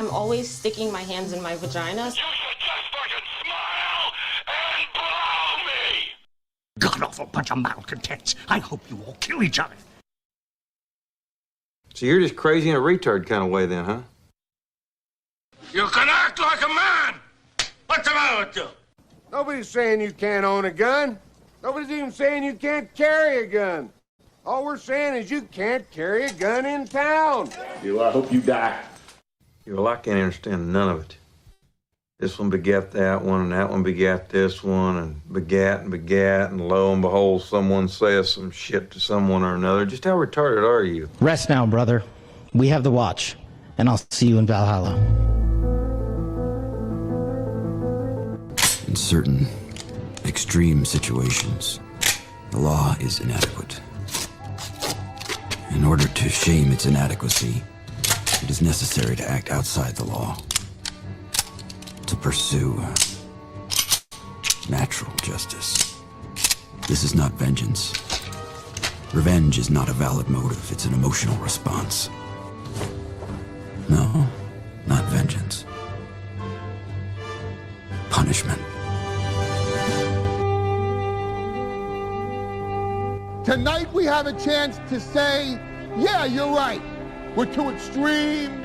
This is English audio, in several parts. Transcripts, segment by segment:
I'm always sticking my hands in my vagina. You should just fucking smile and blow me! God-awful bunch of malcontents. I hope you all kill each other. So you're just crazy in a retard kind of way then, huh? You can act like a man! What's the matter with you? Nobody's saying you can't own a gun. Nobody's even saying you can't carry a gun. All we're saying is you can't carry a gun in town. I hope you die. Well, I can't understand none of it. This one begat that one, and that one begat this one, and begat, and lo and behold, someone says some shit to someone or another. Just how retarded are you? Rest now, brother. We have the watch, and I'll see you in Valhalla. In certain extreme situations, the law is inadequate. In order to shame its inadequacy, it is necessary to act outside the law, to pursue natural justice. This is not vengeance. Revenge is not a valid motive, it's an emotional response. No, not vengeance. Punishment. Tonight we have a chance to say, yeah, you're right. We're too extreme,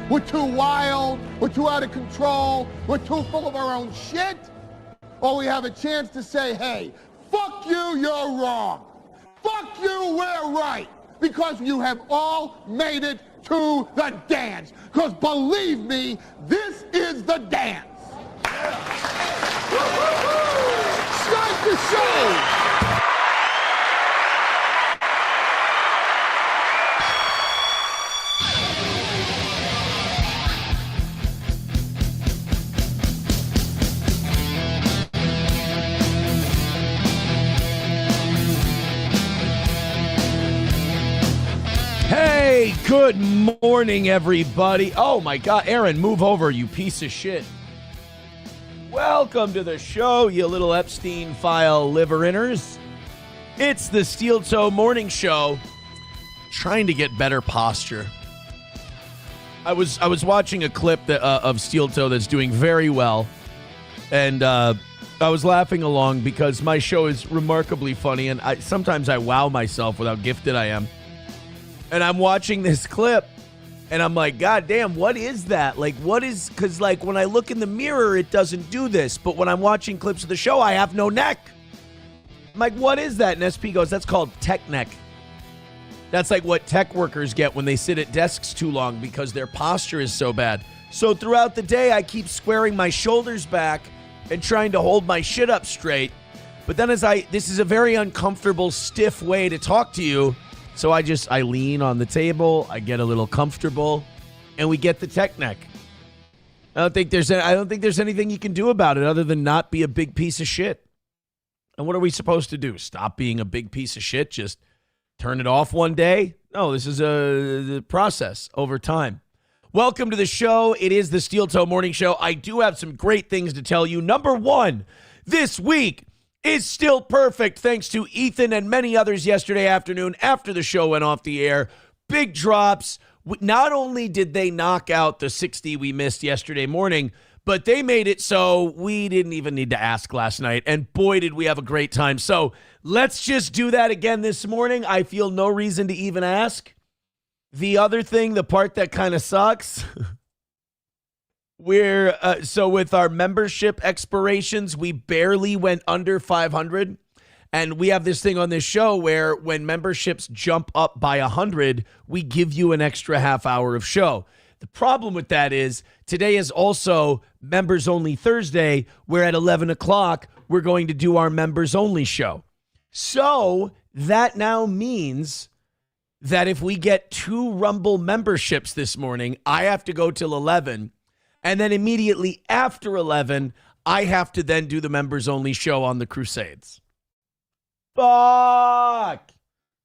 we're too wild, we're too out of control, we're too full of our own shit. Or we have a chance to say, hey, fuck you, you're wrong. Fuck you, we're right. Because you have all made it to the dance. Because believe me, this is the dance. Start the show. Hey, good morning, everybody. Oh, my God. Aaron, move over, you piece of shit. Welcome to the show, you little Epstein file liver-inners. It's the Steel Toe Morning Show. Trying to get better posture. I was watching a clip of Steel Toe that's doing very well, and I was laughing along because my show is remarkably funny, and sometimes I wow myself with how gifted I am. And I'm watching this clip, and I'm like, God damn, what is that? Like, what is, because, like, when I look in the mirror, it doesn't do this. But when I'm watching clips of the show, I have no neck. I'm like, what is that? And SP goes, that's called tech neck. That's like what tech workers get when they sit at desks too long because their posture is so bad. So throughout the day, I keep squaring my shoulders back and trying to hold my shit up straight. But then this is a very uncomfortable, stiff way to talk to you. So I lean on the table, I get a little comfortable, and we get the tech neck. I don't think there's anything you can do about it other than not be a big piece of shit. And what are we supposed to do? Stop being a big piece of shit? Just turn it off one day? No, this is a process over time. Welcome to the show. It is the Steel Toe Morning Show. I do have some great things to tell you. Number one, this week is still perfect thanks to Ethan and many others yesterday afternoon after the show went off the air. Big drops. Not only did they knock out the 60 we missed yesterday morning, but they made it so we didn't even need to ask last night. And boy, did we have a great time. So let's just do that again this morning. I feel no reason to even ask. The other thing, the part that kind of sucks, so with our membership expirations, we barely went under 500. And we have this thing on this show where when memberships jump up by 100, we give you an extra half hour of show. The problem with that is today is also members only Thursday, where at 11 o'clock, we're going to do our members only show. So that now means that if we get 2 Rumble memberships this morning, I have to go till 11. And then immediately after 11, I have to then do the members-only show on the Crusades. Fuck!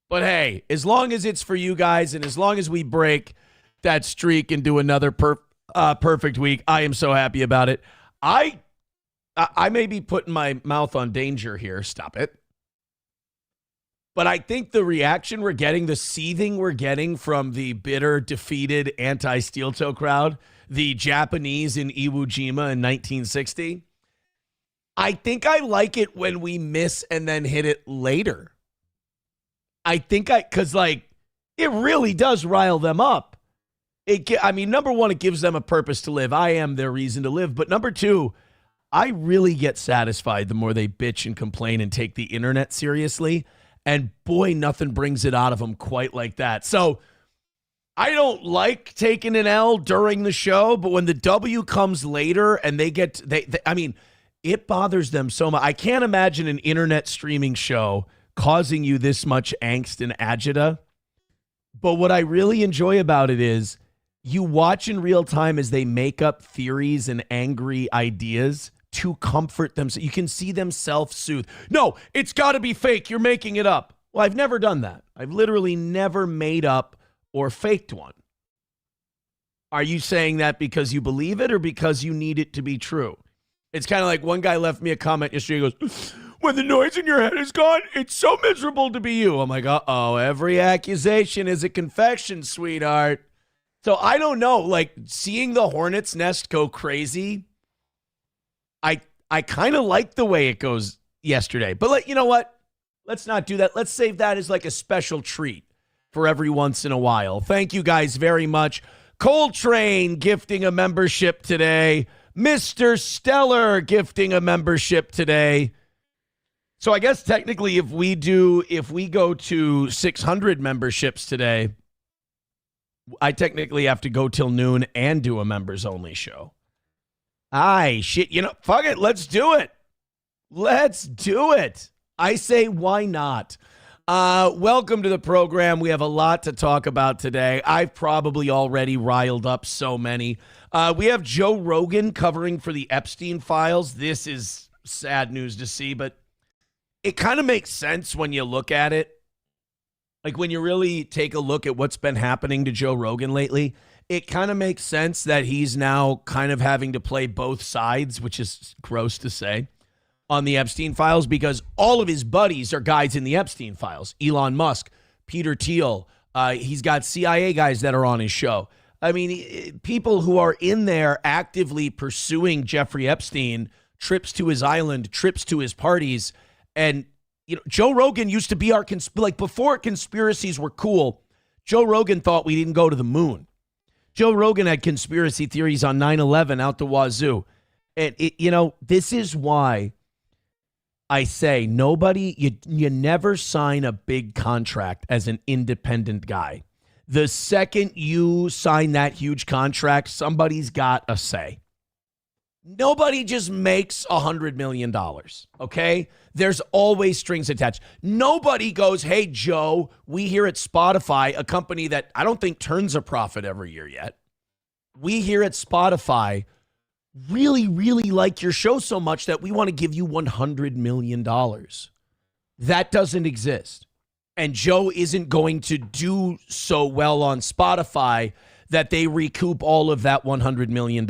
But hey, as long as it's for you guys and as long as we break that streak and do another perfect week, I am so happy about it. I may be putting my mouth on danger here. Stop it. But I think the reaction we're getting, the seething we're getting from the bitter, defeated, anti-Steel Toe crowd, the Japanese in Iwo Jima in 1960. I think I like it when we miss and then hit it later. Because like, it really does rile them up. Number one, it gives them a purpose to live. I am their reason to live. But number two, I really get satisfied the more they bitch and complain and take the internet seriously. And boy, nothing brings it out of them quite like that. So I don't like taking an L during the show, but when the W comes later and it bothers them so much. I can't imagine an internet streaming show causing you this much angst and agita. But what I really enjoy about it is you watch in real time as they make up theories and angry ideas to comfort them. So you can see them self-soothe. No, it's got to be fake. You're making it up. Well, I've never done that. I've literally never made up or faked one. Are you saying that because you believe it or because you need it to be true? It's kind of like one guy left me a comment yesterday. He goes, when the noise in your head is gone, it's so miserable to be you. I'm like, uh-oh, every accusation is a confession, sweetheart. So I don't know, like seeing the hornet's nest go crazy, I kind of like the way it goes yesterday. But you know what? Let's not do that. Let's save that as like a special treat for every once in a while. Thank you guys very much. Coltrane gifting a membership today. Mr. Stellar gifting a membership today. So I guess technically if we go to 600 memberships today, I technically have to go till noon and do a members only show. Shit, fuck it. Let's do it. Let's do it. I say, why not? Welcome to the program. We have a lot to talk about today. I've probably already riled up so many. We have Joe Rogan covering for the Epstein files. This is sad news to see, but it kind of makes sense when you look at it. Like when you really take a look at what's been happening to Joe Rogan lately, it kind of makes sense that he's now kind of having to play both sides, which is gross to say, on the Epstein files because all of his buddies are guys in the Epstein files. Elon Musk, Peter Thiel, he's got CIA guys that are on his show. I mean, people who are in there actively pursuing Jeffrey Epstein, trips to his island, trips to his parties. And, Joe Rogan used to be our, before conspiracies were cool, Joe Rogan thought we didn't go to the moon. Joe Rogan had conspiracy theories on 9/11 out the wazoo. And, this is why I say you never sign a big contract as an independent guy. The second you sign that huge contract, somebody's got a say. Nobody just makes $100 million, okay? There's always strings attached. Nobody goes, hey, Joe, we here at Spotify, a company that I don't think turns a profit every year yet. We here at Spotify really, really like your show so much that we want to give you $100 million. That doesn't exist. And Joe isn't going to do so well on Spotify that they recoup all of that $100 million.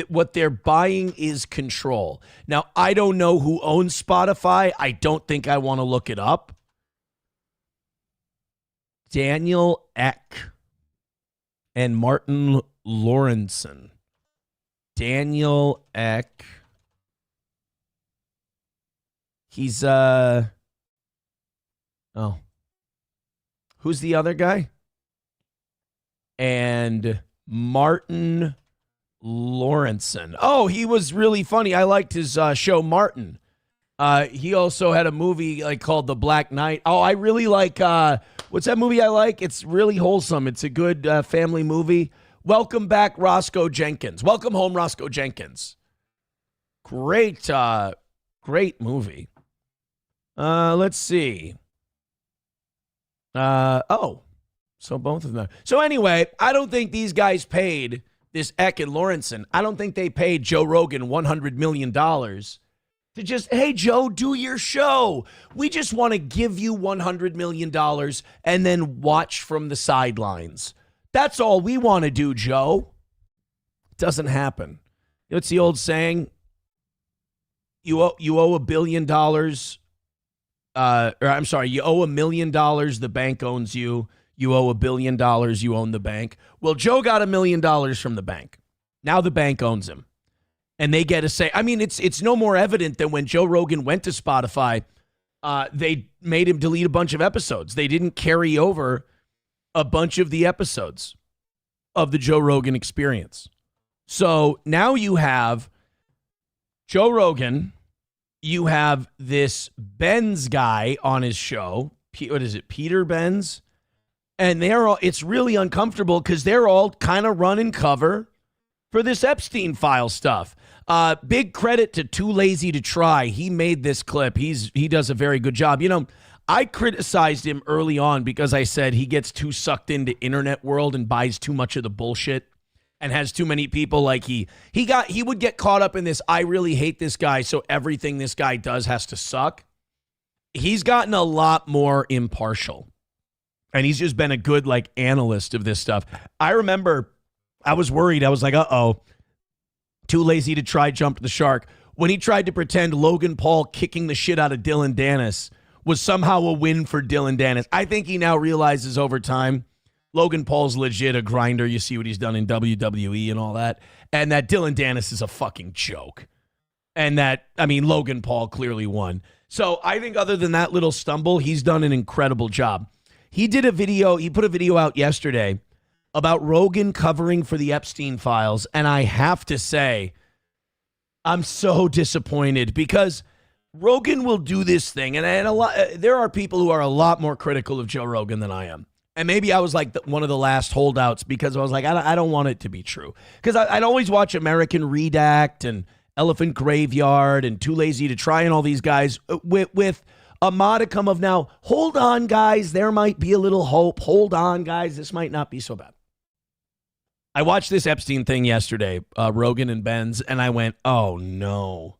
What they're buying is control. Now, I don't know who owns Spotify. I don't think I want to look it up. Daniel Ek and Martin Lawrenson. Daniel Ek. He's, who's the other guy? And Martin Lawrenson. Oh, he was really funny. I liked his show, Martin. He also had a movie called The Black Knight. Oh, I really like, what's that movie I like? It's really wholesome. It's a good family movie. Welcome back, Roscoe Jenkins. Welcome home, Roscoe Jenkins. Great movie. Let's see. So both of them. So anyway, I don't think these guys paid this Eck and Lawrenson. I don't think they paid Joe Rogan $100 million to just, hey, Joe, do your show. We just want to give you $100 million and then watch from the sidelines. That's all we want to do, Joe. It doesn't happen. It's the old saying, you owe $1 billion. You owe $1 million, the bank owns you. You owe $1 billion, you own the bank. Well, Joe got $1 million from the bank. Now the bank owns him. And they get a say. I mean, it's no more evident than when Joe Rogan went to Spotify, they made him delete a bunch of episodes. They didn't carry over a bunch of the episodes of the Joe Rogan Experience. So now you have Joe Rogan, you have this Benz guy on his show. What is it, Peter Benz? And it's really uncomfortable because they're all kind of running cover for this Epstein file stuff. Big credit to Too Lazy to Try. He made this clip. He does a very good job. You know, I criticized him early on because I said he gets too sucked into internet world and buys too much of the bullshit and has too many people. Like he would get caught up in this, I really hate this guy, so everything this guy does has to suck. He's gotten a lot more impartial. And he's just been a good like analyst of this stuff. I remember I was worried. I was like, uh-oh. Too Lazy to Try jumped the shark when he tried to pretend Logan Paul kicking the shit out of Dylan Dennis was somehow a win for Dylan Dennis. I think he now realizes over time Logan Paul's legit a grinder. You see what he's done in WWE and all that. And that Dylan Dennis is a fucking joke. And that, I mean, Logan Paul clearly won. So I think other than that little stumble, he's done an incredible job. He put a video out yesterday about Rogan covering for the Epstein files. And I have to say, I'm so disappointed because Rogan will do this thing. And there are people who are a lot more critical of Joe Rogan than I am. And maybe I was like one of the last holdouts because I was like, I don't want it to be true. Because I'd always watch American Redact and Elephant Graveyard and Too Lazy to Try and all these guys with a modicum of now, hold on, guys, there might be a little hope. Hold on, guys, this might not be so bad. I watched this Epstein thing yesterday, Rogan and Benz, and I went, oh, no.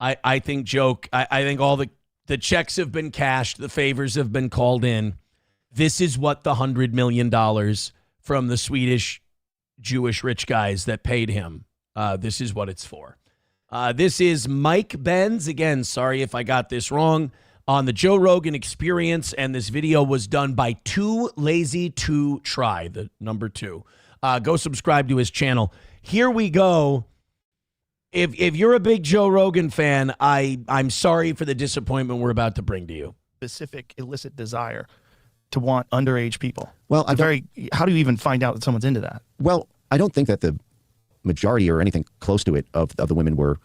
I think I think all the checks have been cashed. The favors have been called in. This is what the $100 million from the Swedish Jewish rich guys that paid him, this is what it's for. This is Mike Benz. Again, sorry if I got this wrong. On the Joe Rogan Experience, and this video was done by Too Lazy to Try, the number 2. Go subscribe to his channel. Here we go. If you're a big Joe Rogan fan, I'm sorry for the disappointment we're about to bring to you. Specific illicit desire to want underage people. Well, how do you even find out that someone's into that? Well, I don't think that the majority or anything close to it of the women were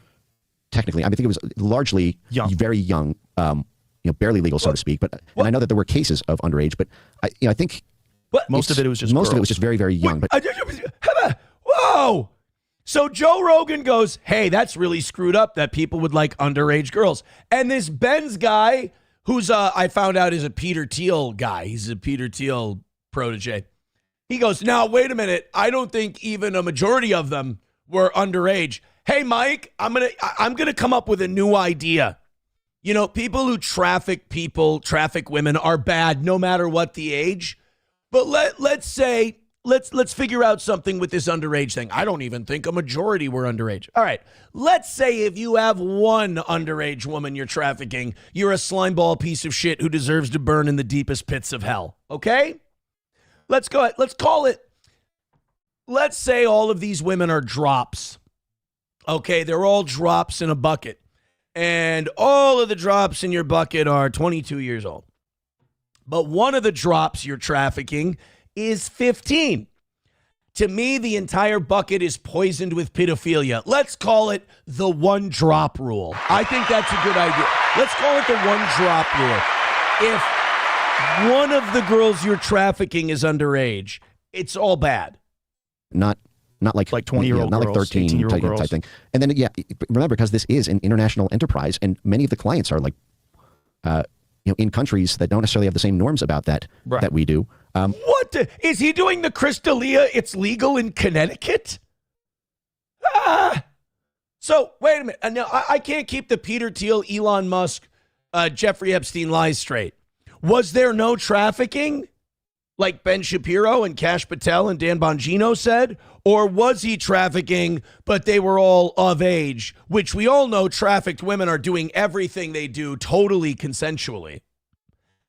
technically, I think it was largely very young, barely legal, so to speak. But and I know that there were cases of underage, but I think most of it was just very, very young. But whoa! So Joe Rogan goes, hey, that's really screwed up that people would like underage girls. And this Benz guy, who's I found out is a Peter Thiel guy. He's a Peter Thiel protege. He goes, now, wait a minute. I don't think even a majority of them were underage. Hey, Mike, I'm gonna come up with a new idea. You know, people who traffic women are bad no matter what the age. But let's figure out something with this underage thing. I don't even think a majority were underage. All right. Let's say if you have one underage woman you're trafficking, you're a slimeball piece of shit who deserves to burn in the deepest pits of hell. Okay? Let's go ahead. Let's call it. Let's say all of these women are drops. Okay, they're all drops in a bucket. And all of the drops in your bucket are 22 years old. But one of the drops you're trafficking is 15. To me, the entire bucket is poisoned with pedophilia. Let's call it the one drop rule. I think that's a good idea. Let's call it the one drop rule. If one of the girls you're trafficking is underage, it's all bad. Not like 20-year-old not girls, like 13 type thing. And then remember, because this is an international enterprise, and many of the clients are like, in countries that don't necessarily have the same norms about that that we do. Is he doing the Chris D'Elia? It's legal in Connecticut. So wait a minute. Now I can't keep the Peter Thiel, Elon Musk, Jeffrey Epstein lies straight. Was there no trafficking, like Ben Shapiro and Kash Patel and Dan Bongino said? Or was he trafficking, but they were all of age, which we all know trafficked women are doing everything they do totally consensually.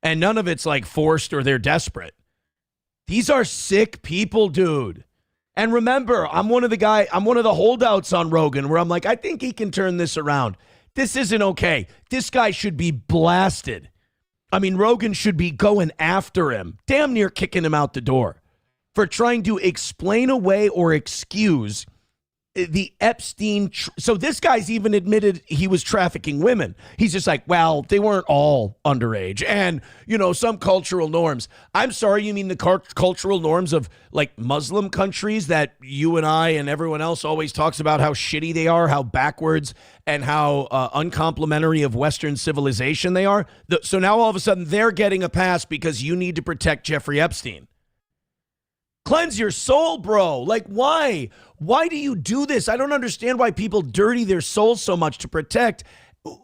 And none of it's like forced or they're desperate. These are sick people, dude. And remember, I'm one of the holdouts on Rogan where I'm like, I think he can turn this around. This isn't okay. This guy should be blasted. I mean, Rogan should be going after him, damn near kicking him out the door for trying to explain away or excuse the Epstein. So this guy's even admitted he was trafficking women. He's just like, well, they weren't all underage. And, some cultural norms. I'm sorry, you mean the cultural norms of like Muslim countries that you and I and everyone else always talks about how shitty they are, how backwards and how uncomplimentary of Western civilization they are. So now all of a sudden they're getting a pass because you need to protect Jeffrey Epstein. Cleanse your soul, bro. Like, why? Why do you do this? I don't understand why people dirty their souls so much to protect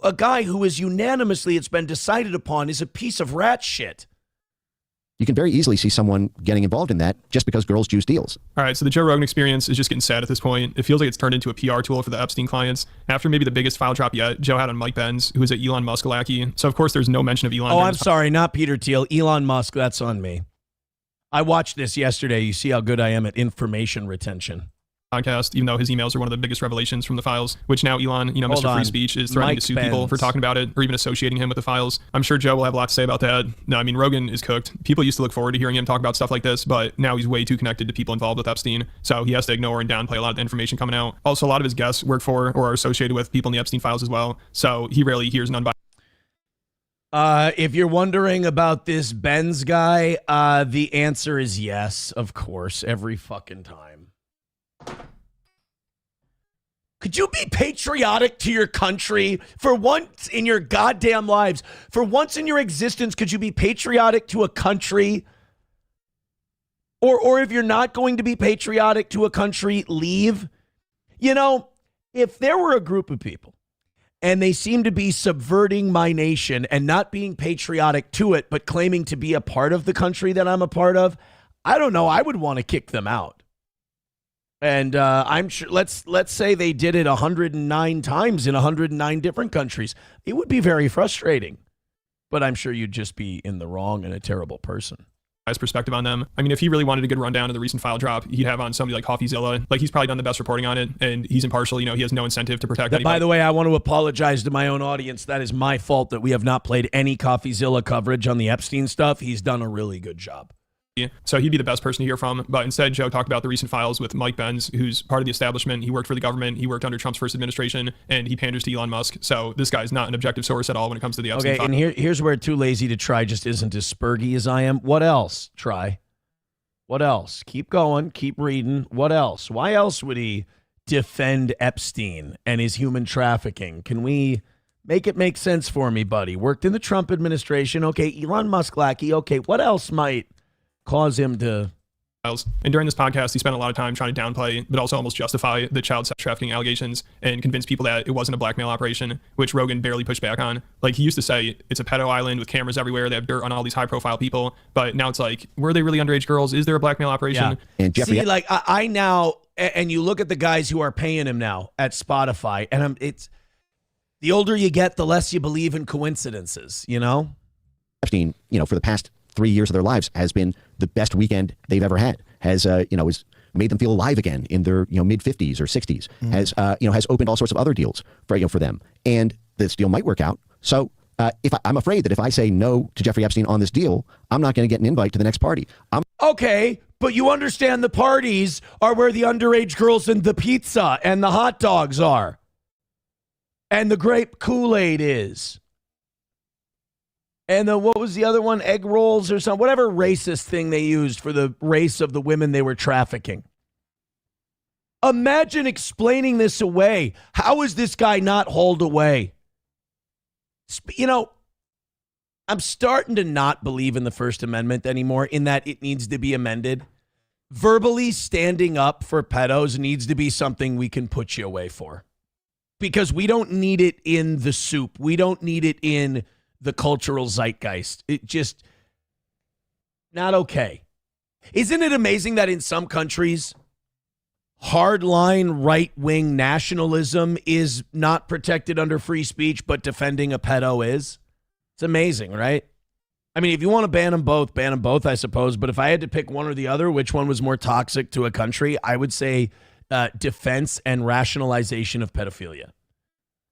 a guy who is unanimously, it's been decided upon, is a piece of rat shit. You can very easily see someone getting involved in that just because girls juice deals. All right, so the Joe Rogan experience is just getting sad at this point. It feels like it's turned into a PR tool for the Epstein clients. After maybe the biggest file drop yet, Joe had on Mike Benz, who is an Elon Musk lackey. So, of course, there's no mention of Elon. Oh, I'm sorry, not Peter Thiel. Elon Musk, that's on me. I watched this yesterday. You see how good I am at information retention. Podcast, even though his emails are one of the biggest revelations from the files, which now Elon, Mr. Free Speech, is threatening to sue people for talking about it or even associating him with the files. I'm sure Joe will have a lot to say about that. No, I mean, Rogan is cooked. People used to look forward to hearing him talk about stuff like this, but now he's way too connected to people involved with Epstein, so he has to ignore and downplay a lot of the information coming out. Also, a lot of his guests work for or are associated with people in the Epstein files as well, so he rarely hears none by. If you're wondering about this Benz guy, the answer is yes, of course, every fucking time. Could you be patriotic to your country for once in your goddamn lives? For once in your existence, could you be patriotic to a country? Or if you're not going to be patriotic to a country, leave. If there were a group of people and they seem to be subverting my nation and not being patriotic to it, but claiming to be a part of the country that I'm a part of, I don't know. I would want to kick them out. And I'm sure, let's say they did it 109 times in 109 different countries. It would be very frustrating. But I'm sure you'd just be in the wrong and a terrible person. His perspective on them. I mean, if he really wanted a good rundown of the recent file drop, he'd have on somebody like CoffeeZilla. Like, he's probably done the best reporting on it, and he's impartial. He has no incentive to protect anybody. By the way, I want to apologize to my own audience. That is my fault that we have not played any CoffeeZilla coverage on the Epstein stuff. He's done a really good job. So he'd be the best person to hear from. But instead, Joe talked about the recent files with Mike Benz, who's part of the establishment. He worked for the government. He worked under Trump's first administration, and he panders to Elon Musk. So this guy's not an objective source at all when it comes to the Epstein files. Okay, and here's where Too Lazy to Try just isn't as spurgy as I am. What else? Try. What else? Keep going. Keep reading. What else? Why else would he defend Epstein and his human trafficking? Can we make it make sense for me, buddy? Worked in the Trump administration. Okay, Elon Musk lackey. Okay, what else might cause him to... And during this podcast, he spent a lot of time trying to downplay, but also almost justify the child sex trafficking allegations and convince people that it wasn't a blackmail operation, which Rogan barely pushed back on. Like, he used to say it's a pedo island with cameras everywhere. They have dirt on all these high-profile people. But now it's like, were they really underage girls? Is there a blackmail operation? Yeah. And Jeffrey, see, like, I now, and you look at the guys who are paying him now at Spotify, and it's the older you get, the less you believe in coincidences, Epstein, for the past 3 years of their lives has been the best weekend they've ever had. Has has made them feel alive again in their mid 50s or 60s. Has has opened all sorts of other deals for them. And this deal might work out. So I'm afraid that if I say no to Jeffrey Epstein on this deal, I'm not going to get an invite to the next party. Okay, but you understand the parties are where the underage girls and the pizza and the hot dogs are, and the grape Kool-Aid is. And what was the other one? Egg rolls or something? Whatever racist thing they used for the race of the women they were trafficking. Imagine explaining this away. How is this guy not hauled away? I'm starting to not believe in the First Amendment anymore, in that it needs to be amended. Verbally standing up for pedos needs to be something we can put you away for. Because we don't need it in the soup. We don't need it in the cultural zeitgeist. It just not okay. Isn't it amazing that in some countries, hardline right-wing nationalism is not protected under free speech, but defending a pedo is? It's amazing, right? I mean, if you want to ban them both, I suppose. But if I had to pick one or the other, which one was more toxic to a country, I would say defense and rationalization of pedophilia.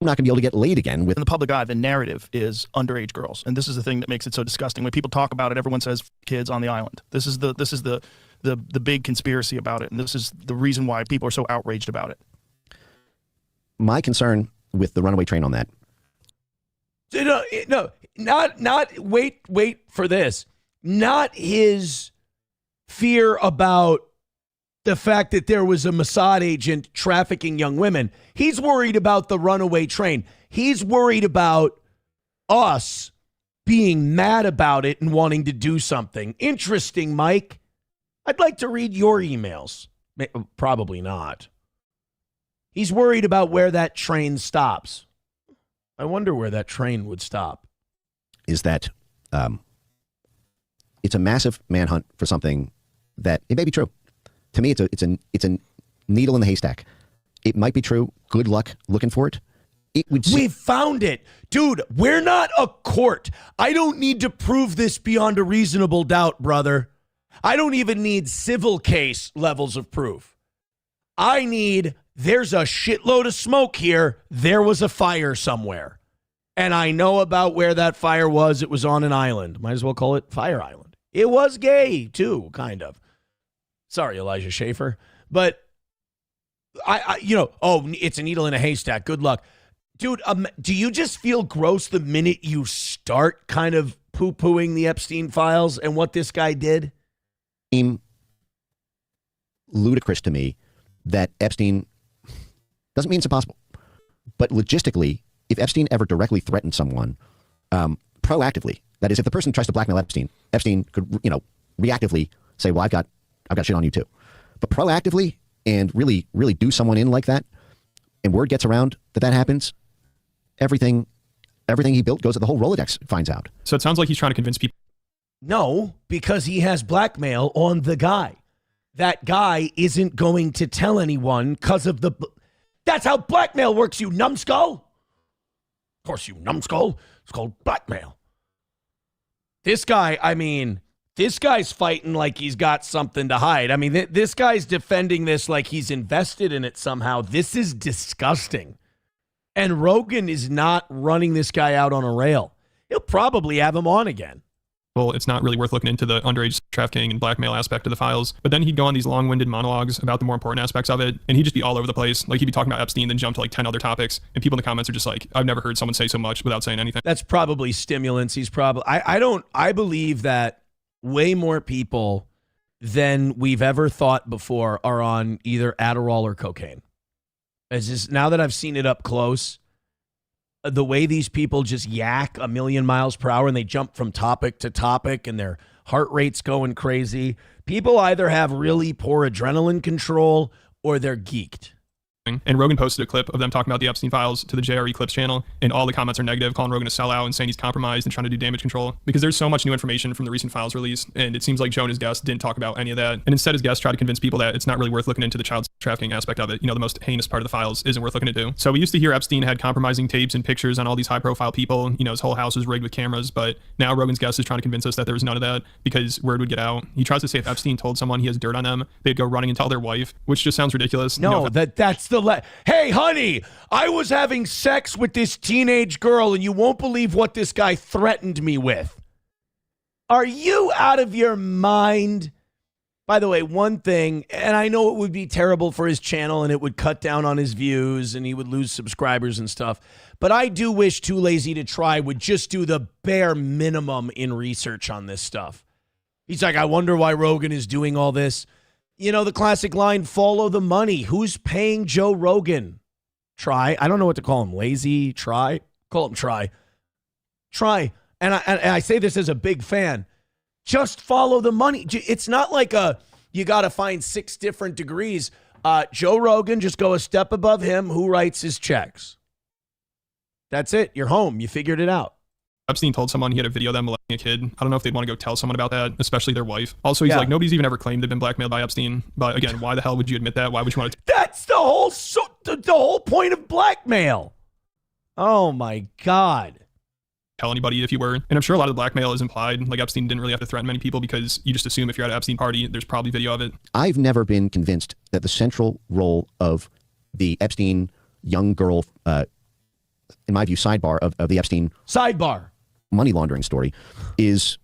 I'm not going to be able to get laid again. In the public eye, the narrative is underage girls, and this is the thing that makes it so disgusting. When people talk about it, everyone says kids on the island. This is the big conspiracy about it, and this is the reason why people are so outraged about it. My concern with the runaway train on that. No, not wait for this. Not his fear about the fact that there was a Mossad agent trafficking young women. He's worried about the runaway train. He's worried about us being mad about it and wanting to do something. Interesting, Mike. I'd like to read your emails. Probably not. He's worried about where that train stops. I wonder where that train would stop. Is that it's a massive manhunt for something that it may be true. To me, it's a needle in the haystack. It might be true. Good luck looking for it. We found it. Dude, we're not a court. I don't need to prove this beyond a reasonable doubt, brother. I don't even need civil case levels of proof. I need, there's a shitload of smoke here. There was a fire somewhere. And I know about where that fire was. It was on an island. Might as well call it Fire Island. It was gay, too, kind of. Sorry, Elijah Schaefer. But, it's a needle in a haystack. Good luck. Dude, do you just feel gross the minute you start kind of poo-pooing the Epstein files and what this guy did? Seems ludicrous to me that Epstein doesn't mean it's impossible. But logistically, if Epstein ever directly threatened someone proactively, that is, if the person tries to blackmail Epstein could, reactively say, well, I've got shit on you too. But proactively and really, really do someone in like that, and word gets around that happens, everything he built goes, the whole Rolodex finds out. So it sounds like he's trying to convince people. No, because he has blackmail on the guy. That guy isn't going to tell anyone because of that's how blackmail works, you numbskull. Of course, you numbskull. It's called blackmail. This guy's fighting like he's got something to hide. I mean, this guy's defending this like he's invested in it somehow. This is disgusting. And Rogan is not running this guy out on a rail. He'll probably have him on again. Well, it's not really worth looking into the underage trafficking and blackmail aspect of the files. But then he'd go on these long-winded monologues about the more important aspects of it, and he'd just be all over the place. Like, he'd be talking about Epstein, then jump to like 10 other topics, and people in the comments are just like, I've never heard someone say so much without saying anything. That's probably stimulants. He's probably, I believe that way more people than we've ever thought before are on either Adderall or cocaine. It's just, now that I've seen it up close, the way these people just yak a million miles per hour and they jump from topic to topic and their heart rate's going crazy. People either have really poor adrenaline control or they're geeked. And Rogan posted a clip of them talking about the Epstein files to the JRE Clips channel, and all the comments are negative, calling Rogan a sellout and saying he's compromised and trying to do damage control, because there's so much new information from the recent files release, and it seems like Joe and his guests didn't talk about any of that, and instead his guests try to convince people that it's not really worth looking into the child trafficking aspect of it. The most heinous part of the files isn't worth looking into. So we used to hear Epstein had compromising tapes and pictures on all these high-profile people. His whole house was rigged with cameras, but now Rogan's guest is trying to convince us that there was none of that because word would get out. He tries to say if Epstein told someone he has dirt on them, they'd go running and tell their wife, which just sounds ridiculous. No, that's the hey, honey, I was having sex with this teenage girl and you won't believe what this guy threatened me with. Are you out of your mind? By the way, one thing, and I know it would be terrible for his channel and it would cut down on his views and he would lose subscribers and stuff, but I do wish Too Lazy to Try would just do the bare minimum in research on this stuff. He's like, I wonder why Rogan is doing all this. The classic line, follow the money. Who's paying Joe Rogan? Try. I don't know what to call him. Lazy. Try. Call him Try. Try. And I say this as a big fan. Just follow the money. It's not like you got to find 6 different degrees. Joe Rogan, just go a step above him. Who writes his checks? That's it. You're home. You figured it out. Epstein told someone he had a video of them molesting a kid. I don't know if they'd want to go tell someone about that, especially their wife. Also, he's like, nobody's even ever claimed they've been blackmailed by Epstein. But again, why the hell would you admit that? Why would you want to? That's the whole point of blackmail. Oh my God. tell anybody if you were. And I'm sure a lot of the blackmail is implied. Like Epstein didn't really have to threaten many people because you just assume if you're at an Epstein party, there's probably video of it. I've never been convinced that the central role of the Epstein young girl, in my view, sidebar of the Epstein money laundering story is...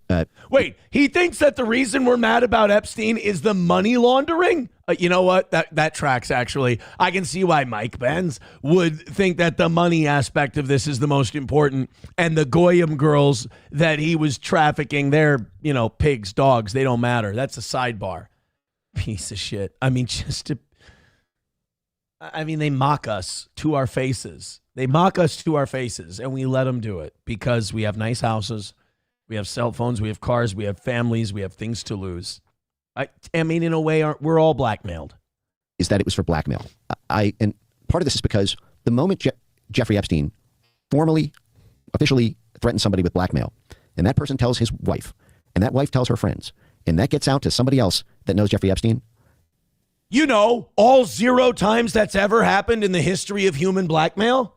Wait, he thinks that the reason we're mad about Epstein is the money laundering? You know what? That tracks, actually. I can see why Mike Benz would think that the money aspect of this is the most important. And the Goyim girls that he was trafficking, they're, pigs, dogs. They don't matter. That's a sidebar. Piece of shit. I mean, they mock us to our faces. They mock us to our faces, and we let them do it because we have nice houses, we have cell phones, we have cars, we have families, we have things to lose. I mean, in a way, we're all blackmailed. Is that it was for blackmail. And part of this is because the moment Jeffrey Epstein formally, officially threatened somebody with blackmail, and that person tells his wife, and that wife tells her friends, and that gets out to somebody else that knows Jeffrey Epstein. All 0 times that's ever happened in the history of human blackmail.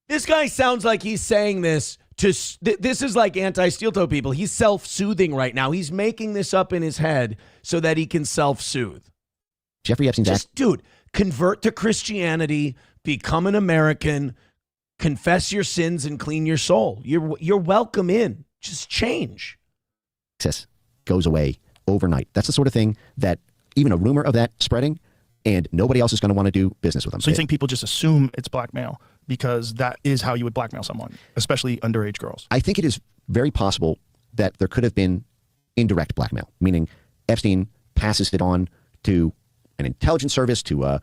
This guy sounds like he's saying this this is like anti-steel toe people. He's self-soothing right now. He's making this up in his head so that he can self-soothe. Jeffrey Epstein's dude, convert to Christianity, become an American, confess your sins and clean your soul. You're welcome in. Just change. Access goes away overnight. That's the sort of thing that even a rumor of that spreading and nobody else is going to want to do business with them. So you think people just assume it's blackmail because that is how you would blackmail someone, especially underage girls? I think it is very possible that there could have been indirect blackmail, meaning Epstein passes it on to an intelligence service, to a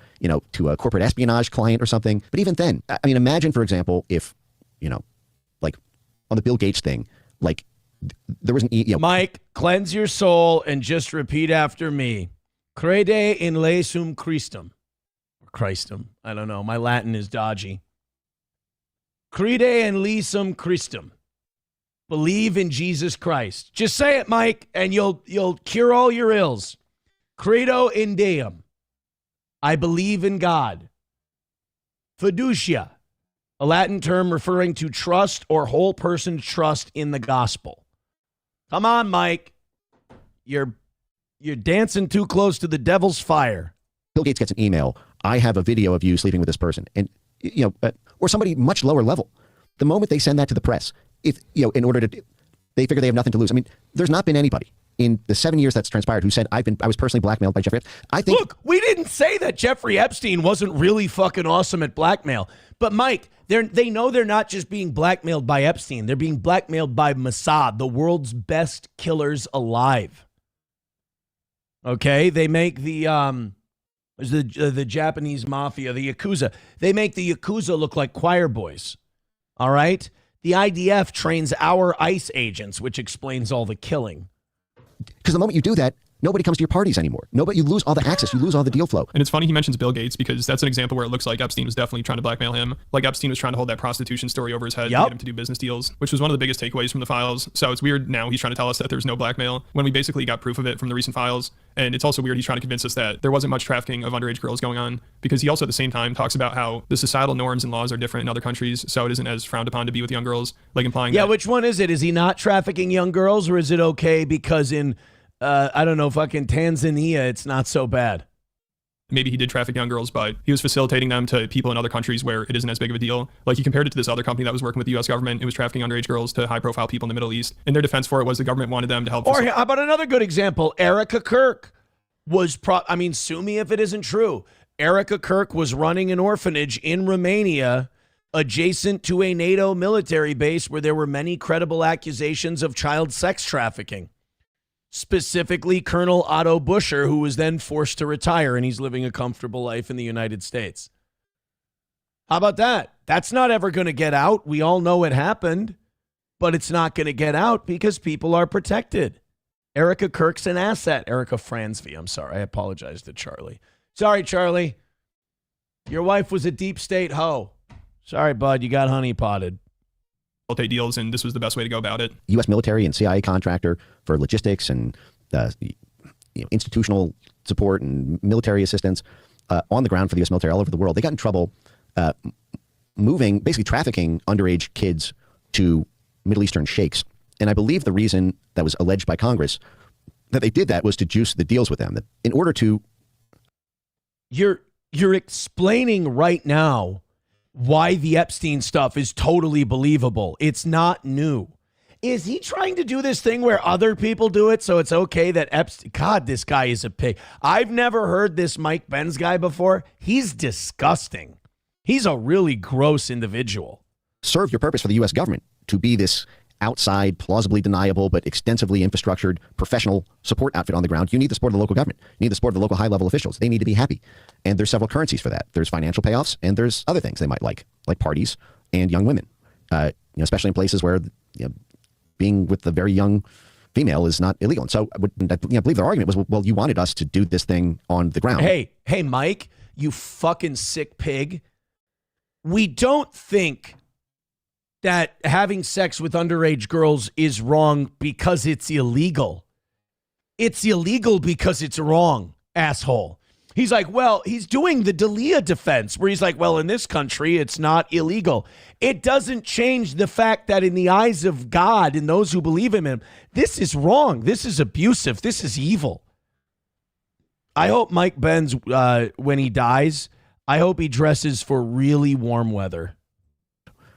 corporate espionage client or something. But even then, I mean, imagine, for example, if, like on the Bill Gates thing, like there was an... Mike, cleanse your soul and just repeat after me. Crede in lesum Christum. Or Christum. I don't know. My Latin is dodgy. Crede in lesum Christum. Believe in Jesus Christ. Just say it, Mike, and you'll cure all your ills. Credo in Deum. I believe in God. Fiducia, a Latin term referring to trust or whole person trust in the gospel. Come on, Mike. You're dancing too close to the devil's fire. Bill Gates gets an email. I have a video of you sleeping with this person. And, or somebody much lower level. The moment they send that to the press, if, in order to, they figure they have nothing to lose. I mean, there's not been anybody in the 7 years that's transpired who said I was personally blackmailed by Jeffrey Epstein. Look, we didn't say that Jeffrey Epstein wasn't really fucking awesome at blackmail. But Mike, they know they're not just being blackmailed by Epstein. They're being blackmailed by Mossad, the world's best killers alive. Okay, they make the Japanese mafia, the Yakuza. They make the Yakuza look like choir boys. All right? The IDF trains our ICE agents, which explains all the killing. Because the moment you do that, nobody comes to your parties anymore. You lose all the access. You lose all the deal flow. And it's funny he mentions Bill Gates because that's an example where it looks like Epstein was definitely trying to blackmail him. Like Epstein was trying to hold that prostitution story over his head to get him to do business deals, which was one of the biggest takeaways from the files. So it's weird now he's trying to tell us that there's no blackmail when we basically got proof of it from the recent files. And it's also weird he's trying to convince us that there wasn't much trafficking of underage girls going on because he also at the same time talks about how the societal norms and laws are different in other countries, so it isn't as frowned upon to be with young girls, like implying that... Yeah, which one is it? Is he not trafficking young girls, or is it okay because in... I don't know, fucking Tanzania, it's not so bad. Maybe he did traffic young girls, but he was facilitating them to people in other countries where it isn't as big of a deal. Like he compared it to this other company that was working with the U.S. government. It was trafficking underage girls to high-profile people in the Middle East. And their defense for it was the government wanted them to help. Or how about another good example? Erica Kirk was, sue me if it isn't true. Erica Kirk was running an orphanage in Romania adjacent to a NATO military base where there were many credible accusations of child sex trafficking. Specifically, Colonel Otto Buscher, who was then forced to retire, and he's living a comfortable life in the United States. How about that? That's not ever going to get out. We all know it happened, but it's not going to get out because people are protected. Erica Kirk's an asset. Erica Fransby, I'm sorry. I apologize to Charlie. Sorry, Charlie. Your wife was a deep state hoe. Sorry, bud. You got honeypotted. Deals, and this was the best way to go about it. U.S. military and CIA contractor for logistics and institutional support and military assistance on the ground for the U.S. military all over the world. They got in trouble moving, basically trafficking underage kids to Middle Eastern sheikhs. And I believe the reason that was alleged by Congress that they did that was to juice the deals with them. That in order to... You're explaining right now why the Epstein stuff is totally believable. It's not new. Is he trying to do this thing where other people do it so it's okay that Epstein... God, this guy is a pig. I've never heard this Mike Benz guy before. He's disgusting. He's a really gross individual. Serve your purpose for the U.S. government to be this outside, plausibly deniable, but extensively infrastructured professional support outfit on the ground. You need the support of the local government. You need the support of the local high-level officials. They need to be happy. And there's several currencies for that. There's financial payoffs, and there's other things they might like parties and young women, especially in places where being with the very young female is not illegal. And so I believe their argument was, well, you wanted us to do this thing on the ground. Hey, Mike, you fucking sick pig. We don't think that having sex with underage girls is wrong because it's illegal. It's illegal because it's wrong, asshole. He's like, well, he's doing the D'Elia defense where he's like, well, in this country, it's not illegal. It doesn't change the fact that in the eyes of God and those who believe in him, this is wrong. This is abusive. This is evil. I hope Mike Benz, when he dies, I hope he dresses for really warm weather.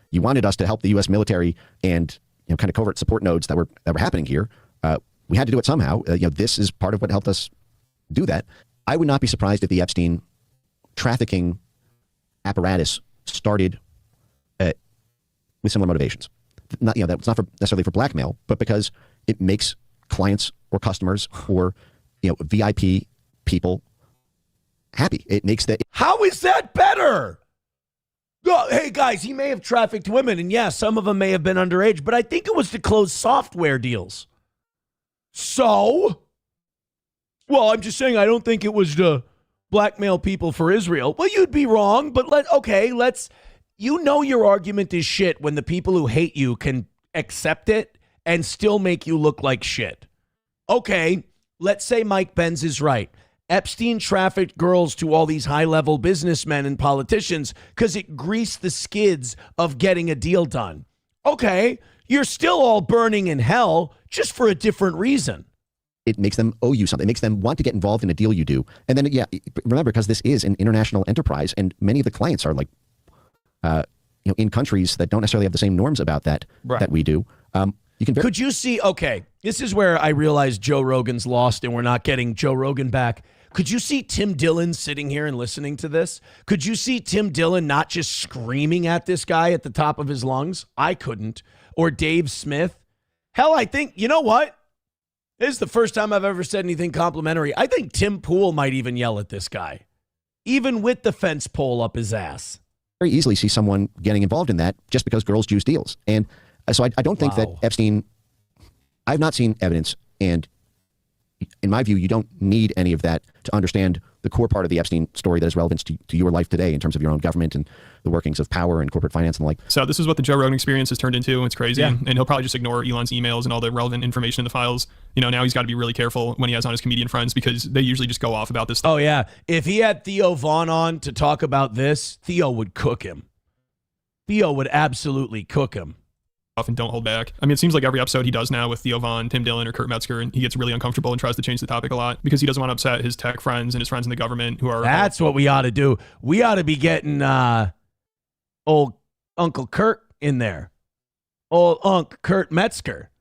You wanted us to help the U.S. military and kind of covert support nodes that were happening here. We had to do it somehow. This is part of what helped us do that. I would not be surprised if the Epstein trafficking apparatus started with similar motivations. That's not necessarily for blackmail, but because it makes clients or customers or VIP people happy. It makes that. How is that better? Hey, guys, he may have trafficked women, and yeah, some of them may have been underage, but I think it was to close software deals. So? Well, I'm just saying I don't think it was to blackmail people for Israel. Well, you'd be wrong, but let's... You know your argument is shit when the people who hate you can accept it and still make you look like shit. Okay, let's say Mike Benz is right. Epstein trafficked girls to all these high-level businessmen and politicians because it greased the skids of getting a deal done. Okay, you're still all burning in hell, just for a different reason. It makes them owe you something. It makes them want to get involved in a deal you do. And then, remember, because this is an international enterprise, and many of the clients are like, in countries that don't necessarily have the same norms about that that we do. Could you see? Okay, this is where I realize Joe Rogan's lost, and we're not getting Joe Rogan back. Could you see Tim Dillon sitting here and listening to this? Could you see Tim Dillon not just screaming at this guy at the top of his lungs? I couldn't. Or Dave Smith. Hell, I think, you know what? This is the first time I've ever said anything complimentary. I think Tim Pool might even yell at this guy, even with the fence pole up his ass. Very easily see someone getting involved in that just because girls juice deals. And so I don't think that Epstein, I've not seen evidence, and in my view, you don't need any of that to understand the core part of the Epstein story that is relevant to your life today in terms of your own government and the workings of power and corporate finance and the like. So this is what the Joe Rogan experience has turned into. It's crazy. Yeah. And he'll probably just ignore Elon's emails and all the relevant information in the files. Now he's got to be really careful when he has on his comedian friends because they usually just go off about this stuff. Oh, yeah. If he had Theo Vaughn on to talk about this, Theo would cook him. Theo would absolutely cook him. And don't hold back. I mean, it seems like every episode he does now with Theo Vaughn, Tim Dillon, or Kurt Metzger, and he gets really uncomfortable and tries to change the topic a lot because he doesn't want to upset his tech friends and his friends in the government who are... That's what we ought to do. We ought to be getting old Uncle Kurt in there. Old Unc Kurt Metzger.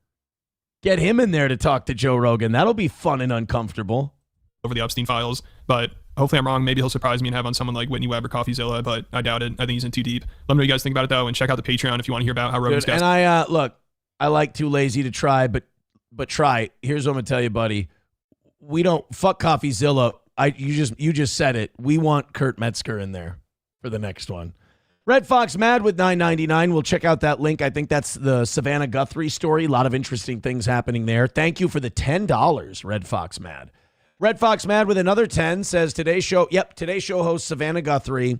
Get him in there to talk to Joe Rogan. That'll be fun and uncomfortable. Over the Epstein files, but hopefully I'm wrong. Maybe he'll surprise me and have on someone like Whitney Webb or CoffeeZilla, but I doubt it. I think he's in too deep. Let me know what you guys think about it, though, and check out the Patreon if you want to hear about how Rogan's guest. And look, I like Too Lazy to Try, but try. Here's what I'm going to tell you, buddy. We don't, fuck CoffeeZilla. You just said it. We want Kurt Metzger in there for the next one. Red Fox Mad with $9.99. We'll check out that link. I think that's the Savannah Guthrie story. A lot of interesting things happening there. Thank you for the $10, Red Fox Mad. Red Fox Mad with another 10 says today's show host Savannah Guthrie.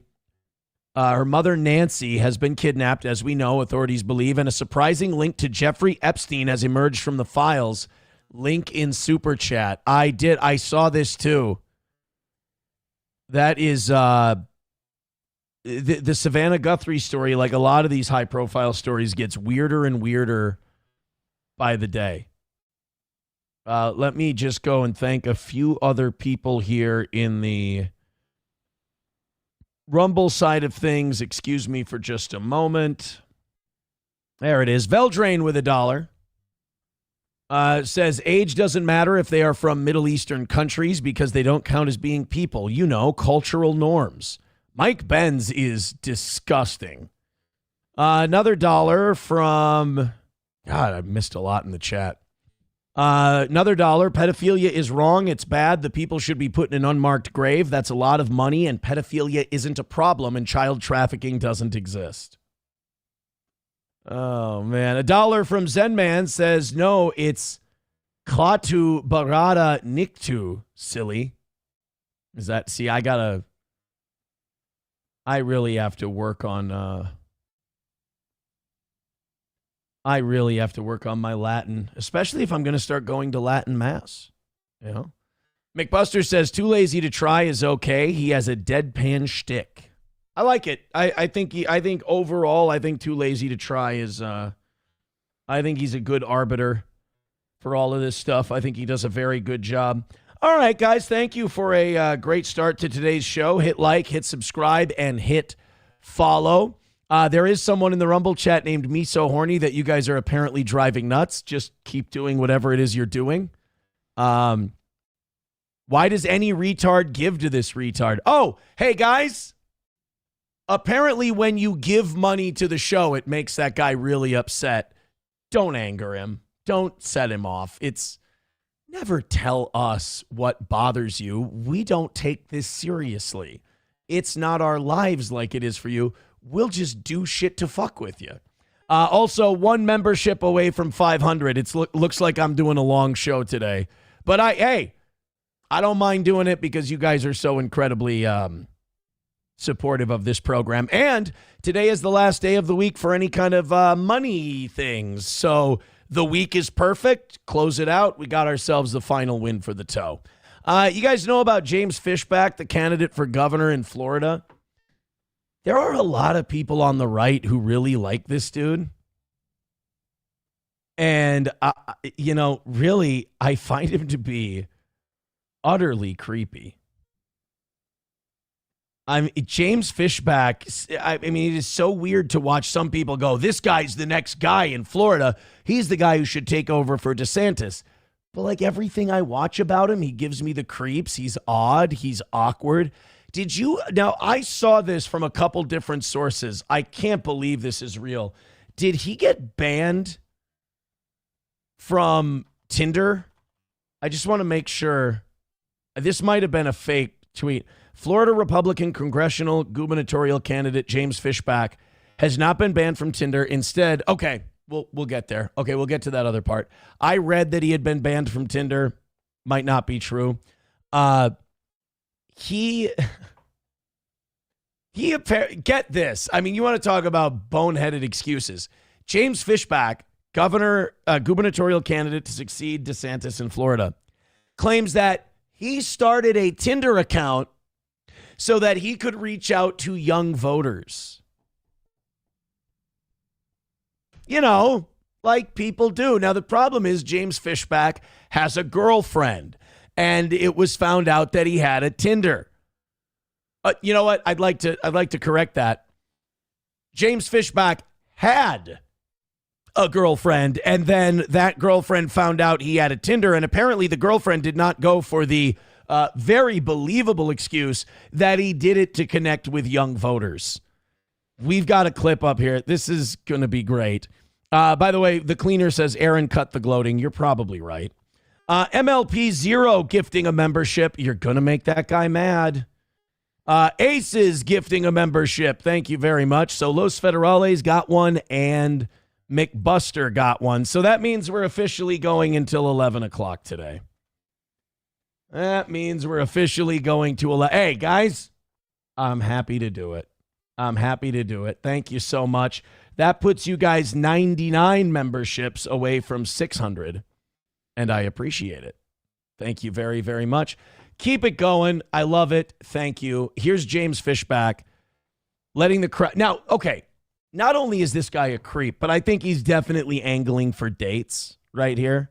Her mother Nancy has been kidnapped, as we know, authorities believe, and a surprising link to Jeffrey Epstein has emerged from the files. Link in Super Chat. I saw this too. That is the Savannah Guthrie story, like a lot of these high-profile stories, gets weirder and weirder by the day. Let me just go and thank a few other people here in the Rumble side of things. Excuse me for just a moment. There it is. Veldrain with $1. Says, age doesn't matter if they are from Middle Eastern countries because they don't count as being people. You know, cultural norms. Mike Benz is disgusting. Another $1 from... God, I missed a lot in the chat. Another $1. Pedophilia is wrong. It's bad. The people should be put in an unmarked grave. That's a lot of money, and pedophilia isn't a problem, and child trafficking doesn't exist. Oh, man. $1 from Zen Man says, no, it's Klatu Barada Niktu, silly. Is that, see, I really have to work on, my Latin, especially if I'm going to start going to Latin Mass. You know? McBuster says, too lazy to try is okay. He has a deadpan shtick. I like it. I think overall, I think too lazy to try is, I think he's a good arbiter for all of this stuff. I think he does a very good job. All right, guys, thank you for a great start to today's show. Hit like, hit subscribe, and hit follow. There is someone in the Rumble chat named Me So Horny that you guys are apparently driving nuts. Just keep doing whatever it is you're doing. Why does any retard give to this retard? Oh, hey, guys. Apparently, when you give money to the show, it makes that guy really upset. Don't anger him. Don't set him off. It's never tell us what bothers you. We don't take this seriously. It's not our lives like it is for you. We'll just do shit to fuck with you. Also, 1 membership away from 500. It looks like I'm doing a long show today. But I don't mind doing it because you guys are so incredibly supportive of this program. And today is the last day of the week for any kind of money things. So the week is perfect. Close it out. We got ourselves the final win for the toe. You guys know about James Fishback, the candidate for governor in Florida? There are a lot of people on the right who really like this dude. And, really, I find him to be utterly creepy. James Fishback, it is so weird to watch some people go, this guy's the next guy in Florida. He's the guy who should take over for DeSantis. But like everything I watch about him, he gives me the creeps. He's odd. He's awkward. Now I saw this from a couple different sources. I can't believe this is real. Did he get banned from Tinder? I just want to make sure. This might have been a fake tweet. Florida Republican congressional gubernatorial candidate James Fishback has not been banned from Tinder. Instead, okay, we'll get there. Okay, we'll get to that other part. I read that he had been banned from Tinder. Might not be true. Get this. You want to talk about boneheaded excuses. James Fishback, gubernatorial candidate to succeed DeSantis in Florida, claims that he started a Tinder account so that he could reach out to young voters. Like people do. Now, the problem is James Fishback has a girlfriend, and it was found out that he had a Tinder. You know what? I'd like to correct that. James Fishback had a girlfriend, and then that girlfriend found out he had a Tinder, and apparently the girlfriend did not go for the very believable excuse that he did it to connect with young voters. We've got a clip up here. This is going to be great. By the way, the cleaner says, Aaron, cut the gloating. You're probably right. MLP Zero gifting a membership. You're going to make that guy mad. Aces gifting a membership. Thank you very much. So Los Federales got one and McBuster got one. So that means we're officially going until 11 o'clock today. That means we're officially going to 11. Hey, guys, I'm happy to do it. Thank you so much. That puts you guys 99 memberships away from 600, and I appreciate it. Thank you very, very much. Keep it going. I love it. Thank you. Here's James Fishback. letting the crowd. Now, okay, not only is this guy a creep, but I think he's definitely angling for dates right here.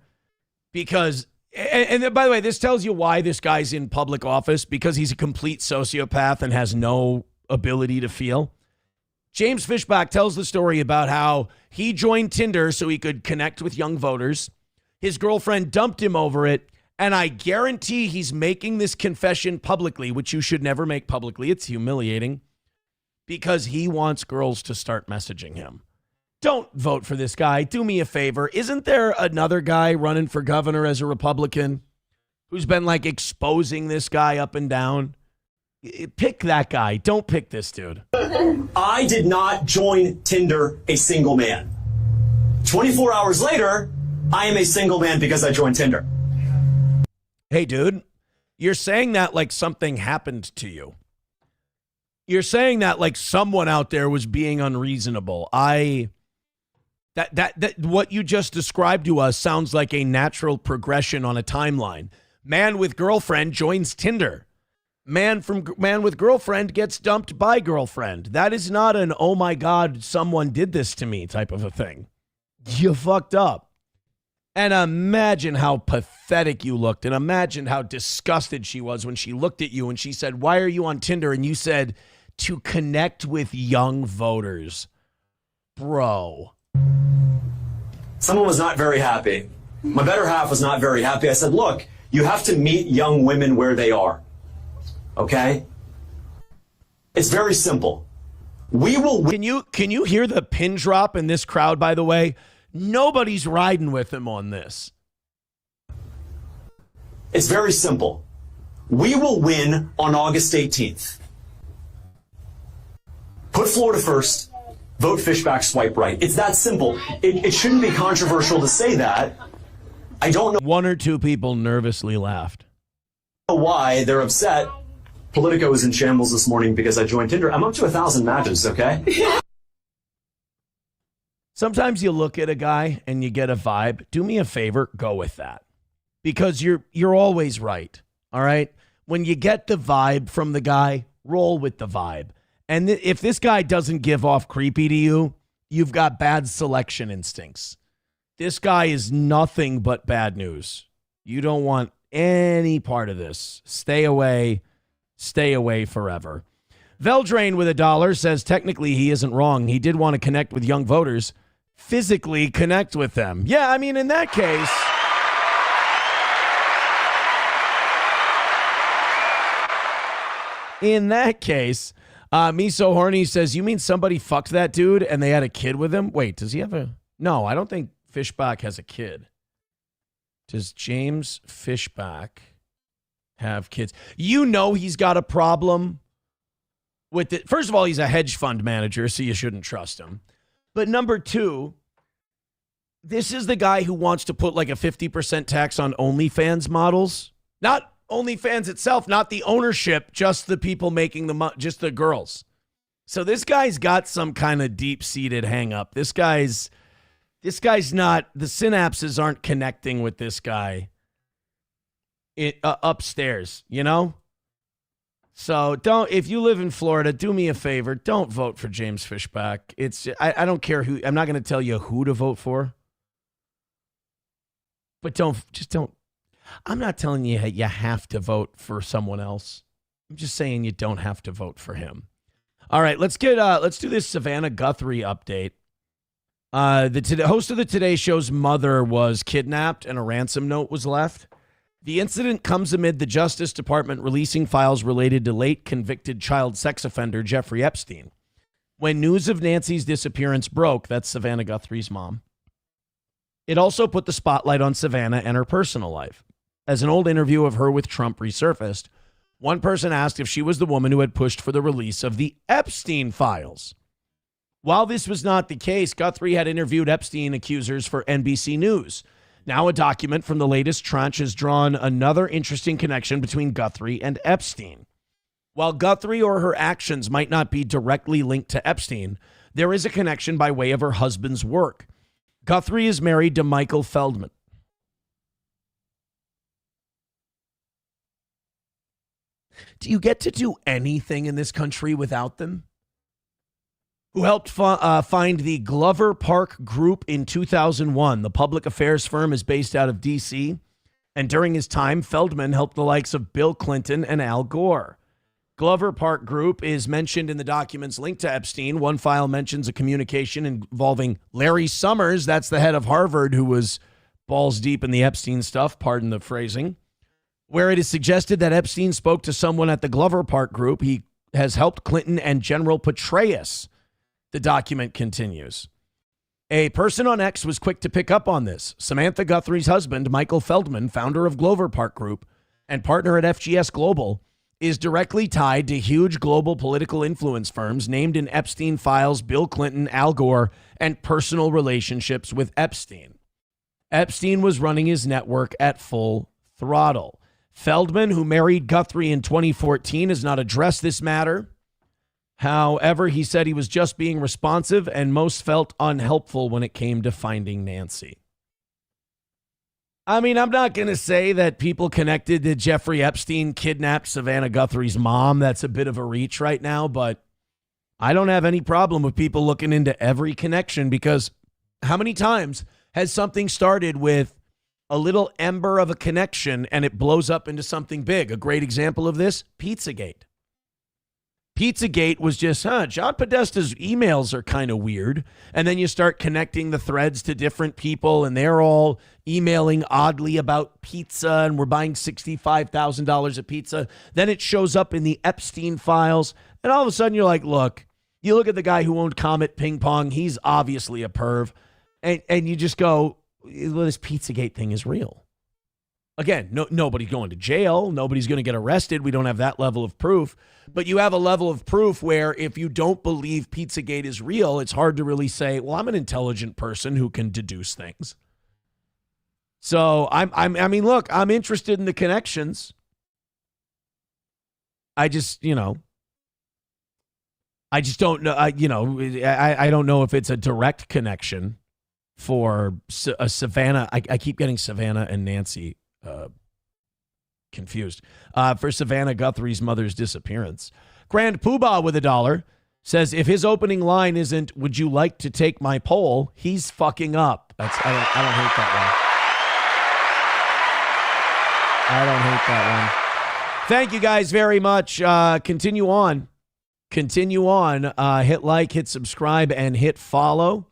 Because, and by the way, this tells you why this guy's in public office, because he's a complete sociopath and has no ability to feel. James Fishback tells the story about how he joined Tinder so he could connect with young voters. His girlfriend dumped him over it. And I guarantee he's making this confession publicly, which you should never make publicly. It's humiliating, because he wants girls to start messaging him. Don't vote for this guy. Do me a favor. Isn't there another guy running for governor as a Republican who's been like exposing this guy up and down? Pick that guy. Don't pick this dude. I did not join Tinder a single man. 24 hours later, I am a single man because I joined Tinder. Hey, dude, you're saying that like something happened to you. You're saying that like someone out there was being unreasonable. That what you just described to us sounds like a natural progression on a timeline. Man with girlfriend joins Tinder. Man with girlfriend gets dumped by girlfriend. That is not an, oh my God, someone did this to me type of a thing. You fucked up. And imagine how pathetic you looked, and imagine how disgusted she was when she looked at you and she said, "Why are you on Tinder?" And you said, "To connect with young voters." Bro. Someone was not very happy. My better half was not very happy. I said, look, you have to meet young women where they are. Okay? It's very simple. We will... Can you hear the pin drop in this crowd, by the way? Nobody's riding with him on this. It's very simple. We will win on August 18th. Put Florida first. Vote Fishback, swipe right. It's that simple. It shouldn't be controversial to say that. I don't know. One or two people nervously laughed. Why they're upset. Politico was in shambles this morning because I joined Tinder. I'm up to 1,000 matches, okay? Sometimes you look at a guy and you get a vibe. Do me a favor, go with that. Because you're always right, all right? When you get the vibe from the guy, roll with the vibe. And if this guy doesn't give off creepy to you, you've got bad selection instincts. This guy is nothing but bad news. You don't want any part of this. Stay away forever. Veldrain with $1 says technically he isn't wrong. He did want to connect with young voters. Physically connect with them. Yeah, I mean, in that case... Me So Horny says, you mean somebody fucked that dude and they had a kid with him? Wait, does he have a... No, I don't think Fishback has a kid. Does James Fishback have kids? You know he's got a problem with it. First of all, he's a hedge fund manager, so you shouldn't trust him. But number two, this is the guy who wants to put like a 50% tax on OnlyFans models. Not OnlyFans itself, not the ownership, just the people making just the girls. So this guy's got some kind of deep-seated hang-up. This guy's not, the synapses aren't connecting with this guy upstairs, you know? So if you live in Florida, do me a favor, don't vote for James Fishback. I don't care who, I'm not going to tell you who to vote for. But don't. I'm not telling you you have to vote for someone else. I'm just saying you don't have to vote for him. All right, let's do this Savannah Guthrie update. The host of the Today Show's mother was kidnapped and a ransom note was left. The incident comes amid the Justice Department releasing files related to late convicted child sex offender Jeffrey Epstein. When news of Nancy's disappearance broke, that's Savannah Guthrie's mom, it also put the spotlight on Savannah and her personal life. As an old interview of her with Trump resurfaced, one person asked if she was the woman who had pushed for the release of the Epstein files. While this was not the case, Guthrie had interviewed Epstein accusers for NBC News. Now a document from the latest tranche has drawn another interesting connection between Guthrie and Epstein. While Guthrie or her actions might not be directly linked to Epstein, there is a connection by way of her husband's work. Guthrie is married to Michael Feldman. Do you get to do anything in this country without them? who helped find the Glover Park Group in 2001. The public affairs firm is based out of D.C., and during his time, Feldman helped the likes of Bill Clinton and Al Gore. Glover Park Group is mentioned in the documents linked to Epstein. One file mentions a communication involving Larry Summers, that's the head of Harvard, who was balls deep in the Epstein stuff, pardon the phrasing, where it is suggested that Epstein spoke to someone at the Glover Park Group. He has helped Clinton and General Petraeus. The document continues. A person on X was quick to pick up on this. Samantha Guthrie's husband, Michael Feldman, founder of Glover Park Group and partner at FGS Global, is directly tied to huge global political influence firms named in Epstein files Bill Clinton, Al Gore, and personal relationships with Epstein. Epstein was running his network at full throttle. Feldman, who married Guthrie in 2014, has not addressed this matter. However, he said he was just being responsive and most felt unhelpful when it came to finding Nancy. I mean, I'm not going to say that people connected to Jeffrey Epstein kidnapped Savannah Guthrie's mom. That's a bit of a reach right now, but I don't have any problem with people looking into every connection, because how many times has something started with a little ember of a connection and it blows up into something big? A great example of this, Pizzagate. Pizzagate was just, John Podesta's emails are kind of weird. And then you start connecting the threads to different people, and they're all emailing oddly about pizza, and we're buying $65,000 of pizza. Then it shows up in the Epstein files, and all of a sudden you're like, look, you look at the guy who owned Comet Ping Pong, he's obviously a perv. And you just go, well, this Pizzagate thing is real. Again, nobody's going to jail. Nobody's going to get arrested. We don't have that level of proof. But you have a level of proof where if you don't believe Pizzagate is real, it's hard to really say, well, I'm an intelligent person who can deduce things. So I mean, look, I'm interested in the connections. I just don't know. I don't know if it's a direct connection for a Savannah. I keep getting Savannah and Nancy confused. For Savannah Guthrie's mother's disappearance. Grand Poobah with $1 says, if his opening line isn't, would you like to take my poll, he's fucking up. I don't hate that one. I don't hate that one. Thank you guys very much. Continue on. Hit like, hit subscribe, and hit follow.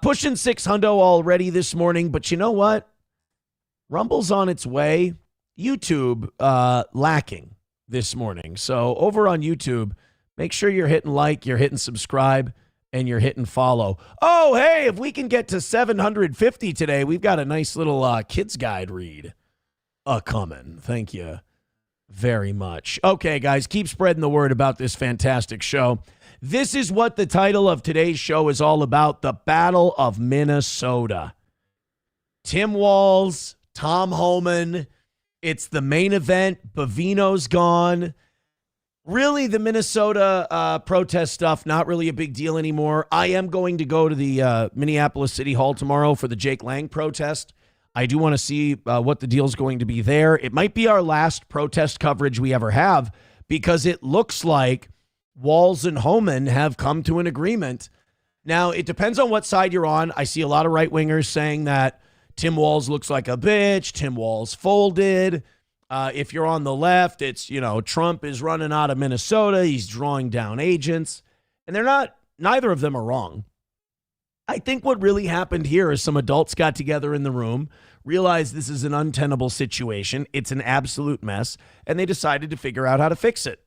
Pushing 600 already this morning, but you know what? Rumble's on its way. YouTube lacking this morning. So over on YouTube, make sure you're hitting like, you're hitting subscribe, and you're hitting follow. Oh, hey, if we can get to 750 today, we've got a nice little kids guide read coming. Thank you very much. Okay, guys, keep spreading the word about this fantastic show. This is what the title of today's show is all about: the Battle of Minnesota. Tim Walz, Tom Homan. It's the main event. Bavino's gone. Really, the Minnesota protest stuff, not really a big deal anymore. I am going to go to the Minneapolis City Hall tomorrow for the Jake Lang protest. I do want to see what the deal's going to be there. It might be our last protest coverage we ever have, because it looks like Walz and Homan have come to an agreement. Now, it depends on what side you're on. I see a lot of right-wingers saying that Tim Walz looks like a bitch. Tim Walz folded. If you're on the left, it's, Trump is running out of Minnesota. He's drawing down agents. And neither of them are wrong. I think what really happened here is some adults got together in the room, realized this is an untenable situation. It's an absolute mess. And they decided to figure out how to fix it.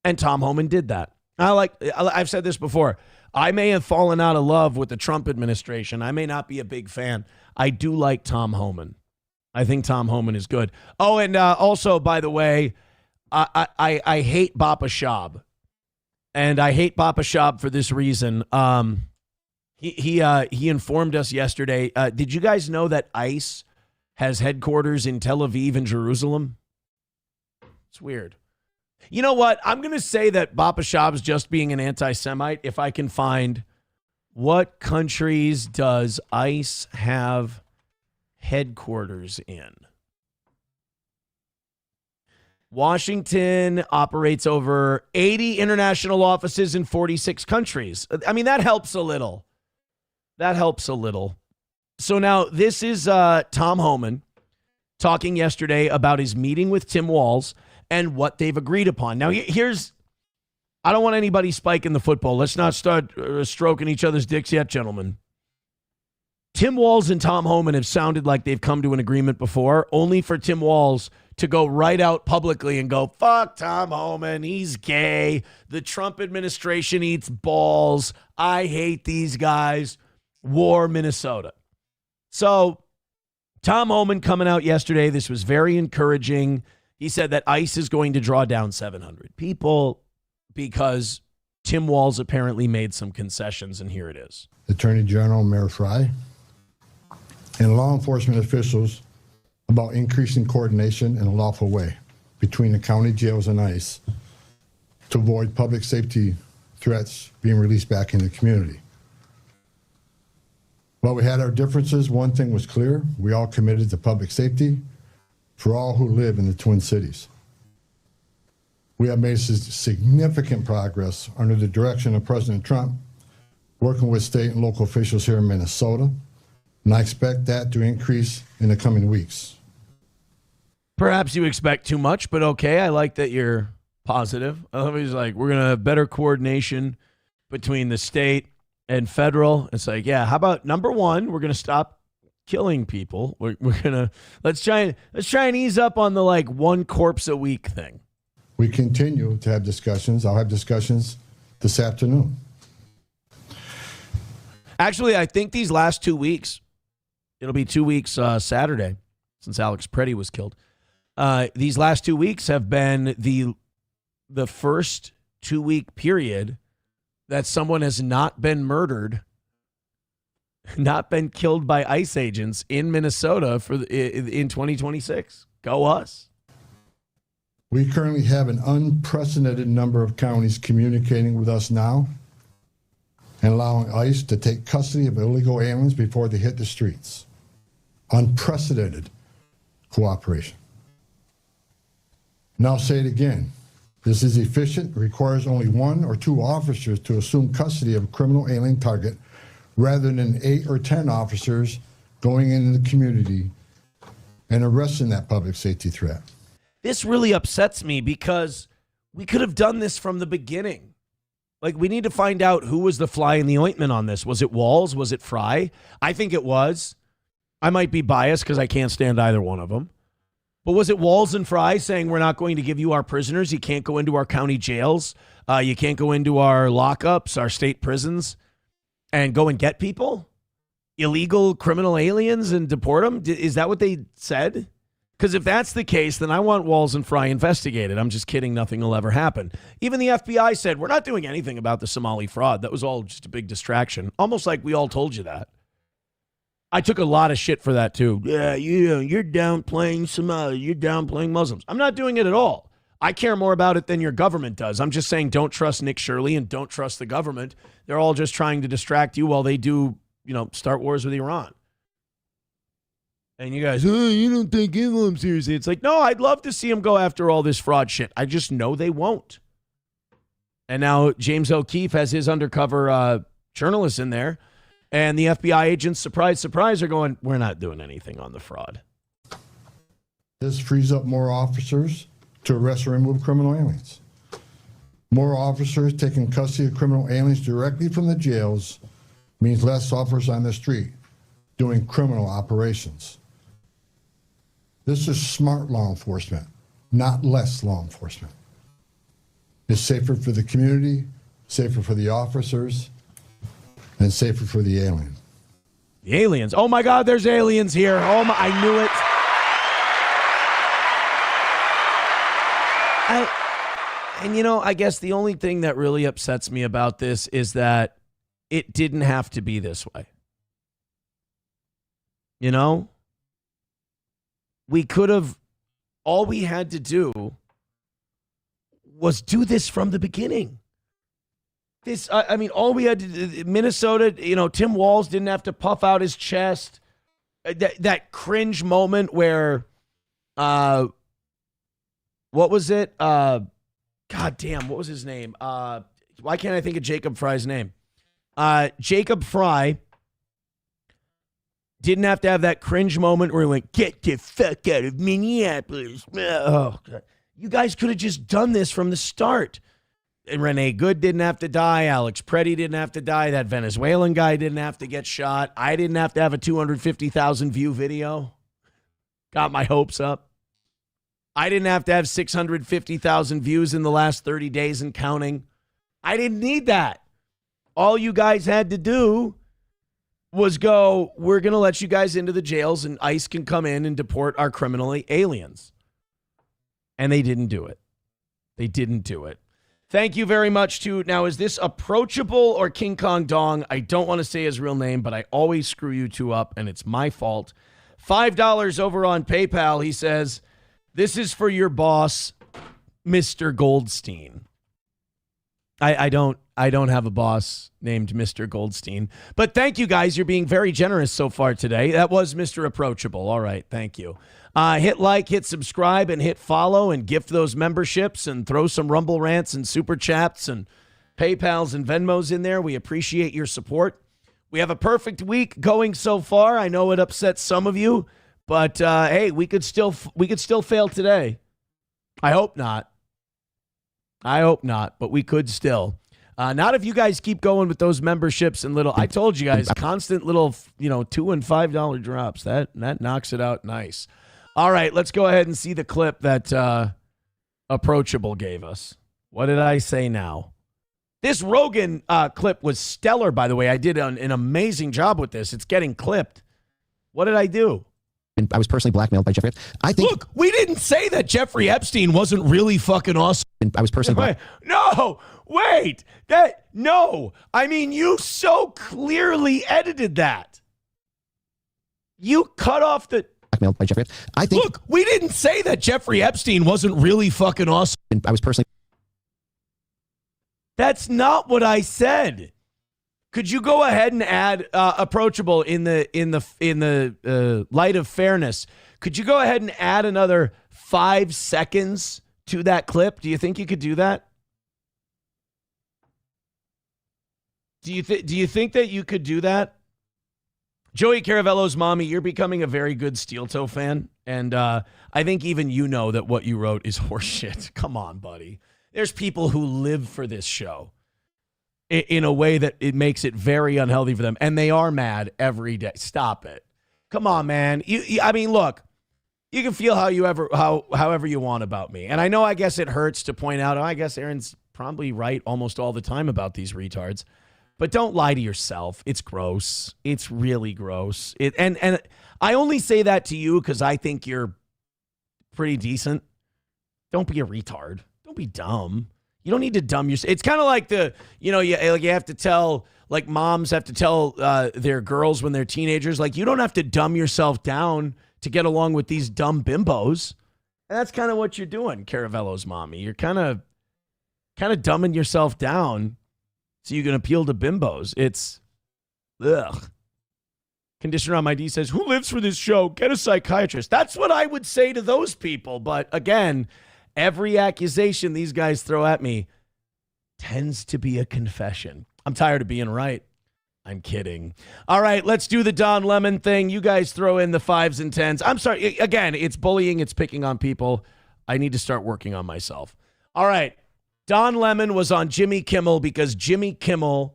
And Tom Homan did that. I've said this before. I may have fallen out of love with the Trump administration. I may not be a big fan. I do like Tom Homan. I think Tom Homan is good. Oh, and also, by the way, I hate Bapa Shab. And I hate Bapa Shab for this reason. He informed us yesterday. Did you guys know that ICE has headquarters in Tel Aviv and Jerusalem? It's weird. You know what? I'm going to say that Bapa Shab's just being an anti-Semite if I can find what countries does ICE have headquarters in. Washington operates over 80 international offices in 46 countries. I mean, that helps a little. That helps a little. So now this is Tom Homan talking yesterday about his meeting with Tim Walz and what they've agreed upon. Now, here's, I don't want anybody spiking the football. Let's not start stroking each other's dicks yet, gentlemen. Tim Walz and Tom Homan have sounded like they've come to an agreement before, only for Tim Walz to go right out publicly and go, fuck Tom Homan, he's gay. The Trump administration eats balls. I hate these guys. War Minnesota. So Tom Homan coming out yesterday, this was very encouraging. He said that ICE is going to draw down 700 people because Tim Walz apparently made some concessions, and here it is. Attorney General Mayor Fry and law enforcement officials about increasing coordination in a lawful way between the county jails and ICE to avoid public safety threats being released back in the community. While we had our differences, one thing was clear. We all committed to public safety for all who live in the Twin Cities. We have made significant progress under the direction of President Trump, working with state and local officials here in Minnesota, and I expect that to increase in the coming weeks. Perhaps you expect too much, but okay. I like that you're positive. He's like, we're going to have better coordination between the state and federal. It's like, yeah, how about number one, we're going to stop killing people. We're going to, let's try and ease up on the like one corpse a week thing. We continue to have discussions. I'll have discussions this afternoon. Actually, I think these last 2 weeks, it'll be 2 weeks Saturday since Alex Preddy was killed. These last 2 weeks have been the first 2 week period that someone has not been murdered, not been killed by ICE agents in Minnesota in 2026. Go us. We currently have an unprecedented number of counties communicating with us now and allowing ICE to take custody of illegal aliens before they hit the streets. Unprecedented cooperation. Now I'll say it again. This is efficient, requires only 1 or 2 officers to assume custody of a criminal alien target rather than 8 or 10 officers going into the community and arresting that public safety threat. This really upsets me because we could have done this from the beginning. Like, we need to find out who was the fly in the ointment on this. Was it Walz? Was it Fry? I think it was. I might be biased because I can't stand either one of them. But was it Walz and Fry saying we're not going to give you our prisoners? You can't go into our county jails. You can't go into our lockups, our state prisons, and go and get people? Illegal criminal aliens and deport them? Is that what they said? Because if that's the case, then I want Walz and Fry investigated. I'm just kidding. Nothing will ever happen. Even the FBI said, we're not doing anything about the Somali fraud. That was all just a big distraction. Almost like we all told you that. I took a lot of shit for that too. Yeah, you're downplaying Somali. You're downplaying Muslims. I'm not doing it at all. I care more about it than your government does. I'm just saying don't trust Nick Shirley and don't trust the government. They're all just trying to distract you while they do, start wars with Iran. And you guys, you don't take Islam seriously. It's like, no, I'd love to see them go after all this fraud shit. I just know they won't. And now James O'Keefe has his undercover journalists in there. And the FBI agents, surprise, surprise, are going, we're not doing anything on the fraud. This frees up more officers to arrest or remove criminal aliens. More officers taking custody of criminal aliens directly from the jails means less officers on the street doing criminal operations. This is smart law enforcement, not less law enforcement. It's safer for the community, safer for the officers, and safer for the alien. The aliens. Oh my God, there's aliens here. Oh my, I knew it. I guess the only thing that really upsets me about this is that it didn't have to be this way. We could have, all we had to do was do this from the beginning. All we had to do, Minnesota, Tim Walz didn't have to puff out his chest. That cringe moment where What was it? God damn, what was his name? Why can't I think of Jacob Fry's name? Jacob Fry didn't have to have that cringe moment where he went, "Get the fuck out of Minneapolis." Oh, God. You guys could have just done this from the start. And Renee Good didn't have to die. Alex Preddy didn't have to die. That Venezuelan guy didn't have to get shot. I didn't have to have a 250,000 view video. Got my hopes up. I didn't have to have 650,000 views in the last 30 days and counting. I didn't need that. All you guys had to do was go, we're going to let you guys into the jails and ICE can come in and deport our criminal aliens. And they didn't do it. They didn't do it. Thank you very much to, now is this Approachable or King Kong Dong? I don't want to say his real name, but I always screw you two up and it's my fault. $5 over on PayPal. He says, this is for your boss, Mr. Goldstein. I don't have a boss named Mr. Goldstein, but thank you guys. You're being very generous so far today. That was Mr. Approachable. All right. Thank you. Hit like, hit subscribe, and hit follow, and gift those memberships, and throw some Rumble Rants and Super Chats and PayPals and Venmos in there. We appreciate your support. We have a perfect week going so far. I know it upsets some of you, but hey, we could still fail today. I hope not. But we could still. Not if you guys keep going with those memberships and little. I told you guys, constant little, $2 and $5 drops. That knocks it out nice. All right, let's go ahead and see the clip that Approachable gave us. What did I say now? This Rogan clip was stellar, by the way. I did an amazing job with this. It's getting clipped. What did I do? And I was personally blackmailed by Jeffrey Epstein. Look, we didn't say that Jeffrey Epstein wasn't really fucking awesome. And I was personally No. I mean, you so clearly edited that. You cut off the... Blackmailed by Jeffrey Epstein. Look, we didn't say that Jeffrey Epstein wasn't really fucking awesome. And I was personally... That's not what I said. Could you go ahead and add Approachable in the light of fairness? Could you go ahead and add another 5 seconds to that clip? Do you think you could do that? Do you think that you could do that? Joey Caravello's mommy, you're becoming a very good Steel Toe fan, and I think even you know that what you wrote is horseshit. Come on, buddy. There's people who live for this show in a way that it makes it very unhealthy for them, and they are mad every day. Stop it. Come on, man. I mean, look, you can feel however you want about me, and I know, I guess it hurts to point out, I guess Aaron's probably right almost all the time about these retards, but don't lie to yourself. It's gross. It's really gross. And I only say that to you because I think you're pretty decent. Don't be a retard. Don't be dumb. You don't need to dumb yourself. It's kind of like you have to tell, like moms have to tell their girls when they're teenagers, like, you don't have to dumb yourself down to get along with these dumb bimbos. And that's kind of what you're doing, Caravello's mommy. You're kind of dumbing yourself down so you can appeal to bimbos. It's, ugh. Conditioner on my D says, who lives for this show? Get a psychiatrist. That's what I would say to those people. But again, every accusation these guys throw at me tends to be a confession. I'm tired of being right. I'm kidding. All right, let's do the Don Lemon thing. You guys throw in the 5s and 10s. I'm sorry. Again, it's bullying. It's picking on people. I need to start working on myself. All right. Don Lemon was on Jimmy Kimmel because Jimmy Kimmel,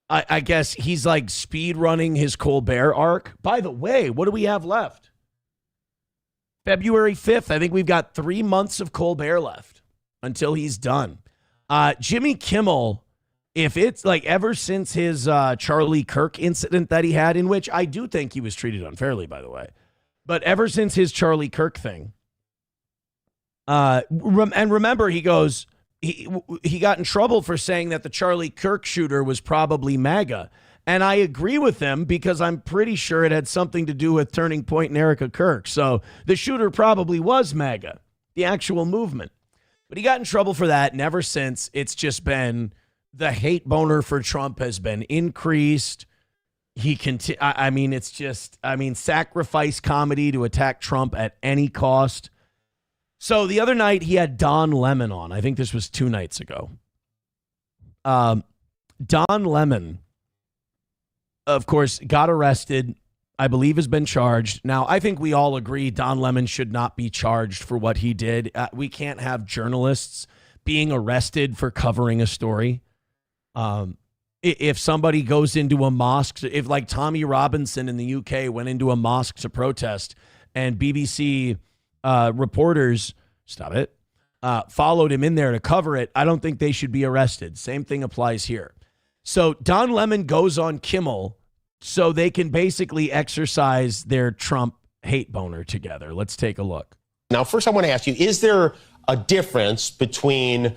I guess he's like speed running his Colbert arc. By the way, what do we have left? February 5th. I think we've got 3 months of Colbert left until he's done. Jimmy Kimmel, if it's like ever since his Charlie Kirk incident that he had, in which I do think he was treated unfairly, by the way, but ever since his Charlie Kirk thing, and remember, he goes, he got in trouble for saying that the Charlie Kirk shooter was probably MAGA. And I agree with him because I'm pretty sure it had something to do with Turning Point and Erica Kirk. So the shooter probably was MAGA, the actual movement. But he got in trouble for that. And ever since, it's just been the hate boner for Trump has been increased. Sacrifice comedy to attack Trump at any cost. So the other night he had Don Lemon on. I think this was 2 nights ago. Don Lemon, of course, got arrested. I believe has been charged. Now, I think we all agree Don Lemon should not be charged for what he did. We can't have journalists being arrested for covering a story. If somebody goes into a mosque, if like Tommy Robinson in the UK went into a mosque to protest and BBC reporters, followed him in there to cover it, I don't think they should be arrested. Same thing applies here. So Don Lemon goes on Kimmel so they can basically exercise their Trump hate boner together. Let's take a look. Now, first I want to ask you, is there a difference between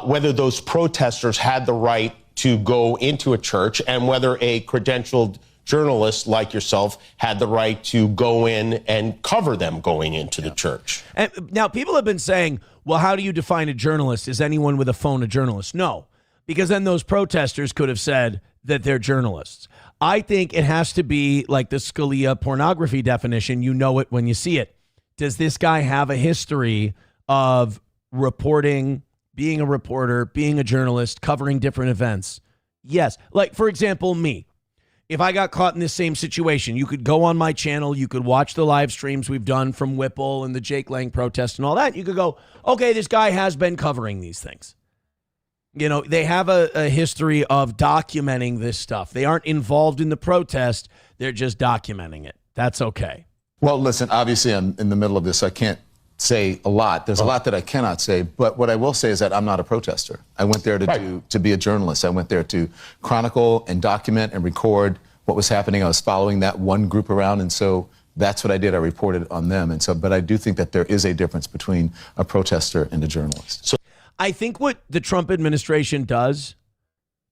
whether those protesters had the right to go into a church and whether a credentialed journalist like yourself had the right to go in and cover them going into the church? And now people have been saying, well, how do you define a journalist? Is anyone with a phone a journalist? No, because then those protesters could have said that they're journalists. I think it has to be like the Scalia pornography definition. You know it when you see it. Does this guy have a history of reporting, being a reporter, being a journalist, covering different events? Yes. Like, for example, me. If I got caught in this same situation, you could go on my channel, you could watch the live streams we've done from Whipple and the Jake Lang protest and all that. You could go, okay, this guy has been covering these things. You know, they have a history of documenting this stuff. They aren't involved in the protest. They're just documenting it. That's okay. Well, listen, obviously I'm in the middle of this. So I can't say a lot. There's a lot that I cannot say. But what I will say is that I'm not a protester. I went there to be a journalist. I went there to chronicle and document and record what was happening. I was following that one group around. And so that's what I did. I reported on them. And so, but I do think that there is a difference between a protester and a journalist. So I think what the Trump administration does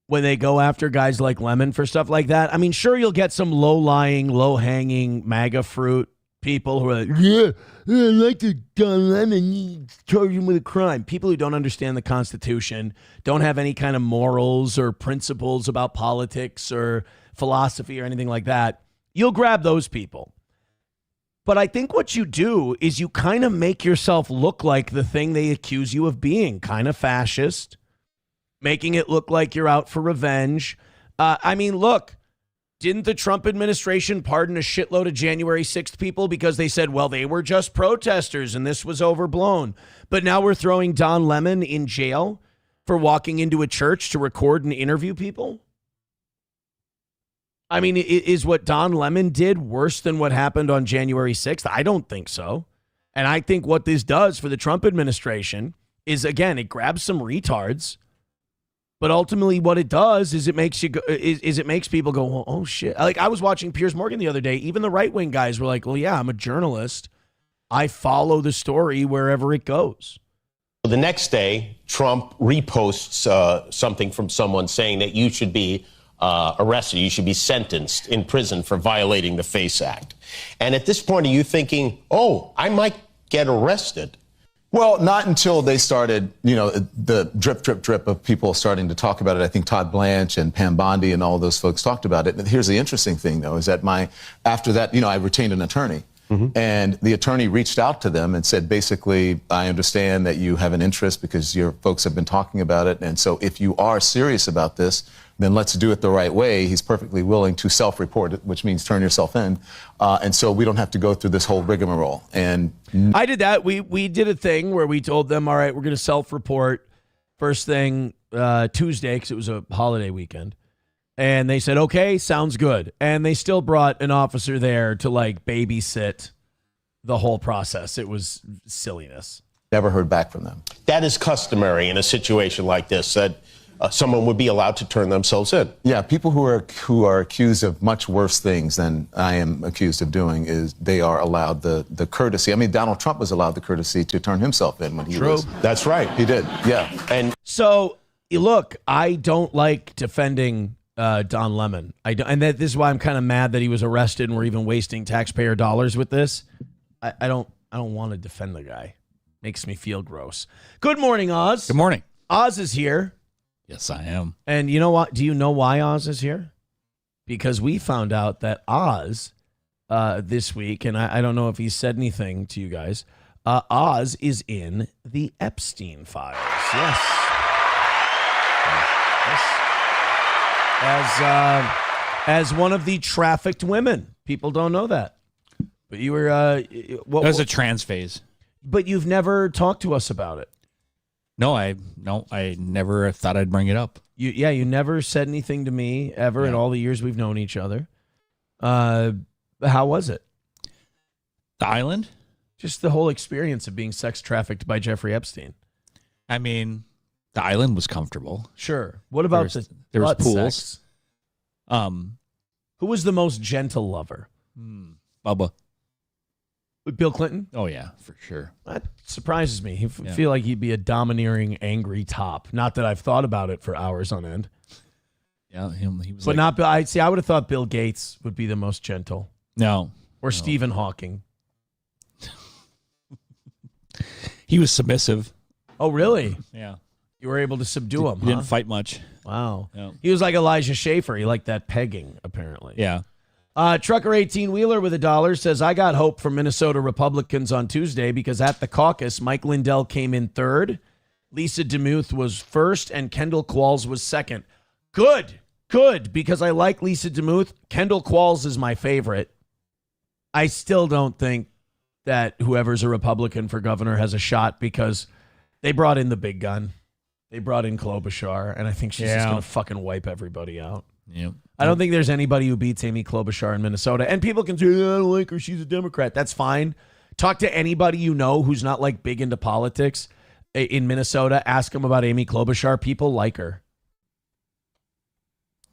when they go after guys like Lemon for stuff like that, I mean, sure, you'll get some low-lying, low-hanging MAGA fruit people who are like, yeah, I like the Don Lemon, charge him with a crime. People who don't understand the Constitution, don't have any kind of morals or principles about politics or philosophy or anything like that. You'll grab those people. But I think what you do is you kind of make yourself look like the thing they accuse you of being, kind of fascist, making it look like you're out for revenge. I mean, look, didn't the Trump administration pardon a shitload of January 6th people because they said, well, they were just protesters and this was overblown? But now we're throwing Don Lemon in jail for walking into a church to record and interview people? I mean, is what Don Lemon did worse than what happened on January 6th? I don't think so. And I think what this does for the Trump administration is, again, it grabs some retards, but ultimately what it does is it makes you go, is it makes people go, oh shit. Like I was watching Piers Morgan the other day. Even the right-wing guys were like, well, yeah, I'm a journalist. I follow the story wherever it goes. The next day, Trump reposts something from someone saying that you should be arrested, you should be sentenced in prison for violating the FACE Act. And at this point, are you thinking, oh, I might get arrested? Well, not until they started, you know, the drip, drip, drip of people starting to talk about it. I think Todd Blanche and Pam Bondi and all those folks talked about it. And here's the interesting thing, though, is that after that, you know, I retained an attorney. And the attorney reached out to them and said, basically, I understand that you have an interest because your folks have been talking about it. And so if you are serious about this, then let's do it the right way. He's perfectly willing to self-report it, which means turn yourself in. And so we don't have to go through this whole rigmarole. And I did that. We did a thing where we told them, all right, we're going to self-report first thing Tuesday because it was a holiday weekend. And they said, okay, sounds good. And they still brought an officer there to like babysit the whole process. It was silliness. Never heard back from them. That is customary in a situation like this, that someone would be allowed to turn themselves in. Yeah, people who are accused of much worse things than I am accused of doing is they are allowed the courtesy. I mean, Donald Trump was allowed the courtesy to turn himself in when he was. That's right. He did. Yeah. And so look, I don't like defending Don Lemon. And this is why I'm kind of mad that he was arrested and we're even wasting taxpayer dollars with this. I don't want to defend the guy. Makes me feel gross. Good morning, Oz. Good morning. Oz is here. Yes, I am. And you know what? Do you know why Oz is here? Because we found out that Oz this week, and I don't know if he said anything to you guys, Oz is in the Epstein files. Yes. As one of the trafficked women. People don't know that. But you were... that was a trans phase. But you've never talked to us about it. No, I never thought I'd bring it up. You never said anything to me ever in all the years we've known each other. How was it? The island? Just the whole experience of being sex trafficked by Jeffrey Epstein. I mean, the island was comfortable. Sure. What about there was butt pools? sex? Who was the most gentle lover? Bubba. Bill Clinton? Oh, yeah, for sure. That surprises me. I feel like he'd be a domineering, angry top. Not that I've thought about it for hours on end. Yeah, he was but not Bill. I would have thought Bill Gates would be the most gentle. No. Or Stephen Hawking. He was submissive. Oh, really? Yeah. You were able to subdue him, He didn't fight much. Wow. Yeah. He was like Elijah Schaefer. He liked that pegging, apparently. Yeah. Trucker 18-wheeler with $1 says, I got hope from Minnesota Republicans on Tuesday because at the caucus, Mike Lindell came in third, Lisa DeMuth was first, and Kendall Qualls was second. Good, because I like Lisa DeMuth. Kendall Qualls is my favorite. I still don't think that whoever's a Republican for governor has a shot because they brought in the big gun. They brought in Klobuchar, and I think she's just going to fucking wipe everybody out. Yep. I don't think there's anybody who beats Amy Klobuchar in Minnesota. And people can say, I don't like her, she's a Democrat. That's fine. Talk to anybody you know who's not like big into politics in Minnesota. Ask them about Amy Klobuchar. People like her.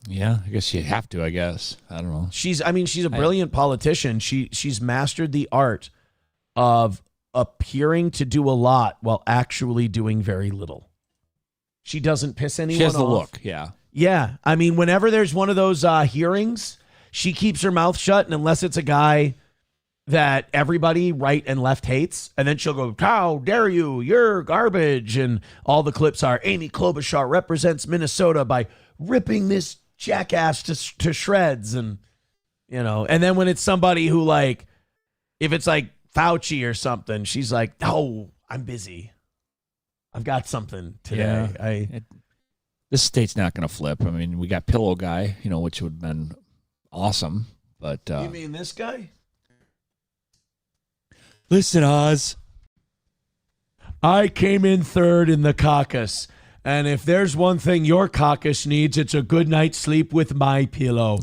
Yeah, I guess you have to, I guess. I don't know. She's a brilliant politician. She's mastered the art of appearing to do a lot while actually doing very little. She doesn't piss anyone off. She has the look, yeah. Yeah. I mean, whenever there's one of those hearings, she keeps her mouth shut, and unless it's a guy that everybody right and left hates, and then she'll go, how dare you, you're garbage, and all the clips are, Amy Klobuchar represents Minnesota by ripping this jackass to shreds, and, you know, and then when it's somebody who, like, if it's like Fauci or something, she's like, oh, I'm busy. I've got something today. Yeah. This state's not going to flip. I mean, we got Pillow Guy, you know, which would have been awesome. But you mean this guy? Listen, Oz. I came in third in the caucus, and if there's one thing your caucus needs, it's a good night's sleep with my pillow.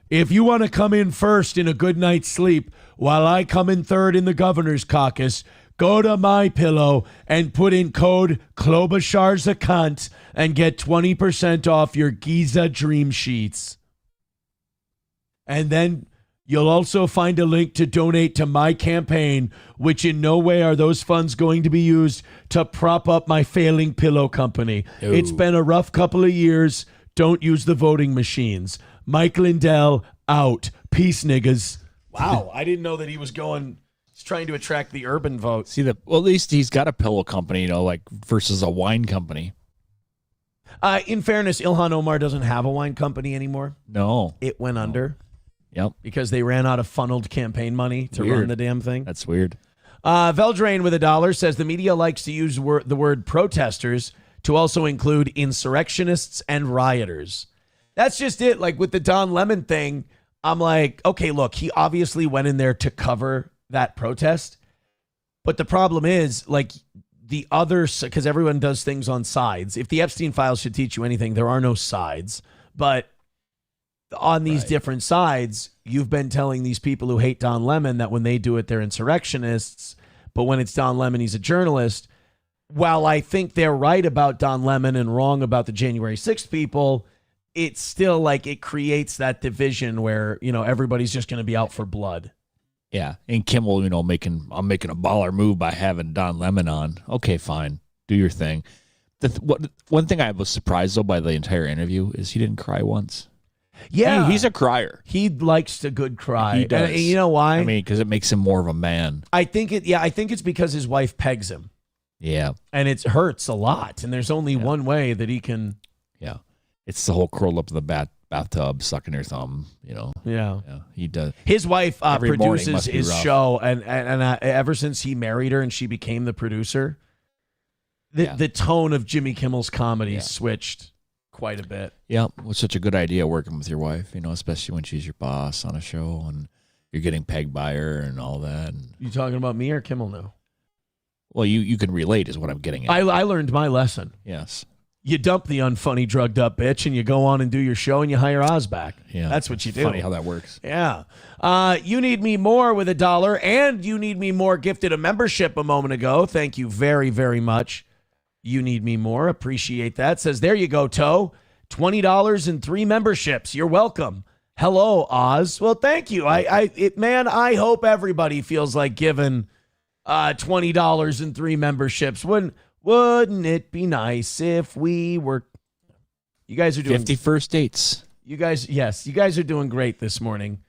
If you want to come in first in a good night's sleep while I come in third in the governor's caucus, go to My Pillow and put in code Klobuchar's a cunt and get 20% off your Giza Dream Sheets. And then you'll also find a link to donate to my campaign, which in no way are those funds going to be used to prop up my failing pillow company. Ooh. It's been a rough couple of years. Don't use the voting machines. Mike Lindell out. Peace, niggas. Wow, I didn't know that he was going... trying to attract the urban vote. See, well, at least he's got a pillow company, you know, like versus a wine company. In fairness, Ilhan Omar doesn't have a wine company anymore. No. It went under. Yep. Because they ran out of funneled campaign money to run the damn thing. That's weird. Veldrain with $1 says the media likes to use the word protesters to also include insurrectionists and rioters. That's just it. Like with the Don Lemon thing, I'm like, okay, look, he obviously went in there to cover that protest. But the problem is, like, the other, because everyone does things on sides. If the Epstein files should teach you anything, there are no sides. But on these different sides, you've been telling these people who hate Don Lemon that when they do it, they're insurrectionists. But when it's Don Lemon, he's a journalist. While I think they're right about Don Lemon and wrong about the January 6th people, it's still like it creates that division where, you know, everybody's just going to be out for blood. Yeah, and Kimmel, you know, I'm making a baller move by having Don Lemon on. Okay, fine, do your thing. One thing I was surprised though by the entire interview is he didn't cry once. Yeah, he's a crier. He likes a good cry. He does. And you know why? I mean, because it makes him more of a man. I think it's because his wife pegs him. Yeah, and it hurts a lot. And there's only one way that he can. Yeah, it's the whole curl up in the back bathtub, sucking her thumb, Yeah. He does. His wife Every morning produces must be his rough. show, and ever since he married her and she became the producer, the tone of Jimmy Kimmel's comedy switched quite a bit. Yeah, it was such a good idea working with your wife, especially when she's your boss on a show and you're getting pegged by her and all that. And, You talking about me or Kimmel now? well, you can relate is what I'm getting at. I learned my lesson. Yes. You dump the unfunny, drugged up bitch, and you go on and do your show, and you hire Oz back. Yeah, that's what you do. Funny how that works. Yeah. You Need Me More with $1, and You Need Me More gifted a membership a moment ago. Thank you very, very much. You Need Me More. Appreciate that. Says, there you go, Toe. $20 and 3 memberships. You're welcome. Hello, Oz. Well, thank you. I hope everybody feels like giving $20 and 3 memberships. Wouldn't it be nice if we were... You guys are doing... 50 first dates. You guys are doing great this morning.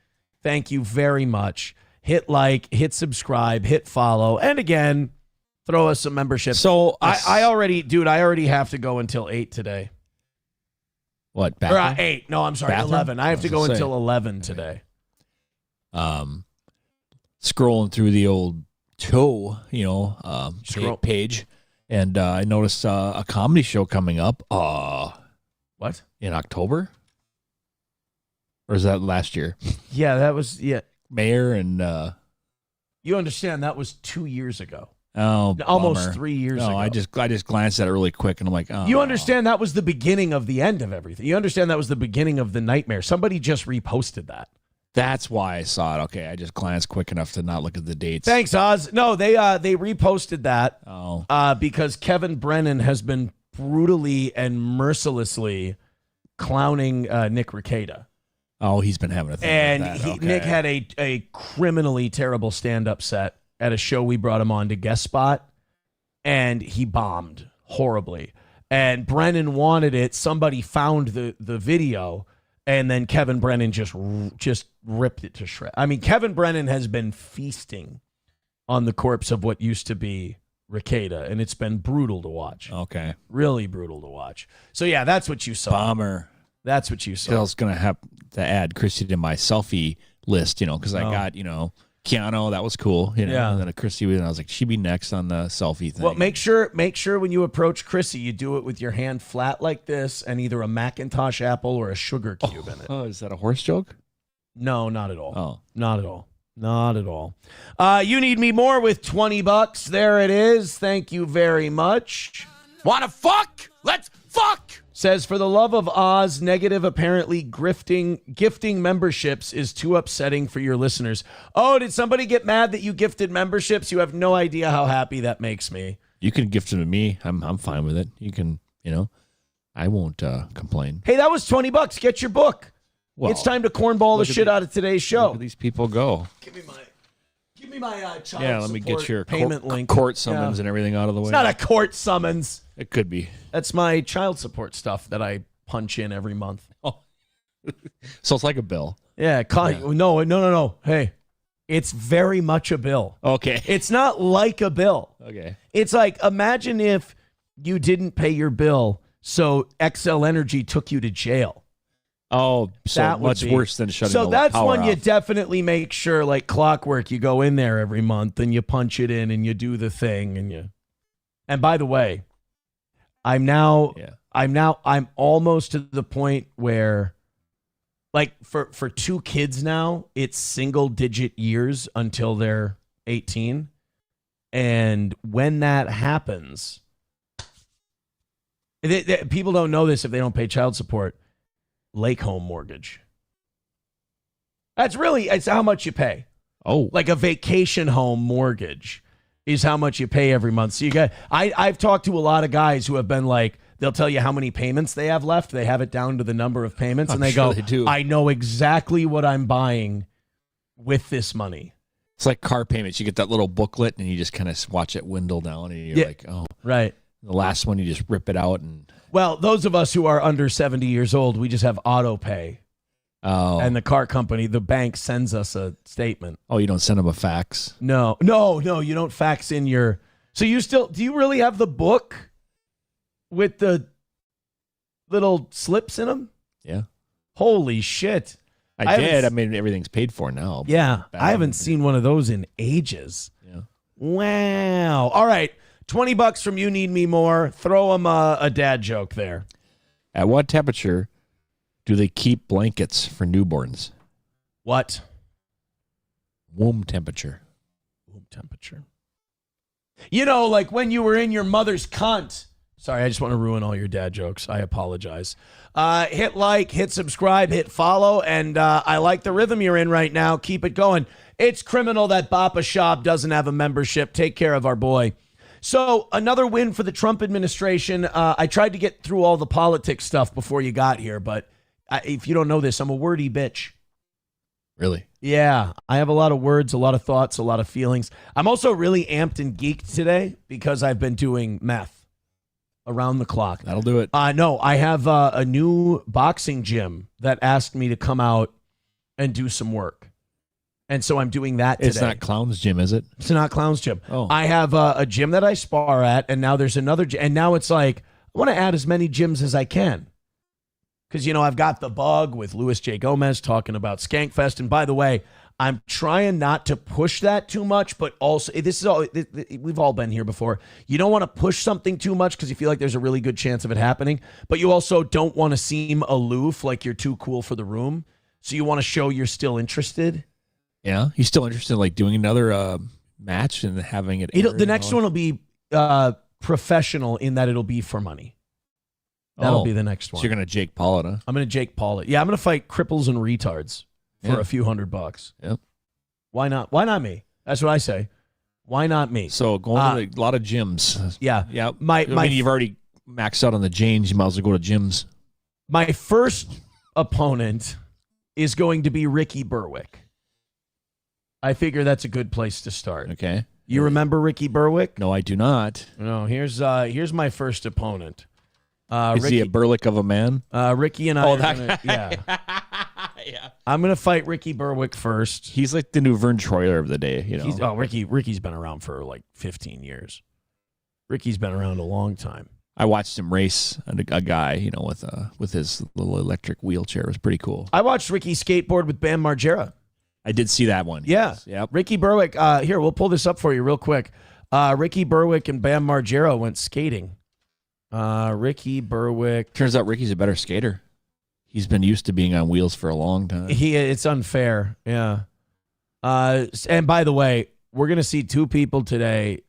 Thank you very much. Hit like, hit subscribe, hit follow, and again, throw us some memberships. So I already have to go until 8 today. What? Or Bathroom? 8. No, I'm sorry, Bathroom? 11. I have to go Say. until 11 today. Scrolling through the old Toe, page, and I noticed a comedy show coming up. What? In October? Or is that last year? Yeah, that was Mayor and you understand that was 2 years ago. Oh, almost bummer. 3 years no, ago. I just glanced at it really quick, and I'm like, oh. You understand that was the beginning of the end of everything. You understand that was the beginning of the nightmare. Somebody just reposted that. That's why I saw it. Okay, I just glanced quick enough to not look at the dates. Thanks, Oz. No, they reposted that because Kevin Brennan has been brutally and mercilessly clowning Nick Rekieta. Oh, he's been having a thing And with that. Okay. Nick had a criminally terrible stand-up set at a show we brought him on to guest spot, and he bombed horribly. And Brennan wanted it. Somebody found the video, and then Kevin Brennan just ripped it to shreds. I mean, Kevin Brennan has been feasting on the corpse of what used to be Rekieta, and it's been brutal to watch. Okay. Really brutal to watch. So, yeah, that's what you saw. Bummer. That's what you saw. I was going to have to add Chrissy to my selfie list, because I got, Keanu, that was cool. Yeah. And then a Chrissy, and I was like, she'd be next on the selfie thing. Well, make sure when you approach Chrissy, you do it with your hand flat like this and either a Macintosh apple or a sugar cube in it. Oh, is that a horse joke? No, not at all. Oh. Not at all. Not at all. You Need Me More with $20. There it is. Thank you very much. Wanna fuck? Let's fuck! Says, for the love of Oz, negative apparently gifting memberships is too upsetting for your listeners. Oh, did somebody get mad that you gifted memberships? You have no idea how happy that makes me. You can gift them to me. I'm fine with it. You can, I won't complain. Hey, that was $20. Get your book. Well, it's time to cornball the shit out of today's show. Look at these people go. Give me my child Yeah, let me get your payment link. court summons and everything out of the way. It's not a court summons. It could be. That's my child support stuff that I punch in every month. Oh. So it's like a bill. Yeah, no. Hey, it's very much a bill. Okay. It's not like a bill. Okay. It's like, imagine if you didn't pay your bill, so XL Energy took you to jail. Oh, so That would much be- worse than shutting the So that's power one you off. definitely make sure, like clockwork, you go in there every month and you punch it in and you do the thing and by the way, I'm almost to the point where, like, for 2 kids now, it's single digit years until they're 18. And when that happens, people don't know this if they don't pay child support. Lake home mortgage. It's how much you pay. Oh. Like a vacation home mortgage is how much you pay every month. So I've talked to a lot of guys who have been like, they'll tell you how many payments they have left. They have it down to the number of payments, and they sure go, they do. I know exactly what I'm buying with this money. It's like car payments. You get that little booklet, and you just kind of watch it dwindle down, and you're like, oh. Right. The last one, you just rip it out. And Well, those of us who are under 70 years old, we just have auto pay. Oh. And the car company, the bank sends us a statement. Oh, you don't send them a fax? No, you don't fax in your... So do you really have the book with the little slips in them? Yeah. Holy shit. I did. I mean, everything's paid for now. Yeah. I haven't seen one of those in ages. Yeah. Wow. All right. $20 from You Need Me More. Throw him a dad joke there. At what temperature do they keep blankets for newborns? What? Womb temperature. Womb temperature. You know, like when you were in your mother's cunt. Sorry, I just want to ruin all your dad jokes. I apologize. Hit like, hit subscribe, hit follow, and I like the rhythm you're in right now. Keep it going. It's criminal that Bappa Shop doesn't have a membership. Take care of our boy. So another win for the Trump administration. I tried to get through all the politics stuff before you got here, but if you don't know this, I'm a wordy bitch. Really? Yeah, I have a lot of words, a lot of thoughts, a lot of feelings. I'm also really amped and geeked today because I've been doing meth around the clock. That'll do it. No, I have a new boxing gym that asked me to come out and do some work. And so I'm doing that today. It's not Clown's Gym, is it? It's not Clown's Gym. Oh. I have a gym that I spar at, and now there's another gym. And now it's like, I want to add as many gyms as I can. Because, you know, I've got The Bug with Louis J. Gomez talking about Skankfest. And by the way, I'm trying not to push that too much, but also, this is all, we've all been here before. You don't want to push something too much because you feel like there's a really good chance of it happening. But you also don't want to seem aloof, like you're too cool for the room. So you want to show you're still interested. Yeah, he's still interested in like doing another match and having it. The next one will be professional in that it'll be for money. That'll be the next one. So you're gonna Jake Paul it, huh? I'm gonna Jake Paul it. Yeah, I'm gonna fight cripples and retards for a few $100. Yep. Why not? Why not me? That's what I say. Why not me? So going to a lot of gyms. Yeah. Yeah. I mean, you've already maxed out on the Janes. You might as well go to gyms. My first opponent is going to be Ricky Berwick. I figure that's a good place to start. Okay. You remember Ricky Berwick? No, I do not. No, here's my first opponent. Is he a Berwick of a man? Ricky and I are that gonna, guy. yeah. I'm going to fight Ricky Berwick first. He's like the new Vern Troyer of the day, you know. Ricky's been around for like 15 years. Ricky's been around a long time. I watched him race a guy, you know, with his little electric wheelchair. It was pretty cool. I watched Ricky skateboard with Bam Margera. I did see that one. Yeah. Yep. Ricky Berwick. Here, we'll pull this up for you real quick. Ricky Berwick and Bam Margera went skating. Ricky Berwick. Turns out Ricky's a better skater. He's been used to being on wheels for a long time. It's unfair. Yeah. And by the way, we're going to see two people today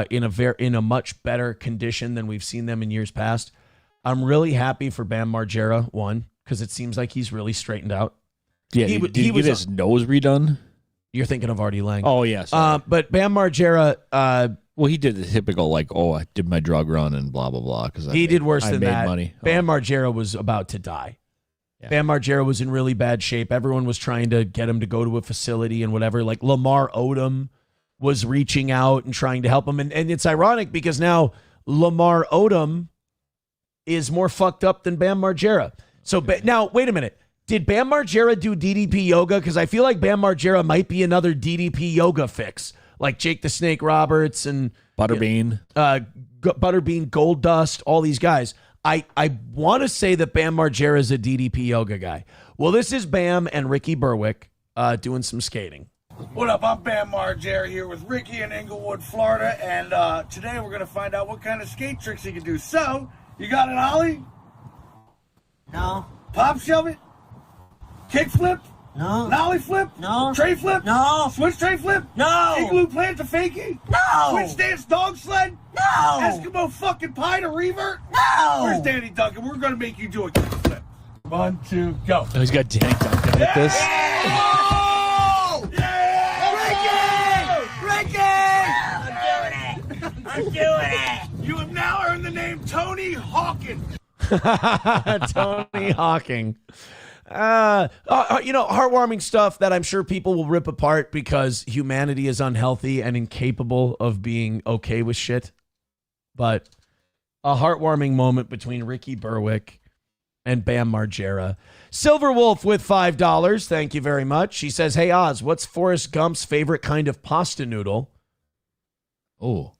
in a much better condition than we've seen them in years past. I'm really happy for Bam Margera, one, because it seems like he's really straightened out. Yeah, did he get his nose redone? You're thinking of Artie Lang. Oh, yes. But Bam Margera... well, he did the typical, like, I did my drug run and blah, blah, blah. Because he did worse than that. Money. Bam Margera was about to die. Yeah. Bam Margera was in really bad shape. Everyone was trying to get him to go to a facility and whatever. Like Lamar Odom was reaching out and trying to help him. And it's ironic because now Lamar Odom is more fucked up than Bam Margera. So now, wait a minute. Did Bam Margera do DDP yoga? Because I feel like Bam Margera might be another DDP yoga fix. Like Jake the Snake Roberts and Butterbean, Butterbean, Gold Dust, all these guys. I want to say that Bam Margera is a DDP yoga guy. Well, this is Bam and Ricky Berwick doing some skating. What up? I'm Bam Margera here with Ricky in Inglewood, Florida, and today we're going to find out what kind of skate tricks he can do. So, you got an ollie? No. Pop shove it? Kick flip? No. Nollie flip? No. Tray flip? No. Switch tray flip? No. Igloo plant to fakie? No. Switch dance dog sled? No. Eskimo fucking pie to revert? No. Where's Danny Duncan? We're going to make you do a kick flip. 1, 2, go. Oh, he's got Danny Duncan with this. Oh! Yeah! Ricky! I'm doing it! You have now earned the name Tony Hawkins. Tony Hawking. Heartwarming stuff that I'm sure people will rip apart because humanity is unhealthy and incapable of being okay with shit. But a heartwarming moment between Ricky Berwick and Bam Margera. Silver Wolf with $5. Thank you very much. She says, "Hey Oz, what's Forrest Gump's favorite kind of pasta noodle?" Oh,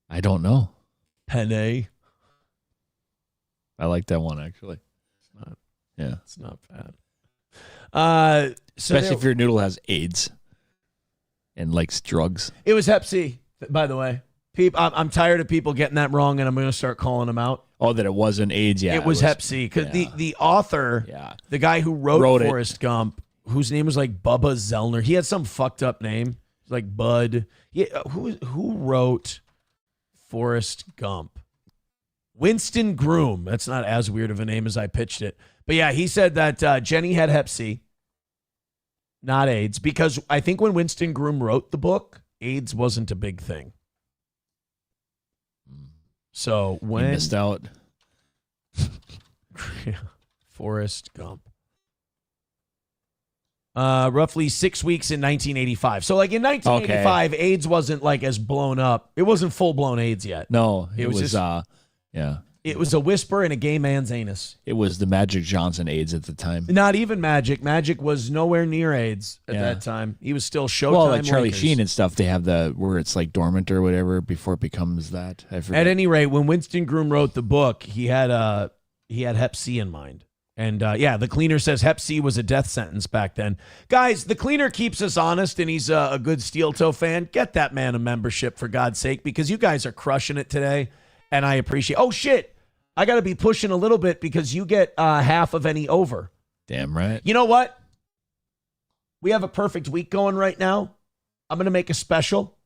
I don't know. Penne. I like that one, actually. Yeah. It's not bad. Especially if your noodle has AIDS and likes drugs. It was Hep C, by the way. I'm tired of people getting that wrong, and I'm going to start calling them out. Oh, that it wasn't AIDS? Yeah. It was Hep C. Because the author, the guy who wrote Forrest Gump, whose name was like Bubba Zellner, he had some fucked up name. Like Bud. Yeah, who wrote Forrest Gump? Winston Groom. That's not as weird of a name as I pitched it. But yeah, he said that Jenny had Hep C, not AIDS, because I think when Winston Groom wrote the book, AIDS wasn't a big thing. So when he missed out. Forrest Gump. Roughly 6 weeks in 1985. So like in 1985, AIDS wasn't like as blown up. It wasn't full blown AIDS yet. No, it was just, yeah. It was a whisper in a gay man's anus. It was the Magic Johnson AIDS at the time. Not even Magic. Magic was nowhere near AIDS at that time. He was still Showtime. Well, like Charlie Lakers. Sheen and stuff, they have the where it's like dormant or whatever before it becomes that. I forget. At any rate, when Winston Groom wrote the book, he had Hep C in mind. And the cleaner says Hep C was a death sentence back then. Guys, the cleaner keeps us honest, and he's a good Steel Toe fan. Get that man a membership, for God's sake, because you guys are crushing it today, and I appreciate. Oh, shit. I got to be pushing a little bit because you get half of any over. Damn right. You know what? We have a perfect week going right now. I'm going to make a special.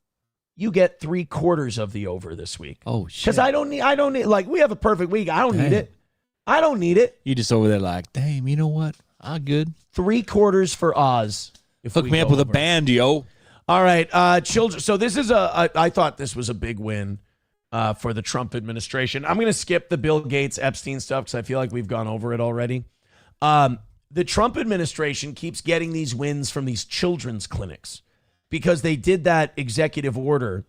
You get 3/4 of the over this week. Oh, shit. Because I don't need, like, we have a perfect week. I don't need it. I don't need it. You just over there like, damn, you know what? I'm good. 3/4 for Oz. Hook me up with a band, yo. All right, children. So this is I thought this was a big win for the Trump administration. I'm going to skip the Bill Gates, Epstein stuff because I feel like we've gone over it already. The Trump administration keeps getting these wins from these children's clinics because they did that executive order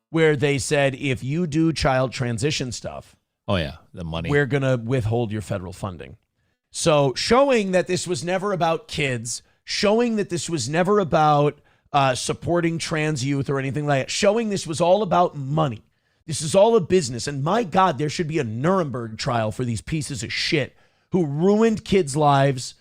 where they said, if you do child transition stuff, oh yeah, the money, we're going to withhold your federal funding. So showing that this was never about kids, showing that this was never about supporting trans youth or anything like that, showing this was all about money. This is all a business. And my God, there should be a Nuremberg trial for these pieces of shit who ruined kids' lives,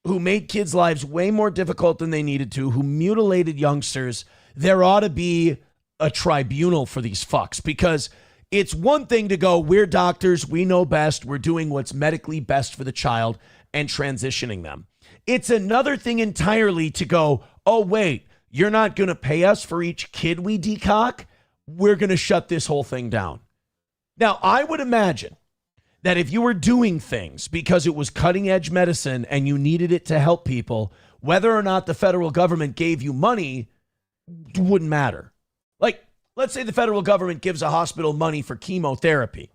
who made kids' lives way more difficult than they needed to, who mutilated youngsters. There ought to be a tribunal for these fucks, because it's one thing to go, we're doctors, we know best, we're doing what's medically best for the child and transitioning them. It's another thing entirely to go, oh, wait, you're not going to pay us for each kid we decock? We're going to shut this whole thing down. Now, I would imagine that if you were doing things because it was cutting edge medicine and you needed it to help people, whether or not the federal government gave you money wouldn't matter. Like, let's say the federal government gives a hospital money for chemotherapy.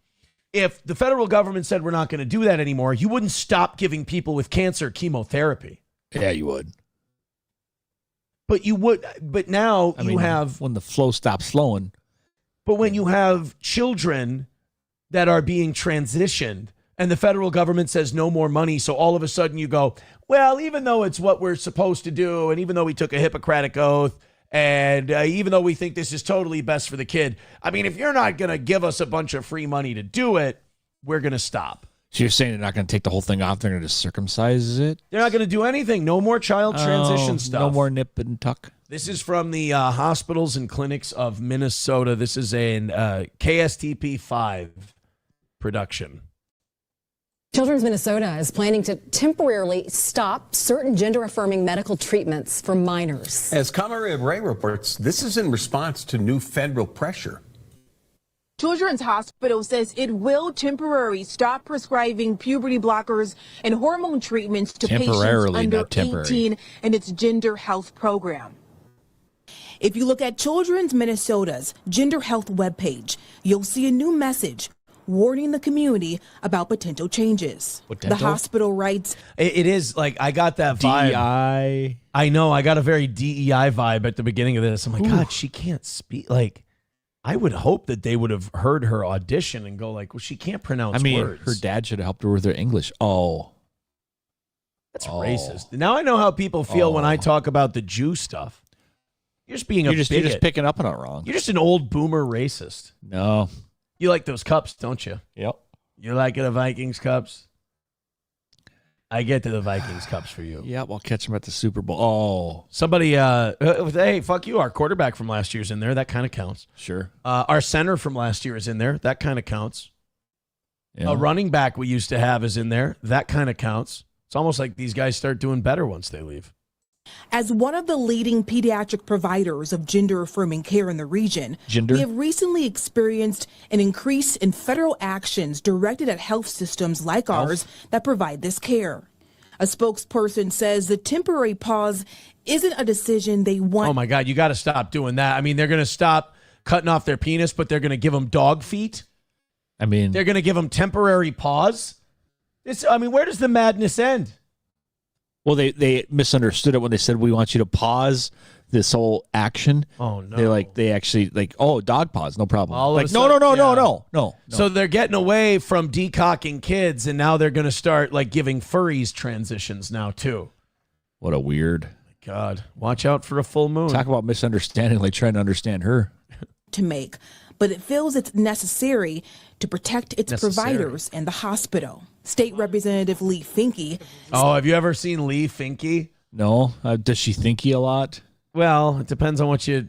If the federal government said we're not going to do that anymore, you wouldn't stop giving people with cancer chemotherapy. Yeah, you would. But you would. But now you have, when the flow stops flowing. But when you have children that are being transitioned and the federal government says no more money, so all of a sudden you go, well, even though it's what we're supposed to do, and even though we took a Hippocratic oath, and even though we think this is totally best for the kid, I mean, if you're not going to give us a bunch of free money to do it, we're going to stop. So you're saying they're not going to take the whole thing off? They're going to just circumcise it? They're not going to do anything. No more child transition stuff. No more nip and tuck. This is from the hospitals and clinics of Minnesota. This is a KSTP 5 production. Children's Minnesota is planning to temporarily stop certain gender-affirming medical treatments for minors. As Kamaria Bray reports, this is in response to new federal pressure. Children's Hospital says it will temporarily stop prescribing puberty blockers and hormone treatments to patients under 18 in its gender health program. If you look at Children's Minnesota's gender health webpage, you'll see a new message warning the community about potential changes. The hospital writes, it is like, I got that vibe. DEI. I know, I got a very DEI vibe at the beginning of this. I'm like, God, she can't speak. Like, I would hope that they would have heard her audition and go like, well, she can't pronounce words. Her dad should have helped her with her English. Oh. That's racist. Now I know how people feel when I talk about the Jew stuff. You're just being a bigot. You're just picking up on it wrong. You're just an old boomer racist. No. You like those cups, don't you? Yep. You like the Vikings cups? I get to the Vikings cups for you. Yeah, we'll catch them at the Super Bowl. Oh. Somebody, hey, fuck you. Our quarterback from last year's in there. That kind of counts. Sure. Our center from last year is in there. That kind of counts. Yeah. A running back we used to have is in there. That kind of counts. It's almost like these guys start doing better once they leave. As one of the leading pediatric providers of gender-affirming care in the region, we have recently experienced an increase in federal actions directed at health systems like ours that provide this care. A spokesperson says the temporary pause isn't a decision they want. Oh, my God, you got to stop doing that. I mean, they're going to stop cutting off their penis, but they're going to give them dog feet? I mean, they're going to give them temporary pause? Where does the madness end? Well, they misunderstood it when they said, we want you to pause this whole action. Oh, no. They actually dog pause, no problem. No. So they're getting away from decocking kids, and now they're going to start giving furries transitions now, too. What a weird. God, watch out for a full moon. Talk about misunderstanding, trying to understand her. To make, but it feels it's necessary to protect its providers and the hospital. State Representative Lee Finke. Oh, have you ever seen Lee Finke? No. Does she thinky a lot? Well, it depends on what you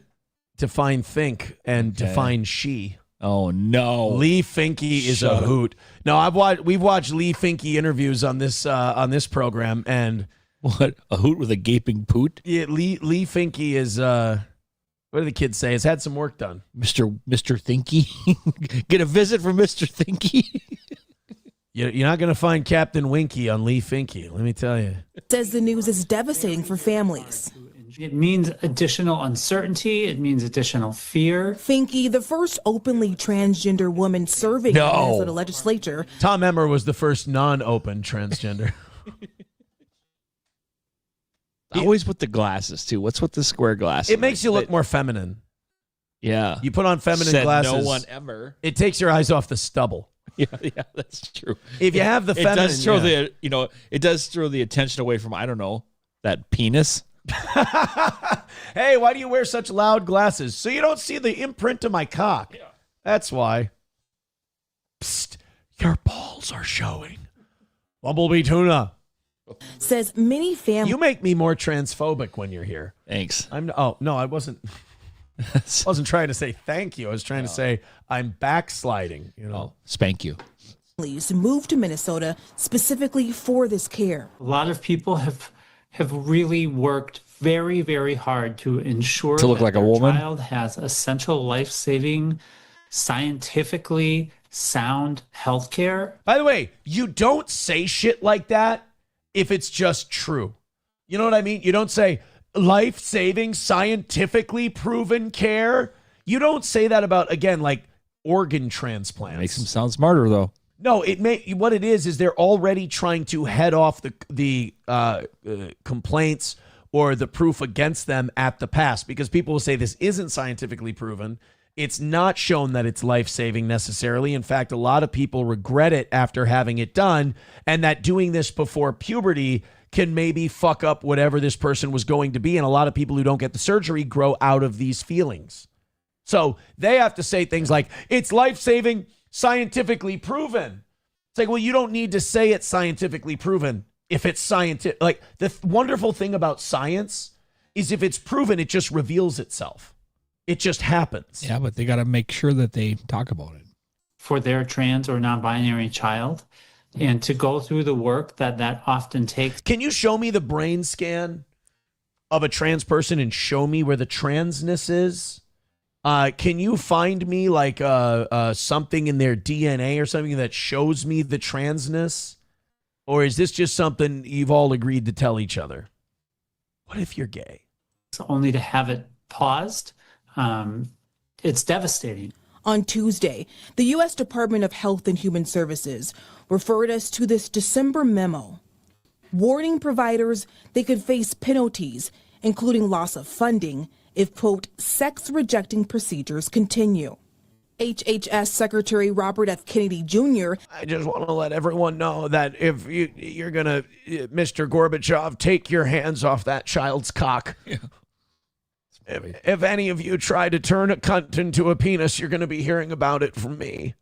define think and define she. Oh, no. Lee Finke is a hoot. No, we've watched Lee Finke interviews on this program, and what, a hoot with a gaping poot? Yeah, Lee Finke is what do the kids say? Has had some work done. Mr. Thinky? Get a visit from Mr. Thinky? You're not going to find Captain Winky on Lee Finke, let me tell you. Says the news is devastating for families. It means additional uncertainty. It means additional fear. Finke, the first openly transgender woman serving in the Minnesota legislature. Tom Emmer was the first non-open transgender. Always with the glasses, too. What's with the square glasses? It makes you look more feminine. Yeah. You put on feminine Said glasses. no one ever. It takes your eyes off the stubble. Yeah, that's true. If you have the feminine, it does throw it does throw the attention away from, I don't know, that penis. Hey, why do you wear such loud glasses? So you don't see the imprint of my cock. Yeah. That's why. Psst, your balls are showing. Bumblebee tuna. Says many families. You make me more transphobic when you're here. Thanks. I wasn't trying to say thank you. I was trying to say I'm backsliding. Spank you. Moved to Minnesota specifically for this care. A lot of people have really worked very, very hard to ensure to look that like a their woman. Child has essential life-saving, scientifically sound health care. By the way, you don't say shit like that if it's just true. You know what I mean? You don't say life-saving, scientifically proven care. You don't say that about, again, organ transplants. Makes them sound smarter, though. No, what it is they're already trying to head off the complaints or the proof against them at the pass, because people will say this isn't scientifically proven. It's not shown that it's life-saving necessarily. In fact, a lot of people regret it after having it done, and that doing this before puberty can maybe fuck up whatever this person was going to be. And a lot of people who don't get the surgery grow out of these feelings. So they have to say things like, it's life-saving, scientifically proven. It's like, well, you don't need to say it's scientifically proven if it's scientific. Like, the wonderful thing about science is if it's proven, it just reveals itself. It just happens. Yeah, but they got to make sure that they talk about it. For their trans or non-binary child, and to go through the work that often takes. Can you show me the brain scan of a trans person and show me where the transness is? Can you find me something in their DNA or something that shows me the transness? Or is this just something you've all agreed to tell each other? What if you're gay? Only to have it paused, it's devastating. On Tuesday, the U.S. Department of Health and Human Services referred us to this December memo, warning providers they could face penalties, including loss of funding, if, quote, sex-rejecting procedures continue. HHS Secretary Robert F. Kennedy Jr. I just want to let everyone know that if you're going to, Mr. Gorbachev, take your hands off that child's cock. Yeah. If any of you try to turn a cunt into a penis, you're going to be hearing about it from me.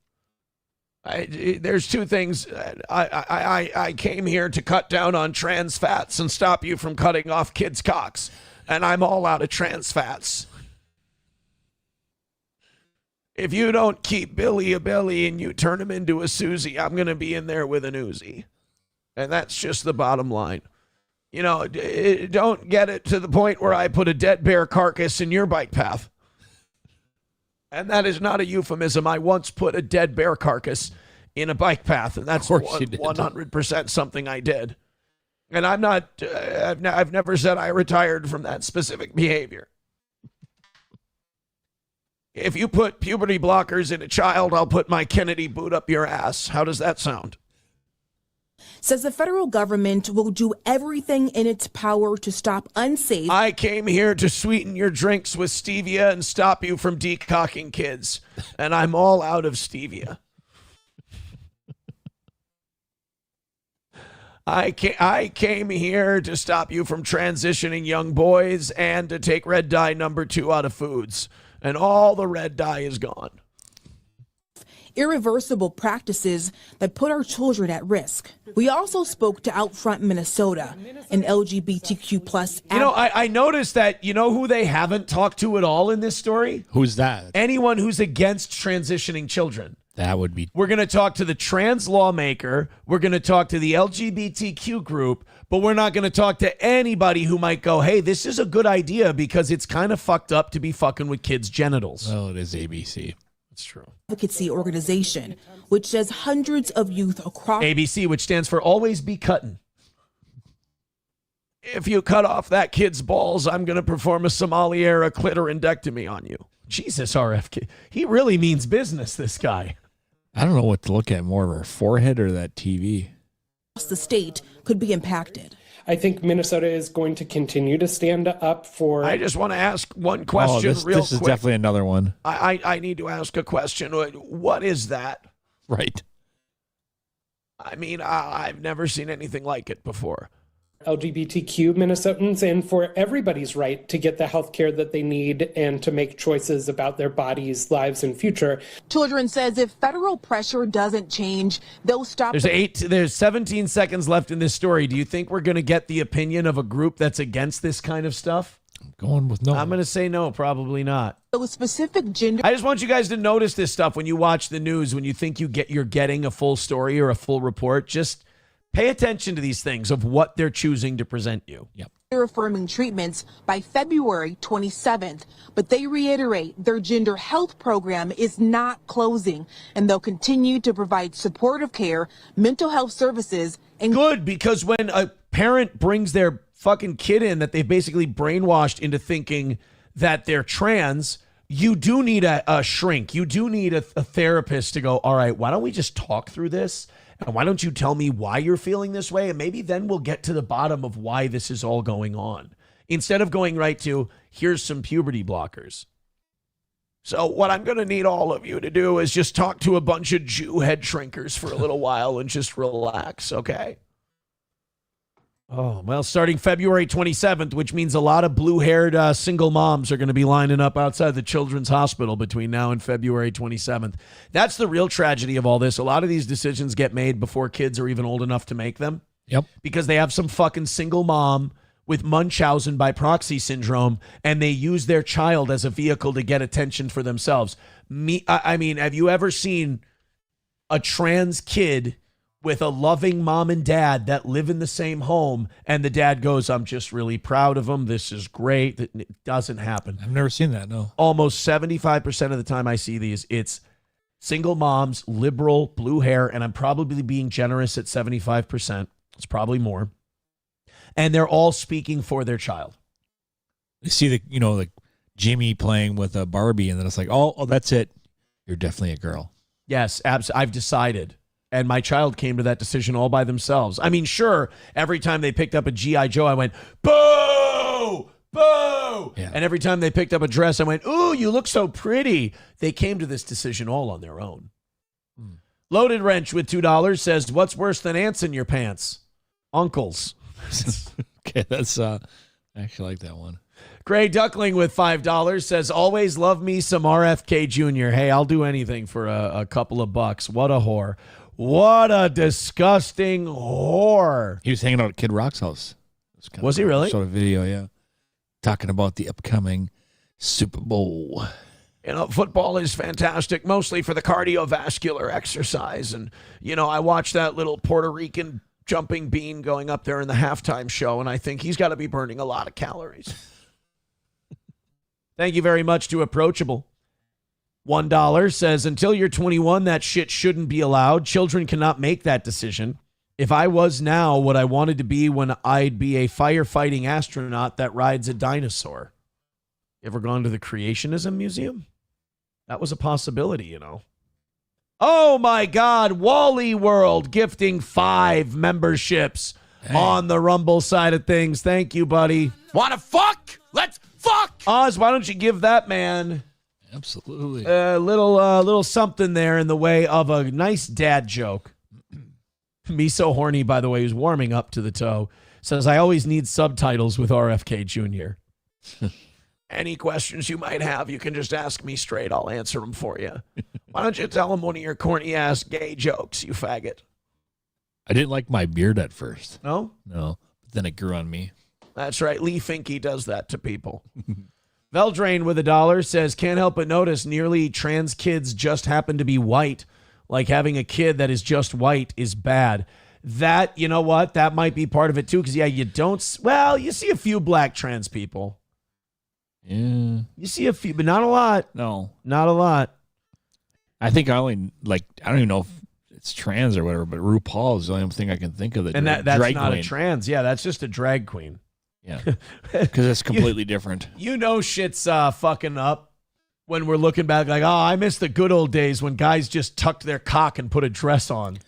There's two things. I came here to cut down on trans fats and stop you from cutting off kids' cocks. And I'm all out of trans fats. If you don't keep Billy a Billy and you turn him into a Susie, I'm going to be in there with an Uzi. And that's just the bottom line. You know, don't get it to the point where I put a dead bear carcass in your bike path. And that is not a euphemism. I once put a dead bear carcass in a bike path, and that's 100% something I did. And I'm not, I've never said I retired from that specific behavior. If you put puberty blockers in a child, I'll put my Kennedy boot up your ass. How does that sound? Says the federal government will do everything in its power to stop unsafe. I came here to sweeten your drinks with stevia and stop you from decocking kids. And I'm all out of stevia. I came here to stop you from transitioning young boys and to take red dye number 2 out of foods. And all the red dye is gone. Irreversible practices that put our children at risk. We also spoke to Outfront Minnesota, an LGBTQ plus. You know, I noticed that, you know who they haven't talked to at all in this story? Who's that? Anyone who's against transitioning children. That would be. We're going to talk to the trans lawmaker. We're going to talk to the LGBTQ group, but we're not going to talk to anybody who might go, hey, this is a good idea because it's kind of fucked up to be fucking with kids' genitals. Oh, it is ABC. That's true. Advocacy organization, which says hundreds of youth across ABC, which stands for Always Be Cutting. If you cut off that kid's balls, I'm going to perform a Somali-era clitorindectomy on you. Jesus, RFK. He really means business, this guy. I don't know what to look at more, her forehead or that TV. the state could be impacted. I think Minnesota is going to continue to stand up for... I just want to ask one question real quick. This is definitely another one. I need to ask a question. What is that? Right. I mean, I've never seen anything like it before. LGBTQ Minnesotans and for everybody's right to get the health care that they need and to make choices about their bodies, lives, and future. Children says if federal pressure doesn't change, they'll stop. There's 17 seconds left in this story. Do you think we're going to get the opinion of a group that's against this kind of stuff? I'm going with no. I'm going to say no, probably not. Those specific gender. I just want you guys to notice this stuff when you watch the news, when you think you're getting a full story or a full report. Just pay attention to these things of what they're choosing to present you. Yep. Affirming treatments by February 27th, but they reiterate their gender health program is not closing and they'll continue to provide supportive care, mental health services, and good, because when a parent brings their fucking kid in that they've basically brainwashed into thinking that they're trans, you do need a shrink. You do need a therapist to go, all right, why don't we just talk through this? And why don't you tell me why you're feeling this way? And maybe then we'll get to the bottom of why this is all going on. Instead of going right to, here's some puberty blockers. So what I'm going to need all of you to do is just talk to a bunch of Jew head shrinkers for a little while and just relax, okay? Oh, well, starting February 27th, which means a lot of blue-haired single moms are going to be lining up outside the Children's Hospital between now and February 27th. That's the real tragedy of all this. A lot of these decisions get made before kids are even old enough to make them. Yep. Because they have some fucking single mom with Munchausen by proxy syndrome, and they use their child as a vehicle to get attention for themselves. I mean, have you ever seen a trans kid with a loving mom and dad that live in the same home, and the dad goes, I'm just really proud of them. This is great. It doesn't happen. I've never seen that, no. Almost 75% of the time I see these, it's single moms, liberal, blue hair, and I'm probably being generous at 75%. It's probably more. And they're all speaking for their child. You see like Jimmy playing with a Barbie, and then it's like, oh, that's it. You're definitely a girl. Yes, I've decided. And my child came to that decision all by themselves. I mean, sure, every time they picked up a G.I. Joe, I went, boo, boo. Yeah. And every time they picked up a dress, I went, ooh, you look so pretty. They came to this decision all on their own. Loaded Wrench with $2 says, what's worse than ants in your pants? Uncles. Okay, that's, I actually like that one. Gray Duckling with $5 says, always love me some RFK Jr. Hey, I'll do anything for a couple of bucks. What a whore. What a disgusting whore. He was hanging out at Kid Rock's house. Was he really? Showed a video, yeah. Talking about the upcoming Super Bowl. You know, football is fantastic, mostly for the cardiovascular exercise. And, you know, I watched that little Puerto Rican jumping bean going up there in the halftime show, and I think he's got to be burning a lot of calories. Thank you very much to Approachable. $1 says, until you're 21, that shit shouldn't be allowed. Children cannot make that decision. If I was now what I wanted to be when I'd be a firefighting astronaut that rides a dinosaur. Ever gone to the Creationism Museum? That was a possibility, you know. Oh, my God. Wally World gifting 5 memberships on the Rumble side of things. Thank you, buddy. Wanna fuck? Let's fuck! Oz, why don't you give that man absolutely a little something there in the way of a nice dad joke. Me so horny, by the way, who's warming up to the toe, says, I always need subtitles with RFK Jr. Any questions you might have, you can just ask me straight. I'll answer them for you. Why don't you tell him one of your corny-ass gay jokes, you faggot? I didn't like my beard at first. No? No. But then it grew on me. That's right. Lee Finke does that to people. Veldrain with $1 says, can't help but notice nearly trans kids just happen to be white. Like having a kid that is just white is bad. That, you know what? That might be part of it too. Because, yeah, you see a few black trans people. Yeah. You see a few, but not a lot. No. Not a lot. I think I don't even know if it's trans or whatever, but RuPaul is the only thing I can think of that. And that's drag not queen. a trans. Yeah, that's just a drag queen. Yeah. Because it's completely different. You know shit's fucking up when we're looking back like, oh, I miss the good old days when guys just tucked their cock and put a dress on.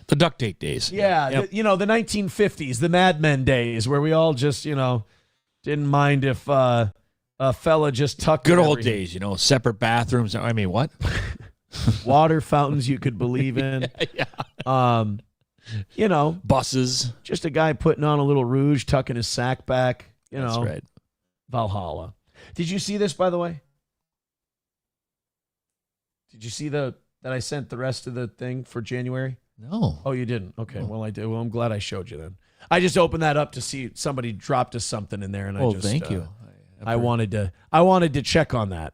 The duct tape days. Yeah, Yep. the 1950s, the Mad Men days where we all just, didn't mind if a fella just tucked Good old everything. days, separate bathrooms. I mean, what? Water fountains you could believe in. Yeah. Buses. Just a guy putting on a little rouge, tucking his sack back. That's right. Valhalla. Did you see this, by the way? Did you see that I sent the rest of the thing for January? No. Oh, you didn't? Okay. No. Well, I did. Well, I'm glad I showed you then. I just opened that up to see somebody dropped us something in there, and thank you. I wanted to check on that.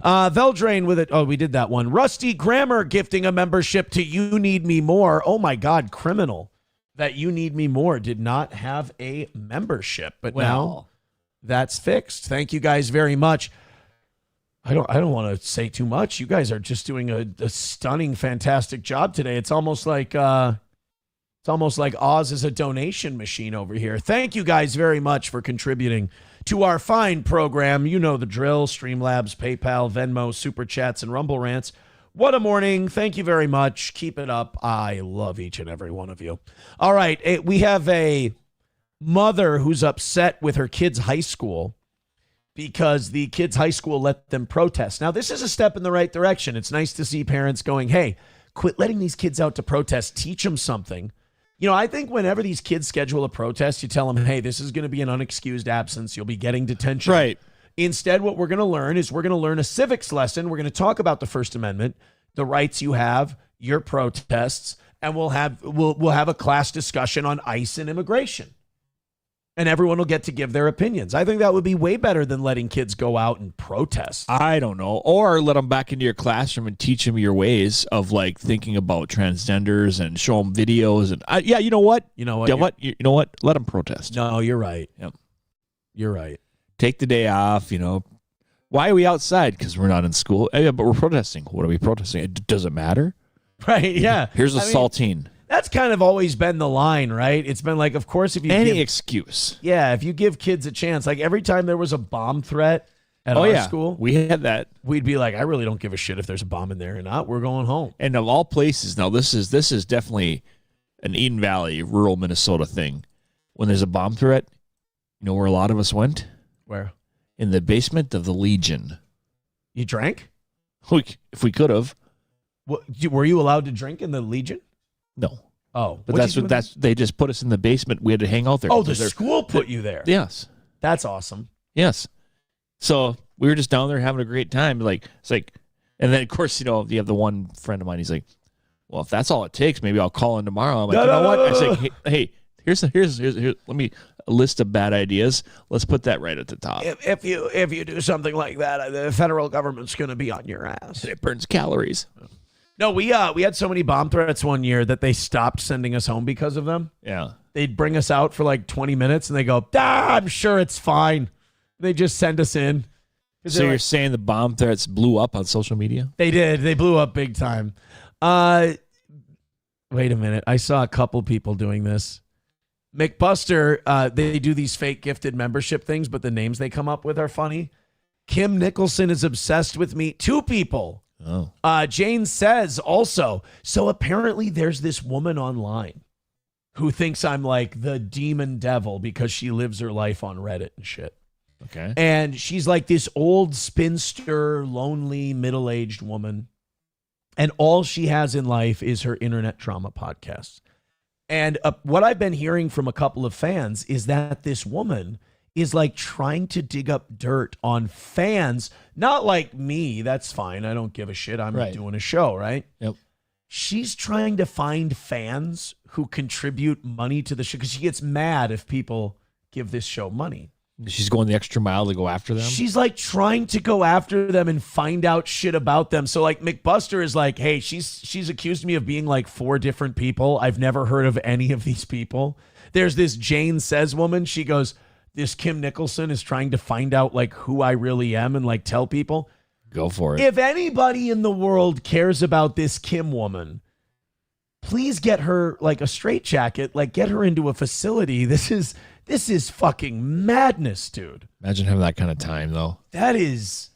Veldrain with it. Oh, we did that one. Rusty Grammar gifting a membership to You Need Me More. Oh my God, criminal that You Need Me More did not have a membership, but now that's fixed. Thank you guys very much. I don't want to say too much. You guys are just doing a stunning, fantastic job today. It's almost like Oz is a donation machine over here. Thank you guys very much for contributing to our fine program. You know the drill. Streamlabs, PayPal, Venmo, Super Chats, and Rumble Rants. What a morning. Thank you very much. Keep it up. I love each and every one of you. All right. We have a mother who's upset with her kid's high school because the kid's high school let them protest. Now, this is a step in the right direction. It's nice to see parents going, hey, quit letting these kids out to protest. Teach them something. I think whenever these kids schedule a protest, you tell them, hey, this is going to be an unexcused absence. You'll be getting detention. Right. Instead, what we're going to learn is we're going to learn a civics lesson. We're going to talk about the First Amendment, the rights you have, your protests, and we'll have a class discussion on ICE and immigration. And everyone will get to give their opinions. I think that would be way better than letting kids go out and protest. I don't know. Or let them back into your classroom and teach them your ways of thinking about transgenders and show them videos. And you know what? You know what? Let them protest. No, you're right. Yep. You're right. Take the day off. Why are we outside? Because we're not in school. Yeah, but we're protesting. What are we protesting? Does it matter? Right. Yeah. Here's a saltine. That's kind of always been the line, right? It's been like, of course, if you any excuse. Yeah, if you give kids a chance, like every time there was a bomb threat at our school, we had that. We'd be like, I really don't give a shit if there's a bomb in there or not. We're going home. And of all places, now this is definitely an Eden Valley, rural Minnesota thing. When there's a bomb threat, you know where a lot of us went? Where? In the basement of the Legion. You drank? If we could have. Were you allowed to drink in the Legion? No. Oh, but they just put us in the basement. We had to hang out there. Oh, the school put you there. Yes. That's awesome. Yes. So we were just down there having a great time. It's like, and then of course, you have the one friend of mine. He's like, well, if that's all it takes, maybe I'll call in tomorrow. I'm like, what? I say, hey, here's let me a list of bad ideas. Let's put that right at the top. If you do something like that, the federal government's going to be on your ass. It burns calories. No, we had so many bomb threats one year that they stopped sending us home because of them. Yeah. They'd bring us out for like 20 minutes and they go, I'm sure it's fine. They just send us in. So you're saying the bomb threats blew up on social media? They did. They blew up big time. Wait a minute. I saw a couple people doing this. McBuster, they do these fake gifted membership things, but the names they come up with are funny. Kim Nicholson is obsessed with me. 2 people. Oh. Jane says also, so apparently there's this woman online who thinks I'm like the demon devil because she lives her life on Reddit and shit. Okay. And she's like this old spinster, lonely, middle-aged woman. And all she has in life is her internet trauma podcasts. And what I've been hearing from a couple of fans is that this woman is like trying to dig up dirt on fans, not like me. That's fine. I don't give a shit. I'm doing a show, right? Yep. She's trying to find fans who contribute money to the show because she gets mad if people give this show money. She's going the extra mile to go after them? She's like trying to go after them and find out shit about them. So like McBuster is like, hey, she's accused me of being like 4 different people. I've never heard of any of these people. There's this Jane Says woman. She goes, this Kim Nicholson is trying to find out like who I really am and like tell people. Go for it. If anybody in the world cares about this Kim woman, please get her like a straitjacket, like get her into a facility. This is fucking madness, dude. Imagine having that kind of time, though. That is,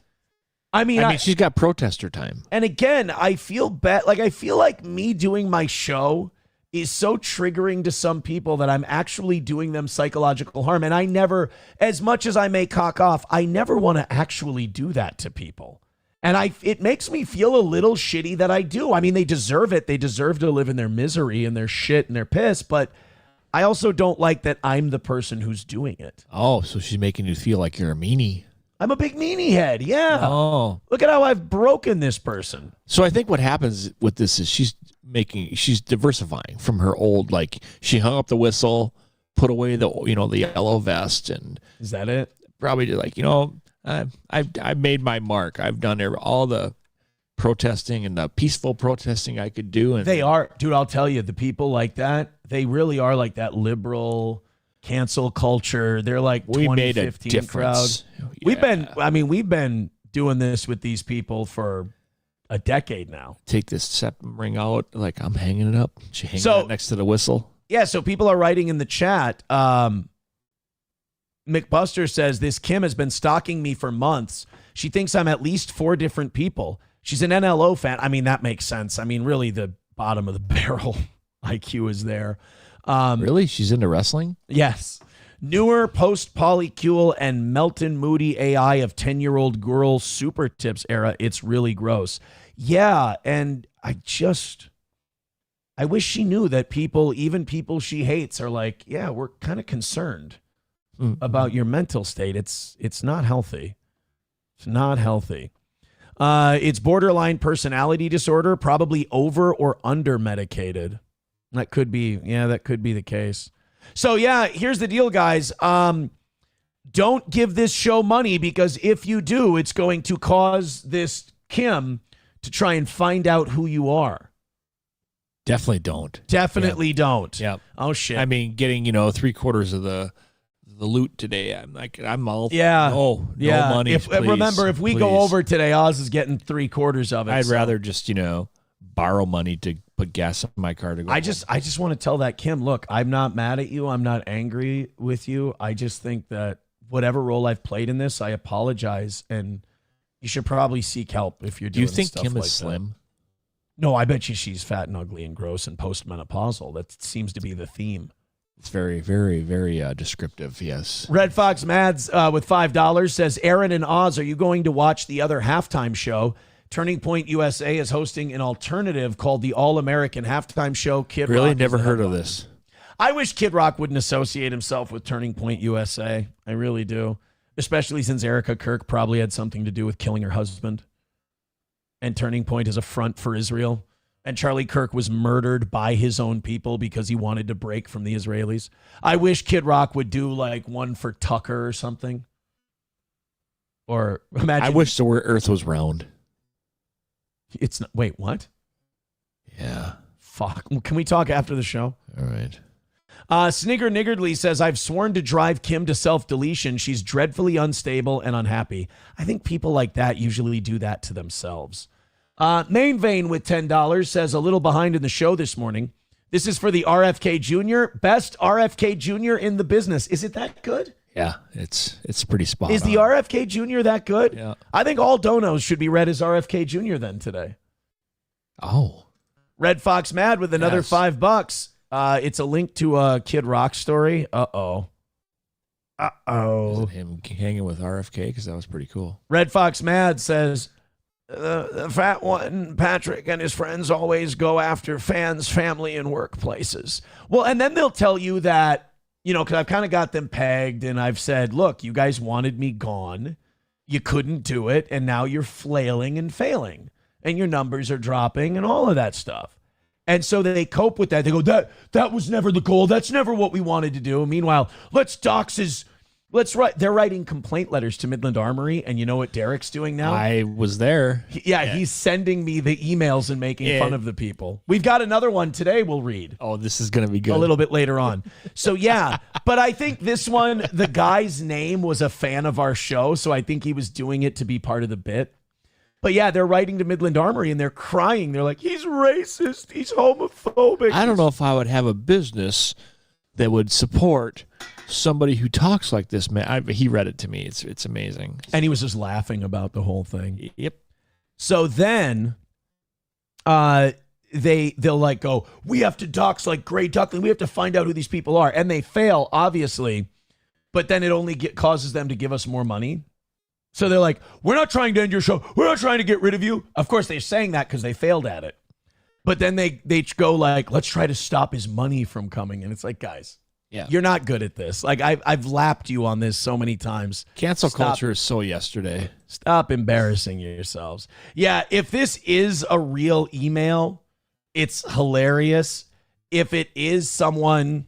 I mean, she's got protester time. And again, I feel bad. Like, I feel like me doing my show is so triggering to some people that I'm actually doing them psychological harm. And I never, as much as I may cock off, I never want to actually do that to people. And it makes me feel a little shitty that I do. I mean, they deserve it. They deserve to live in their misery and their shit and their piss. But I also don't like that I'm the person who's doing it. Oh, so she's making you feel like you're a meanie. I'm a big meanie head. Yeah. Oh. Look at how I've broken this person. So I think what happens with this is she's diversifying from her old, like she hung up the whistle, put away the yellow vest, and is that it? Probably like, I've made my mark. I've done all the protesting and the peaceful protesting I could do. And they are, dude, I'll tell you, the people like that, they really are like that liberal cancel culture. They're like we 2015 made a difference. Crowd. Yeah. We've been doing this with these people for a decade now. Take this septum ring out, like I'm hanging it up. She hangs it next to the whistle. Yeah, so people are writing in the chat. McBuster says, this Kim has been stalking me for months. She thinks I'm at least 4 different people. She's an NLO fan. I mean, that makes sense. I mean, really, the bottom of the barrel IQ is there. Really? She's into wrestling? Yes. Newer post-polycule and Melton Moody AI of 10-year-old girl super tips era. It's really gross. Yeah, and I wish she knew that people, even people she hates, are like, yeah, we're kind of concerned about your mental state. It's not healthy. It's not healthy. It's borderline personality disorder, probably over or under medicated. That could be the case. So yeah, here's the deal, guys. Don't give this show money, because if you do, it's going to cause this Kim to try and find out wwho you are. Definitely don't. Definitely don't. Yeah. Oh shit. I mean, getting 3/4 of the loot today. I'm all no money. Remember, if we go over today, Oz is getting 3/4 of it. I'd rather just borrow money to put gas on my car to go. I just want to tell that Kim, look, I'm not mad at you. I'm not angry with you. I just think that whatever role I've played in this, I apologize, and you should probably seek help if you're doing stuff like that. Do you think Kim is slim? No, I bet you she's fat and ugly and gross and postmenopausal. That seems to be the theme. It's very, very, very descriptive, yes. Red Fox Mads with $5 says, Aaron and Oz, are you going to watch the other halftime show? Turning Point USA is hosting an alternative called the All-American Halftime Show. Kid really? Rock Never heard of this. I wish Kid Rock wouldn't associate himself with Turning Point USA. I really do. especially since Erica Kirk probably had something to do with killing her husband. And Turning Point is a front for Israel. And Charlie Kirk was murdered by his own people because he wanted to break from the Israelis. I wish Kid Rock would do like one for Tucker or something. Or imagine. I wish the Earth was round. It's not. Wait, what? Yeah. Fuck. Can we talk after the show? All right. Snigger Niggardly says, I've sworn to drive Kim to self-deletion. She's dreadfully unstable and unhappy. I think people like that usually do that to themselves. Main Vein with $10 says, a little behind in the show this morning. This is for the RFK Jr. Best RFK Jr. in the business. Is it that good? Yeah, it's pretty spot Is on. the RFK Jr. that good? Yeah. I think all donos should be read as RFK Jr. then today. Oh. Red Fox Mad with another $5. It's a link to a Kid Rock story. Uh-oh. Is it him hanging with RFK? Because that was pretty cool. Red Fox Mad says, the fat one, Patrick, and his friends always go after fans, family, and workplaces. Well, and then they'll tell you that, you know, because I've kind of got them pegged, and I've said, look, you guys wanted me gone. You couldn't do it, and now you're flailing and failing, and your numbers are dropping and all of that stuff. And so they cope with that. They go, that was never the goal. That's never what we wanted to do. Meanwhile, they're writing complaint letters to Midland Armory, and you know what Derek's doing now? I was there. He's sending me the emails and making fun of the people. We've got another one today we'll read. Oh, this is going to be good. A little bit later on. So, yeah. But I think this one, the guy's name was a fan of our show, so I think he was doing it to be part of the bit. But yeah, they're writing to Midland Armory and they're crying. They're like, he's racist. He's homophobic. I don't know if I would have a business that would support somebody who talks like this, man. He read it to me. It's amazing. And he was just laughing about the whole thing. Yep. So then they'll like go, we have to dox like Gray Duckling. We have to find out who these people are. And they fail, obviously. But then it only causes them to give us more money. So they're like, we're not trying to end your show. We're not trying to get rid of you. Of course, they're saying that because they failed at it. But then they go like, let's try to stop his money from coming. And it's like, guys, you're not good at this. Like, I've lapped you on this so many times. Cancel culture is so yesterday. Stop embarrassing yourselves. Yeah, if this is a real email, it's hilarious. If it is someone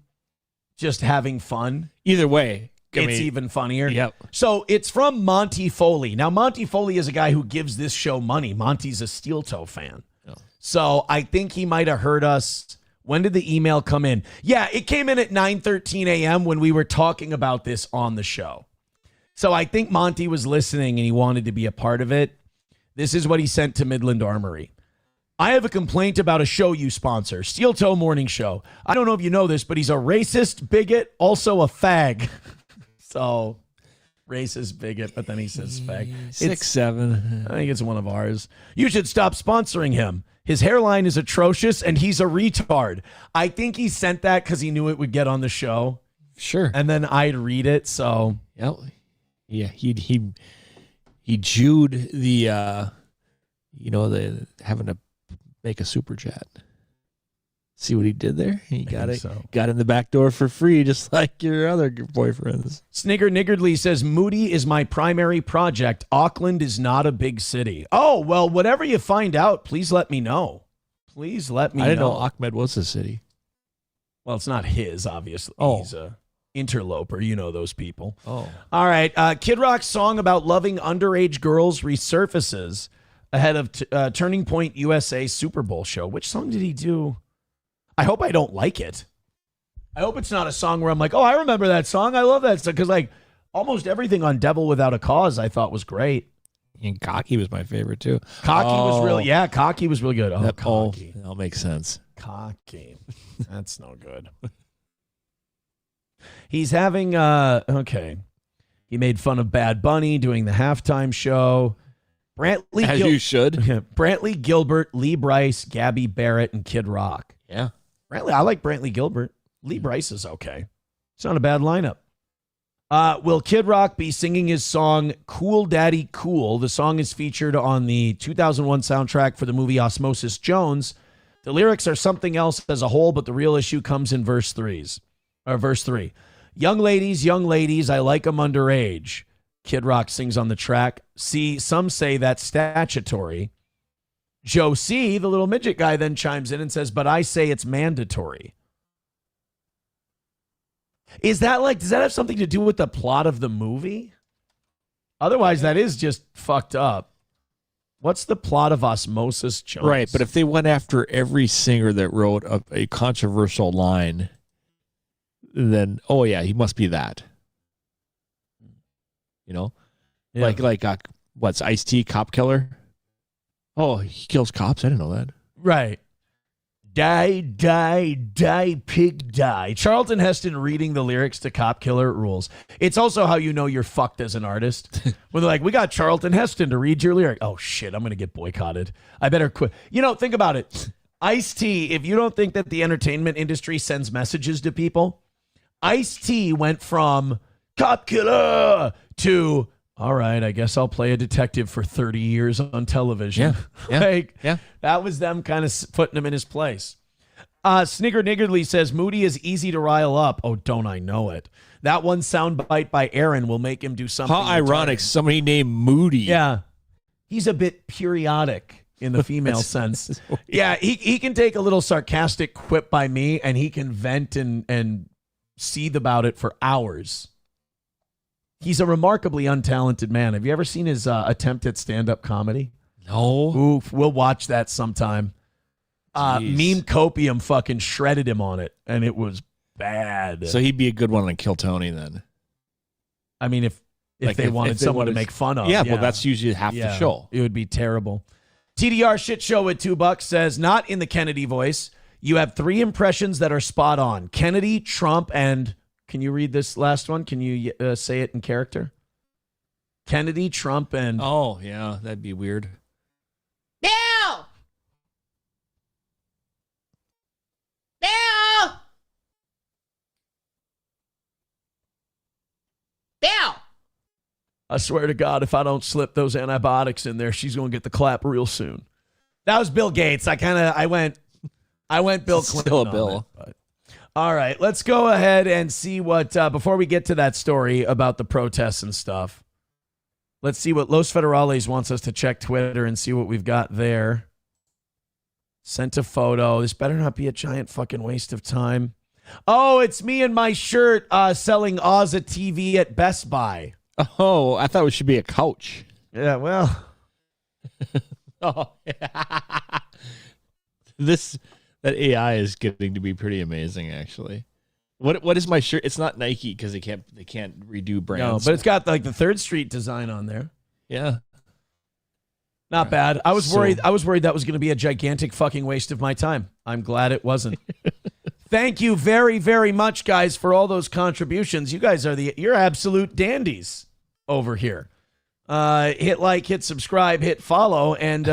just having fun. Either way. It's even funnier. Yep. So it's from Monty Foley. Now, Monty Foley is a guy who gives this show money. Monty's a Steel Toe fan. Oh. So I think he might have heard us. When did the email come in? Yeah, it came in at 9:13 a.m. when we were talking about this on the show. So I think Monty was listening and he wanted to be a part of it. This is what he sent to Midland Armory. I have a complaint about a show you sponsor, Steel Toe Morning Show. I don't know if you know this, but he's a racist, bigot, also a fag. So, racist bigot, but then he says fag. 6'7". I think it's one of ours. You should stop sponsoring him. His hairline is atrocious, and he's a retard. I think he sent that because he knew it would get on the show. Sure. And then I'd read it, so. Yep. Yeah, he Jewed the, the having to make a super chat. See what he did there? He got in the back door for free, just like your other boyfriends. Snigger Niggardly says, Moody is my primary project. Auckland is not a big city. Oh, well, whatever you find out, please let me know. Please let me know. I didn't know Ahmed was a city. Well, it's not his, obviously. Oh. He's a interloper. You know those people. Oh. All right. Kid Rock's song about loving underage girls resurfaces ahead of Turning Point USA Super Bowl show. Which song did he do? I hope I don't like it. I hope it's not a song where I'm like, oh, I remember that song. I love that song. Because like almost everything on Devil Without a Cause I thought was great. And Cocky was my favorite too. Cocky was really good. Oh, Cocky. That'll make sense. Cocky. That's no good. He's having, okay. He made fun of Bad Bunny doing the halftime show. You should. Brantley Gilbert, Lee Bryce, Gabby Barrett, and Kid Rock. Yeah. I like Brantley Gilbert. Lee Bryce is okay. It's not a bad lineup. Will Kid Rock be singing his song Cool Daddy Cool? The song is featured on the 2001 soundtrack for the movie Osmosis Jones. The lyrics are something else as a whole, but the real issue comes in verse 3. Young ladies, I like them underage. Kid Rock sings on the track. C, some say that's statutory. Joe C, the little midget guy, then chimes in and says, but I say it's mandatory. Does that have something to do with the plot of the movie? Otherwise, that is just fucked up. What's the plot of Osmosis Jones? Right, but if they went after every singer that wrote a controversial line, then, oh yeah, he must be that. You know? Yeah. Like what's Ice-T, cop killer? Oh, he kills cops? I didn't know that. Right. Die, die, die, pig, die. Charlton Heston reading the lyrics to Cop Killer rules. It's also how you know you're fucked as an artist. When they're like, we got Charlton Heston to read your lyric. Oh, shit, I'm going to get boycotted. I better quit. Think about it. Ice-T, if you don't think that the entertainment industry sends messages to people, Ice-T went from Cop Killer to, all right, I guess I'll play a detective for 30 years on television. Yeah. That was them kind of putting him in his place. Snigger Niggardly says, Moody is easy to rile up. Oh, don't I know it. That one soundbite by Aaron will make him do something. How ironic, somebody named Moody. Yeah. He's a bit periodic in the female sense. Yeah, he can take a little sarcastic quip by me, and he can vent and seethe about it for hours. He's a remarkably untalented man. Have you ever seen his attempt at stand-up comedy? No. Oof, we'll watch that sometime. Meme Copium fucking shredded him on it, and it was bad. So he'd be a good one on Kill Tony then. I mean, if they wanted someone to make fun of. Yeah, well, that's usually half the show. It would be terrible. TDR Shit Show with $2 says, not in the Kennedy voice. You have 3 impressions that are spot on. Kennedy, Trump, and... Can you read this last one? Can you say it in character? Kennedy, Trump, and... Oh, yeah, that'd be weird. Bill! Bill! Bill! I swear to God, if I don't slip those antibiotics in there, she's going to get the clap real soon. That was Bill Gates. I went Bill Clinton. Still a Bill. All right, let's go ahead and see what, before we get to that story about the protests and stuff, let's see what Los Federales wants us to check Twitter and see what we've got there. Sent a photo. This better not be a giant fucking waste of time. Oh, it's me and my shirt selling Oz a TV at Best Buy. Oh, I thought it should be a couch. Yeah, well. Oh, yeah. That AI is getting to be pretty amazing, actually. What is my shirt? It's not Nike because they can't redo brands. No, but it's got like the 3rd Street design on there. Yeah, not bad. I was worried that was going to be a gigantic fucking waste of my time. I'm glad it wasn't. Thank you very, very much, guys, for all those contributions. You guys are you're absolute dandies over here. Hit like, hit subscribe, hit follow, and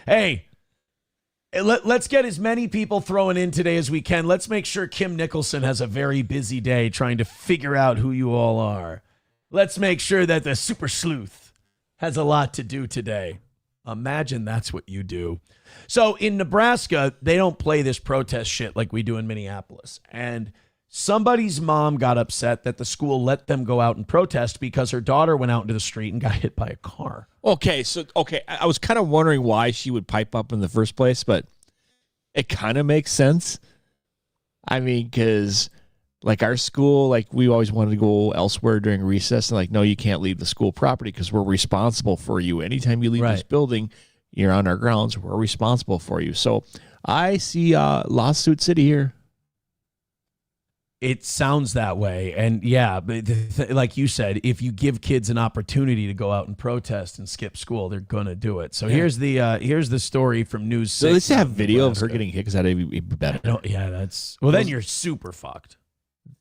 Hey. Let's get as many people throwing in today as we can. Let's make sure Kim Nicholson has a very busy day trying to figure out who you all are. Let's make sure that the Super Sleuth has a lot to do today. Imagine that's what you do. So in Nebraska, they don't play this protest shit like we do in Minneapolis. And somebody's mom got upset that the school let them go out and protest because her daughter went out into the street and got hit by a car. Okay, I was kind of wondering why she would pipe up in the first place, but it kind of makes sense. I mean, because like our school, like we always wanted to go elsewhere during recess, and like, no, you can't leave the school property because we're responsible for you. Anytime you leave this building, you're on our grounds. We're responsible for you. So I see lawsuit city here. It sounds that way. And yeah, but like you said, if you give kids an opportunity to go out and protest and skip school, they're going to do it. So here's the story from News 6. So let's have video of her getting hit because that'd be better. Then you're super fucked.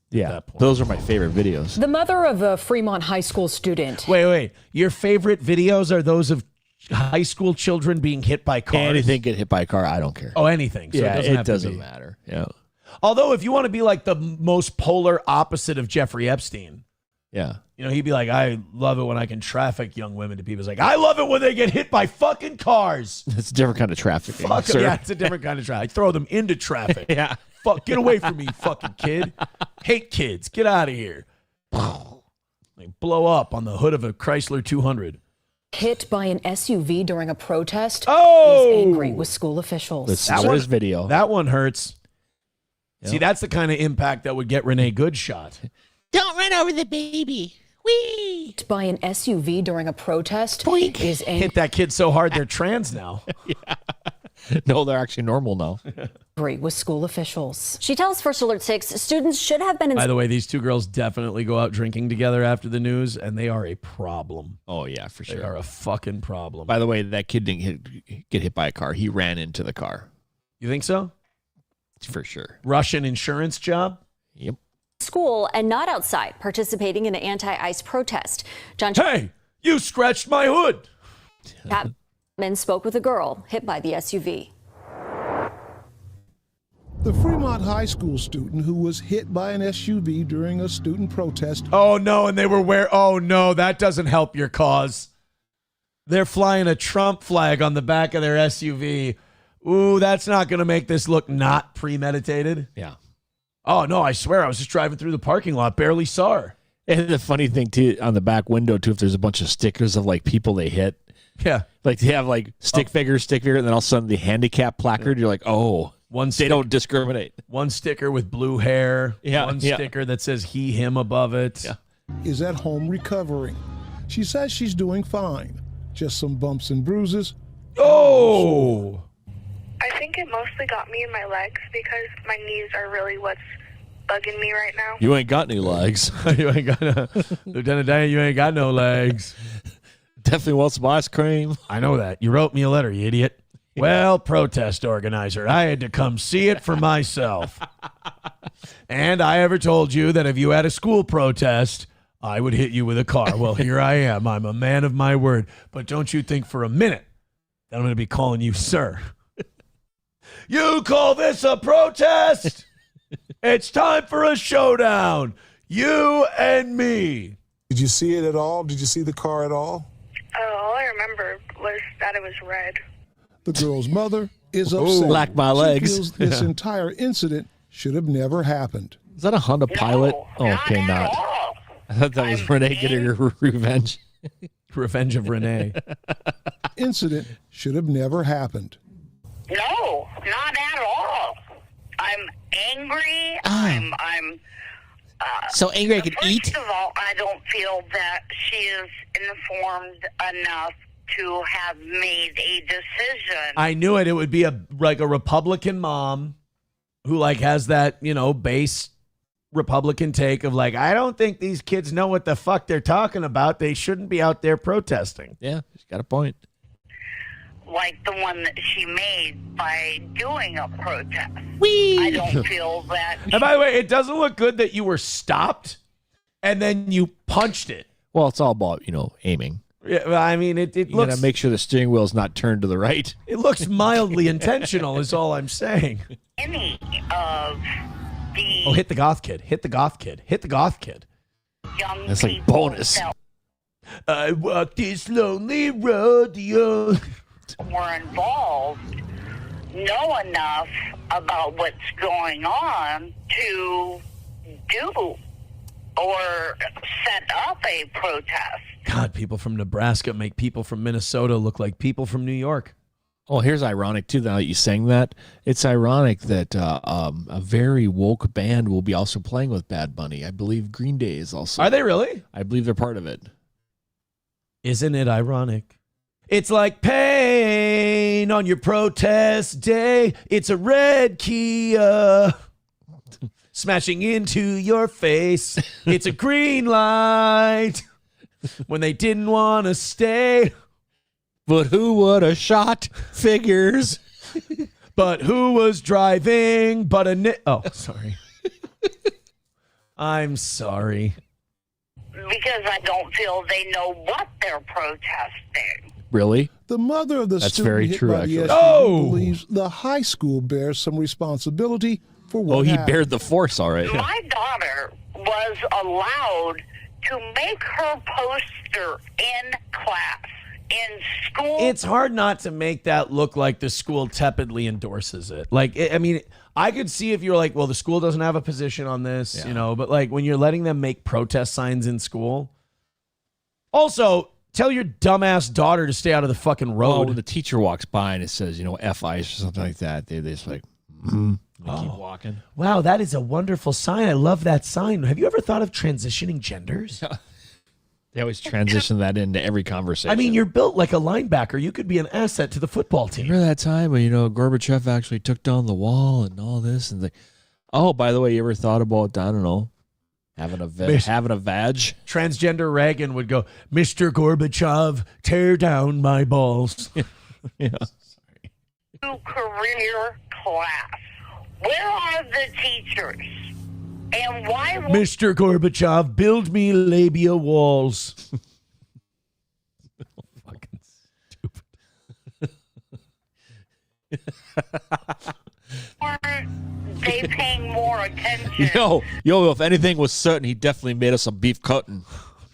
Yeah, those are my favorite videos. The mother of a Fremont High School student. Wait. Your favorite videos are those of high school children being hit by cars? Anything get hit by a car, I don't care. Oh, anything. So yeah, it doesn't matter. Yeah. Although if you want to be like the most polar opposite of Jeffrey Epstein, yeah, he'd be like, I love it when I can traffic young women to people. It's like, I love it when they get hit by fucking cars. It's a different kind of trafficking. Yeah, it's a different kind of traffic. I throw them into traffic. Yeah. Fuck, get away from me, fucking kid. Hate kids. Get out of here. They blow up on the hood of a Chrysler 200. Hit by an SUV during a protest. Oh! Is angry with school officials. This video. That one hurts. Yep. See, that's the kind of impact that would get Renee Good shot. Don't run over the baby. Whee! Hit by an SUV during a protest. Is Hit that kid so hard they're trans now. No, they're actually normal now. angry with school officials. She tells First Alert 6 students should have been... By the way, these two girls definitely go out drinking together after the news, and they are a problem. Oh, yeah, for sure. They are a fucking problem. By the way, that kid didn't get hit by a car. He ran into the car. You think so? For sure. Russian insurance job? Yep. School and not outside, participating in an anti-ICE protest. Hey, you scratched my hood. Chapman spoke with a girl hit by the SUV. The Fremont High School student who was hit by an SUV during a student protest. Oh, no, and they were oh, no, that doesn't help your cause. They're flying a Trump flag on the back of their SUV. Ooh, that's not going to make this look not premeditated. Yeah. Oh, no, I swear, I was just driving through the parking lot, barely saw her. And the funny thing, too, on the back window, too, if there's a bunch of stickers of, like, people they hit. Yeah. Like, they have, like, stick figure, and then all of a sudden the handicap placard, you're like, oh, they don't discriminate. One sticker with blue hair. Yeah. One sticker that says he, him above it. Yeah. Is at home recovering. She says she's doing fine. Just some bumps and bruises. Oh! I think it mostly got me in my legs because my knees are really what's bugging me right now. You ain't got any legs. You ain't got no, Lieutenant Dan, you ain't got no legs. Definitely want some ice cream. I know that. You wrote me a letter, you idiot. Yeah. Well, protest organizer, I had to come see it for myself. And I ever told you that if you had a school protest, I would hit you with a car. Well, here I am. I'm a man of my word. But don't you think for a minute that I'm going to be calling you sir. You call this a protest? It's time for a showdown. You and me. Did you see it at all? Did you see the car at all? All I remember was that it was red. The girl's mother is upset. Black my legs. She feels this entire incident should have never happened. Is that a Honda Pilot? Oh, okay, not. I thought that was Renee getting her revenge. Revenge of Renee. Incident should have never happened. No, not at all. I'm angry. I'm so angry I could eat? First of all, I don't feel that she is informed enough to have made a decision. I knew it. It would be a Republican mom who has that, base Republican take of I don't think these kids know what the fuck they're talking about. They shouldn't be out there protesting. Yeah, she's got a point. Like the one that she made by doing a protest. Whee! I don't feel that. And by the way, it doesn't look good that you were stopped and then you punched it. Well, it's all about, aiming. Yeah, I mean, it you looks... gotta make sure the steering wheel is not turned to the right. It looks mildly intentional is all I'm saying. Any of the... Oh, hit the goth kid. Hit the goth kid. Hit the goth kid. Young That's like bonus. I walk this lonely road, were involved know enough about what's going on to do or set up a protest. God, people from Nebraska make people from Minnesota look like people from New York. Oh, here's ironic, too, now that you sang that. It's ironic that a very woke band will be also playing with Bad Bunny. I believe Green Day is also. Are they really? I believe they're part of it. Isn't it ironic? It's like pain on your protest day. It's a red Kia smashing into your face. It's a green light when they didn't want to stay. But who would have shot figures? But who was driving? But oh, sorry. I'm sorry. Because I don't feel they know what they're protesting. Really? The mother of the That's student very hit true, by the actually. SUV believes the high school bears some responsibility for what he happened. bared the force, all right. My daughter was allowed to make her poster in class, in school. It's hard not to make that look like the school tepidly endorses it. I could see if you're like, well, the school doesn't have a position on this, but when you're letting them make protest signs in school, Also, tell your dumbass daughter to stay out of the fucking road. Oh, when the teacher walks by and it says, F ice or something like that, they just like, they keep walking. Wow, that is a wonderful sign. I love that sign. Have you ever thought of transitioning genders? They always transition that into every conversation. I mean, you're built like a linebacker. You could be an asset to the football team. Remember that time when, Gorbachev actually took down the wall and all this? And oh, by the way, you ever thought about, I don't know, having a vag? Transgender Reagan would go, Mr. Gorbachev, tear down my balls. Yeah. Career class. Where are the teachers? And why? Mr. Gorbachev, build me labia walls. Fucking stupid. Are they paying more attention? If anything was certain, he definitely made us some beef cutting.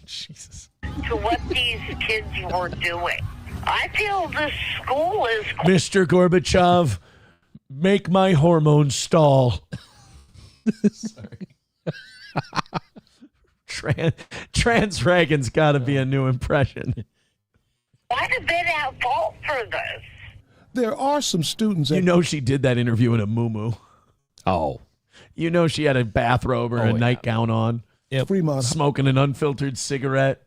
Jesus. To what these kids were doing. I feel the school is... Mr. Gorbachev, make my hormones stall. Sorry. Trans Reagan's got to be a new impression. Why did they have fault for this? There are some students... she did that interview in a muumuu. Oh. She had a bathrobe or a nightgown on. Yep. Fremont smoking an unfiltered cigarette.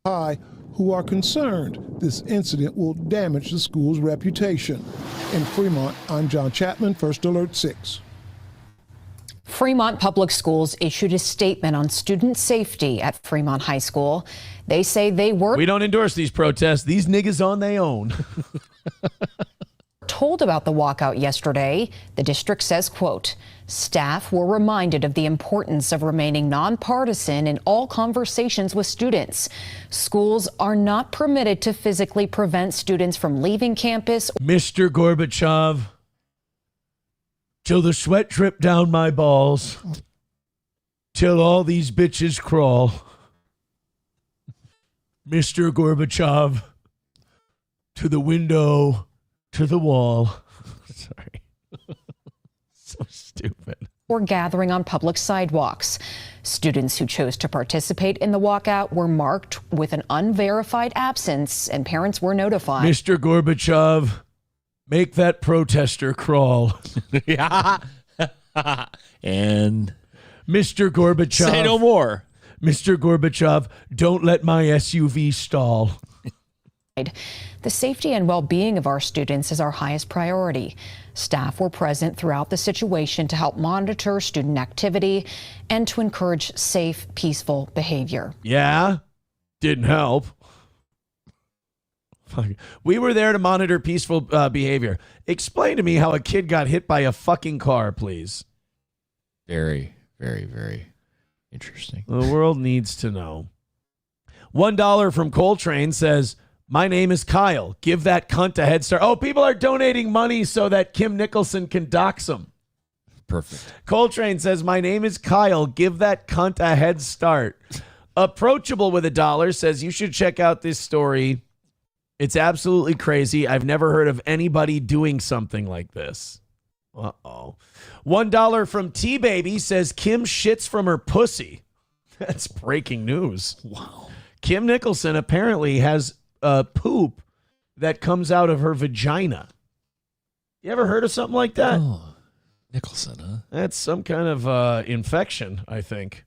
High, who are concerned this incident will damage the school's reputation. In Fremont, I'm John Chapman, First Alert 6. Fremont Public Schools issued a statement on student safety at Fremont High School. They say they were... We don't endorse these protests. These niggas on their own. told about the walkout yesterday. The district says, quote, staff were reminded of the importance of remaining nonpartisan in all conversations with students. Schools are not permitted to physically prevent students from leaving campus. Mr. Gorbachev, till the sweat drip down my balls, till all these bitches crawl. Mr. Gorbachev, to the window, to the wall. Sorry. So stupid. Or gathering on public sidewalks. Students who chose to participate in the walkout were marked with an unverified absence, and parents were notified. Mr. Gorbachev, make that protester crawl. Yeah. And Mr. Gorbachev, say no more. Mr. Gorbachev, don't let my SUV stall. The safety and well-being of our students is our highest priority. Staff were present throughout the situation to help monitor student activity and to encourage safe, peaceful behavior. Yeah, didn't help. We were there to monitor peaceful behavior. Explain to me how a kid got hit by a fucking car, please. Very, very, very interesting. The world needs to know. $1 from Coltrane says, my name is Kyle. Give that cunt a head start. Oh, people are donating money so that Kim Nicholson can dox him. Perfect. Coltrane says, my name is Kyle. Give that cunt a head start. Approachable with $1 says, you should check out this story. It's absolutely crazy. I've never heard of anybody doing something like this. Uh-oh. $1 from T-Baby says, Kim shits from her pussy. That's breaking news. Wow. Kim Nicholson apparently has poop that comes out of her vagina. You ever heard of something like that? Oh, Nicholson, huh? That's some kind of infection, I think.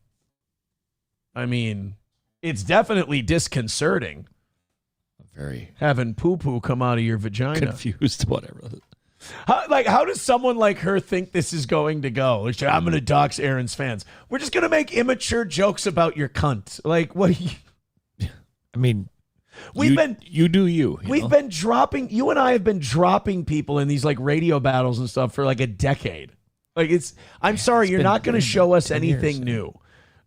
I mean, it's definitely disconcerting. Very. Having poo-poo come out of your vagina. Confused, whatever. How does someone like her think this is going to go? Like, I'm going to dox Aaron's fans. We're just going to make immature jokes about your cunt. Like, what? I mean, we've been dropping. You and I have been dropping people in these like radio battles and stuff for like a decade. Like I'm sorry, you're not going to show us anything new.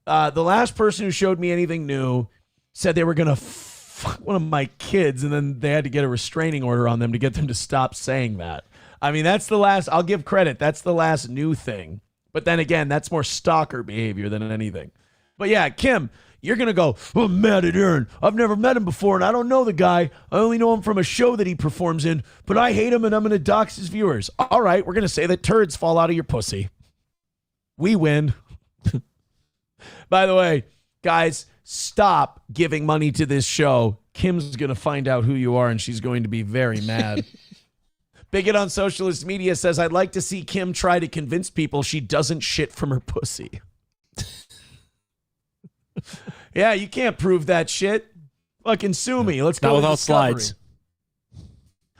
The last person who showed me anything new said they were going to fuck one of my kids, and then they had to get a restraining order on them to get them to stop saying that. I mean, that's the last. I'll give credit. That's the last new thing. But then again, that's more stalker behavior than anything. But yeah, Kim, you're going to go, oh, I'm mad at Aaron. I've never met him before, and I don't know the guy. I only know him from a show that he performs in, but I hate him, and I'm going to dox his viewers. All right, we're going to say that turds fall out of your pussy. We win. By the way, guys, stop giving money to this show. Kim's going to find out who you are, and she's going to be very mad. Bigot on Socialist Media says, I'd like to see Kim try to convince people she doesn't shit from her pussy. Yeah, you can't prove that shit. Fucking sue me. Let's go. Not without Discovery. slides.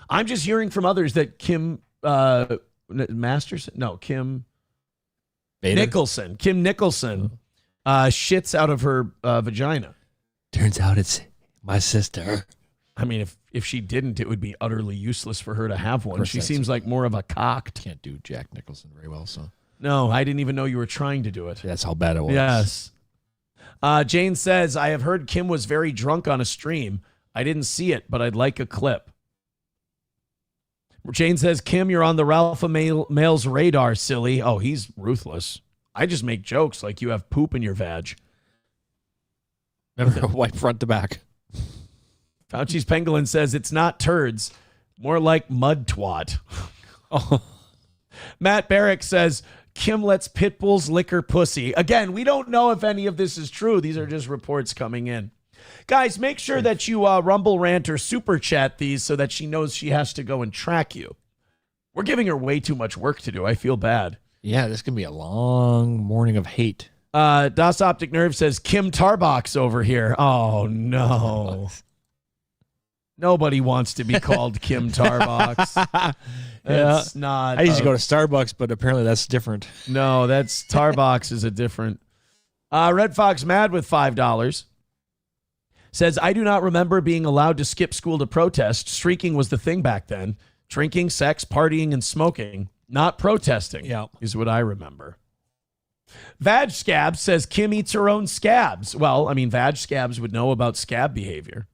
I'm just hearing from others that Kim Masterson? No, Kim Beta? Nicholson. Kim Nicholson shits out of her vagina. Turns out it's my sister. I mean, if she didn't, it would be utterly useless for her to have one. She seems like more of a cocked. Can't do Jack Nicholson very well, so. No, I didn't even know you were trying to do it. That's how bad it was. Yes. Jane says, I have heard Kim was very drunk on a stream. I didn't see it, but I'd like a clip. Jane says, Kim, you're on the Ralph Male's radar, silly. Oh, he's ruthless. I just make jokes like you have poop in your vag. Remember, white front to back. Fauci's Pangolin says, it's not turds, more like mud twat. Oh. Matt Barrick says, Kim lets pit bulls lick her pussy. Again, we don't know if any of this is true. These are just reports coming in. Guys, make sure that you Rumble Rant or Super Chat these so that she knows she has to go and track you. We're giving her way too much work to do. I feel bad. Yeah, this can be a long morning of hate. Das Optic Nerve says, Kim Tarbox over here. Oh, no. Nobody wants to be called Kim Tarbox. It's not. I used to go to Starbucks, but apparently that's different. No, that's Tarbox is a different. Red Fox Mad with $5 says, I do not remember being allowed to skip school to protest. Streaking was the thing back then. Drinking, sex, partying, and smoking. Not protesting is what I remember. Vag Scabs says, Kim eats her own scabs. Well, I mean, Vag Scabs would know about scab behavior.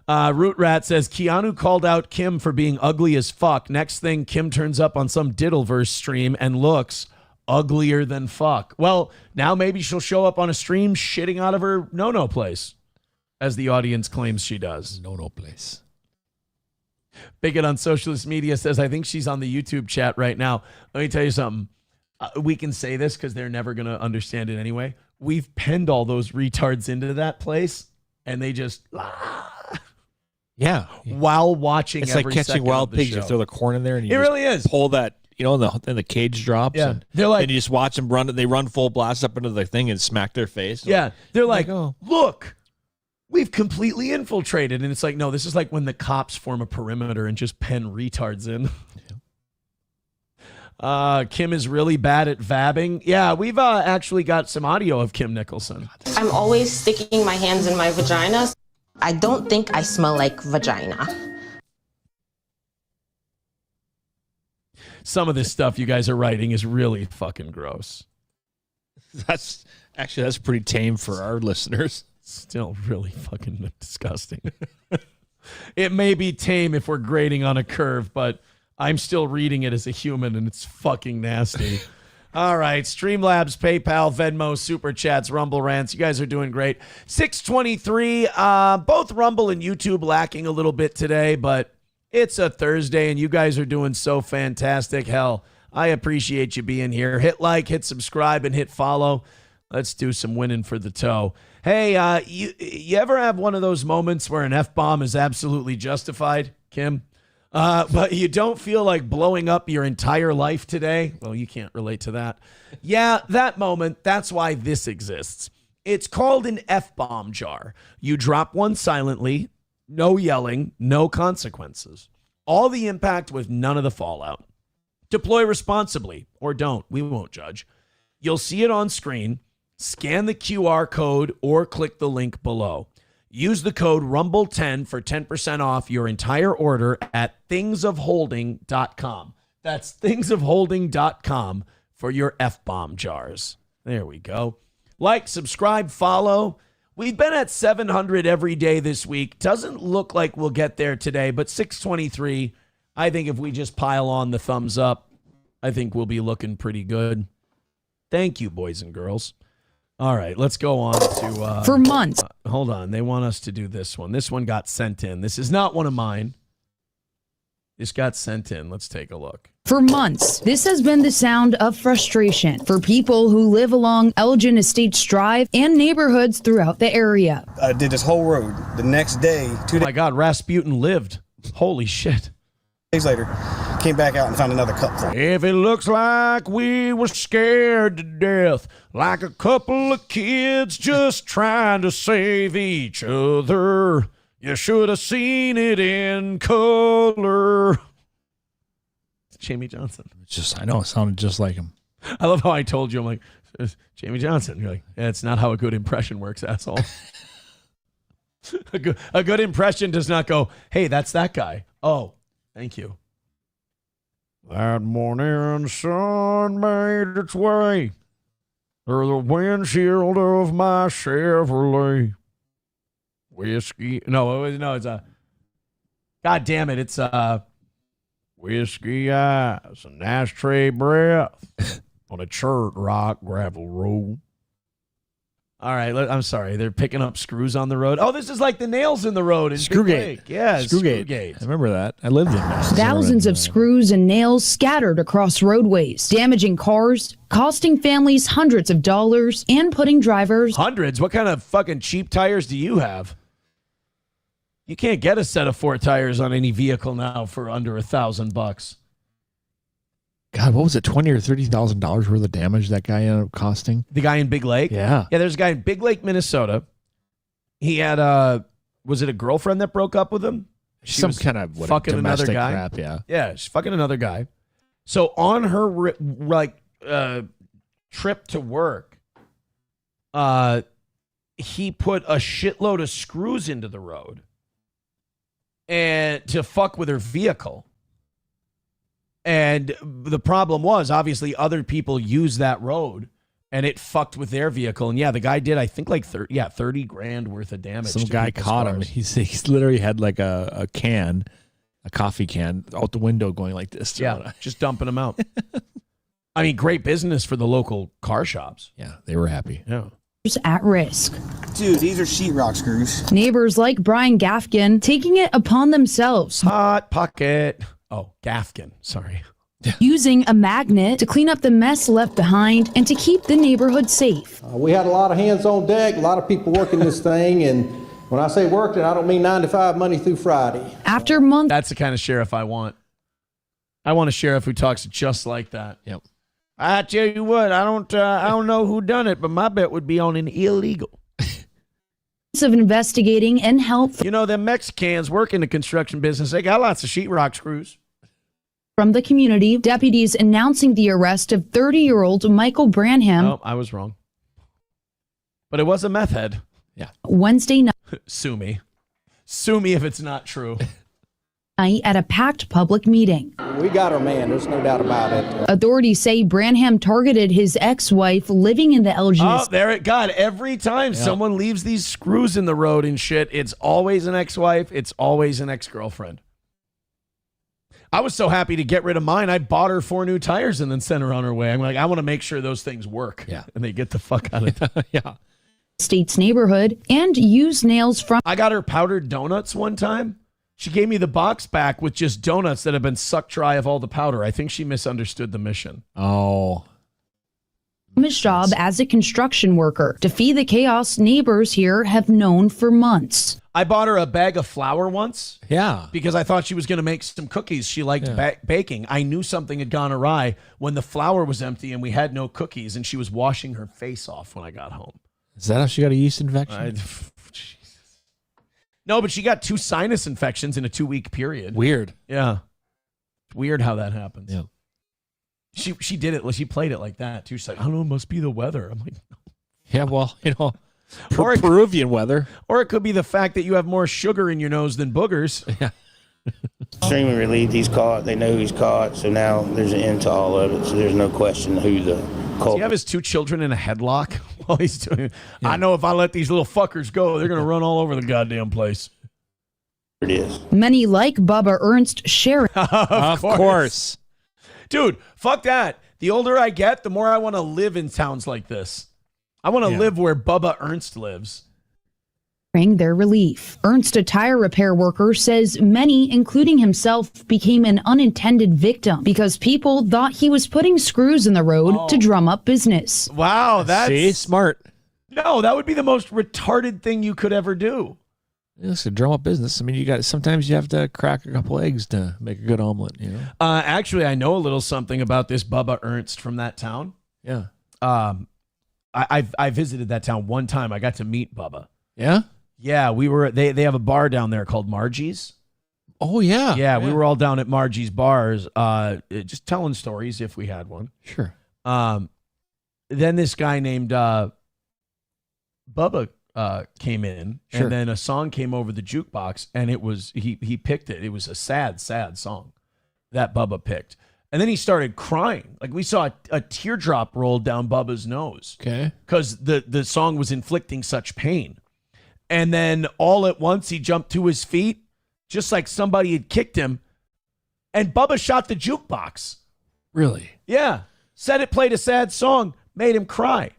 Root Rat says, Keanu called out Kim for being ugly as fuck. Next thing, Kim turns up on some Diddleverse stream and looks uglier than fuck. Well, now maybe she'll show up on a stream shitting out of her no-no place, as the audience claims she does. No-no place. Bigot on Socialist Media says, I think she's on the YouTube chat right now. Let me tell you something. We can say this because they're never going to understand it anyway. We've penned all those retards into that place, and they just... Yeah. While watching it's every like catching second wild of the pigs. show. You throw the corn in there and you It really is. pull that, and the cage drops. Yeah. And They're like, then you just watch them run. They run full blast up into the thing and smack their face. Yeah. They're like, oh. Look, we've completely infiltrated. And it's like, no, this is like when the cops form a perimeter and just pen retards in. Kim is really bad at vabbing. Yeah, we've actually got some audio of Kim Nicholson. I'm always sticking my hands in my vagina. I don't think I smell like vagina. Some of this stuff you guys are writing is really fucking gross. That's pretty tame for our listeners. Still really fucking disgusting. It may be tame if we're grading on a curve, but I'm still reading it as a human and it's fucking nasty. All right, Streamlabs, PayPal, Venmo, Super Chats, Rumble Rants. You guys are doing great. 623, both Rumble and YouTube lacking a little bit today, but it's a Thursday, and you guys are doing so fantastic. Hell, I appreciate you being here. Hit like, hit subscribe, and hit follow. Let's do some winning for the toe. Hey, you ever have one of those moments where an F-bomb is absolutely justified, Kim? But you don't feel like blowing up your entire life today? Well, you can't relate to that. Yeah, that moment, that's why this exists. It's called an F-bomb jar. You drop one silently, no yelling, no consequences. All the impact with none of the fallout. Deploy responsibly, or don't. We won't judge. You'll see it on screen. Scan the QR code or click the link below. Use the code RUMBLE10 for 10% off your entire order at thingsofholding.com. That's thingsofholding.com for your F-bomb jars. There we go. Like, subscribe, follow. We've been at 700 every day this week. Doesn't look like we'll get there today, but 623, I think if we just pile on the thumbs up, I think we'll be looking pretty good. Thank you, boys and girls. All right, let's go on to... For months. Hold on. They want us to do this one. This one got sent in. This is not one of mine. This got sent in. Let's take a look. For months, this has been the sound of frustration for people who live along Elgin Estates Drive and neighborhoods throughout the area. I did this whole road. The next day, 2 days. Oh my God, Rasputin lived. Holy shit. Days later, came back out and found another cup full. If it looks like we were scared to death, like a couple of kids just trying to save each other, you should have seen it in color. Jamie Johnson. I know it sounded just like him. I love how I told you, I'm like, it's Jamie Johnson. You're like, yeah, it's not how a good impression works, asshole. a good impression does not go, hey, that's that guy. Oh, thank you. That morning sun made its way through the windshield of my Chevrolet. Whiskey. No, it's a. God damn it. It's whiskey eyes and ashtray breath on a chert rock gravel road. All right, I'm sorry. They're picking up screws on the road. Oh, this is like the nails in the road in Big Lake. Yeah, Screwgate. I remember that. I lived in that. Thousands of screws and nails scattered across roadways, damaging cars, costing families hundreds of dollars, and putting drivers. Hundreds? What kind of fucking cheap tires do you have? You can't get a set of 4 tires on any vehicle now for under $1,000. God, what was it? $20,000 or $30,000 worth of damage that guy ended up costing? The guy in Big Lake? Yeah. Yeah, there's a guy in Big Lake, Minnesota. He had was it a girlfriend that broke up with him? She Some was kind of fucking another domestic guy. crap, yeah. Yeah, she's fucking another guy. So on her trip to work, he put a shitload of screws into the road and to fuck with her vehicle. And the problem was, obviously, other people use that road, and it fucked with their vehicle. And yeah, the guy did, I think, like $30,000 worth of damage. Some to guy people's caught him. cars. He's literally had like a coffee can out the window going like this. Yeah, just dumping them out. I mean, great business for the local car shops. Yeah, they were happy. Yeah. At risk. Dude, these are sheetrock screws. Neighbors like Brian Gafkin taking it upon themselves. Hot pocket. Oh, Gafkin. Sorry. Using a magnet to clean up the mess left behind and to keep the neighborhood safe. We had a lot of hands on deck, a lot of people working this thing, and when I say working, I don't mean 9 to 5 Monday through Friday. After months, That's the kind of sheriff I want. I want a sheriff who talks just like that. Yep. I tell you what, I don't know who done it, but my bet would be on an illegal. of investigating and help You know, them Mexicans work in the construction business. They got lots of sheetrock screws. from the community, deputies announcing the arrest of 30-year-old Michael Branham Oh, I was wrong. But it was a meth head. Yeah. Wednesday night Sue me. Sue me if it's not true. at a packed public meeting. We got our man, there's no doubt about it. Authorities say Branham targeted his ex-wife living in the Elgin. Oh, there it God, every time someone leaves these screws in the road and shit, it's always an ex-wife, it's always an ex-girlfriend. I was so happy to get rid of mine. I bought her 4 new tires and then sent her on her way. I'm like, I want to make sure those things work. Yeah. And they get the fuck out of it. Yeah. State's neighborhood and used nails from. I got her powdered donuts one time. She gave me the box back with just donuts that have been sucked dry of all the powder. I think she misunderstood the mission. Oh. His job as a construction worker. To feed the chaos neighbors here have known for months. I bought her a bag of flour once. Yeah. Because I thought she was going to make some cookies. She liked baking. I knew something had gone awry when the flour was empty and we had no cookies, and she was washing her face off when I got home. Is that how she got a yeast infection? No, but she got 2 sinus infections in a 2-week period. Weird. Yeah. It's weird how that happens. Yeah. She did it. She played it like that too. She's like, I don't know, it must be the weather. I'm like, no. Yeah, well, you know, Peruvian weather. Or it could be the fact that you have more sugar in your nose than boogers. Yeah. Extremely relieved he's caught. They know he's caught, so now there's an end to all of it. So there's no question who the Does culprit. he have his 2 children in a headlock while he's doing it? I know if I let these little fuckers go, they're going to run all over the goddamn place. It is. Many like Bubba Ernst share. Of course. Dude, fuck that. The older I get, the more I want to live in towns like this. I want to live where Bubba Ernst lives. bring their relief. Ernst, a tire repair worker, says many, including himself, became an unintended victim because people thought he was putting screws in the road to drum up business. Wow, that's smart. No, that would be the most retarded thing you could ever do. It's a drum up business. I mean, sometimes you have to crack a couple eggs to make a good omelet, you know? Actually, I know a little something about this Bubba Ernst from that town. Yeah. I visited that town one time. I got to meet Bubba. Yeah? Yeah, we were. They have a bar down there called Margie's. Oh, yeah. Yeah, we were all down at Margie's bars, just telling stories if we had one. Sure. Then this guy named Bubba came in, Sure. and then a song came over the jukebox, and it was he picked it. It was a sad song that Bubba picked. And then he started crying. Like we saw a teardrop roll down Bubba's nose. Okay. Because the song was inflicting such pain. And then all at once he jumped to his feet, just like somebody had kicked him, and Bubba shot the jukebox. Really? Yeah. Said it played a sad song, made him cry.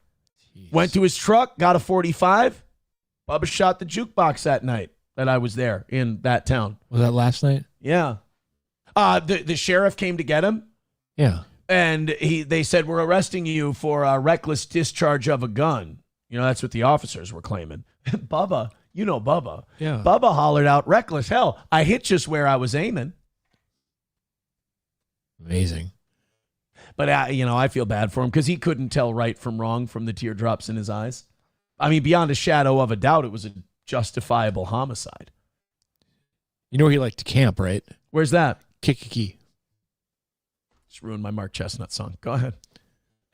Jeez. Went to his truck, got a 45. Bubba shot the jukebox that night that I was there in that town. Was that last night? Yeah. The sheriff came to get him. Yeah. And they said, we're arresting you for reckless discharge of a gun. You know, that's what the officers were claiming. Bubba, you know Bubba. Yeah. Bubba hollered out, reckless. Hell, I hit just where I was aiming. Amazing. But, I feel bad for him because he couldn't tell right from wrong from the teardrops in his eyes. I mean, beyond a shadow of a doubt, it was a justifiable homicide. You know where he liked to camp, right? Where's that? Kikiki. Just ruined my Mark Chestnut song. Go ahead.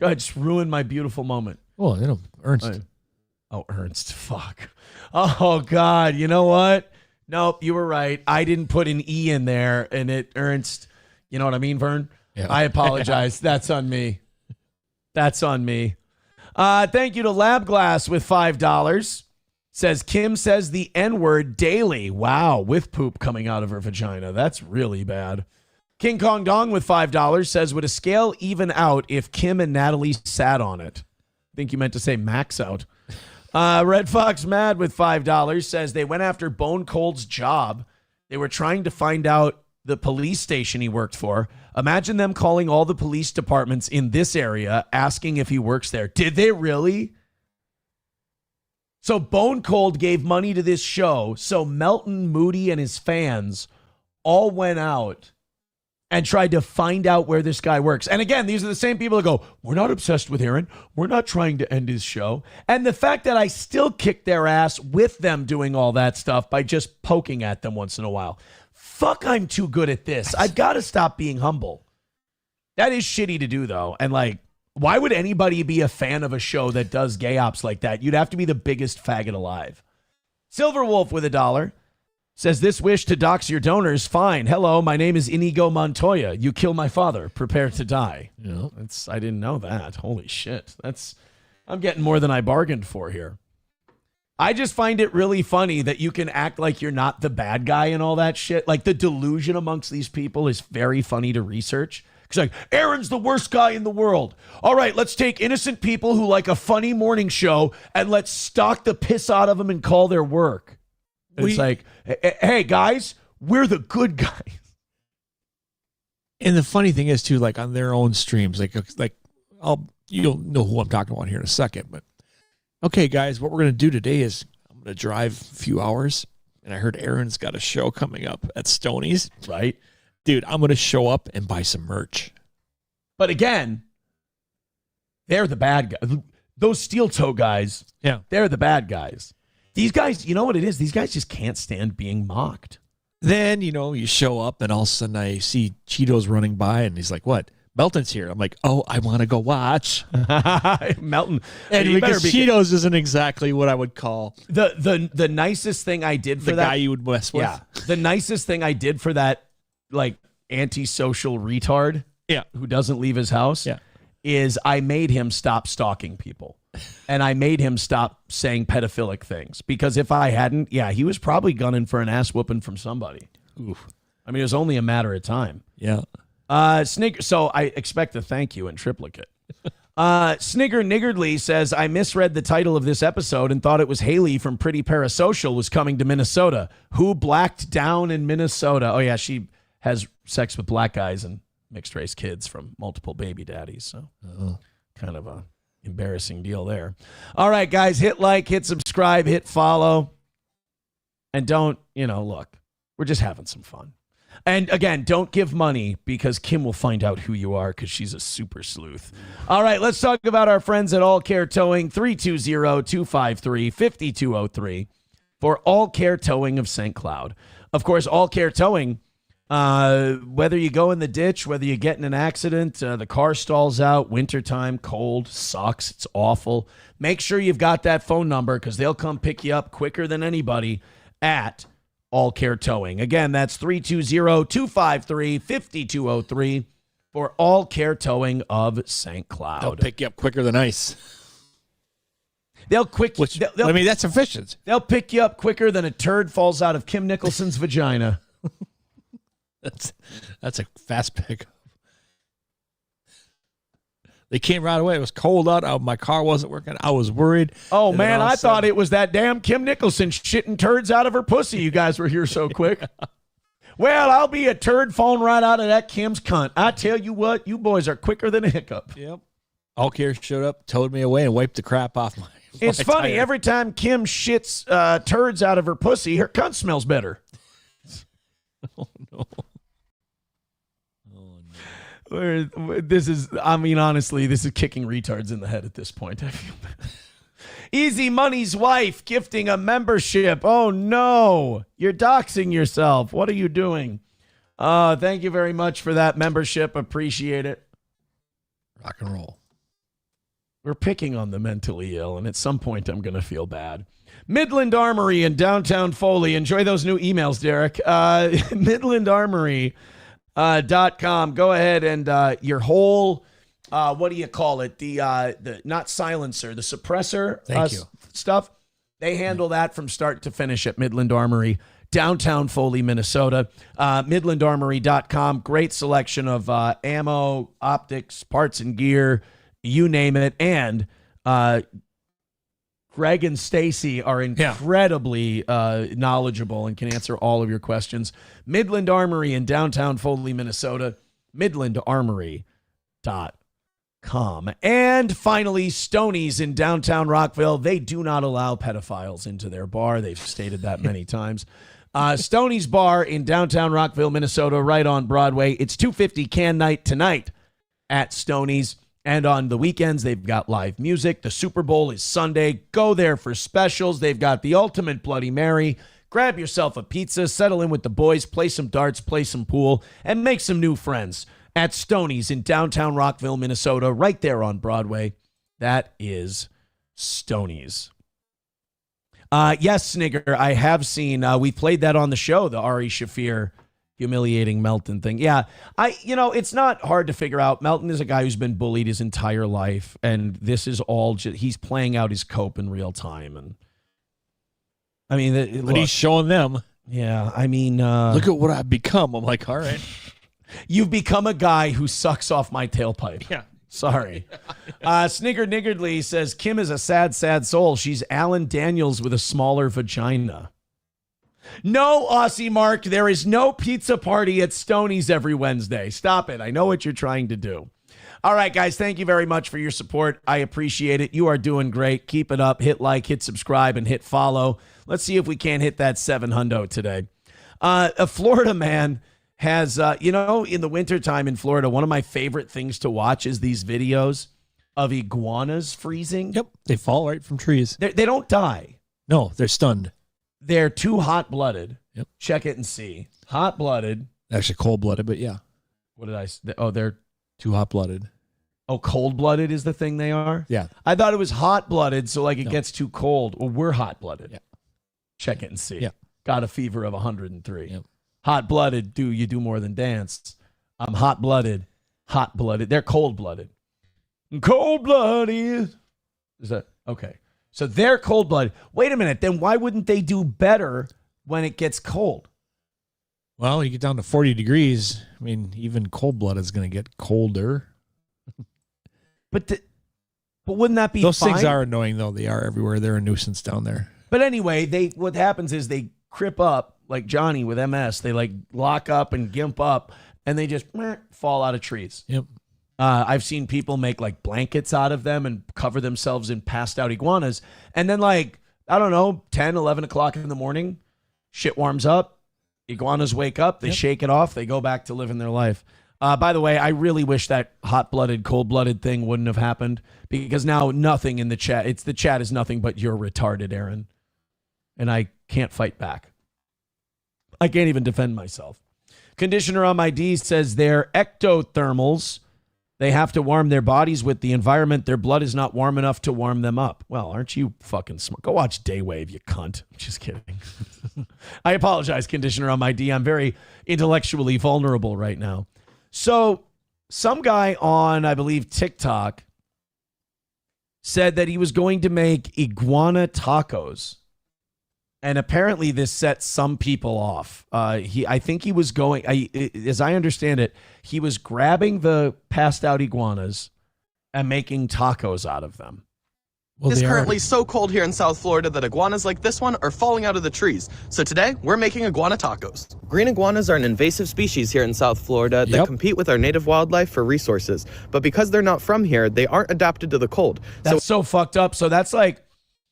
Just ruin my beautiful moment. Oh, Ernst. Oh, Ernst. Fuck. Oh, God. You know what? Nope, you were right. I didn't put an E in there, and Ernst. You know what I mean, Vern? Yeah. I apologize. That's on me. That's on me. Thank you to Lab Glass with $5. Says Kim says the N-word daily. Wow, with poop coming out of her vagina. That's really bad. King Kong Dong with $5 says, would a scale even out if Kim and Natalie sat on it? I think you meant to say max out. Red Fox Mad with $5 says they went after Bone Cold's job. They were trying to find out the police station he worked for. Imagine them calling all the police departments in this area asking if he works there. Did they really? So Bone Cold gave money to this show, so Melton, Moody, and his fans all went out and tried to find out where this guy works. And again, these are the same people that go, we're not obsessed with Aaron. We're not trying to end his show. And the fact that I still kick their ass with them doing all that stuff by just poking at them once in a while. Fuck, I'm too good at this. I've got to stop being humble. That is shitty to do, though. And why would anybody be a fan of a show that does gay ops like that? You'd have to be the biggest faggot alive. Silver Wolf with $1 says, this wish to dox your donors, fine. Hello, my name is Inigo Montoya. You kill my father. Prepare to die. Yeah. I didn't know that. Holy shit. I'm getting more than I bargained for here. I just find it really funny that you can act like you're not the bad guy and all that shit. Like the delusion amongst these people is very funny to research. It's like, Aaron's the worst guy in the world. All right, let's take innocent people who like a funny morning show and let's stalk the piss out of them and call their work. And it's like, hey, guys, we're the good guys. And the funny thing is, too, like on their own streams, you'll know who I'm talking about here in a second. But, okay, guys, what we're going to do today is I'm going to drive a few hours. And I heard Aaron's got a show coming up at Stoney's. Right. Dude, I'm going to show up and buy some merch. But again, they're the bad guys. Those steel toe guys, yeah, they're the bad guys. These guys, you know what it is? These guys just can't stand being mocked. Then, you show up and all of a sudden I see Cheetos running by and he's like, what? Melton's here. I'm like, oh, I want to go watch. Melton. And because Cheetos isn't exactly what I would call the nicest thing I did for the that guy you would mess with. Yeah. The nicest thing I did for that antisocial retard who doesn't leave his house is I made him stop stalking people. And I made him stop saying pedophilic things. Because if I hadn't, he was probably gunning for an ass whooping from somebody. Oof. I mean, it was only a matter of time. Yeah. So I expect a thank you in triplicate. Snigger Niggardly says, I misread the title of this episode and thought it was Haley from Pretty Parasocial was coming to Minnesota. Who blacked down in Minnesota? Oh, yeah, she has sex with black guys and mixed race kids from multiple baby daddies. So kind of a embarrassing deal there. All right, guys, hit like, hit subscribe, hit follow. And don't, look, we're just having some fun. And again, don't give money because Kim will find out who you are because she's a super sleuth. All right, let's talk about our friends at All Care Towing, 320-253-5203 for All Care Towing of St. Cloud. Of course, All Care Towing, whether you go in the ditch, whether you get in an accident, the car stalls out, wintertime, cold, sucks, it's awful. Make sure you've got that phone number because they'll come pick you up quicker than anybody at All Care Towing. Again, that's 320-253-5203 for All Care Towing of St. Cloud. They'll pick you up quicker than ice. That's efficient. They'll pick you up quicker than a turd falls out of Kim Nicholson's vagina. That's a fast pickup. They came right away. It was cold out. My car wasn't working. I was worried. Oh, man, I thought it was that damn Kim Nicholson shitting turds out of her pussy. You guys were here so quick. Well, I'll be a turd falling right out of that Kim's cunt. I tell you what, you boys are quicker than a hiccup. Yep. All Care showed up, towed me away, and wiped the crap off my It's funny. tire. Every time Kim shits turds out of her pussy, her cunt smells better. Oh, no. This is, honestly, this is kicking retards in the head at this point. I feel bad. Easy Money's wife gifting a membership. Oh, no. You're doxing yourself. What are you doing? Thank you very much for that membership. Appreciate it. Rock and roll. We're picking on the mentally ill, and at some point I'm going to feel bad. Midland Armory in downtown Foley. Enjoy those new emails, Derek. Midland Armory. .com. Go ahead and your whole what do you call it? The not silencer, the suppressor stuff. They handle that from start to finish at Midland Armory, downtown Foley, Minnesota. MidlandArmory.com. Great selection of ammo, optics, parts and gear, you name it. And Greg and Stacy are incredibly knowledgeable and can answer all of your questions. Midland Armory in downtown Foley, Minnesota. MidlandArmory.com. And finally, Stoney's in downtown Rockville. They do not allow pedophiles into their bar. They've stated that many times. Stoney's Bar in downtown Rockville, Minnesota, right on Broadway. It's $2.50 can night tonight at Stoney's. And on the weekends, they've got live music. The Super Bowl is Sunday. Go there for specials. They've got the ultimate Bloody Mary. Grab yourself a pizza, settle in with the boys, play some darts, play some pool, and make some new friends at Stoney's in downtown Rockville, Minnesota, right there on Broadway. That is Stoney's. Yes, Snigger, I have seen, we played that on the show, the Ari Shaffir humiliating Melton thing. Yeah, it's not hard to figure out. Melton is a guy who's been bullied his entire life, and this is all he's playing out his cope in real time. And but he's showing them. Yeah, look at what I've become. I'm like, all right. You've become a guy who sucks off my tailpipe. Yeah. Sorry. Snigger Niggardly says, Kim is a sad, sad soul. She's Alan Daniels with a smaller vagina. No, Aussie Mark, there is no pizza party at Stoney's every Wednesday. Stop it. I know what you're trying to do. All right, guys, thank you very much for your support. I appreciate it. You are doing great. Keep it up. Hit like, hit subscribe, and hit follow. Let's see if we can't hit that 700 today. A Florida man has, in the wintertime in Florida, one of my favorite things to watch is these videos of iguanas freezing. Yep, they fall right from trees. They don't die. No, they're stunned. They're too hot-blooded. Yep. Check it and see. Hot-blooded. Actually, cold-blooded, but yeah. What did I say? Oh, they're too hot-blooded. Oh, cold-blooded is the thing they are? Yeah. I thought it was hot-blooded, so it gets too cold. Well, we're hot-blooded. Yeah. Check it and see. Yeah. Got a fever of 103. Yep. Hot-blooded, you do more than dance. I'm hot-blooded. Hot-blooded. They're cold-blooded. Cold-blooded. Is that okay? So they're cold-blooded. Wait a minute. Then why wouldn't they do better when it gets cold? Well, you get down to 40 degrees. Even cold blood is going to get colder. But But wouldn't that be Those fine? things are annoying, though. They are everywhere. They're a nuisance down there. But anyway, what happens is they crip up, like Johnny with MS. They like lock up and gimp up, and they just fall out of trees. Yep. I've seen people make like blankets out of them and cover themselves in passed out iguanas. And then like, I don't know, 10, 11 o'clock in the morning, shit warms up. Iguanas wake up. They shake it off. They go back to living their life. By the way, I really wish that hot-blooded, cold-blooded thing wouldn't have happened, because now nothing in the chat, the chat is nothing but you're retarded, Aaron. And I can't fight back. I can't even defend myself. Conditioner on my D says they're ectothermals. They have to warm their bodies with the environment. Their blood is not warm enough to warm them up. Well, aren't you fucking smart? Go watch Daywave, you cunt. Just kidding. I apologize, Conditioner on my D. I'm very intellectually vulnerable right now. So some guy on, I believe, TikTok said that he was going to make iguana tacos. And apparently this set some people off. I think he was going, as I understand it, he was grabbing the passed out iguanas and making tacos out of them. Well, it's currently so cold here in South Florida that iguanas like this one are falling out of the trees. So today, we're making iguana tacos. Green iguanas are an invasive species here in South Florida that compete with our native wildlife for resources. But because they're not from here, they aren't adapted to the cold. That's so fucked up. So that's like,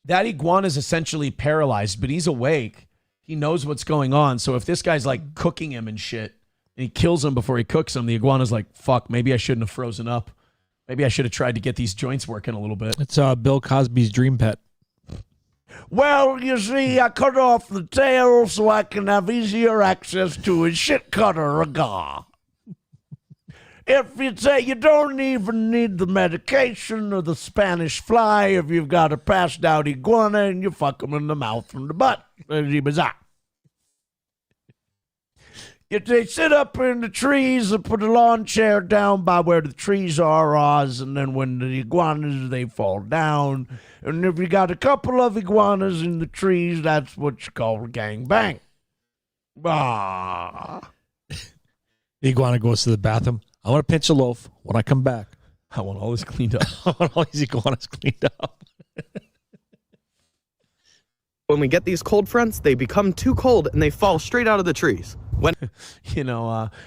that iguana is essentially paralyzed, but he's awake. He knows what's going on. So if this guy's like cooking him and shit, and he kills him before he cooks him, the iguana's like, fuck, maybe I shouldn't have frozen up. Maybe I should have tried to get these joints working a little bit. It's Bill Cosby's dream pet. Well, you see, I cut off the tail so I can have easier access to his shit cutter agar. If you say you don't even need the medication or the Spanish fly if you've got a passed out iguana and you fuck them in the mouth and the butt. If they sit up in the trees and put a lawn chair down by where the trees are, Oz, and then when the iguanas, they fall down. And if you got a couple of iguanas in the trees, that's what you call a gangbang. Ah. The iguana goes to the bathroom. I want to pinch a loaf when I come back. I want all this cleaned up. I want all these iguanas cleaned up. When we get these cold fronts, they become too cold and they fall straight out of the trees. When this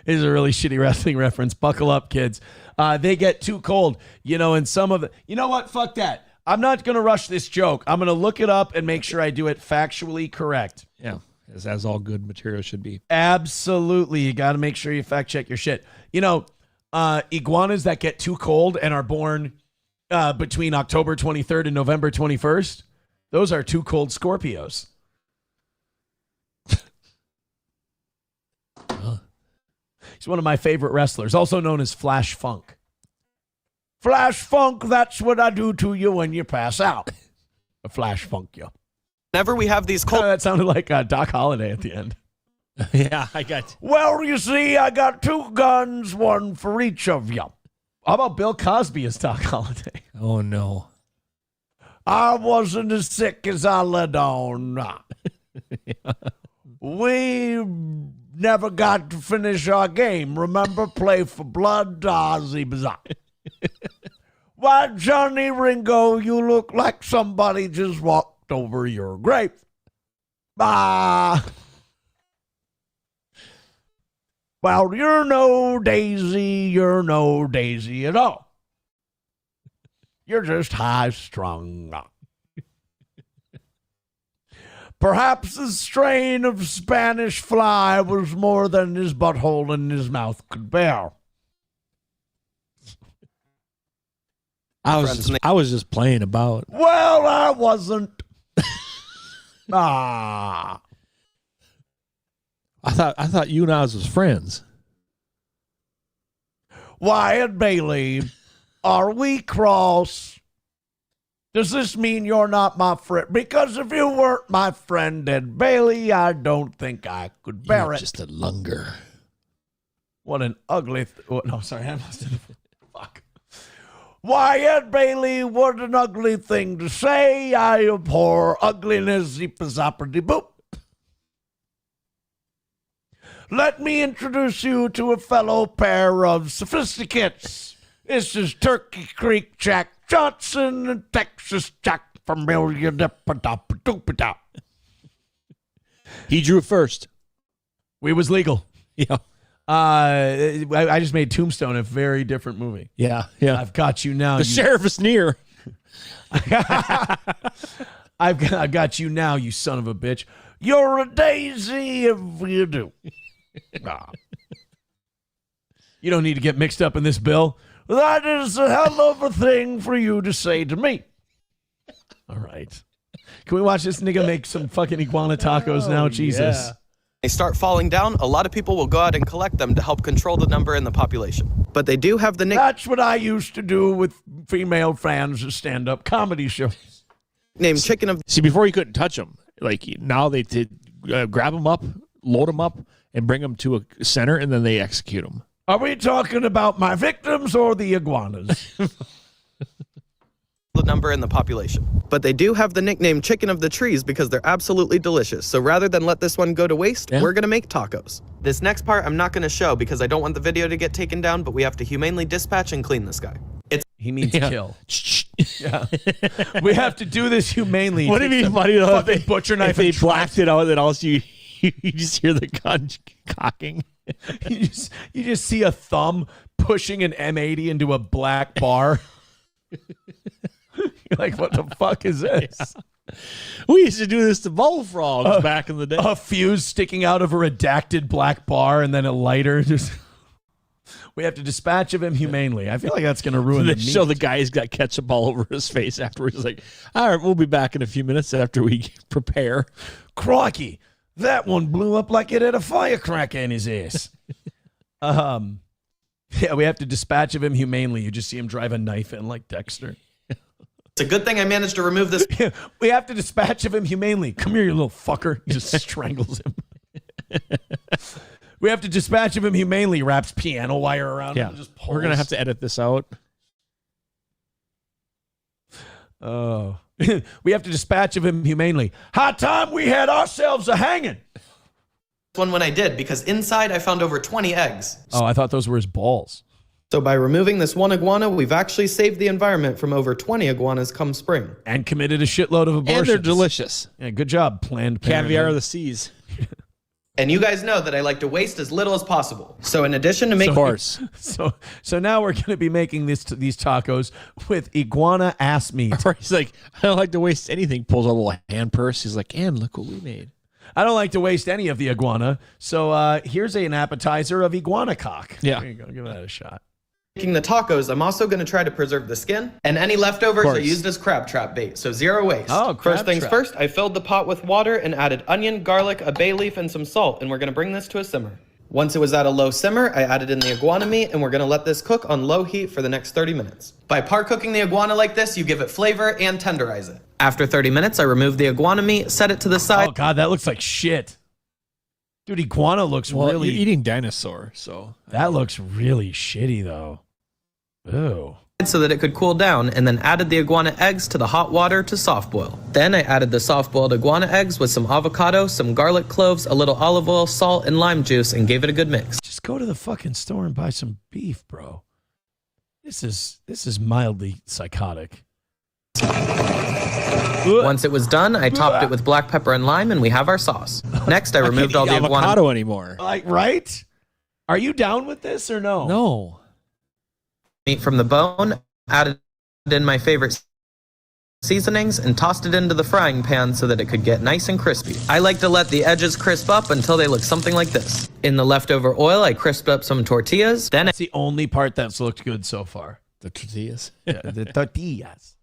is a really shitty wrestling reference. Buckle up, kids. They get too cold, and some of it. You know what? Fuck that. I'm not going to rush this joke. I'm going to look it up and make sure I do it factually correct. Yeah, as all good material should be. Absolutely. You got to make sure you fact check your shit. Iguanas that get too cold and are born between October 23rd and November 21st, those are too cold Scorpios. He's one of my favorite wrestlers, also known as Flash Funk. Flash Funk, that's what I do to you when you pass out. A Flash Funk you. Whenever we have these cold... That sounded like Doc Holliday at the end. Yeah, I got... Well, you see, I got two guns, one for each of you. How about Bill Cosby as Doc Holliday? Oh, no. I wasn't as sick as I let on. We never got to finish our game. Remember? Play for blood, Ozzy Bazaar. Why, Johnny Ringo, you look like somebody just walked over your grave. Well, you're no Daisy at all. You're just high-strung. Perhaps the strain of Spanish fly was more than his butthole and his mouth could bear. I was just playing about. Well, I wasn't. Ah. I thought you and I was friends. Wyatt Bailey, are we cross? Does this mean you're not my friend? Because if you weren't my friend, Ed Bailey, I don't think I could bear it. Just a lunger. What an ugly... no, sorry, I must have... Fuck. Why, Ed Bailey, what an ugly thing to say. I abhor ugliness, boop. Let me introduce you to a fellow pair of sophisticates. This is Turkey Creek Jack Johnson and Texas Jack Familiar. He drew first. We was legal. Yeah. I just made Tombstone a very different movie. Yeah. I've got you now. The sheriff is near. I've got you now, you son of a bitch. You're a daisy if you do. You don't need to get mixed up in this, Bill. That is a hell of a thing for you to say to me. All right. Can we watch this nigga make some fucking iguana tacos now? Jesus. Yeah. They start falling down, a lot of people will go out and collect them to help control the number in the population. But they do have the That's what I used to do with female fans at stand-up comedy shows. Name chicken of... See, before you couldn't touch them. Like, now they grab them up, load them up, and bring them to a center, and then they execute them. Are we talking about my victims or the iguanas? the number in the population. But they do have the nickname chicken of the trees because they're absolutely delicious. So rather than let this one go to waste, we're gonna make tacos. This next part I'm not gonna show because I don't want the video to get taken down, but we have to humanely dispatch and clean this guy. He means kill. Yeah. We have to do this humanely. What do you mean funny though? Fucking butcher knife. If they blacked it out, then also you just hear the gun cocking. You just see a thumb pushing an M80 into a black bar. You're like, what the fuck is this? Yeah. We used to do this to bullfrogs back in the day. A fuse sticking out of a redacted black bar and then a lighter. Just we have to dispatch of him humanely. I feel like that's going to ruin the meat. Show the guy he's got ketchup all over his face afterwards. He's like, all right, we'll be back in a few minutes after we prepare. Crikey, that one blew up like it had a firecracker in his ass. Yeah, we have to dispatch of him humanely. You just see him drive a knife in like Dexter. It's a good thing I managed to remove this. We have to dispatch of him humanely. Come here, you little fucker. He just strangles him. We have to dispatch of him humanely. Wraps piano wire around him. Just we're going to have to edit this out. Oh. We have to dispatch of him humanely. High time we had ourselves a hanging. One when I did, because inside I found over 20 eggs. Oh, I thought those were his balls. So by removing this one iguana, we've actually saved the environment from over 20 iguanas come spring. And committed a shitload of abortions. And they're delicious. Yeah, good job, Planned Parenthood. Caviar of the seas. And you guys know that I like to waste as little as possible. So in addition to making... Of course. So now we're going to be making these tacos with iguana ass meat. He's like, I don't like to waste anything. Pulls out a little hand purse. He's like, and look what we made. I don't like to waste any of the iguana. So here's an appetizer of iguana cock. Yeah. There you go. Give that a shot. Making the tacos, I'm also going to try to preserve the skin. And any leftovers are used as crab trap bait, so zero waste. Oh, crab First things trap. first, I filled the pot with water and added onion, garlic, a bay leaf, and some salt, and we're going to bring this to a simmer. Once it was at a low simmer, I added in the iguana meat, and we're going to let this cook on low heat for the next 30 minutes. By par-cooking the iguana like this, you give it flavor and tenderize it. After 30 minutes, I removed the iguana meat, set it to the side. Oh, God, that looks like shit. Dude, iguana looks really... You're eating dinosaur, so... That looks really shitty, though. Ew. So that it could cool down, and then added the iguana eggs to the hot water to soft boil. Then I added the soft boiled iguana eggs with some avocado, some garlic cloves, a little olive oil, salt, and lime juice, and gave it a good mix. Just go to the fucking store and buy some beef, bro. This is mildly psychotic. Once it was done, I topped it with black pepper and lime, and we have our sauce. Next, I removed all the avocado anymore. Like, right? Are you down with this or no? No. Meat from the bone, added in my favorite seasonings, and tossed it into the frying pan so that it could get nice and crispy. I like to let the edges crisp up until they look something like this. In the leftover oil, I crisped up some tortillas. Then That's the only part that's looked good so far. The tortillas? Yeah, the tortillas.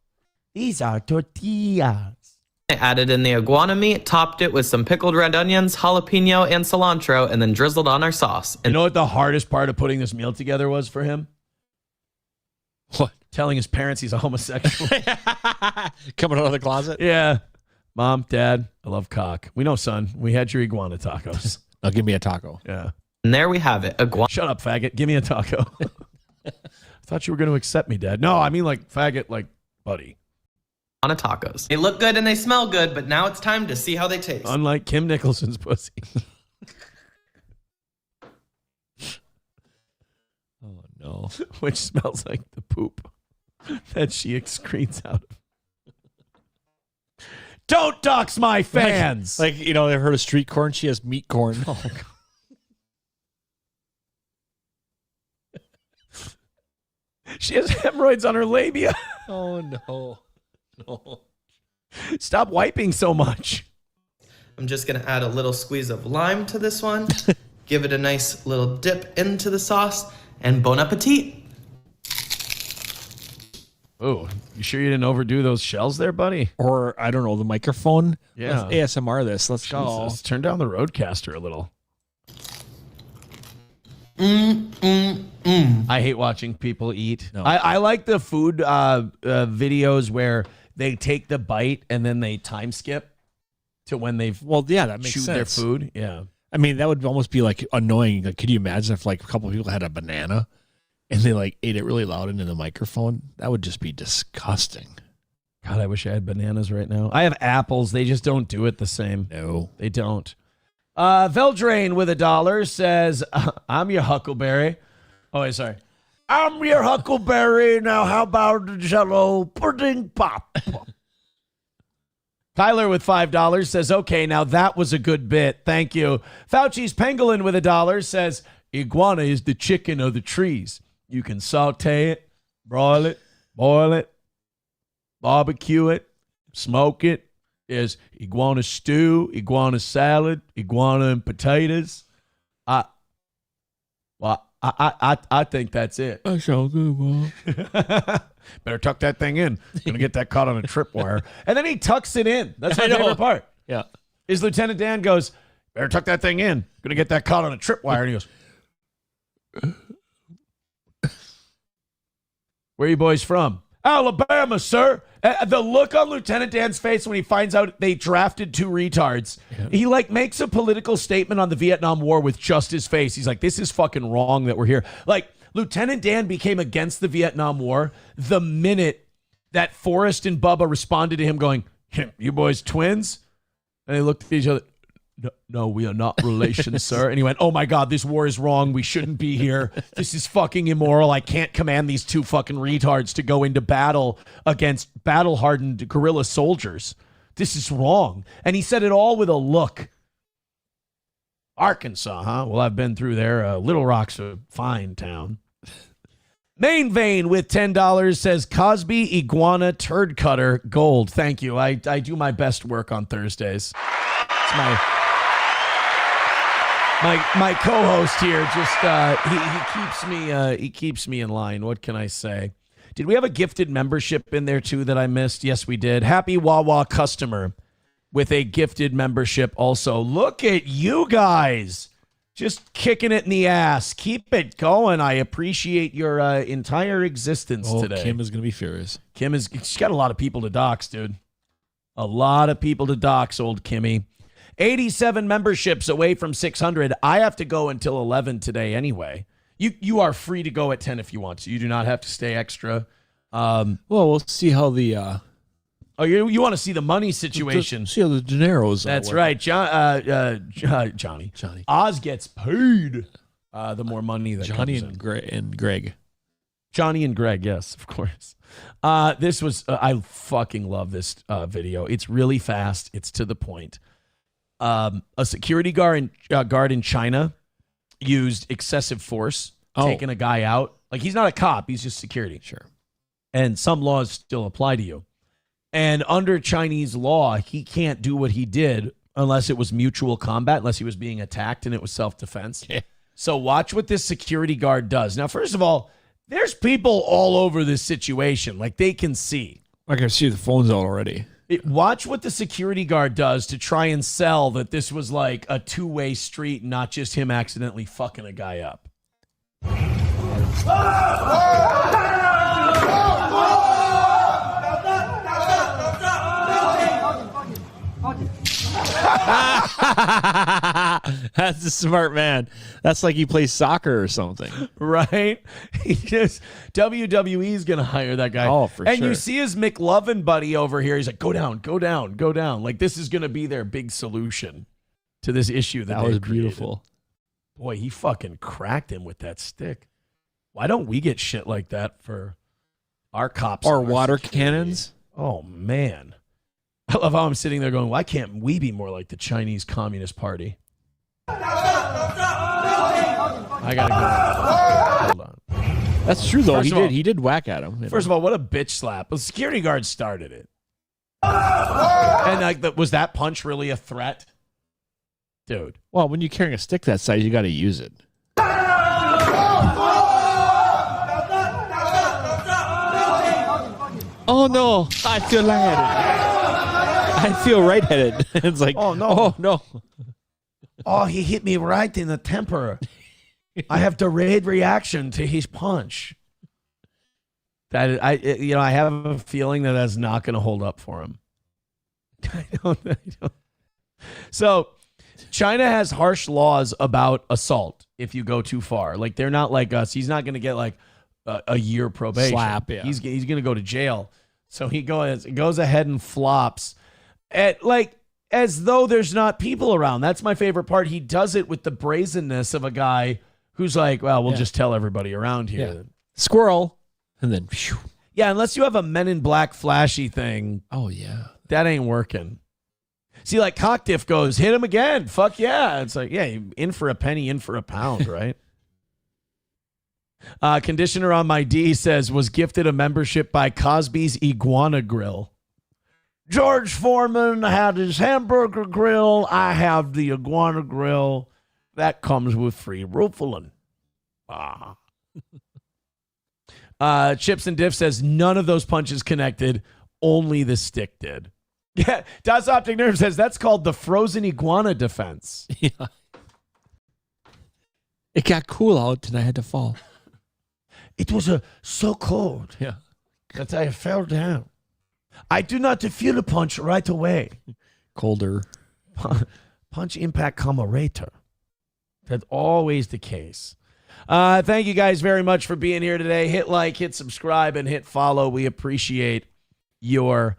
These are tortillas. I added in the iguana meat, topped it with some pickled red onions, jalapeno, and cilantro, and then drizzled on our sauce. And you know what the hardest part of putting this meal together was for him? What? Telling his parents he's a homosexual. Coming out of the closet? Yeah. Mom, Dad, I love cock. We know, son. We had your iguana tacos. Now give me a taco. Yeah. And there we have it. Shut up, faggot. Give me a taco. I thought you were going to accept me, Dad. No, I mean like faggot, like buddy. Iguana tacos. They look good and they smell good, but now it's time to see how they taste. Unlike Kim Nicholson's pussy. Oh, no. no. Which smells like the poop that she excretes out of. Don't dox my fans. Like you know, they heard of street corn. She has meat corn. Oh, God. She has hemorrhoids on her labia. Oh, no. No. Stop wiping so much. I'm just going to add a little squeeze of lime to this one, give it a nice little dip into the sauce, and bon appetit. Oh, you sure you didn't overdo those shells there, buddy? Or, I don't know, the microphone? Yeah. Let's ASMR this. Let's go. Jesus. Turn down the Roadcaster a little. I hate watching people eat. No. I like the food videos where they take the bite and then they time skip to when they've that makes chewed sense. their food. Yeah. I mean, that would almost be like annoying. Like, could you imagine if like a couple of people had a banana and they like ate it really loud into the microphone? That would just be disgusting. God, I wish I had bananas right now. I have apples. They just don't do it the same. No. They don't. Veldrain with $1 says, I'm your Huckleberry. Oh, wait, sorry. I'm your Huckleberry. Now, how about the Jello pudding pop? Tyler with $5 says, okay, now that was a good bit. Thank you. Fauci's Pangolin with $1 says, Iguana is the chicken of the trees. You can saute it, broil it, boil it, barbecue it, smoke it. There's iguana stew, iguana salad, iguana and potatoes. I think that's it. That sounds good, Mom. Better tuck that thing in. Gonna get that caught on a tripwire. And then he tucks it in. That's my favorite part. Yeah. Is Lieutenant Dan goes, better tuck that thing in. Gonna get that caught on a tripwire. And he goes, where are you boys from? Alabama, sir. The look on Lieutenant Dan's face when he finds out they drafted two retards, he like makes a political statement on the Vietnam War with just his face. He's like, this is fucking wrong that we're here. Like, Lieutenant Dan became against the Vietnam War the minute that Forrest and Bubba responded to him going, you boys twins? And they looked at each other. No, we are not relations, sir. And he went, oh my God, this war is wrong. We shouldn't be here. This is fucking immoral. I can't command these two fucking retards to go into battle against battle-hardened guerrilla soldiers. This is wrong. And he said it all with a look. Arkansas, huh? Well, I've been through there. Little Rock's a fine town. Main Vein with $10 says, Cosby, Iguana, Turd Cutter, Gold. Thank you. I do my best work on Thursdays. It's my co-host here. Just he keeps me in line. What can I say? Did we have a gifted membership in there too that I missed? Yes, we did. Happy Wawa customer with a gifted membership also. Look at you guys. Just kicking it in the ass. Keep it going. I appreciate your entire existence today. Kim is going to be furious. She's got a lot of people to dox, dude. A lot of people to dox, old Kimmy. 87 memberships away from 600. I have to go until 11 today anyway. You are free to go at 10 if you want to. You do not have to stay extra. Well, we'll see how the... Oh, you want to see the money situation? See how the dineros. That's right, Johnny. Oz gets paid. The more money that Johnny comes and Greg. Johnny and Greg, yes, of course. This was I fucking love this video. It's really fast. It's to the point. A security guard in China used excessive force, taking a guy out. Like, he's not a cop. He's just security. Sure. And some laws still apply to you. And under Chinese law, he can't do what he did unless it was mutual combat, unless he was being attacked and it was self-defense. Yeah. So watch what this security guard does. Now, first of all, there's people all over this situation. Like, they can see. I can see the phones out already. Watch what the security guard does to try and sell that this was like a two-way street, not just him accidentally fucking a guy up. That's a smart man. That's like he plays soccer or something. Right? He just, WWE's going to hire that guy. Oh, for sure. And you see his McLovin buddy over here. He's like, go down, go down, go down. Like, this is going to be their big solution to this issue that was they've created. beautiful. Boy, he fucking cracked him with that stick. Why don't we get shit like that for our cops? Or and our water security? cannons? Oh, man. I love how I'm sitting there going, why can't we be more like the Chinese Communist Party? I got to go. Hold on. That's true, though. First of all- He did whack at him. First of all, what a bitch slap. The security guard started it. And like, was that punch really a threat? Dude. Well, when you're carrying a stick that size, you got to use it. Oh, no. I feel lightheaded. I feel right-headed. It's like, oh, no. Oh, no. Oh, he hit me right in the temper. I have delayed reaction to his punch. That I have a feeling that that's not going to hold up for him. I don't. So, China has harsh laws about assault if you go too far. Like, they're not like us. He's not going to get like a year probation. Slap, yeah. He's going to go to jail. So he goes ahead and flops at like as though there's not people around. That's my favorite part. He does it with the brazenness of a guy who's like, well, we'll just tell everybody around here. Yeah. Squirrel. And then, phew. Yeah, unless you have a Men in Black flashy thing. Oh, yeah. That ain't working. See, like Cockdiff goes, hit him again. Fuck yeah. It's like, yeah, in for a penny, in for a pound, right? Conditioner on my D says, was gifted a membership by Cosby's Iguana Grill. George Foreman had his hamburger grill. I have the Iguana Grill. That comes with free roofing. Chips and Diff says, none of those punches connected. Only the stick did. Yeah, Das Optic Nerve says, that's called the frozen iguana defense. Yeah. It got cool out and I had to fall. It was so cold that I fell down. I do not feel a punch right away. Colder. Punch impact comma rater. That's always the case. Thank you guys very much for being here today. Hit like, hit subscribe, and hit follow. We appreciate your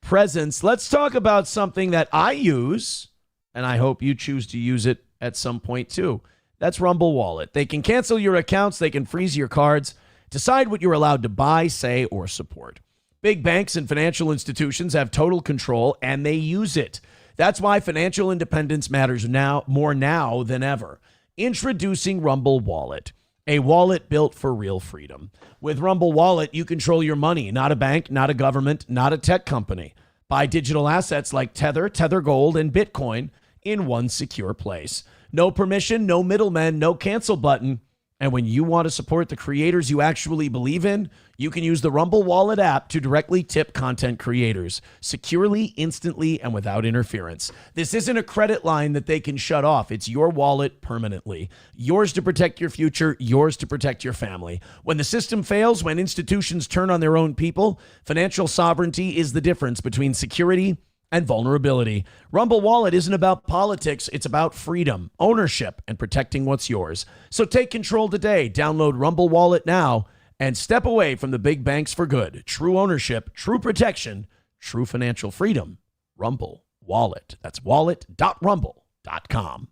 presence. Let's talk about something that I use, and I hope you choose to use it at some point too. That's Rumble Wallet. They can cancel your accounts. They can freeze your cards, decide what you're allowed to buy, say, or support. Big banks and financial institutions have total control, and they use it. That's why financial independence matters more now than ever. Introducing Rumble Wallet, a wallet built for real freedom. With Rumble Wallet, you control your money, not a bank, not a government, not a tech company. Buy digital assets like Tether, Tether Gold, and Bitcoin in one secure place. No permission, no middlemen, no cancel button. And when you want to support the creators you actually believe in, you can use the Rumble Wallet app to directly tip content creators securely, instantly, and without interference. This isn't a credit line that they can shut off. It's your wallet permanently. Yours to protect your future, yours to protect your family. When the system fails, when institutions turn on their own people, financial sovereignty is the difference between security and vulnerability. Rumble Wallet isn't about politics. It's about freedom, ownership, and protecting what's yours. So take control today. Download Rumble Wallet now and step away from the big banks for good. True ownership, true protection, true financial freedom. Rumble Wallet. That's wallet.rumble.com.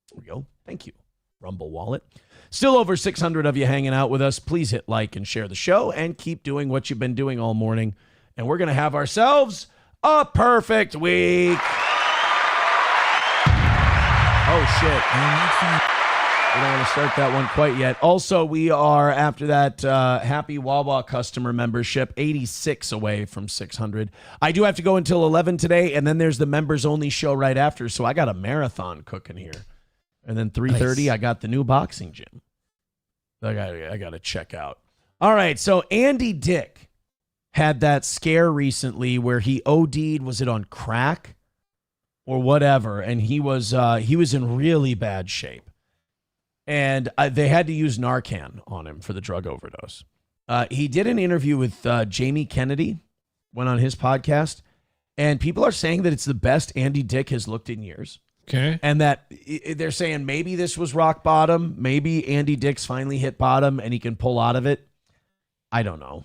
There we go. Thank you, Rumble Wallet. Still over 600 of you hanging out with us. Please hit like and share the show and keep doing what you've been doing all morning. And we're going to have ourselves a perfect week. Oh, shit. We don't want to start that one quite yet. Also, we are, after that Happy Wawa customer membership, 86 away from 600. I do have to go until 11 today, and then there's the members-only show right after, so I got a marathon cooking here. And then 3:30, I got the new boxing gym. I got to check out. All right, so Andy Dick had that scare recently where he OD'd, was it on crack or whatever, and he was in really bad shape. And they had to use Narcan on him for the drug overdose. He did an interview with Jamie Kennedy, went on his podcast, and people are saying that it's the best Andy Dick has looked in years. Okay. And that they're saying maybe this was rock bottom. Maybe Andy Dick's finally hit bottom and he can pull out of it. I don't know.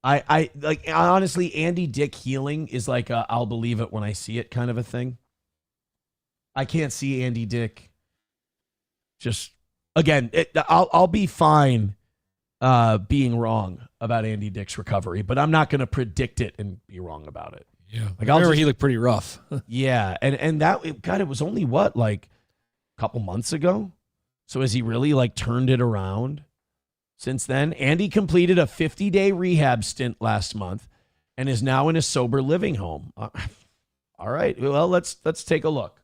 I like, honestly, Andy Dick healing is like a, I'll believe it when I see it kind of a thing. I can't see Andy Dick just, again, I'll be fine being wrong about Andy Dick's recovery, but I'm not going to predict it and be wrong about it. Yeah. Like, He looked pretty rough. Yeah. And that, God, it was only what, like a couple months ago? So has he really like turned it around since then? Andy completed a 50-day rehab stint last month and is now in a sober living home. All right. Well, let's take a look.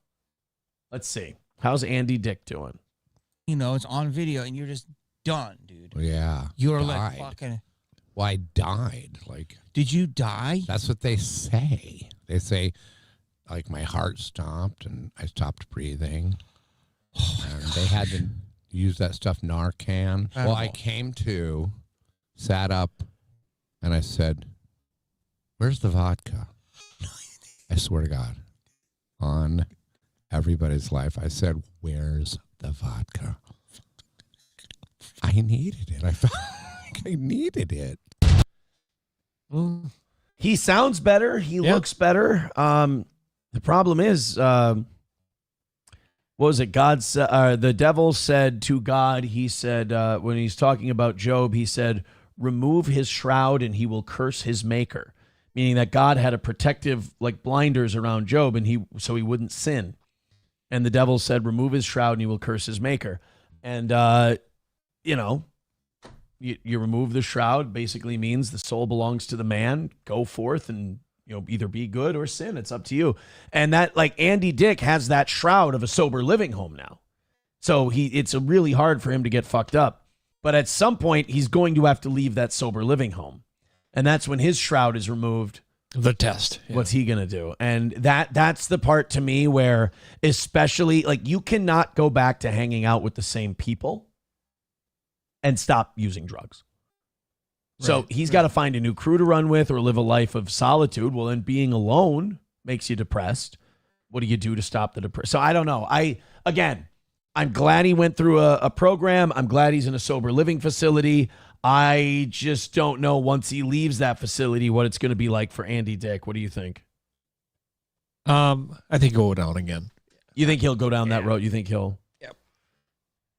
Let's see. How's Andy Dick doing? You know, it's on video and you're just done, dude. Yeah. You're died. like fucking. Well, I died. Like, did you die? That's what they say. They say, like, my heart stopped and I stopped breathing. And they had to use that stuff, Narcan. Well, I came to, sat up, and I said, "Where's the vodka?" I swear to God, on everybody's life, I said, "Where's the vodka?" I needed it. I felt like I needed it. He sounds better. He looks better. The problem is, what was it? The devil said to God, he said, when he's talking about Job, he said, remove his shroud and he will curse his maker. Meaning that God had a protective, like, blinders around Job and so he wouldn't sin. And the devil said, remove his shroud and he will curse his maker. And, you remove the shroud, basically means the soul belongs to the man. Go forth and, either be good or sin. It's up to you. And that, like, Andy Dick has that shroud of a sober living home now. So it's really hard for him to get fucked up. But at some point, he's going to have to leave that sober living home. And that's when his shroud is removed. The test. Yeah. What's he going to do? And that's the part to me where, especially, like, you cannot go back to hanging out with the same people and stop using drugs. So he's got to find a new crew to run with or live a life of solitude. Well, then being alone makes you depressed. What do you do to stop the depression? So I don't know. I'm glad he went through a program. I'm glad he's in a sober living facility. I just don't know once he leaves that facility what it's going to be like for Andy Dick. What do you think? I think he'll go down again. You think he'll go down that road? You think he'll?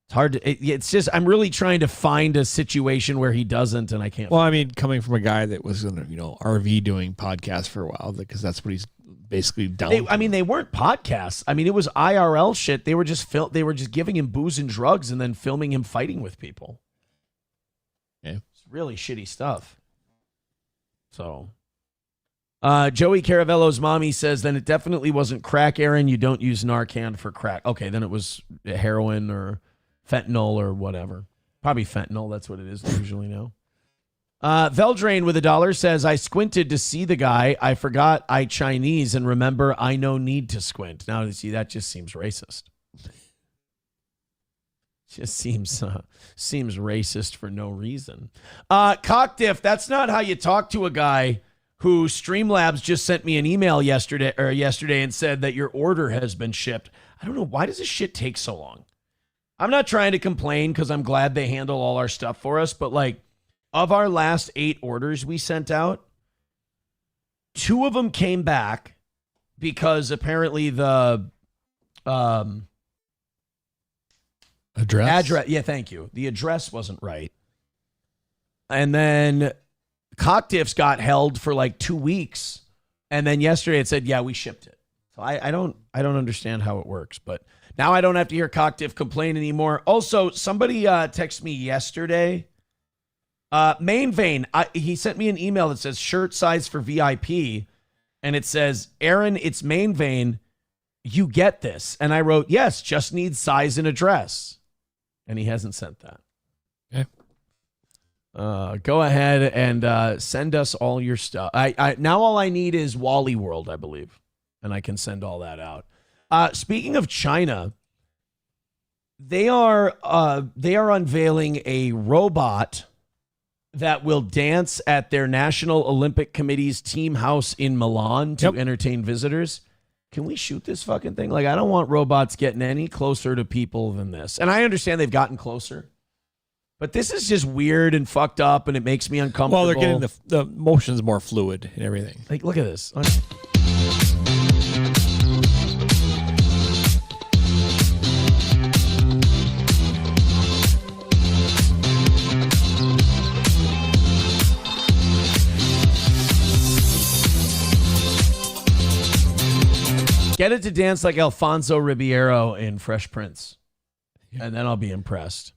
It's hard to, it's just, I'm really trying to find a situation where he doesn't, and I can't. Well, I mean, coming from a guy that was in, RV doing podcasts for a while, because that's what he's basically done. They weren't podcasts. I mean, it was IRL shit. They were just they were just giving him booze and drugs and then filming him fighting with people. Yeah. It's really shitty stuff. So, Joey Caravello's mommy says, then it definitely wasn't crack, Aaron. You don't use Narcan for crack. Okay, then it was heroin or fentanyl or whatever. Probably fentanyl. That's what it is usually now. Veldrain with $1 says, I squinted to see the guy. I forgot I Chinese and remember I no need to squint. Now, see, that just seems racist. Just seems racist for no reason. Cockdiff, that's not how you talk to a guy who Streamlabs just sent me an email yesterday and said that your order has been shipped. I don't know. Why does this shit take so long? I'm not trying to complain because I'm glad they handle all our stuff for us, but like of our last 8 orders we sent out, 2 of them came back because apparently the address. Yeah, thank you. The address wasn't right. And then Cockdiff's got held for like 2 weeks. And then yesterday it said, yeah, we shipped it. So I don't understand how it works, but now I don't have to hear Cockdiff complain anymore. Also, somebody texted me yesterday. Main Vein, he sent me an email that says shirt size for VIP. And it says, Aaron, it's Main Vein. You get this. And I wrote, yes, just need size and address. And he hasn't sent that. Okay. Go ahead and send us all your stuff. Now all I need is Wally World, I believe. And I can send all that out. Speaking of China, they are unveiling a robot that will dance at their National Olympic Committee's team house in Milan to entertain visitors. Can we shoot this fucking thing? Like, I don't want robots getting any closer to people than this. And I understand they've gotten closer, but this is just weird and fucked up, and it makes me uncomfortable. Well, they're getting the motions more fluid and everything. Like, look at this. Get it to dance like Alfonso Ribeiro in Fresh Prince, and then I'll be impressed.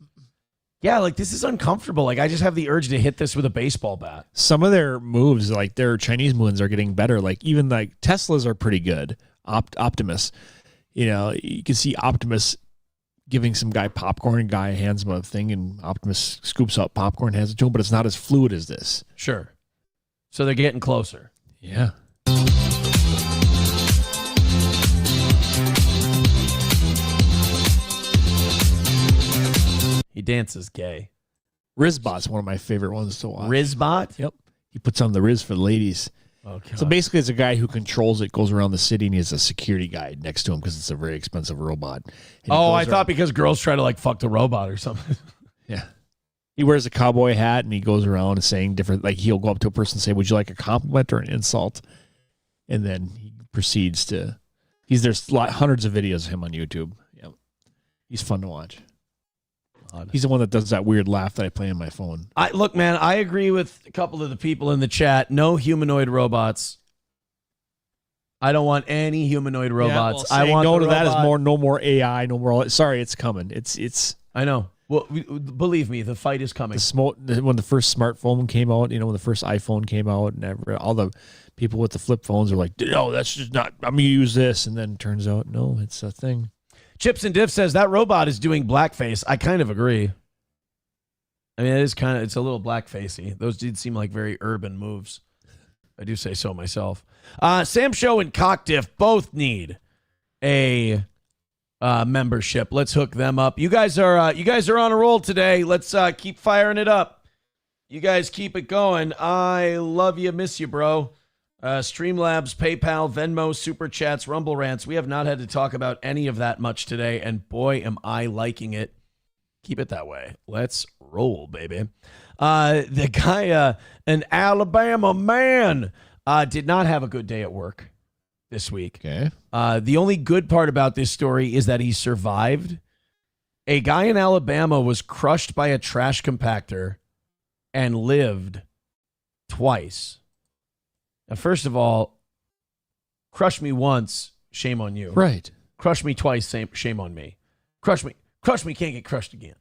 Yeah, like this is uncomfortable. Like I just have the urge to hit this with a baseball bat. Some of their moves, like their Chinese moves, are getting better. Like even like Teslas are pretty good. Optimus, you know, you can see Optimus giving some guy popcorn. Guy hands him a thing, and Optimus scoops up popcorn, hands it to him. But it's not as fluid as this. Sure. So they're getting closer. Yeah. He dances gay. Rizbot's one of my favorite ones to watch. Rizbot? Yep. He puts on the Riz for the ladies. Oh, God. So basically, it's a guy who controls it, goes around the city, and he has a security guy next to him because it's a very expensive robot. Oh, I thought because girls try to like fuck the robot or something. Yeah. He wears a cowboy hat, and he goes around saying different, like he'll go up to a person and say, would you like a compliment or an insult? And then he proceeds to, there's hundreds of videos of him on YouTube. Yep. He's fun to watch. He's the one that does that weird laugh that I play on my phone. Look, man, I agree with a couple of the people in the chat. No humanoid robots. I don't want any humanoid robots. I want no to that is no more AI, no more. Sorry, it's coming. It's. I know. Well, believe me, the fight is coming. When the first smartphone came out, when the first iPhone came out, and all the people with the flip phones are like, no, that's just not. I'm gonna use this, and then it turns out, no, it's a thing. Chips and Diff says that robot is doing blackface. I kind of agree. I mean, it's a little blackfacey. Those did seem like very urban moves. I do say so myself. Sam Show and Cock Diff both need a membership. Let's hook them up. You guys are on a roll today. Let's keep firing it up. You guys keep it going. I love you, miss you, bro. Streamlabs, PayPal, Venmo, Super Chats, Rumble Rants. We have not had to talk about any of that much today, and boy, am I liking it. Keep it that way. Let's roll, baby. The guy, an Alabama man, did not have a good day at work this week. Okay. The only good part about this story is that he survived. A guy in Alabama was crushed by a trash compactor and lived twice. Now, first of all, crush me once, shame on you. Right. Crush me twice, shame on me. Crush me, can't get crushed again.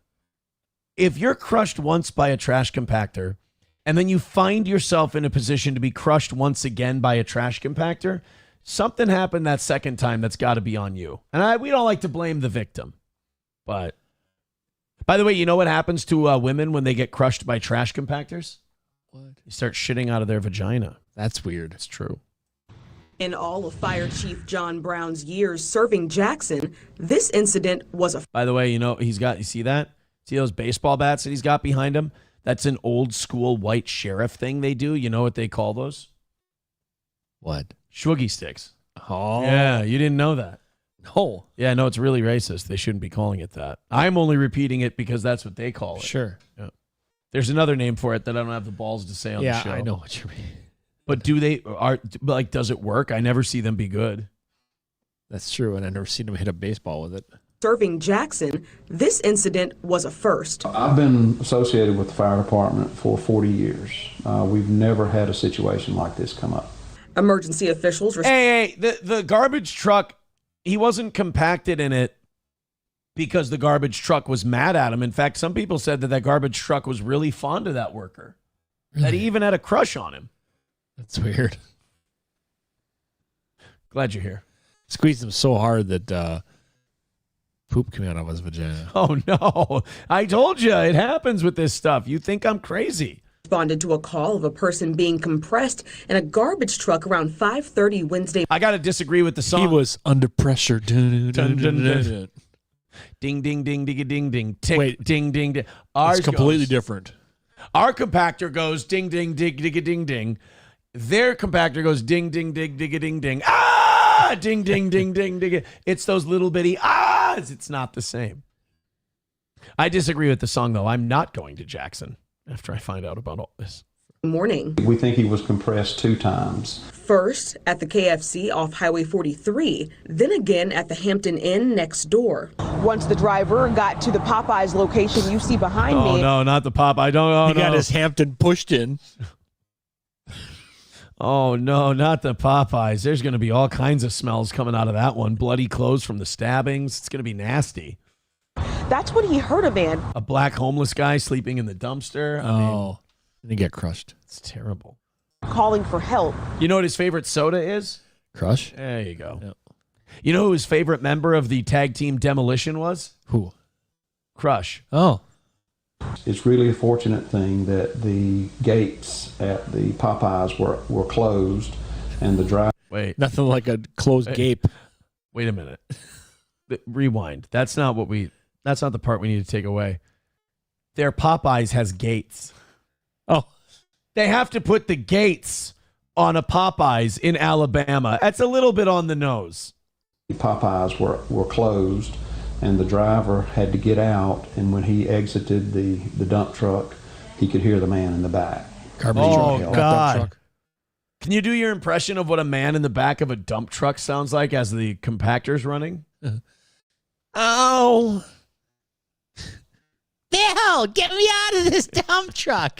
If you're crushed once by a trash compactor, and then you find yourself in a position to be crushed once again by a trash compactor, something happened that second time that's got to be on you. And we don't like to blame the victim. But, by the way, you know what happens to women when they get crushed by trash compactors? What? You start shitting out of their vagina. That's weird. It's true. In all of Fire Chief John Brown's years serving Jackson, this incident was a... By the way, you see that? See those baseball bats that he's got behind him? That's an old school white sheriff thing they do. You know what they call those? What? Shwoogie sticks. Oh. Yeah, you didn't know that. No. Yeah, no, it's really racist. They shouldn't be calling it that. I'm only repeating it because that's what they call it. Sure. Yeah. There's another name for it that I don't have the balls to say on the show. Yeah, I know what you mean. But does it work? I never see them be good. That's true, and I've never seen them hit a baseball with it. Serving Jackson, this incident was a first. I've been associated with the fire department for 40 years. We've never had a situation like this come up. Emergency officials... the garbage truck, he wasn't compacted in it because the garbage truck was mad at him. In fact, some people said that garbage truck was really fond of that worker. Really? That he even had a crush on him. That's weird. Glad you're here. Squeezed him so hard that poop came out of his vagina. Oh, no. I told you, it happens with this stuff. You think I'm crazy. Responded to a call of a person being compressed in a garbage truck around 5:30 Wednesday. I got to disagree with the song. He was under pressure. Dun, dun, dun, dun, dun. Ding, ding, ding, ding, ding, ding. Tick, wait, ding, ding, ding. It's completely different. Our compactor goes ding, ding, dig, dig, ding, ding. Their compactor goes ding, ding, dig, dig, ding, ding. Ah! Ding, ding, ding, ding, ding. It's those little bitty ahs. It's not the same. I disagree with the song, though. I'm not going to Jackson after I find out about all this. Morning. We think he was compressed 2 times. First at the KFC off Highway 43, then again at the Hampton Inn next door. Once the driver got to the Popeyes location you see behind me. Oh, no, not the Popeye. He got his Hampton pushed in. Oh, no, not the Popeyes. There's going to be all kinds of smells coming out of that one. Bloody clothes from the stabbings. It's going to be nasty. That's when he heard a man. A black homeless guy sleeping in the dumpster. I mean, and he get crushed. It's terrible. Calling for help. You know what his favorite soda is? Crush. There you go. Yep. You know who his favorite member of the tag team Demolition was? Who? Crush. Oh. It's really a fortunate thing that the gates at the Popeyes were closed and the drive. Wait. Nothing like a closed gape. Wait a minute. Rewind. That's not the part we need to take away. Their Popeyes has gates. Oh. They have to put the gates on a Popeyes in Alabama. That's a little bit on the nose. The Popeyes were closed and the driver had to get out, and when he exited the dump truck, he could hear the man in the back. Oh, God. Can you do your impression of what a man in the back of a dump truck sounds like as the compactor's running? Oh. Bill, get me out of this dump truck.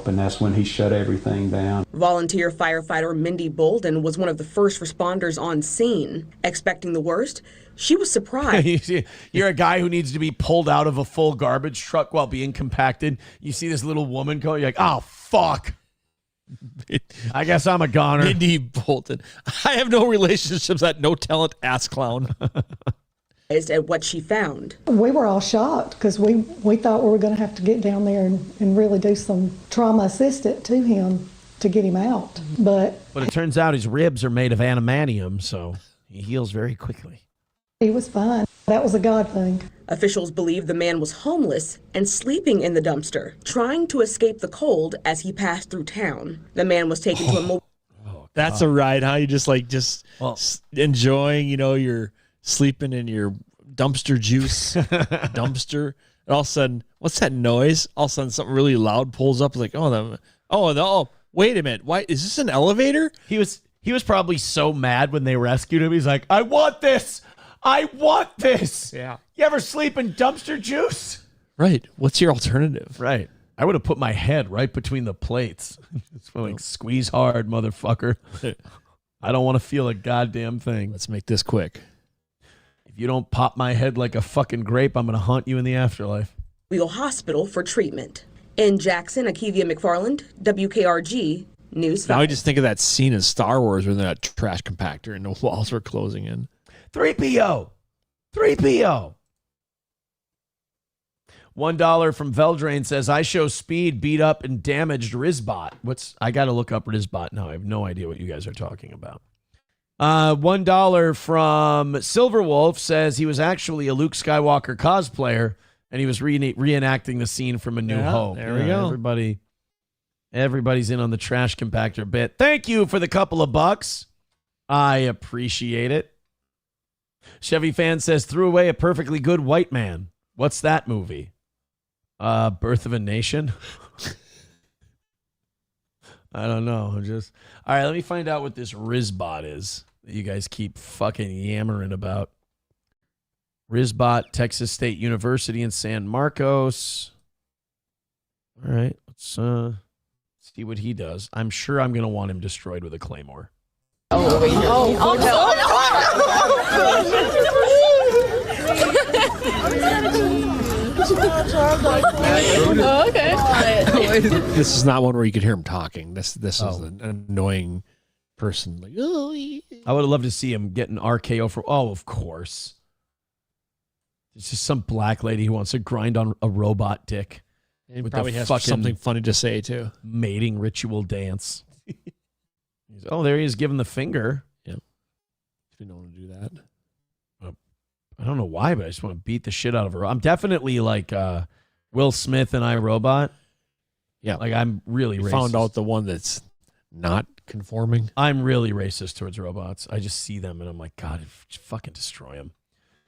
And that's when he shut everything down. Volunteer firefighter Mindy Bolden was one of the first responders on scene. Expecting the worst, she was surprised. You're a guy who needs to be pulled out of a full garbage truck while being compacted. You see this little woman go, you're like, oh, fuck. I guess I'm a goner. Mindy Bolton. I have no relationships at No Talent Ass Clown. At what she found. We were all shocked because we thought we were going to have to get down there and really do some trauma assistant to him to get him out. But it turns out his ribs are made of adamantium, so he heals very quickly. He was fine. That was a God thing. Officials believe the man was homeless and sleeping in the dumpster, trying to escape the cold as he passed through town. The man was taken to a mobile. That's a ride, huh? You just enjoying, you're sleeping in your dumpster juice dumpster. And all of a sudden, what's that noise? All of a sudden, something really loud pulls up. Like, wait a minute. Why is this an elevator? He was probably so mad when they rescued him. He's like, I want this. I want this. Yeah. You ever sleep in dumpster juice? Right. What's your alternative? Right. I would have put my head right between the plates. It's like, squeeze hard, motherfucker. I don't want to feel a goddamn thing. Let's make this quick. If you don't pop my head like a fucking grape, I'm going to haunt you in the afterlife. Hospital for treatment. In Jackson, Akivia McFarland, WKRG News 5. Now I just think of that scene in Star Wars where that trash compactor and the walls were closing in. 3PO. $1 from Veldrain says, I show speed, beat up, and damaged Rizbot. I got to look up Rizbot now. I have no idea what you guys are talking about. $1 from Silverwolf says he was actually a Luke Skywalker cosplayer, and he was reenacting the scene from A New Hope. There we go. Everybody's in on the trash compactor bit. Thank you for the couple of bucks. I appreciate it. Chevy Fan says, threw away a perfectly good white man. What's that movie? Birth of a Nation? I don't know. All right, let me find out what this Rizbot is that you guys keep fucking yammering about. Rizbot, Texas State University in San Marcos. All right, let's see what he does. I'm sure I'm going to want him destroyed with a claymore. This is not one where you could hear him talking. This is an annoying person. Like, I would have loved to see him get an RKO from. Oh, of course. It's just some black lady who wants to grind on a robot dick. He probably has something funny to say too. Mating ritual dance. There he is giving the finger. Yep. You don't want to do that. I don't know why, but I just want to beat the shit out of her. I'm definitely like Will Smith and iRobot. Yeah. Like I'm really racist. Found out the one that's not conforming. I'm really racist towards robots. I just see them and I'm like, God, fucking destroy them.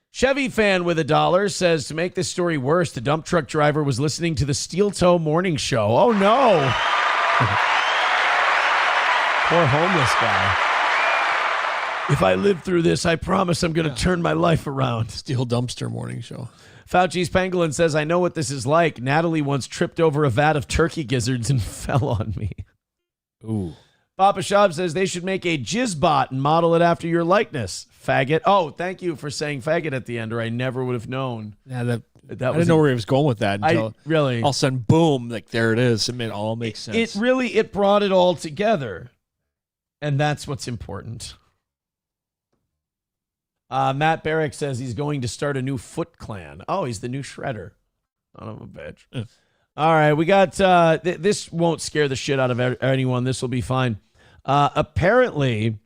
Chevy Fan with $1 says, to make this story worse, the dump truck driver was listening to the Steel Toe Morning Show. Oh, no. Poor homeless guy. If I live through this, I promise I'm going to turn my life around. Steel Dumpster Morning Show. Fauci's Pangolin says, I know what this is like. Natalie once tripped over a vat of turkey gizzards and fell on me. Ooh. Papa Shab says they should make a jizzbot and model it after your likeness. Faggot. Oh, thank you for saying faggot at the end, or I never would have known. Yeah, I was didn't know where he was going with that until really all of a sudden, boom, like there it is. It all makes sense. It brought it all together. And that's what's important. Matt Barrick says he's going to start a new Foot Clan. Oh, he's the new Shredder. Son of a bitch. All right, we got this won't scare the shit out of anyone. This will be fine. Apparently,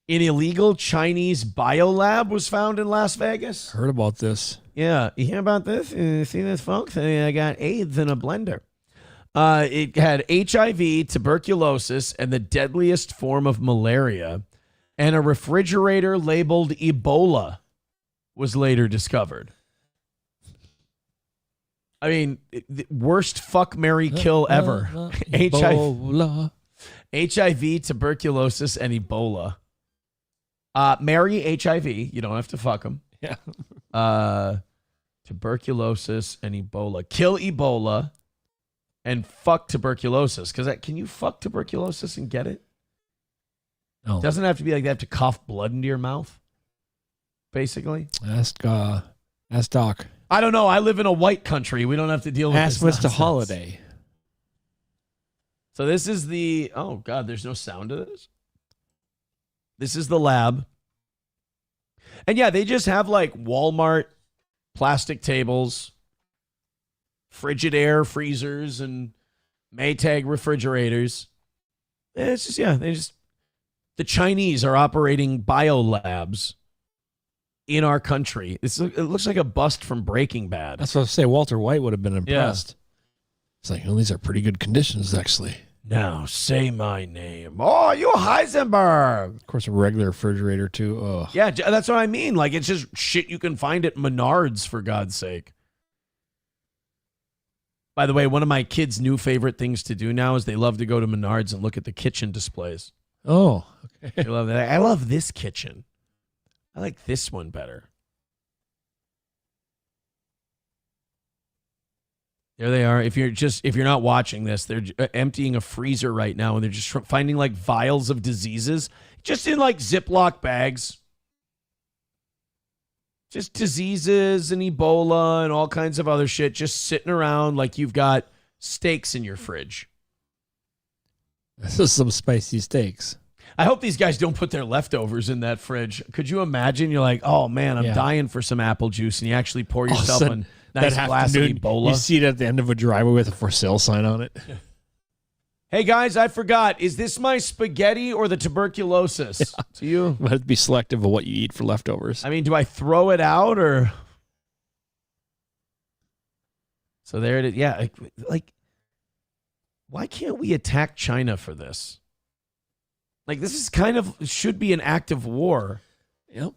an illegal Chinese biolab was found in Las Vegas. Heard about this. Yeah, you hear about this? See this, folks? I got AIDS in a blender. It had HIV, tuberculosis, and the deadliest form of malaria. And a refrigerator labeled Ebola was later discovered. I mean, the worst fuck, marry, kill ever. Ebola. HIV, tuberculosis, and Ebola. Marry HIV. You don't have to fuck them. Yeah. Tuberculosis and Ebola. Kill Ebola and fuck tuberculosis. Because can you fuck tuberculosis and get it? No. It doesn't have to be like they have to cough blood into your mouth, basically. Ask Doc. I don't know. I live in a white country. We don't have to deal with Ask this Mr. nonsense. Holiday. So this is the... Oh, God, there's no sound to this? This is the lab. And yeah, they just have like Walmart plastic tables, Frigidaire freezers, and Maytag refrigerators. It's just, the Chinese are operating biolabs in our country. It looks like a bust from Breaking Bad. That's what I was saying. Walter White would have been impressed. Yeah. It's like, well, these are pretty good conditions, actually. Now say my name. Oh, you Heisenberg. Of course, a regular refrigerator, too. Ugh. Yeah, that's what I mean. Like, it's just shit you can find at Menards, for God's sake. By the way, one of my kids' new favorite things to do now is they love to go to Menards and look at the kitchen displays. Oh, okay. They love that. I love this kitchen. I like this one better. There they are. If you're not watching this, they're emptying a freezer right now, and they're just finding like vials of diseases just in like Ziploc bags. Just diseases and Ebola and all kinds of other shit just sitting around like you've got steaks in your fridge. This is some spicy steaks. I hope these guys don't put their leftovers in that fridge. Could you imagine? You're like, oh man, I'm dying for some apple juice, and you actually pour yourself a nice glass of Ebola. You see it at the end of a driveway with a for sale sign on it. Hey guys, I forgot. Is this my spaghetti or the tuberculosis? Yeah. To you, you have to be selective of what you eat for leftovers. I mean, do I throw it out or? So there it is. Yeah, like, why can't we attack China for this? Like, this is should be an act of war. Yep.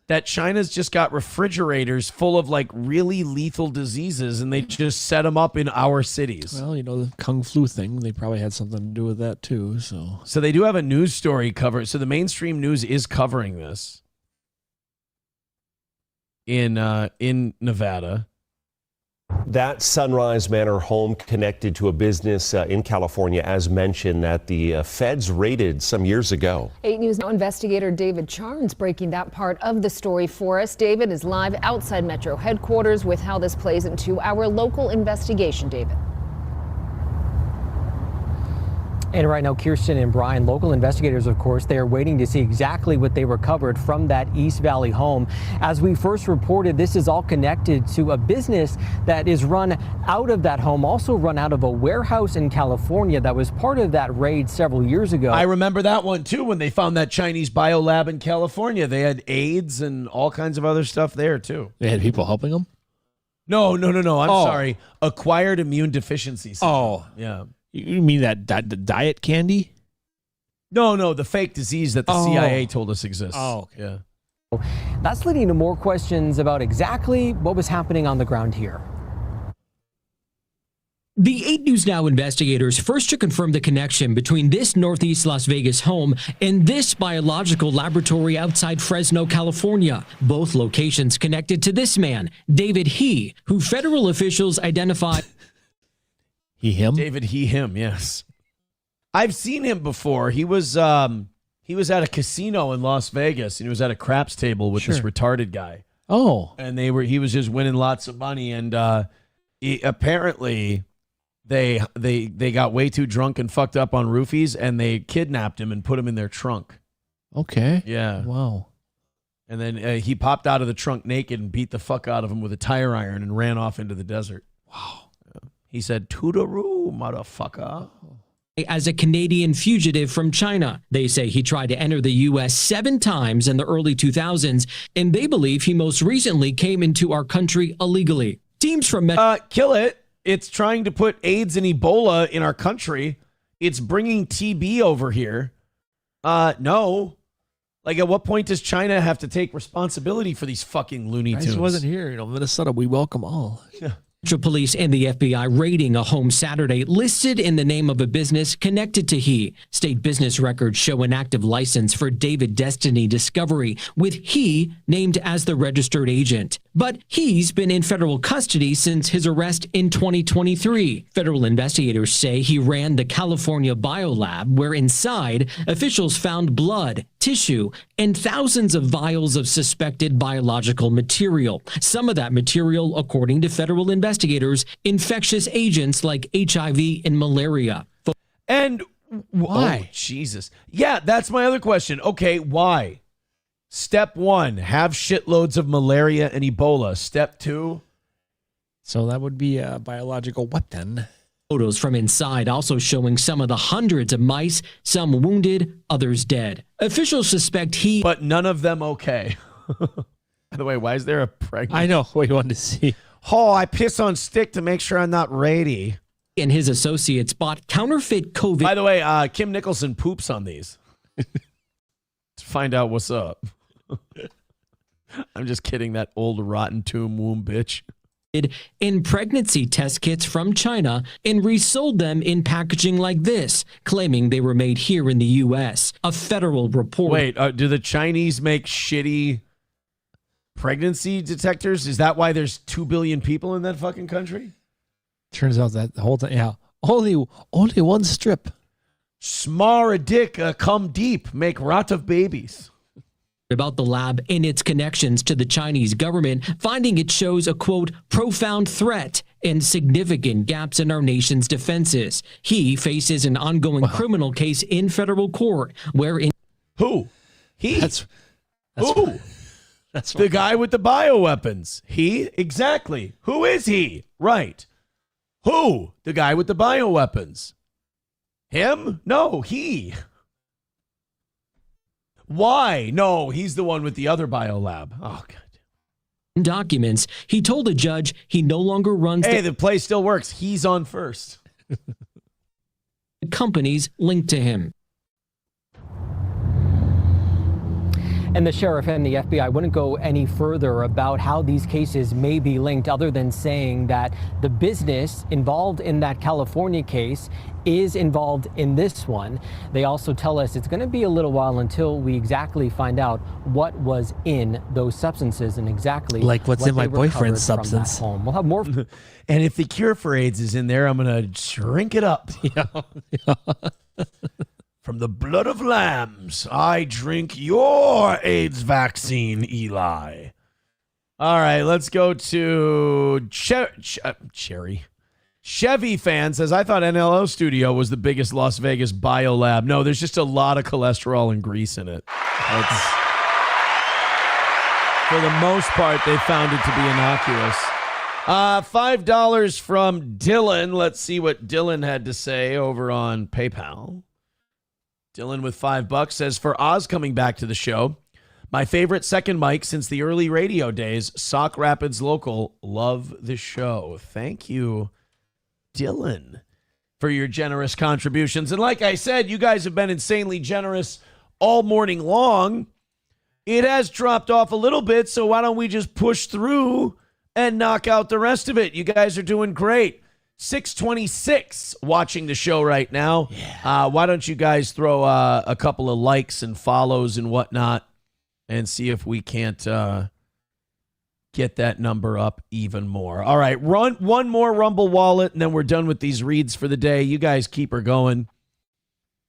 That China's just got refrigerators full of like really lethal diseases, and they just set them up in our cities. Well, the Kung Flu thing, they probably had something to do with that too. So they do have a news story cover. So the mainstream news is covering this in Nevada. That Sunrise Manor home connected to a business in California, as mentioned, that the feds raided some years ago. 8 News Now investigator David Charnes breaking that part of the story for us. David is live outside Metro headquarters with how this plays into our local investigation. David. And right now, Kirsten and Brian, local investigators, of course, they are waiting to see exactly what they recovered from that East Valley home. As we first reported, this is all connected to a business that is run out of that home, also run out of a warehouse in California that was part of that raid several years ago. I remember that one, too, when they found that Chinese biolab in California. They had AIDS and all kinds of other stuff there, too. They had people helping them? No. I'm sorry. Acquired immune deficiency syndrome. Oh. Yeah. You mean that the diet candy? No, the fake disease that the CIA told us exists. Oh, okay. Yeah. That's leading to more questions about exactly what was happening on the ground here. The 8 News Now investigators first to confirm the connection between this Northeast Las Vegas home and this biological laboratory outside Fresno, California. Both locations connected to this man, David He, who federal officials identified. He, him? David, he, him, yes. I've seen him before. He was at a casino in Las Vegas, and he was at a craps table with this retarded guy. Oh. And he was just winning lots of money, and apparently they got way too drunk and fucked up on roofies, and they kidnapped him and put him in their trunk. Okay. Yeah. Wow. And then he popped out of the trunk naked and beat the fuck out of him with a tire iron and ran off into the desert. Wow. He said, "Toodaloo, motherfucker." As a Canadian fugitive from China. They say he tried to enter the U.S. 7 times in the early 2000s, and they believe he most recently came into our country illegally. Teams from kill it. It's trying to put AIDS and Ebola in our country. It's bringing TB over here. No. Like, at what point does China have to take responsibility for these fucking Looney Tunes? I wasn't here. Minnesota, we welcome all. Yeah. Police and the FBI raiding a home Saturday listed in the name of a business connected to he. State business records show an active license for David Destiny Discovery, with he named as the registered agent. But he's been in federal custody since his arrest in 2023. Federal investigators say he ran the California biolab, where inside officials found blood, tissue, and thousands of vials of suspected biological material. Some of that material, according to federal investigators, infectious agents like HIV and malaria. And why? Oh, Jesus. Yeah, that's my other question. Okay, why? Step 1, have shitloads of malaria and Ebola. Step 2. So that would be a biological weapon. Photos from inside also showing some of the hundreds of mice, some wounded, others dead. Officials suspect he... But none of them okay. By the way, why is there a pregnant... I know what you wanted to see. Oh, I piss on stick to make sure I'm not rady. And his associates bought counterfeit COVID... By the way, Kim Nicholson poops on these. To find out what's up. I'm just kidding, that old rotten tomb womb bitch. In pregnancy test kits from China and resold them in packaging like this, claiming they were made here in the U.S. A federal report. Wait, do the Chinese make shitty pregnancy detectors? Is that why there's 2 billion people in that fucking country? Turns out that the whole thing, yeah, only one strip. Smar a dick, come deep, make rot of babies. About the lab and its connections to the Chinese government, finding it shows a, quote, profound threat and significant gaps in our nation's defenses. He faces an ongoing criminal case in federal court, wherein... Who? He? That's who? That's the guy with the bioweapons. He? Exactly. Who is he? Right. Who? The guy with the bioweapons. Him? No, he. Why? No, he's the one with the other biolab. Oh, God. Documents. He told a judge he no longer runs... Hey, the play still works. He's on first. Companies linked to him. And the sheriff and the FBI wouldn't go any further about how these cases may be linked, other than saying that the business involved in that California case is involved in this one. They also tell us it's going to be a little while until we exactly find out what was in those substances and exactly like what's in my boyfriend's from that substance. home. We'll have more. And if the cure for AIDS is in there, I'm going to shrink it up. Yeah. From the blood of lambs, I drink your AIDS vaccine, Eli. All right, let's go to Cherry. Chevy fan says, I thought NLO Studio was the biggest Las Vegas biolab. No, there's just a lot of cholesterol and grease in it. For the most part, they found it to be innocuous. $5 from Dylan. Let's see what Dylan had to say over on PayPal. Dylan with $5 says, for Oz coming back to the show, my favorite second mic since the early radio days, Sauk Rapids local. Love the show. Thank you, Dylan, for your generous contributions. And like I said, you guys have been insanely generous all morning long. It has dropped off a little bit, so why don't we just push through and knock out the rest of it? You guys are doing great. 626 watching the show right now. Yeah. Why don't you guys throw a couple of likes and follows and whatnot and see if we can't get that number up even more. All right, one more Rumble Wallet, and then we're done with these reads for the day. You guys keep her going.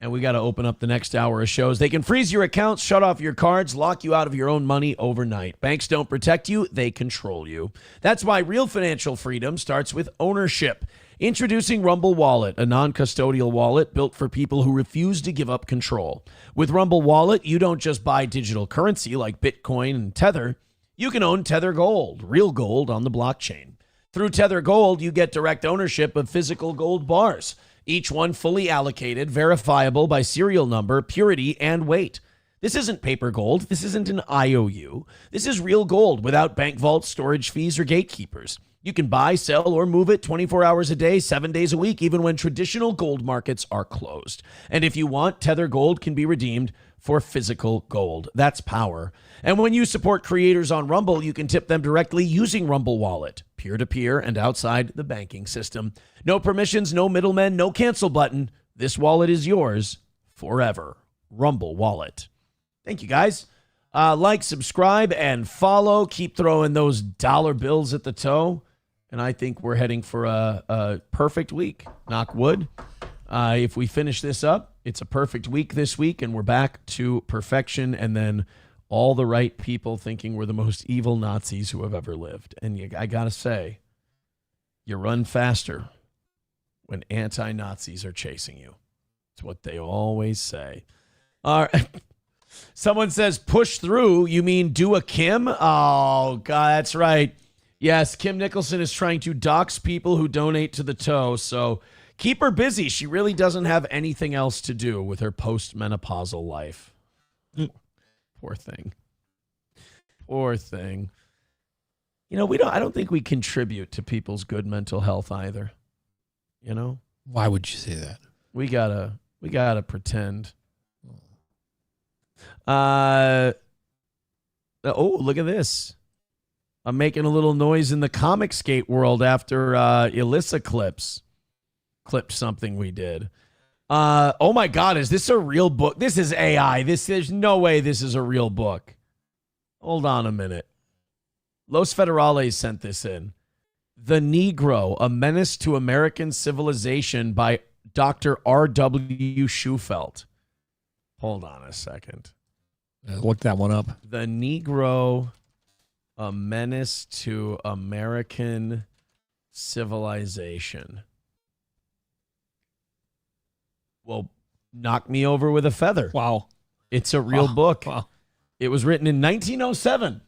And we got to open up the next hour of shows. They can freeze your accounts, shut off your cards, lock you out of your own money overnight. Banks don't protect you, they control you. That's why real financial freedom starts with ownership. Introducing Rumble Wallet, a non-custodial wallet built for people who refuse to give up control. With Rumble Wallet, you don't just buy digital currency like Bitcoin and Tether. You can own Tether Gold, real gold on the blockchain. Through Tether Gold, you get direct ownership of physical gold bars, each one fully allocated, verifiable by serial number, purity, and weight. This isn't paper gold. This isn't an IOU. This is real gold without bank vaults, storage fees, or gatekeepers. You can buy, sell, or move it 24 hours a day, 7 days a week, even when traditional gold markets are closed. And if you want, Tether Gold can be redeemed for physical gold. That's power. And when you support creators on Rumble, you can tip them directly using Rumble Wallet, peer-to-peer and outside the banking system. No permissions, no middlemen, no cancel button. This wallet is yours forever. Rumble Wallet. Thank you, guys. Like, subscribe, and follow. Keep throwing those dollar bills at the toe. And I think we're heading for a perfect week. Knock wood. If we finish this up, it's a perfect week this week, and we're back to perfection. And then all the right people thinking we're the most evil Nazis who have ever lived. And I got to say, you run faster when anti-Nazis are chasing you. It's what they always say. All right. Someone says, push through. You mean do a Kim? Oh, God, that's right. Yes, Kim Nicholson is trying to dox people who donate to the toe. So keep her busy. She really doesn't have anything else to do with her post-menopausal life. Poor thing. Poor thing. You know, I don't think we contribute to people's good mental health either. You know? Why would you say that? We gotta pretend. Oh, look at this. I'm making a little noise in the comic skate world after Alyssa clipped something we did. Oh my God, is this a real book? This is AI. There's no way this is a real book. Hold on a minute. Los Federales sent this in. The Negro, A Menace to American Civilization by Dr. R.W. Schufelt. Hold on a second. Look that one up. The Negro, A Menace to American Civilization. Well, knock me over with a feather. Wow. It's a real book. Wow. It was written in 1907.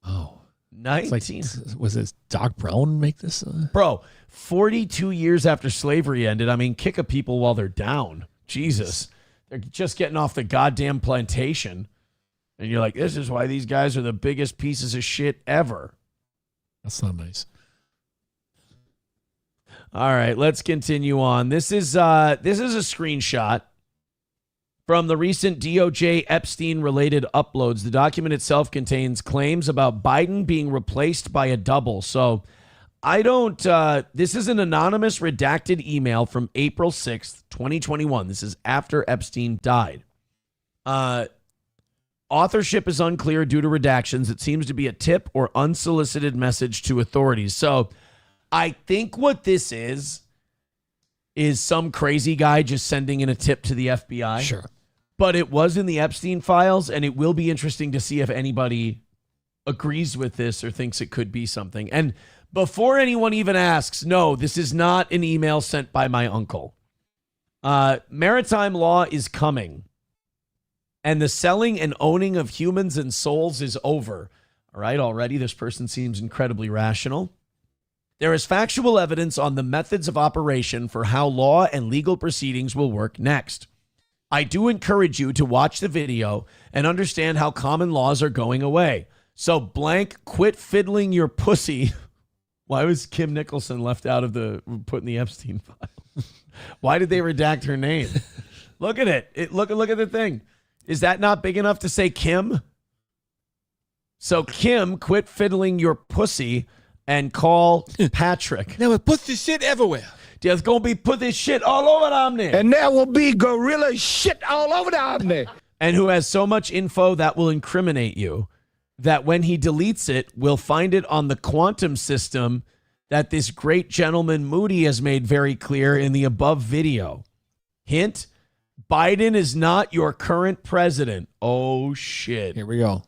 Oh. 19. Was this Doc Brown make this? Bro, 42 years after slavery ended, I mean, kick a people while they're down. Jesus. They're just getting off the goddamn plantation. And you're like, this is why these guys are the biggest pieces of shit ever. That's not nice. All right, let's continue on. This is a screenshot from the recent DOJ Epstein-related uploads. The document itself contains claims about Biden being replaced by a double. So this is an anonymous redacted email from April 6th, 2021. This is after Epstein died. Authorship is unclear due to redactions. It seems to be a tip or unsolicited message to authorities. So I think what this is some crazy guy just sending in a tip to the FBI. Sure. But it was in the Epstein files, and it will be interesting to see if anybody agrees with this or thinks it could be something. And before anyone even asks, no, this is not an email sent by my uncle. Maritime law is coming, and the selling and owning of humans and souls is over. All right, already this person seems incredibly rational. There is factual evidence on the methods of operation for how law and legal proceedings will work next. I do encourage you to watch the video and understand how common laws are going away. So blank, quit fiddling your pussy. Why was Kim Nicholson left out of put in the Epstein file? Why did they redact her name? Look at it. Look at the thing. Is that not big enough to say Kim? So Kim, quit fiddling your pussy and call Patrick. They will put this shit everywhere. There's going to be put this shit all over down there. And there will be gorilla shit all over down there. And who has so much info that will incriminate you that when he deletes it, we'll find it on the quantum system that this great gentleman Moody has made very clear in the above video. Hint, Biden is not your current president. Oh, shit. Here we go.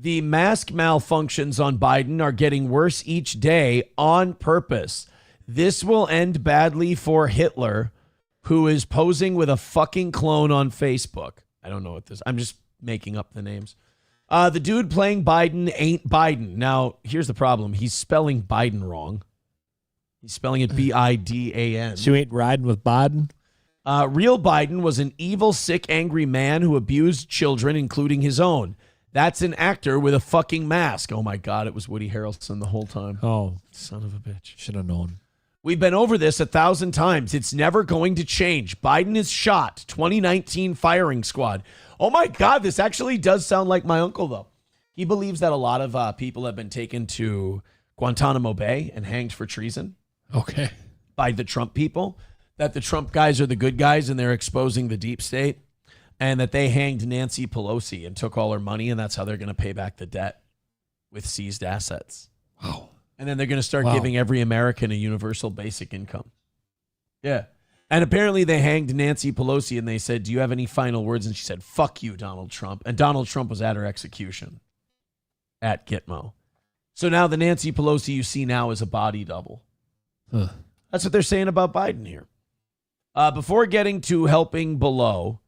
The mask malfunctions on Biden are getting worse each day on purpose. This will end badly for Hitler, who is posing with a fucking clone on Facebook. I don't know what this. I'm just making up the names. The dude playing Biden ain't Biden. Now, here's the problem. He's spelling Biden wrong. He's spelling it Bidan. So you ain't riding with Biden? Real Biden was an evil, sick, angry man who abused children, including his own. That's an actor with a fucking mask. Oh, my God. It was Woody Harrelson the whole time. Oh. Son of a bitch. Should have known. We've been over this 1,000 times. It's never going to change. Biden is shot. 2019 firing squad. Oh, my God. This actually does sound like my uncle, though. He believes that a lot of people have been taken to Guantanamo Bay and hanged for treason. Okay. By the Trump people. That the Trump guys are the good guys and they're exposing the deep state. And that they hanged Nancy Pelosi and took all her money, and that's how they're going to pay back the debt with seized assets. Wow. And then they're going to start giving every American a universal basic income. Yeah. And apparently they hanged Nancy Pelosi, and they said, do you have any final words? And she said, fuck you, Donald Trump. And Donald Trump was at her execution at Gitmo. So now the Nancy Pelosi you see now is a body double. Huh. That's what they're saying about Biden here. Before getting to helping below,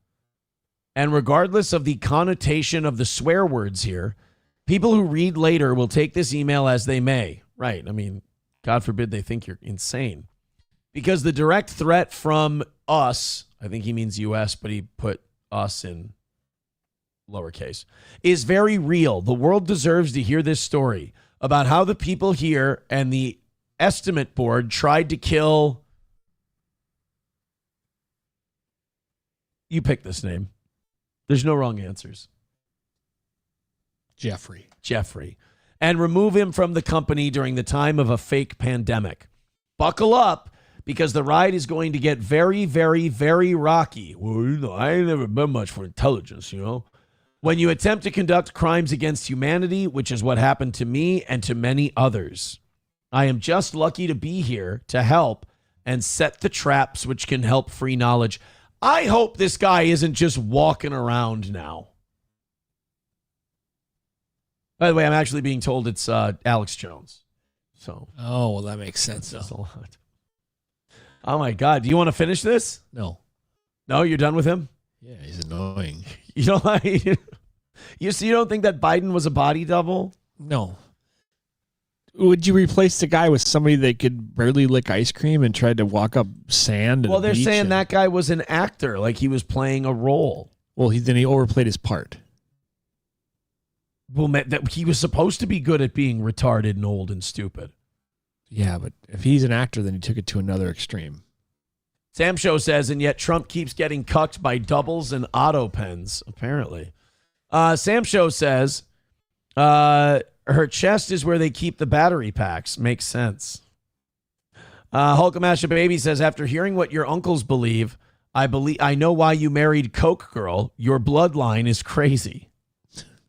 and regardless of the connotation of the swear words here, people who read later will take this email as they may. Right. I mean, God forbid they think you're insane. Because the direct threat from us, I think he means U.S., but he put us in lowercase, is very real. The world deserves to hear this story about how the people here and the estimate board tried to kill. You pick this name. There's no wrong answers. Jeffrey. And remove him from the company during the time of a fake pandemic. Buckle up, because the ride is going to get very, very, very rocky. Well, I ain't never been much for intelligence, When you attempt to conduct crimes against humanity, which is what happened to me and to many others. I am just lucky to be here to help and set the traps which can help free knowledge. I hope this guy isn't just walking around now. By the way, I'm actually being told it's Alex Jones. So. Oh, well, that makes sense. That's a lot. Oh, my God. Do you want to finish this? No. No, you're done with him? Yeah, he's annoying. You don't like, you don't think that Biden was a body double? No. Would you replace the guy with somebody that could barely lick ice cream and tried to walk up sand? Well, they're saying that guy was an actor, like he was playing a role. Well, then he overplayed his part. Well, that he was supposed to be good at being retarded and old and stupid. Yeah, but if he's an actor, then he took it to another extreme. Sam Show says, and yet Trump keeps getting cucked by doubles and auto pens, apparently. Sam Show says, her chest is where they keep the battery packs. Makes sense. Hulkamasha Baby says, after hearing what your uncles believe, I know why you married Coke Girl. Your bloodline is crazy.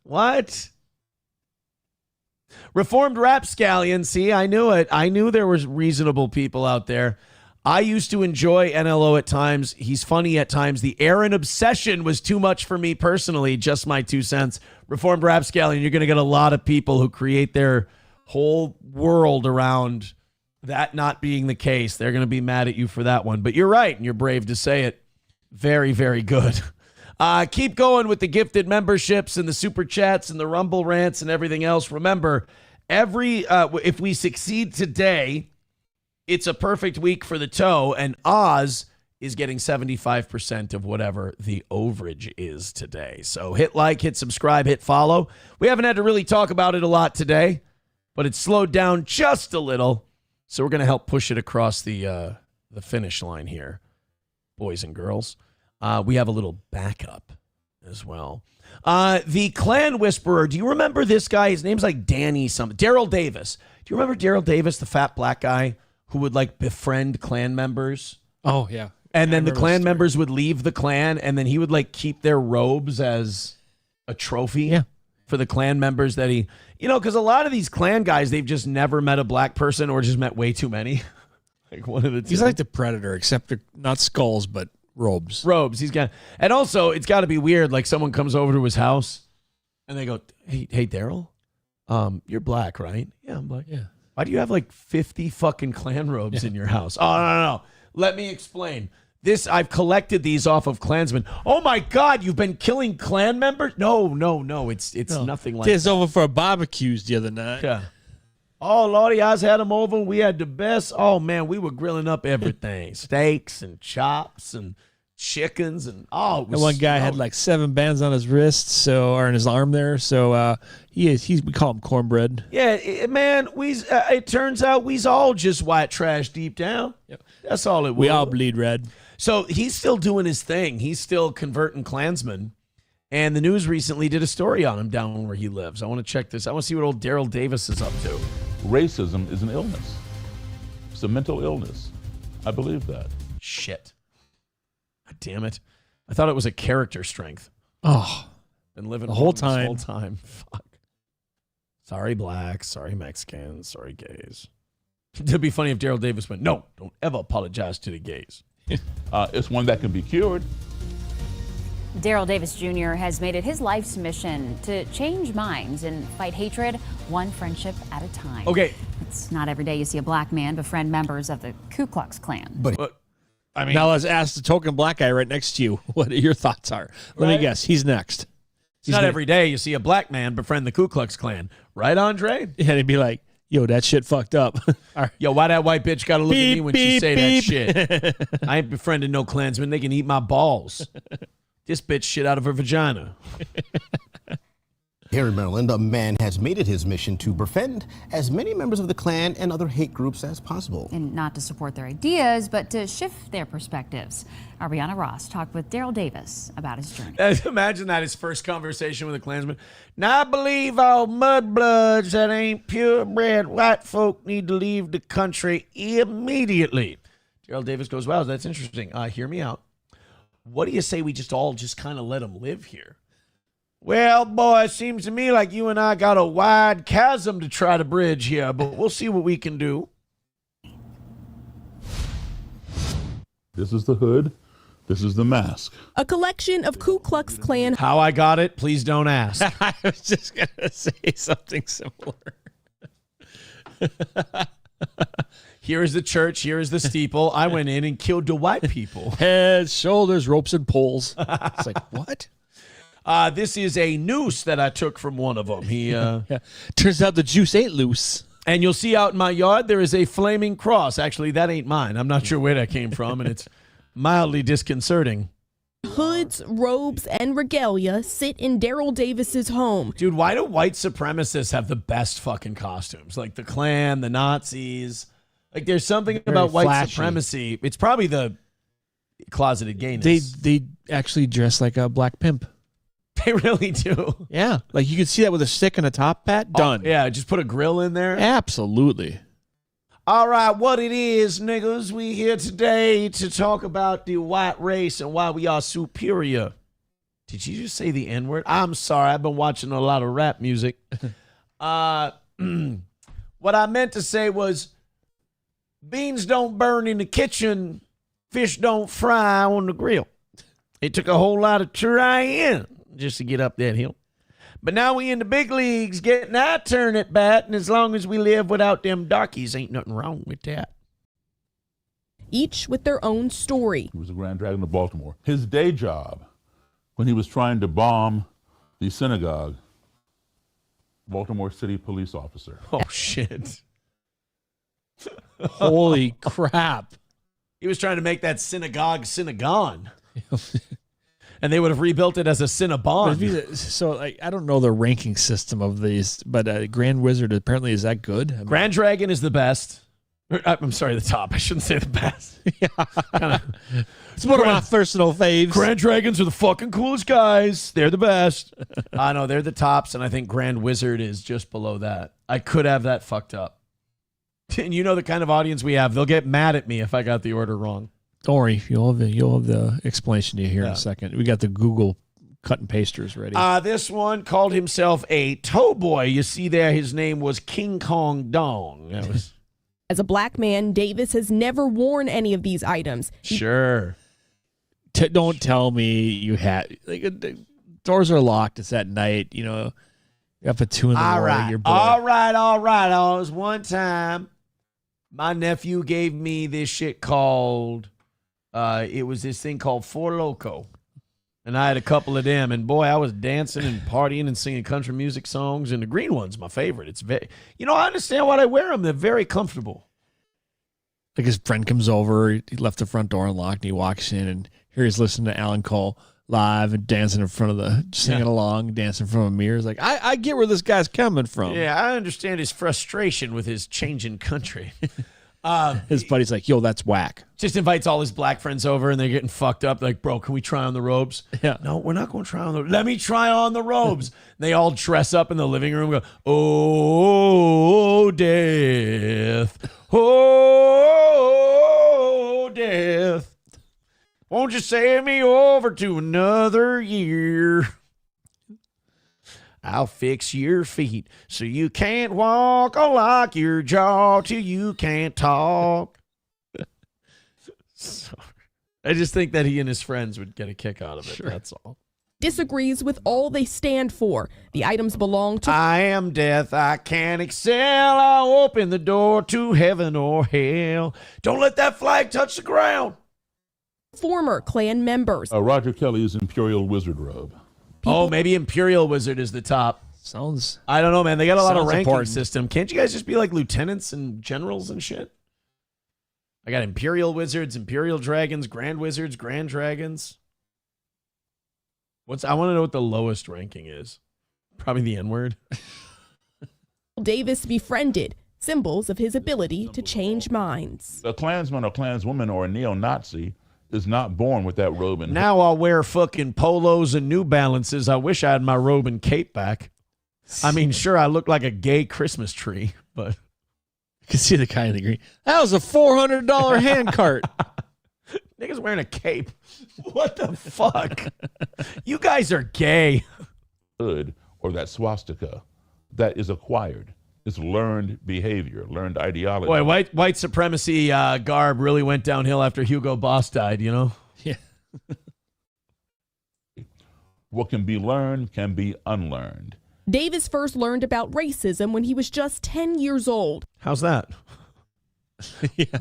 What? Reformed Rapscallion. See, I knew it. I knew there was reasonable people out there. I used to enjoy NLO at times. He's funny at times. The Aaron obsession was too much for me personally. Just my 2 cents. Reformed Rapscallion, you're going to get a lot of people who create their whole world around that not being the case. They're going to be mad at you for that one. But you're right, and you're brave to say it. Very, very good. Keep going with the gifted memberships and the super chats and the Rumble rants and everything else. Remember, if we succeed today, it's a perfect week for the toe, and Oz is getting 75% of whatever the overage is today. So hit like, hit subscribe, hit follow. We haven't had to really talk about it a lot today, but it's slowed down just a little. So we're going to help push it across the finish line here, boys and girls. We have a little backup as well. The Clan Whisperer. Do you remember this guy? His name's like Danny something. Daryl Davis. Do you remember Daryl Davis, the fat black guy who would like befriend Klan members? Oh, yeah. And then the Klan members would leave the Klan, and then he would like keep their robes as a trophy for the Klan members that he, because a lot of these Klan guys, they've just never met a black person or just met way too many. Like one of the two. He's like the Predator, except they're not skulls, but robes. Robes. And also it's got to be weird. Like someone comes over to his house and they go, hey, Daryl, you're black, right? Yeah, I'm black. Yeah. Why do you have like 50 fucking Klan robes in your house? Oh, no. Let me explain. I've collected these off of Klansmen. Oh my God, you've been killing Klan members? No. It's nothing like It's that. over for barbecues the other night. Yeah. Oh, Lordy, I had them over. We had the best. Oh, man, we were grilling up everything. Steaks and chops and chickens. And And one guy had like 7 bands on his wrist, or in his arm there. So we call him cornbread. Yeah, man, it turns out we's all just white trash deep down. Yep. That's all it was. We all bleed red. So he's still doing his thing. He's still converting Klansmen. And the news recently did a story on him down where he lives. I want to check this. I want to see what old Daryl Davis is up to. Racism is an illness. It's a mental illness. I believe that. Shit. God damn it. I thought it was a character strength. Oh. Been living the whole wrong time. This whole time. Fuck. Sorry, blacks. Sorry, Mexicans. Sorry, gays. It'd be funny if Daryl Davis went, no, don't ever apologize to the gays. It's one that can be cured. Daryl Davis Jr. has made it his life's mission to change minds and fight hatred one friendship at a time. Okay. It's not every day you see a black man befriend members of the Ku Klux Klan. But I mean, now let's ask the token black guy right next to you what your thoughts are. Let me guess. He's next. It's not every day you see a black man befriend the Ku Klux Klan. Right, Andre? Yeah, he'd be like, yo, that shit fucked up. Yo, why that white bitch got to look at me when she say beep. that shit? I ain't befriending no Klansmen. They can eat my balls. This bitch shit out of her vagina. Here in Maryland, a man has made it his mission to befriend as many members of the Klan and other hate groups as possible. And not to support their ideas, but to shift their perspectives. Our Brianna Ross talked with Daryl Davis about his journey. Imagine that, his first conversation with a Klansman. Now, I believe all mudbloods that ain't purebred white folk need to leave the country immediately. Daryl Davis goes, wow, that's interesting. Hear me out. What do you say we just kind of let them live here? Well, boy, it seems to me like you and I got a wide chasm to try to bridge here, but we'll see what we can do. This is the hood. This is the mask. A collection of Ku Klux Klan. How I got it, please don't ask. I was just going to say something similar. Here is the church. Here is the steeple. I went in and killed the white people. Heads, shoulders, ropes, and poles. It's like, what? This is a noose that I took from one of them. Turns out the juice ain't loose. And you'll see out in my yard, there is a flaming cross. Actually, that ain't mine. I'm not sure where that came from, and it's mildly disconcerting. Hoods, robes, and regalia sit in Daryl Davis's home. Dude, why do white supremacists have the best fucking costumes? Like the Klan, the Nazis. Like there's something about white flashy. supremacy. It's probably the closeted gayness. They actually dress like a black pimp. They really do. Yeah. Like you could see that with a stick and a top hat. Done. Yeah, just put a grill in there. Absolutely. All right, what it is, niggas, we here today to talk about the white race and why we are superior. Did you just say the N-word? I'm sorry, I've been watching a lot of rap music. What I meant to say was beans don't burn in the kitchen, fish don't fry on the grill. It took a whole lot of trying just to get up that hill. But now we in the big leagues getting our turn at bat, and as long as we live without them darkies, ain't nothing wrong with that. Each with their own story. He was a Grand Dragon of Baltimore. His day job, when he was trying to bomb the synagogue, Baltimore City police officer. Oh, shit. Holy crap. He was trying to make that synagogue synagon. And they would have rebuilt it as a Cinnabon. So I don't know the ranking system of these, but Grand Wizard apparently is that good? I mean, Grand Dragon is the best. I'm sorry, the top. I shouldn't say the best. Yeah. It's one of my personal faves. Grand Dragons are the fucking coolest guys. They're the best. I know, they're the tops, and I think Grand Wizard is just below that. I could have that fucked up. And you know the kind of audience we have. They'll get mad at me if I got the order wrong. Don't worry, you'll have the explanation to you here in a second. We got the Google cut and pasters ready. This one called himself a toe boy. You see there, his name was King Kong Dong. That was As a black man, Davis has never worn any of these items. sure. Don't tell me you had the doors are locked. It's at night. You know, you're up at 2 in the morning. You're bored. All right. It was one time my nephew gave me this shit called, it was this thing called Four Loko. And I had a couple of them. And boy, I was dancing and partying and singing country music songs. And the green one's my favorite. It's very, I understand why they wear them. They're very comfortable. Like his friend comes over, he left the front door unlocked, and he walks in, and here he's listening to Alan Cole live and dancing in front of singing along, dancing from a mirror. It's like, I get where this guy's coming from. Yeah, I understand his frustration with his changing country. His buddy's like, yo, that's whack. Just invites all his black friends over, and they're getting fucked up. Like, bro, can we try on the robes? Yeah. No, we're not going to try on the. Let me try on the robes. They all dress up in the living room. And go, oh, death, oh, death. Won't you send me over to another year? I'll fix your feet so you can't walk. I'll lock your jaw till you can't talk. Sorry. I just think that he and his friends would get a kick out of it. Sure. That's all. Disagrees with all they stand for. The items belong to... I am death. I can't excel. I'll open the door to heaven or hell. Don't let that flag touch the ground. Former Klan members. Roger Kelly's Imperial Wizard robe. Oh, maybe Imperial Wizard is the top. Sounds. I don't know, man. They got a lot of ranking important. system. Can't you guys just be like lieutenants and generals and shit? I got Imperial Wizards, Imperial Dragons, Grand Wizards, Grand Dragons. I want to know what the lowest ranking is. Probably the N-word. Davis befriended, symbols of his ability to change minds. A Klansman or Klanswoman or a neo-Nazi is not born with that robe and Now I'll wear fucking polos and New Balances. I wish I had my robe and cape back. I mean, sure, I look like a gay Christmas tree, but You can see the guy in the green. That was a $400 hand cart. Nigga's wearing a cape. What the fuck? You guys are gay. hood or that swastika that is acquired. It's learned behavior, learned ideology. Boy, white supremacy garb really went downhill after Hugo Boss died, you know? Yeah. What can be learned can be unlearned. Davis first learned about racism when he was just 10 years old. How's that? Yeah.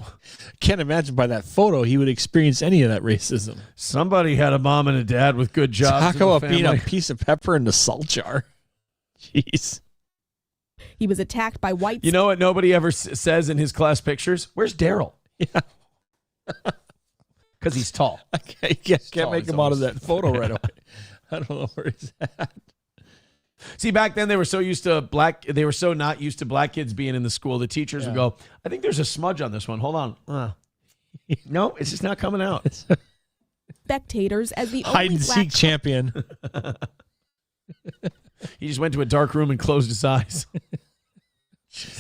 Can't imagine by that photo he would experience any of that racism. Somebody had a mom and a dad with good jobs. Talk about being a piece of pepper in the salt jar. Jeez. He was attacked by whites. You know what nobody ever says in his class pictures? Where's Daryl? Yeah. Because he's tall. I can't make him out of that photo right away. I don't know where he's at. See, back then they were so not used to black kids being in the school. The teachers would go, I think there's a smudge on this one. Hold on. No, it's just not coming out. Spectators as the hide and seek champion. He just went to a dark room and closed his eyes.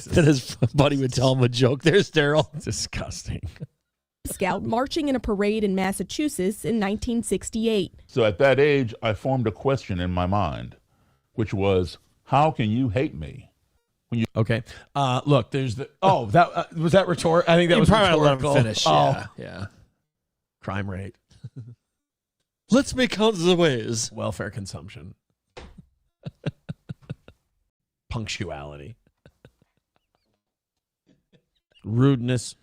Then his buddy would tell him a joke. There's Daryl. Disgusting. Scout marching in a parade in Massachusetts in 1968. So at that age, I formed a question in my mind, which was, how can you hate me? Okay. Look, there's the... Oh, that was that rhetorical? I think that was probably rhetorical. Let him finish. Oh. Yeah. Crime rate. Let's make counts the ways. Welfare consumption. Punctuality. Rudeness.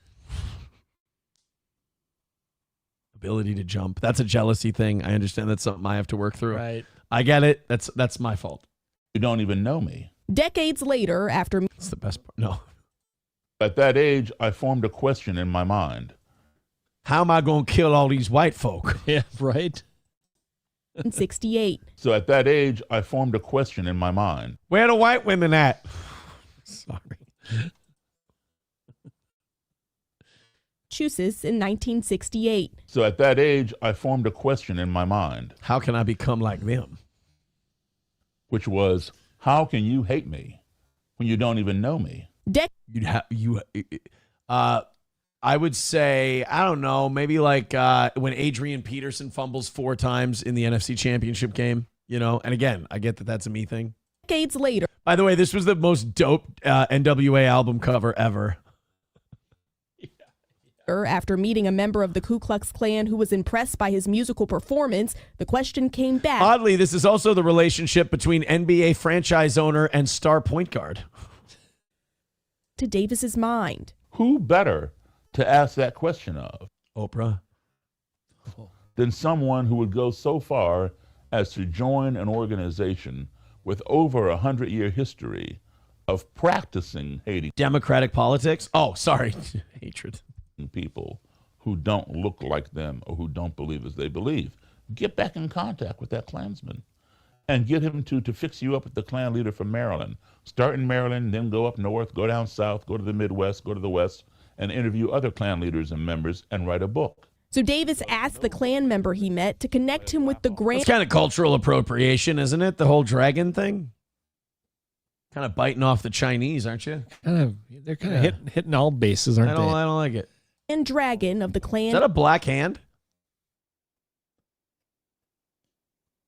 Ability to jump. That's a jealousy thing. I understand that's something I have to work through. Right. I get it. That's my fault. You don't even know me. Decades later, after... That's the best part. No. At that age, I formed a question in my mind. How am I going to kill all these white folk? Yeah, right. In 68. So at that age, I formed a question in my mind. Where the white women at? Sorry. Massachusetts in 1968. So at that age, I formed a question in my mind. How can I become like them? Which was, how can you hate me when you don't even know me? I would say, I don't know, maybe like when Adrian Peterson fumbles 4 times in the NFC Championship game, you know? And again, I get that that's a me thing. Decades later. By the way, this was the most dope NWA album cover ever. After meeting a member of the Ku Klux Klan who was impressed by his musical performance, the question came back. Oddly, this is also the relationship between NBA franchise owner and star point guard. To Davis's mind. Who better to ask that question of? Oprah. Than someone who would go so far as to join an organization with over 100-year history of practicing hating Democratic politics? Oh, sorry. Hatred. People who don't look like them or who don't believe as they believe. Get back in contact with that Klansman and get him to fix you up with the Klan leader from Maryland. Start in Maryland, then go up north, go down south, go to the Midwest, go to the West, and interview other Klan leaders and members and write a book. So Davis asked the Klan member he met to connect him with the grand... It's kind of cultural appropriation, isn't it? The whole dragon thing? Kind of biting off the Chinese, aren't you? They're kind of hitting all bases, aren't they? I don't like it. And dragon of the Klan... Is that a black hand?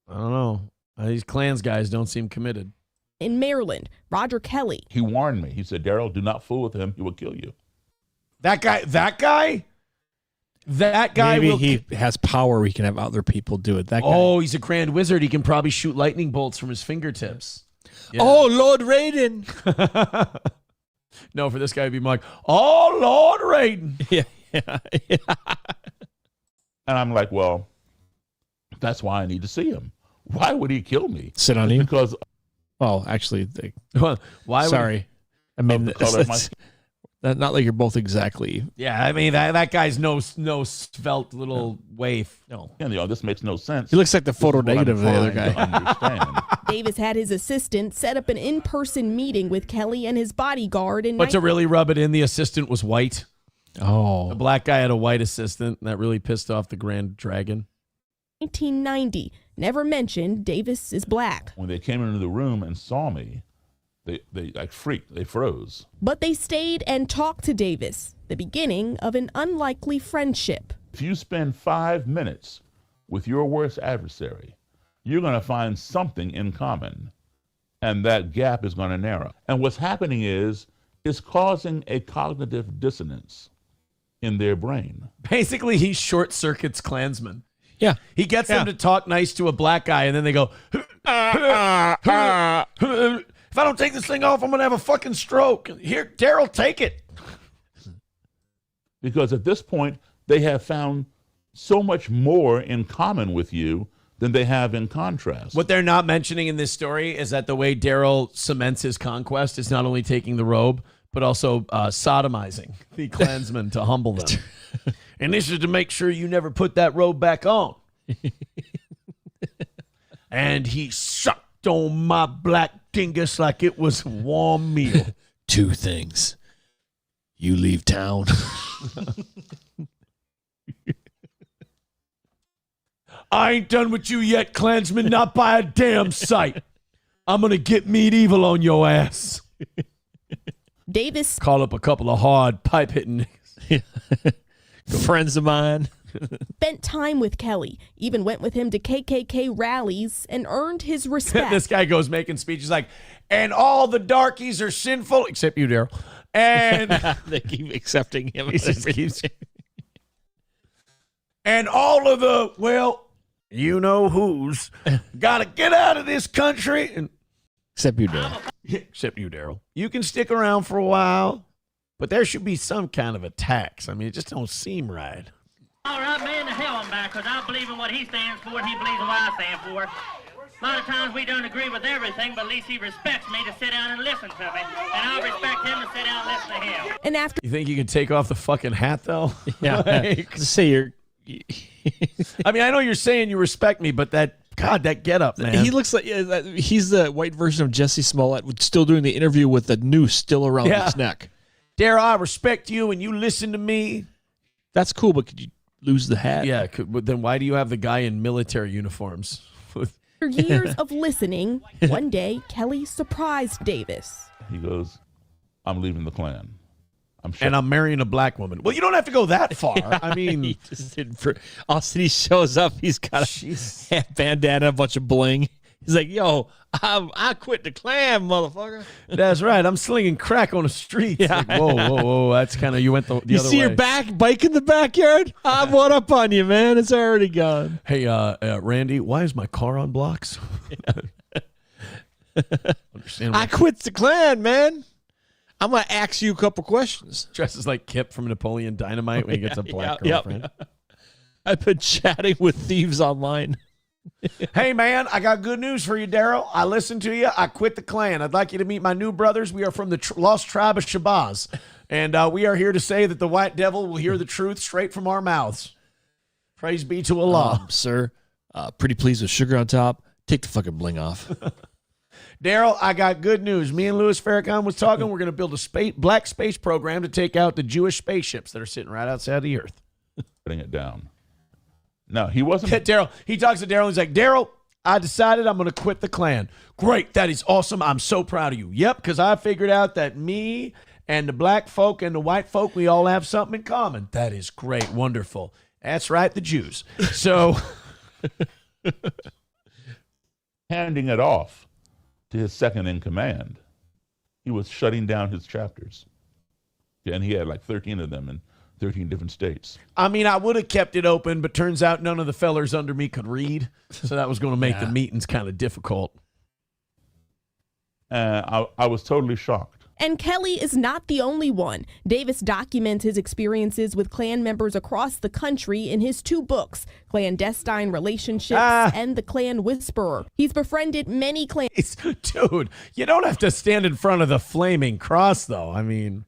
I don't know. These Klans guys don't seem committed. In Maryland, Roger Kelly. He warned me. He said, Daryl, do not fool with him. He will kill you. That guy? Maybe he has power. We can have other people do it. That guy. Oh, he's a grand wizard. He can probably shoot lightning bolts from his fingertips. Yeah. Oh, Lord Raiden. No, for this guy to be like, oh, Lord Raiden. Yeah. And I'm like, well, that's why I need to see him. Why would he kill me? Sit on you? Because... Well, actually, why? Sorry. I mean, the color of my... not like you're both exactly. Yeah, I mean, that guy's no svelte little waif. No. Yeah, this makes no sense. He looks like the photo negative of the other guy. Davis had his assistant set up an in-person meeting with Kelly and his bodyguard. But to really rub it in, the assistant was white. Oh. The black guy had a white assistant, and that really pissed off the Grand Dragon. 1990. Never mentioned Davis is black. When they came into the room and saw me, they like freaked. They froze. But they stayed and talked to Davis, the beginning of an unlikely friendship. If you spend 5 minutes with your worst adversary, you're going to find something in common, and that gap is going to narrow. And what's happening is it's causing a cognitive dissonance in their brain. Basically, he short circuits Klansmen. Yeah. He gets them to talk nice to a black guy, and then they go, if I don't take this thing off, I'm going to have a fucking stroke. Here, Daryl, take it. Because at this point, they have found so much more in common with you than they have in contrast. What they're not mentioning in this story is that the way Daryl cements his conquest is not only taking the robe, but also sodomizing the Klansmen to humble them. And this is to make sure you never put that robe back on. And he sucked on my black dingus like it was a warm meal. 2 things. You leave town. I ain't done with you yet, Klansman, not by a damn sight. I'm going to get medieval on your ass. Davis call up a couple of hard pipe-hitting friends of mine. Spent time with Kelly, even went with him to KKK rallies and earned his respect. This guy goes making speeches like, and all the darkies are sinful, except you, Daryl. And they keep accepting him. He just keeps... And all of the, well, you know who's got to get out of this country. And except you, Daryl. Except you, Daryl. You can stick around for a while, but there should be some kind of a tax. I mean, it just don't seem right. All right, man, the hell I'm back, because I believe in what he stands for, and he believes in what I stand for. A lot of times we don't agree with everything, but at least he respects me to sit down and listen to me, and I respect him to sit down and listen to him. And after you think you can take off the fucking hat, though? Yeah. Like, say you're... I mean, I know you're saying you respect me, but that get up, man. He looks like he's the white version of Jesse Smollett, still doing the interview with the noose still around his neck. Daryl, I respect you, and you listen to me. That's cool, but could you lose the hat? Yeah, but then why do you have the guy in military uniforms? For years of listening, one day Kelly surprised Davis. He goes, I'm leaving the Klan. I'm sure. And I'm marrying a black woman. Well, you don't have to go that far. I mean, he just didn't. All of a sudden he shows up. He's got a bandana, a bunch of bling. He's like, "Yo, I quit the Klan, motherfucker." That's right. I'm slinging crack on the streets. Yeah. Like, whoa. That's kind of, you went the other way. You see your bike in the backyard? I'm one up on you, man. It's already gone. Hey, Randy, why is my car on blocks? I quit the Klan, man. I'm going to ask you a couple questions. Dresses like Kip from Napoleon Dynamite when he gets a black girlfriend. I've been chatting with thieves online. Hey, man, I got good news for you, Daryl. I listened to you. I quit the Klan. I'd like you to meet my new brothers. We are from the lost tribe of Shabazz, and we are here to say that the white devil will hear the truth straight from our mouths. Praise be to Allah. Sir, pretty pleased with sugar on top. Take the fucking bling off. Daryl, I got good news. Me and Louis Farrakhan was talking. We're going to build a black space program to take out the Jewish spaceships that are sitting right outside the Earth. Putting it down. No, he wasn't. Daryl, he talks to Daryl. He's like, Daryl, I decided I'm going to quit the Klan. Great. That is awesome. I'm so proud of you. Yep, because I figured out that me and the black folk and the white folk, we all have something in common. That is great. Wonderful. That's right, the Jews. So handing it off to his second in command, he was shutting down his chapters. And he had like 13 of them in 13 different states. I mean, I would have kept it open, but turns out none of the fellers under me could read. So that was going to make the meetings kind of difficult. I was totally shocked. And Kelly is not the only one. Davis documents his experiences with Klan members across the country in his 2 books, Clandestine Relationships and The Klan Whisperer. He's befriended many Klan... Dude, you don't have to stand in front of the flaming cross, though. I mean...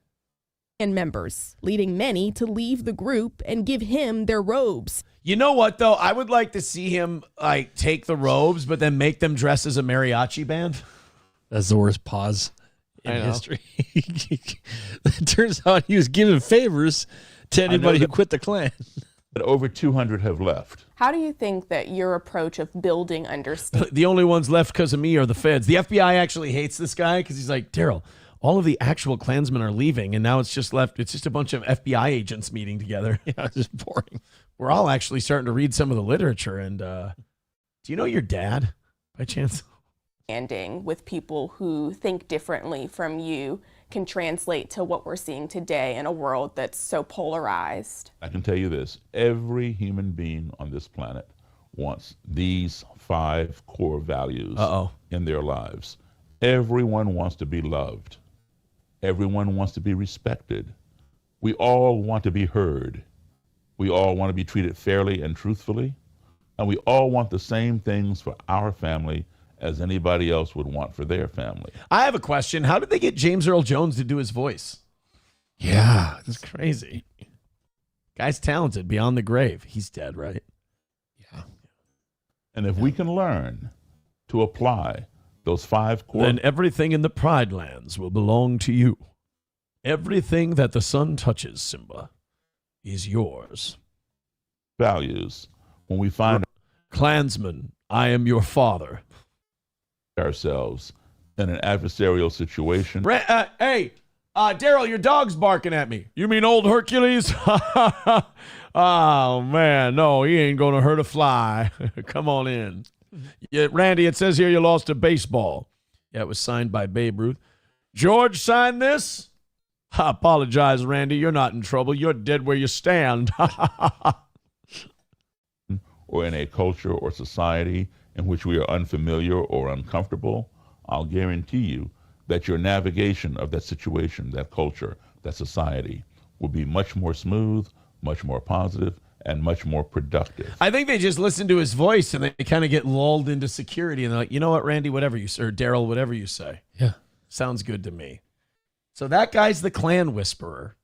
members, leading many to leave the group and give him their robes. You know what, though? I would like to see him, like, take the robes, but then make them dress as a mariachi band. That's the worst pause in history. It turns out he was giving favors to anybody who quit the Klan. But over 200 have left. How do you think that your approach of building understanding... The only ones left because of me are the feds. The FBI actually hates this guy because he's like, Daryl, all of the actual Klansmen are leaving, and now it's just a bunch of FBI agents meeting together. Yeah, it's just boring. We're all actually starting to read some of the literature. And do you know your dad, by chance? With people who think differently from you can translate to what we're seeing today in a world that's so polarized. I can tell you this, every human being on this planet wants these 5 core values in their lives. Everyone wants to be loved. Everyone wants to be respected. We all want to be heard. We all want to be treated fairly and truthfully. And we all want the same things for our family as anybody else would want for their family. I have a question. How did they get James Earl Jones to do his voice? Yeah, that's crazy. Guy's talented beyond the grave. He's dead, right? Yeah. And if we can learn to apply those 5 core... Then everything in the Pride Lands will belong to you. Everything that the sun touches, Simba, is yours. Values. When we find... Klansman, I am your father. Ourselves in an adversarial situation. Hey, Daryl, your dog's barking at me. You mean old Hercules? Oh, man, no, he ain't going to hurt a fly. Come on in. Yeah, Randy, it says here you lost a baseball. Yeah, it was signed by Babe Ruth. George signed this? I apologize, Randy. You're not in trouble. You're dead where you stand. Or in a culture or society in which we are unfamiliar or uncomfortable, I'll guarantee you that your navigation of that situation, that culture, that society will be much more smooth, much more positive, and much more productive. I think they just listen to his voice and they kind of get lulled into security and they're like, you know what, Randy, whatever you say, or Daryl, whatever you say. Yeah. Sounds good to me. So that guy's the Klan whisperer.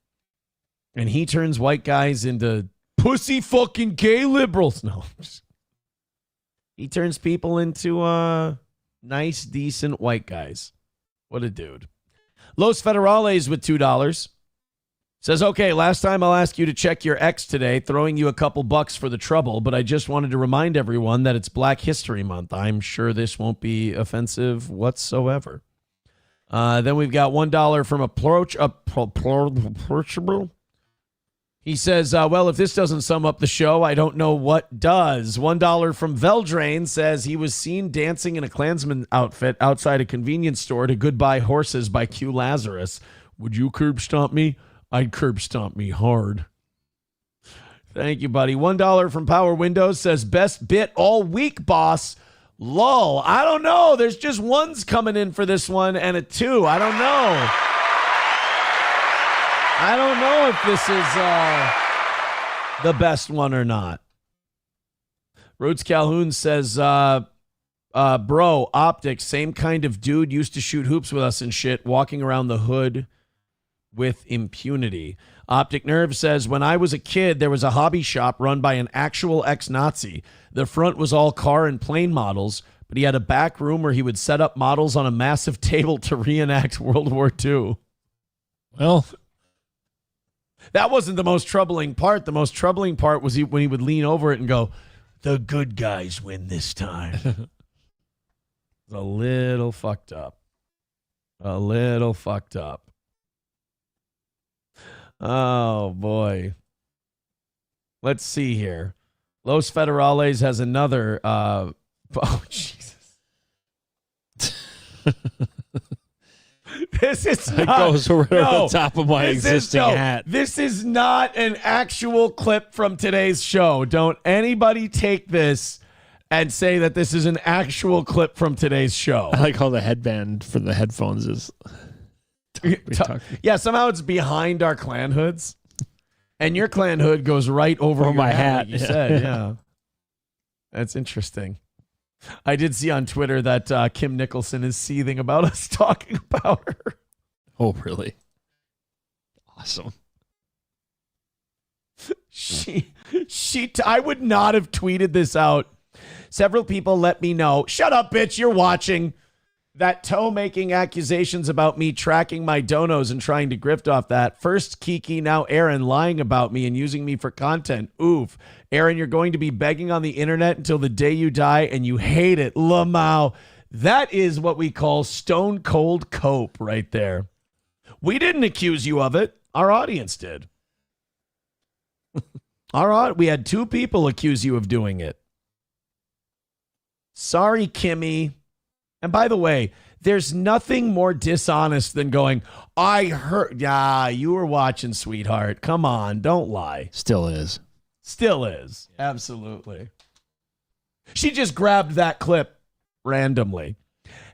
And he turns white guys into pussy fucking gay liberals. No. He turns people into nice, decent white guys. What a dude. Los Federales with $2. Says, okay, last time I'll ask you to check your ex today, throwing you a couple bucks for the trouble, but I just wanted to remind everyone that it's Black History Month. I'm sure this won't be offensive whatsoever. Then we've got $1 from Approachable. He says, well, if this doesn't sum up the show, I don't know what does. $1 from Veldrain says he was seen dancing in a Klansman outfit outside a convenience store to Goodbye Horses by Q Lazarus. Would you curb stomp me? I'd curb stomp me hard. Thank you, buddy. $1 from Power Windows says, best bit all week, boss. Lol. I don't know. There's just ones coming in for this one and a 2. I don't know. I don't know if this is the best one or not. Roots Calhoun says, bro, Optic, same kind of dude, used to shoot hoops with us and shit, walking around the hood with impunity. Optic Nerve says, when I was a kid, there was a hobby shop run by an actual ex-Nazi. The front was all car and plane models, but he had a back room where he would set up models on a massive table to reenact World War II. Well, that wasn't the most troubling part. The most troubling part was when he would lean over it and go, the good guys win this time. A little fucked up. A little fucked up. Oh, boy. Let's see here. Los Federales has another. Oh, Jesus. This is It not, goes right no, on top of my existing hat. This is not an actual clip from today's show. Don't anybody take this and say that this is an actual clip from today's show. I like how the headband for the headphones is. Yeah, somehow it's behind our clan hoods. And your clan hood goes right over your my hat. like you said, yeah. That's interesting. I did see on Twitter that Kim Nicholson is seething about us talking about her. Oh, really? Awesome. I would not have tweeted this out. Several people let me know. Shut up, bitch. You're watching. That toe making accusations about me tracking my donos and trying to grift off that. First Kiki, now Aaron lying about me and using me for content. Oof. Aaron, you're going to be begging on the internet until the day you die, and you hate it. Lamau. That is what we call stone cold cope right there. We didn't accuse you of it. Our audience did. We had 2 people accuse you of doing it. Sorry, Kimmy. And by the way, there's nothing more dishonest than going, I heard. Yeah, you were watching, sweetheart. Come on, don't lie. Still is. Still is. Absolutely. She just grabbed that clip randomly.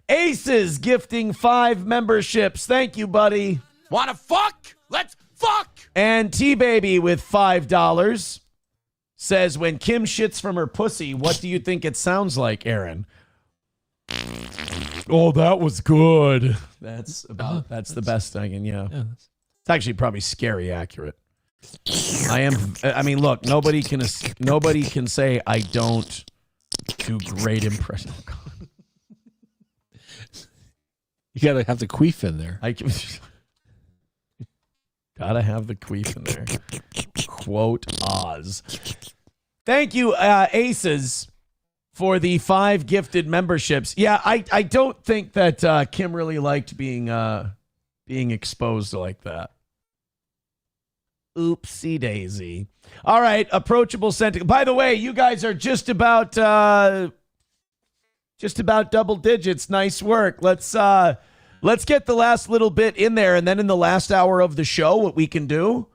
Aces gifting 5 memberships. Thank you, buddy. Wanna fuck? Let's fuck! And T-Baby with $5 says, when Kim shits from her pussy, what do you think it sounds like, Aaron? Oh, that was good. That's the best I can, yeah. It's actually probably scary accurate. I mean, look, nobody can say I don't do great impression. You gotta have the queef in there. Gotta have the queef in there. Quote Oz. Thank you, Aces, for the 5 gifted memberships. Yeah, I don't think that Kim really liked being exposed like that. Oopsie daisy. All right, approachable sentence. By the way, you guys are just about double digits. Nice work. Let's get the last little bit in there, and then in the last hour of the show, what we can do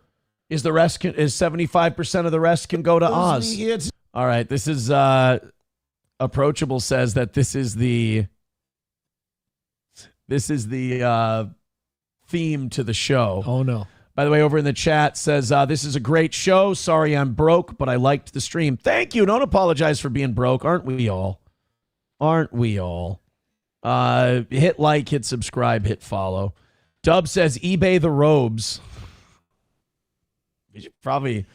is the rest is 75% of the rest can go to Oz. All right, this is approachable says that this is the theme to the show. Oh no. By the way, over in the chat says, this is a great show. Sorry I'm broke, but I liked the stream. Thank you. Don't apologize for being broke. Aren't we all? Aren't we all? Hit like, hit subscribe, hit follow. Dub says, eBay the robes. You could probably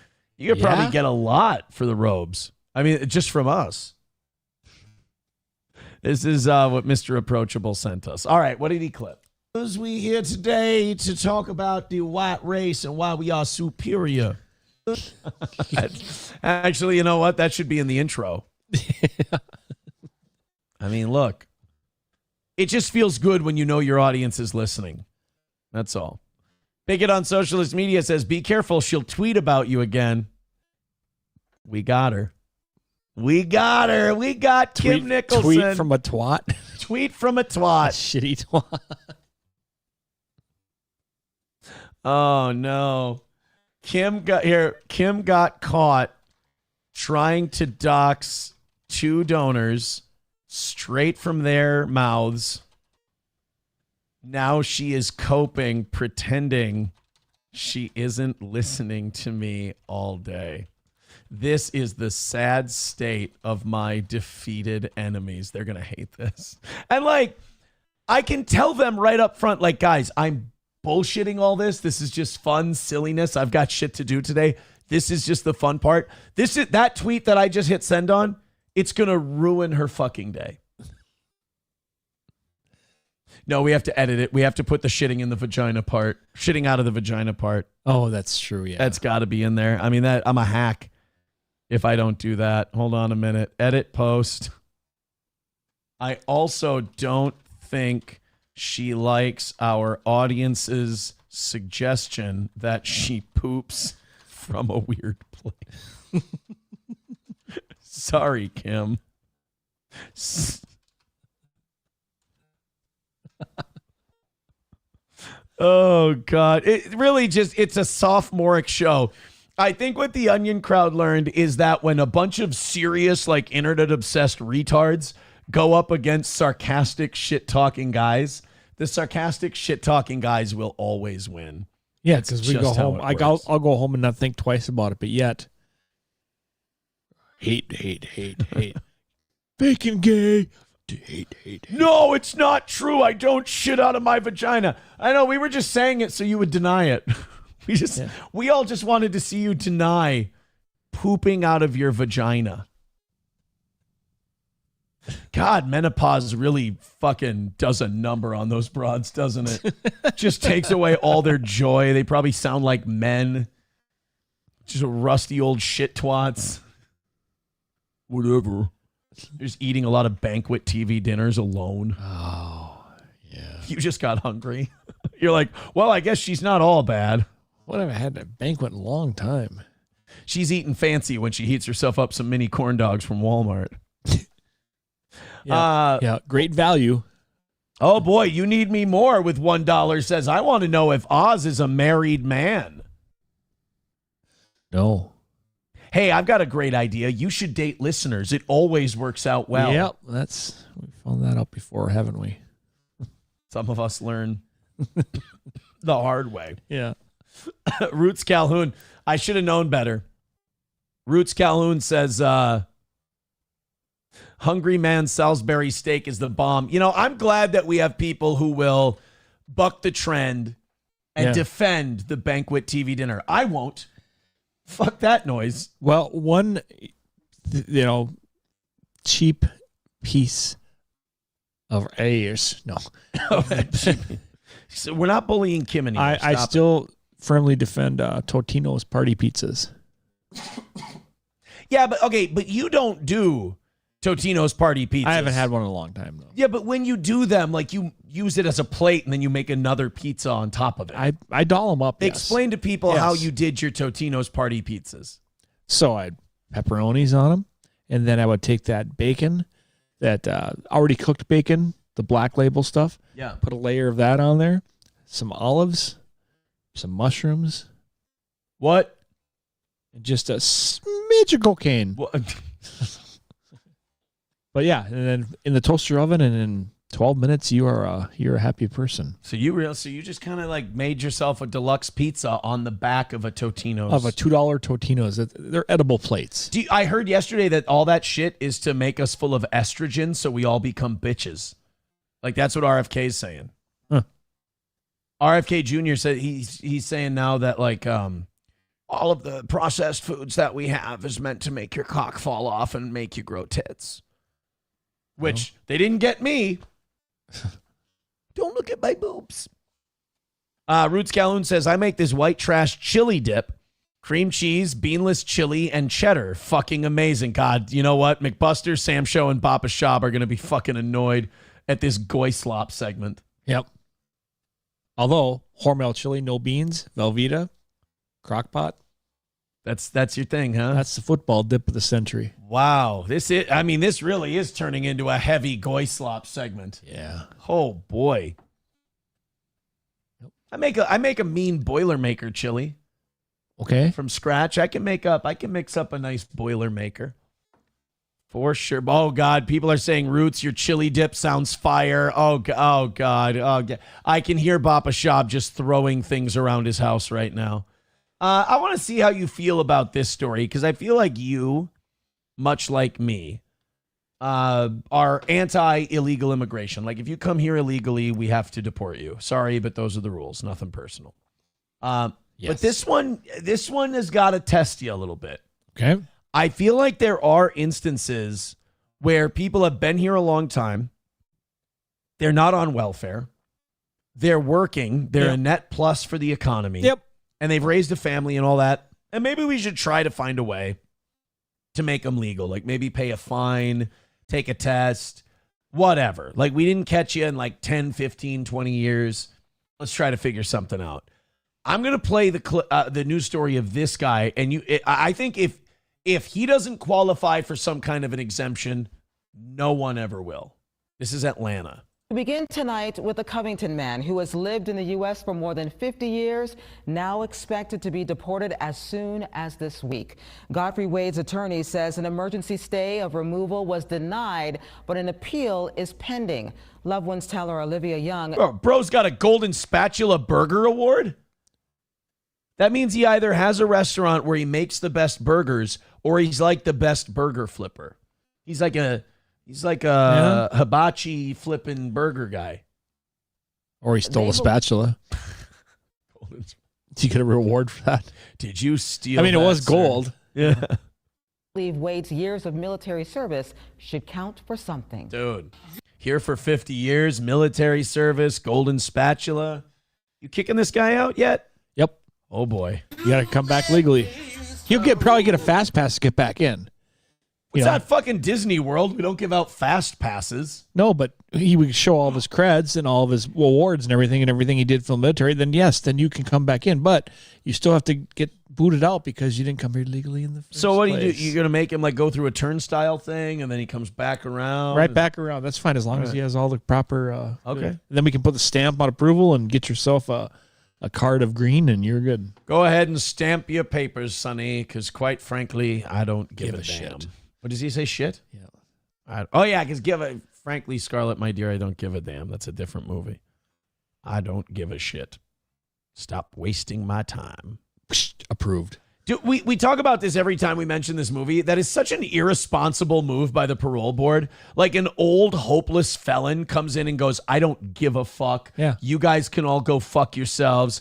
get a lot for the robes. I mean, just from us. This is what Mr. Approachable sent us. All right, what did he clip? As we here today to talk about the white race and why we are superior. Actually, you know what? That should be in the intro. I mean, look. It just feels good when you know your audience is listening. That's all. Bigot on Socialist Media says, be careful, she'll tweet about you again. We got her. We got her. We got Kim Nicholson. Tweet from a twat. Tweet from a twat. Shitty twat. Oh, no. Kim got caught trying to dox 2 donors straight from their mouths. Now she is coping, pretending she isn't listening to me all day. This is the sad state of my defeated enemies. They're going to hate this. And like, I can tell them right up front, like, guys, I'm bullshitting all this. This is just fun silliness. I've got shit to do today. This is just the fun part. That tweet that I just hit send on, it's going to ruin her fucking day. No, we have to edit it. We have to put the shitting in the vagina part. Shitting out of the vagina part. Oh, that's true, yeah. That's got to be in there. I mean, I'm a hack if I don't do that. Hold on a minute. Edit, post. I also don't think she likes our audience's suggestion that she poops from a weird place. Sorry, Kim. Oh, God. It really it's a sophomoric show. I think what the Onion crowd learned is that when a bunch of serious, like, internet-obsessed retards go up against sarcastic, shit-talking guys, the sarcastic, shit-talking guys will always win. Yeah, because we go home. I'll go home and not think twice about it, but yet. Hate. Bacon gay. Hate. No, it's not true. I don't shit out of my vagina. I know, we were just saying it so you would deny it. We all just wanted to see you deny pooping out of your vagina. God, menopause really fucking does a number on those broads, doesn't it? Just takes away all their joy. They probably sound like men. Just rusty old shit twats. Whatever. Just eating a lot of banquet TV dinners alone. Oh, yeah. You just got hungry. You're like, well, I guess she's not all bad. What have I had a banquet in a long time? She's eating fancy when she heats herself up some mini corn dogs from Walmart. Yeah, great value. Oh, boy, you need me more with $1 says, I want to know if Oz is a married man. No. Hey, I've got a great idea. You should date listeners. It always works out well. Yep, we found that out before, haven't we? Some of us learn the hard way. Yeah. Roots Calhoun, I should have known better. Roots Calhoun says, Hungry Man Salisbury steak is the bomb. You know, I'm glad that we have people who will buck the trend and defend the banquet TV dinner. I won't. Fuck that noise. Well, one, cheap piece of airs. No. So we're not bullying Kim anymore. I still firmly defend Totino's party pizzas. Yeah, but you don't do Totino's party pizzas. I haven't had one in a long time, though. Yeah, but when you do them, like, you use it as a plate and then you make another pizza on top of it. I doll them up. Explain to people how you did your Totino's party pizzas. So I had pepperonis on them, and then I would take that bacon, that already cooked bacon, the Black Label stuff. Yeah. Put a layer of that on there, some olives, some mushrooms. What? And just a smidge of cocaine. But yeah, and then in the toaster oven, and in 12 minutes, you're a happy person. So you just kind of like made yourself a deluxe pizza on the back of a Totino's. Of a $2 Totino's. They're edible plates. I heard yesterday that all that shit is to make us full of estrogen so we all become bitches. Like, that's what RFK is saying. Huh. RFK Jr. said he's saying now that, like, all of the processed foods that we have is meant to make your cock fall off and make you grow tits. Which they didn't get me. Don't look at my boobs. Roots Calhoun says, I make this white trash chili dip, cream cheese, beanless chili, and cheddar. Fucking amazing. God, you know what? McBuster, Sam Show, and Papa Shab are going to be fucking annoyed at this goy slop segment. Yep. Although Hormel chili, no beans, Velveeta, crockpot. That's your thing, huh? That's the football dip of the century. Wow. This really is turning into a heavy goy slop segment. Yeah. Oh boy. I make a mean Boilermaker chili. Okay. From scratch. I can mix up a nice Boilermaker. For sure. Oh God, people are saying, Roots, your chili dip sounds fire. Oh God. I can hear Bapa Shab just throwing things around his house right now. I want to see how you feel about this story, because I feel like you, much like me, are anti-illegal immigration. Like, if you come here illegally, we have to deport you. Sorry, but those are the rules. Nothing personal. Yes. But this one has got to test you a little bit. Okay. I feel like there are instances where people have been here a long time. They're not on welfare. They're working. They're a net plus for the economy. Yep. And they've raised a family and all that. And maybe we should try to find a way to make them legal. Like, maybe pay a fine, take a test, whatever. Like, we didn't catch you in like 10, 15, 20 years. Let's try to figure something out. I'm going to play the news story of this guy. And I think if he doesn't qualify for some kind of an exemption, no one ever will. This is Atlanta. We begin tonight with a Covington man who has lived in the U.S. for more than 50 years, now expected to be deported as soon as this week. Godfrey Wade's attorney says an emergency stay of removal was denied, but an appeal is pending. Loved ones tell her Olivia Young. Oh, bro's got a Golden Spatula Burger Award? That means he either has a restaurant where he makes the best burgers, or he's like the best burger flipper. He's like a hibachi flipping burger guy. Or he stole a spatula. Did you get a reward for that? Did you steal? I mean, it that, was sir? gold. Yeah. Believe Wade's years of military service should count for something. Dude, here for 50 years, military service, Golden Spatula. You kicking this guy out yet? Yep. Oh boy. You got to come back legally. He'll probably get a fast pass to get back in. It's not fucking Disney World. We don't give out fast passes. No, but he would show all of his creds and all of his awards and everything he did for the military. Then yes, then you can come back in, but you still have to get booted out because you didn't come here legally in the first So what do you place. do? You're gonna make him like go through a turnstile thing, and then he comes back around. Right back around. That's fine as long as he has all the proper. Okay. Then we can put the stamp on approval and get yourself a card of green, and you're good. Go ahead and stamp your papers, Sonny, because quite frankly, I don't give a damn. shit. What does he say? Shit? Yeah. Because frankly, Scarlett, my dear, I don't give a damn. That's a different movie. I don't give a shit. Stop wasting my time. Approved. Dude, we talk about this every time we mention this movie. That is such an irresponsible move by the parole board. Like, an old, hopeless felon comes in and goes, I don't give a fuck. Yeah. You guys can all go fuck yourselves.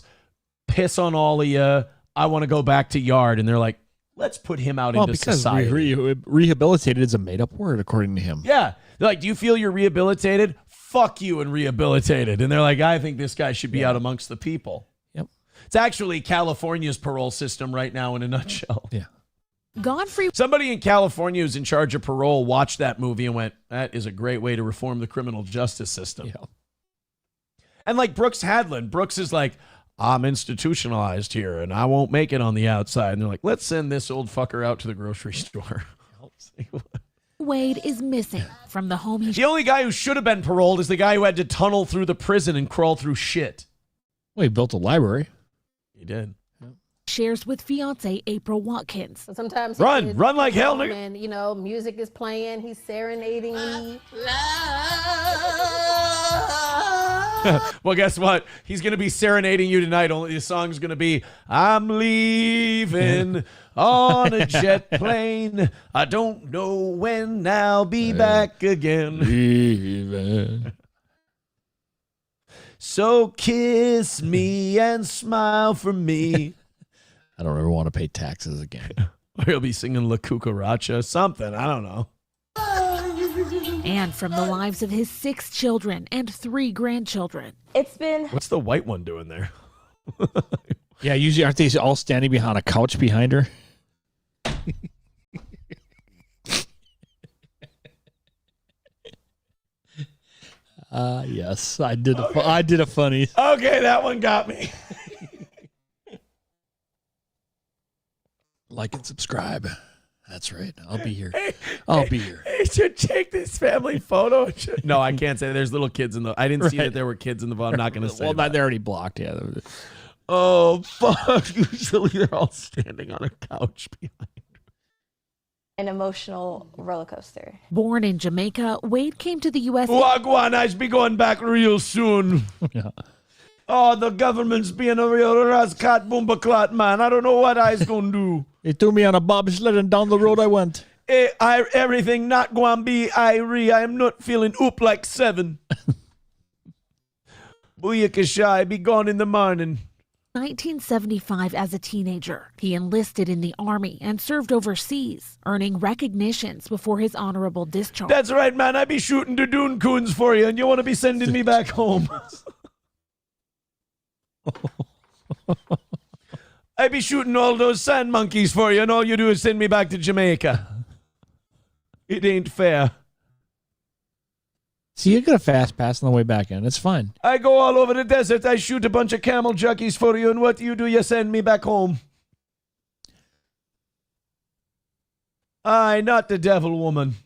Piss on all of you. I want to go back to yard. And they're like, let's put him out into because society. Rehabilitated is a made-up word, according to him. Yeah. They're like, do you feel you're rehabilitated? Fuck you and rehabilitated. And they're like, I think this guy should be out amongst the people. Yep. It's actually California's parole system right now in a nutshell. Yeah. Godfrey. Somebody in California who's in charge of parole watched that movie and went, that is a great way to reform the criminal justice system. Yeah. And like Brooks Hadlin, Brooks is like, I'm institutionalized here and I won't make it on the outside. And they're like, let's send this old fucker out to the grocery store. Wade is missing from the home he... The only guy who should have been paroled is the guy who had to tunnel through the prison and crawl through shit. Well, he built a library. He did. shares with fiance April Watkins. Sometimes run like hell, nigga. And you know, music is playing. He's serenading me. Well, guess what? He's going to be serenading you tonight. Only the song's going to be, I'm leaving on a jet plane. I don't know when I'll be back again. Leaving. So kiss me and smile for me. I don't ever want to pay taxes again. Or he'll be singing La Cucaracha, something. I don't know. And from the lives of his 6 children and 3 grandchildren. It's been... What's the white one doing there? Yeah, usually aren't they all standing behind a couch behind her? Yes, I did. I did a funny. Okay, that one got me. Like and subscribe. That's right. I'll be here. I'll be here. Hey, should take this family photo. No, I can't say. There's little kids in the. I didn't see that there were kids in the photo. I'm not going to say. Well, that. they're already blocked. Yeah. Oh fuck! Usually they're all standing on a couch behind. An emotional roller coaster. Born in Jamaica, Wade came to the U.S. Iguana, I be going back real soon. Yeah. Oh, the government's being a real rascat boomba man. I don't know what I's gonna do. They threw me on a bobsled and down the road I went. Everything not gonna be Irie. I am not feeling oop like 7. Booyakasha, I be gone in the morning. 1975 as a teenager. He enlisted in the Army and served overseas, earning recognitions before his honorable discharge. That's right, man. I be shooting the Dune Coons for you, and you want to be sending me back home. I be shooting all those sand monkeys for you, and all you do is send me back to Jamaica. It ain't fair. See, you got a fast pass on the way back in. It's fine. I go all over the desert. I shoot a bunch of camel jockeys for you, and what do? You send me back home. Aye, not the devil woman.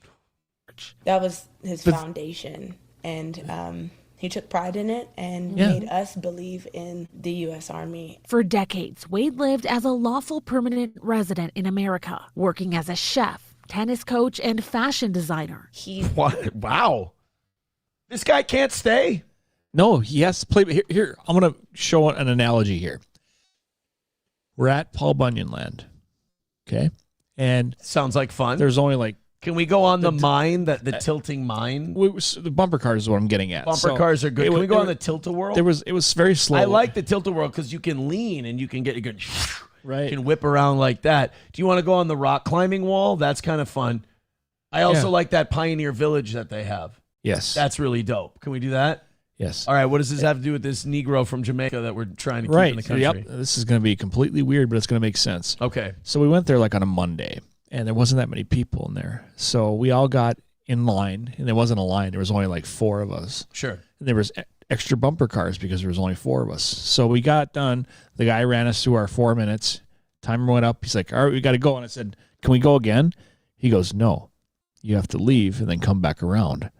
That was his foundation, and he took pride in it and made us believe in the U.S. Army. For decades, Wade lived as a lawful permanent resident in America, working as a chef, tennis coach, and fashion designer. What? Wow. This guy can't stay? No, he has to play. Here, I'm going to show an analogy here. We're at Paul Bunyan land. Okay? And sounds like fun. There's only like... Can we go on the mine, the tilting mine? The bumper cars is what I'm getting at. Bumper cars are good. Can we go on the tilt-a-whirl? It was very slow. I like the tilt-a-whirl because you can lean and you can get good. Right. You can whip around like that. Do you want to go on the rock climbing wall? That's kind of fun. I also like that Pioneer Village that they have. Yes. That's really dope. Can we do that? Yes. All right. What does this have to do with this Negro from Jamaica that we're trying to keep in the country? Yep. This is going to be completely weird, but it's going to make sense. Okay. So we went there like on a Monday, and there wasn't that many people in there. So we all got in line, and there wasn't a line. There was only like 4 of us. Sure. And there was extra bumper cars because there was only 4 of us. So we got done. The guy ran us through our 4 minutes. Timer went up. He's like, all right, we got to go. And I said, can we go again? He goes, no. You have to leave and then come back around.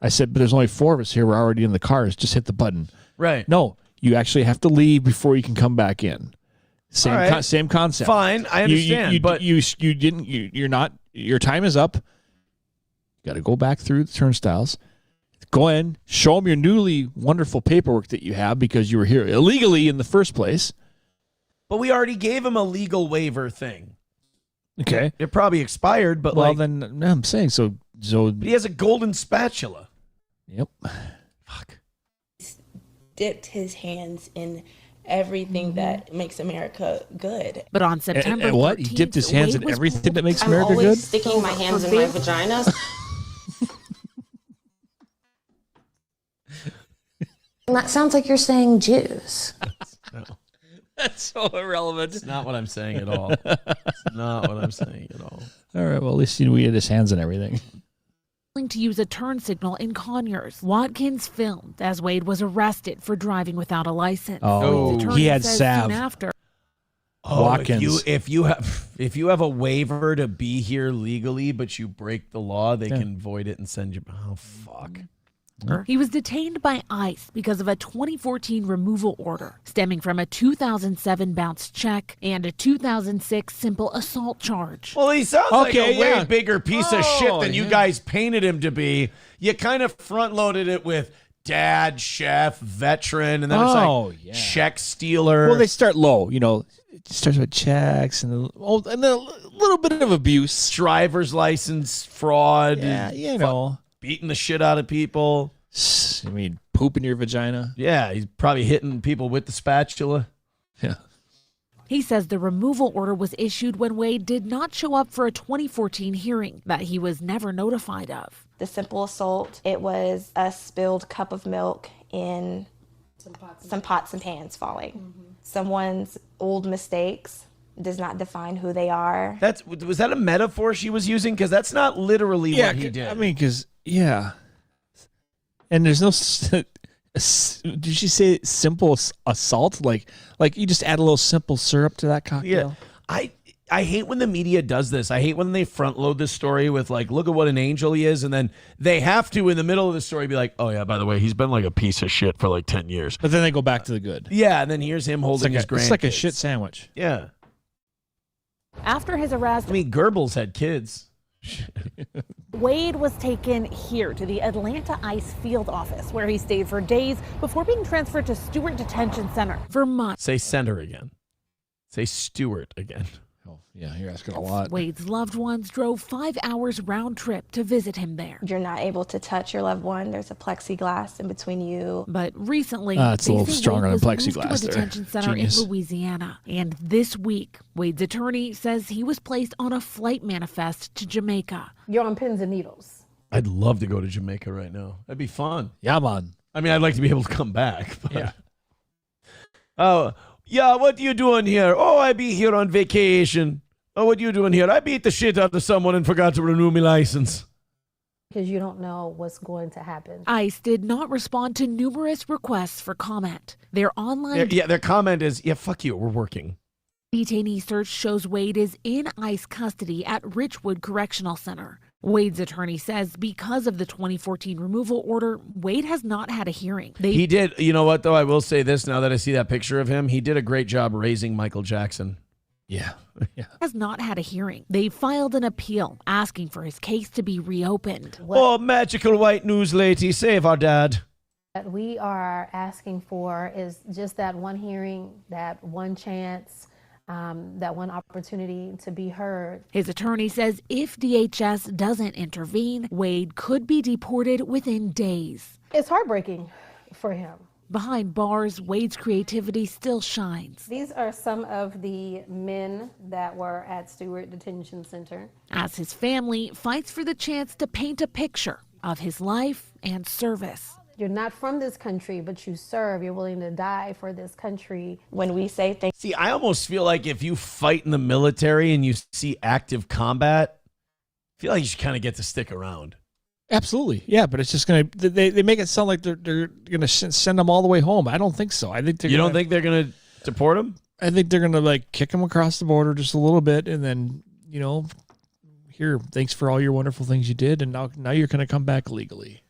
I said, but there's only 4 of us here. We're already in the cars. Just hit the button. Right. No, you actually have to leave before you can come back in. Same concept. Fine, I understand. But you're not. Your time is up. You got to go back through the turnstiles. Go in, show them your newly wonderful paperwork that you have because you were here illegally in the first place. But we already gave him a legal waiver thing. Okay. It probably expired, but well, then no, I'm saying so. But he has a golden spatula. Yep. Fuck. He's dipped his hands in everything that makes America good. But on September 13th, what? He dipped his hands in everything that makes America I'm always good? sticking my hands in my vagina. That sounds like you're saying Jews. No. That's so irrelevant. It's not what I'm saying at all. It's not what I'm saying at all. All right, well, at least we had his hands in everything. To use a turn signal in Conyers. Watkins filmed as Wade was arrested for driving without a license. Oh, he had salve. Soon after. Oh, Watkins. If you have a waiver to be here legally, but you break the law, they can void it and send you. Oh, fuck. He was detained by ICE because of a 2014 removal order stemming from a 2007 bounce check and a 2006 simple assault charge. Well, he sounds like a way bigger piece of shit than you guys painted him to be. You kind of front-loaded it with dad, chef, veteran, and then it's like check stealer. Well, they start low, It starts with checks and then a little bit of abuse. Driver's license fraud. Yeah, beating the shit out of people. I mean, poop in your vagina. Yeah, he's probably hitting people with the spatula. Yeah. He says the removal order was issued when Wade did not show up for a 2014 hearing that he was never notified of. The simple assault, it was a spilled cup of milk in some pots and pans falling. Mm-hmm. Someone's old mistakes does not define who they are. Was that a metaphor she was using? Because that's not literally what he did. I mean, because, And there's no. Did you say simple assault? Like you just add a little simple syrup to that cocktail? Yeah. I hate when the media does this. I hate when they front load this story with like, look at what an angel he is. And then they have to, in the middle of the story, be like, oh yeah, by the way, he's been like a piece of shit for like 10 years. But then they go back to the good. Yeah. And then here's him holding his grandkids. It's like a shit sandwich. Yeah. After his arrest, I mean, Goebbels had kids. Wade was taken here to the Atlanta ICE field office, where he stayed for days before being transferred to Stewart Detention Center. For months. Say center again. Say Stewart again. Oh, yeah, you're asking a lot. Wade's loved ones drove 5 hours round trip to visit him there. You're not able to touch your loved one. There's a plexiglass in between you. But recently, it's a little stronger than Wade was plexiglass moved to a there. detention center Genius. in Louisiana. And this week, Wade's attorney says he was placed on a flight manifest to Jamaica. You're on pins and needles. I'd love to go to Jamaica right now. That'd be fun. Yeah, man. I mean, I'd like to be able to come back. But... Yeah. Oh, yeah, what are you doing here? Oh, I be here on vacation. Oh, what are you doing here? I beat the shit out of someone and forgot to renew my license. Because you don't know what's going to happen. ICE did not respond to numerous requests for comment. Their online Their comment is, yeah, fuck you, we're working. detainee search shows Wade is in ICE custody at Richwood Correctional Center. Wade's attorney says because of the 2014 removal order, Wade has not had a hearing. He did, you know what, though? I will say this now that I see that picture of him. He did a great job raising Michael Jackson. Yeah. Has not had a hearing. They filed an appeal asking for his case to be reopened. Oh, magical white news lady, save our dad. What we are asking for is just that one hearing, that one chance, that one opportunity to be heard. His attorney says if DHS doesn't intervene, Wade could be deported within days. It's heartbreaking for him. Behind bars, Wade's creativity still shines. These are some of the men that were at Stewart Detention Center. As his family fights for the chance to paint a picture of his life and service. You're not from this country, but you serve. You're willing to die for this country. When we say things. See, I almost feel like if you fight in the military and you see active combat, I feel like you should kind of get to stick around. Absolutely. Yeah, but it's just going to, they make it sound like they're going to send them all the way home. I don't think so. I think they're don't think they're going to deport them? I think they're going to like kick them across the border just a little bit and then, here, thanks for all your wonderful things you did. And now you're going to come back legally.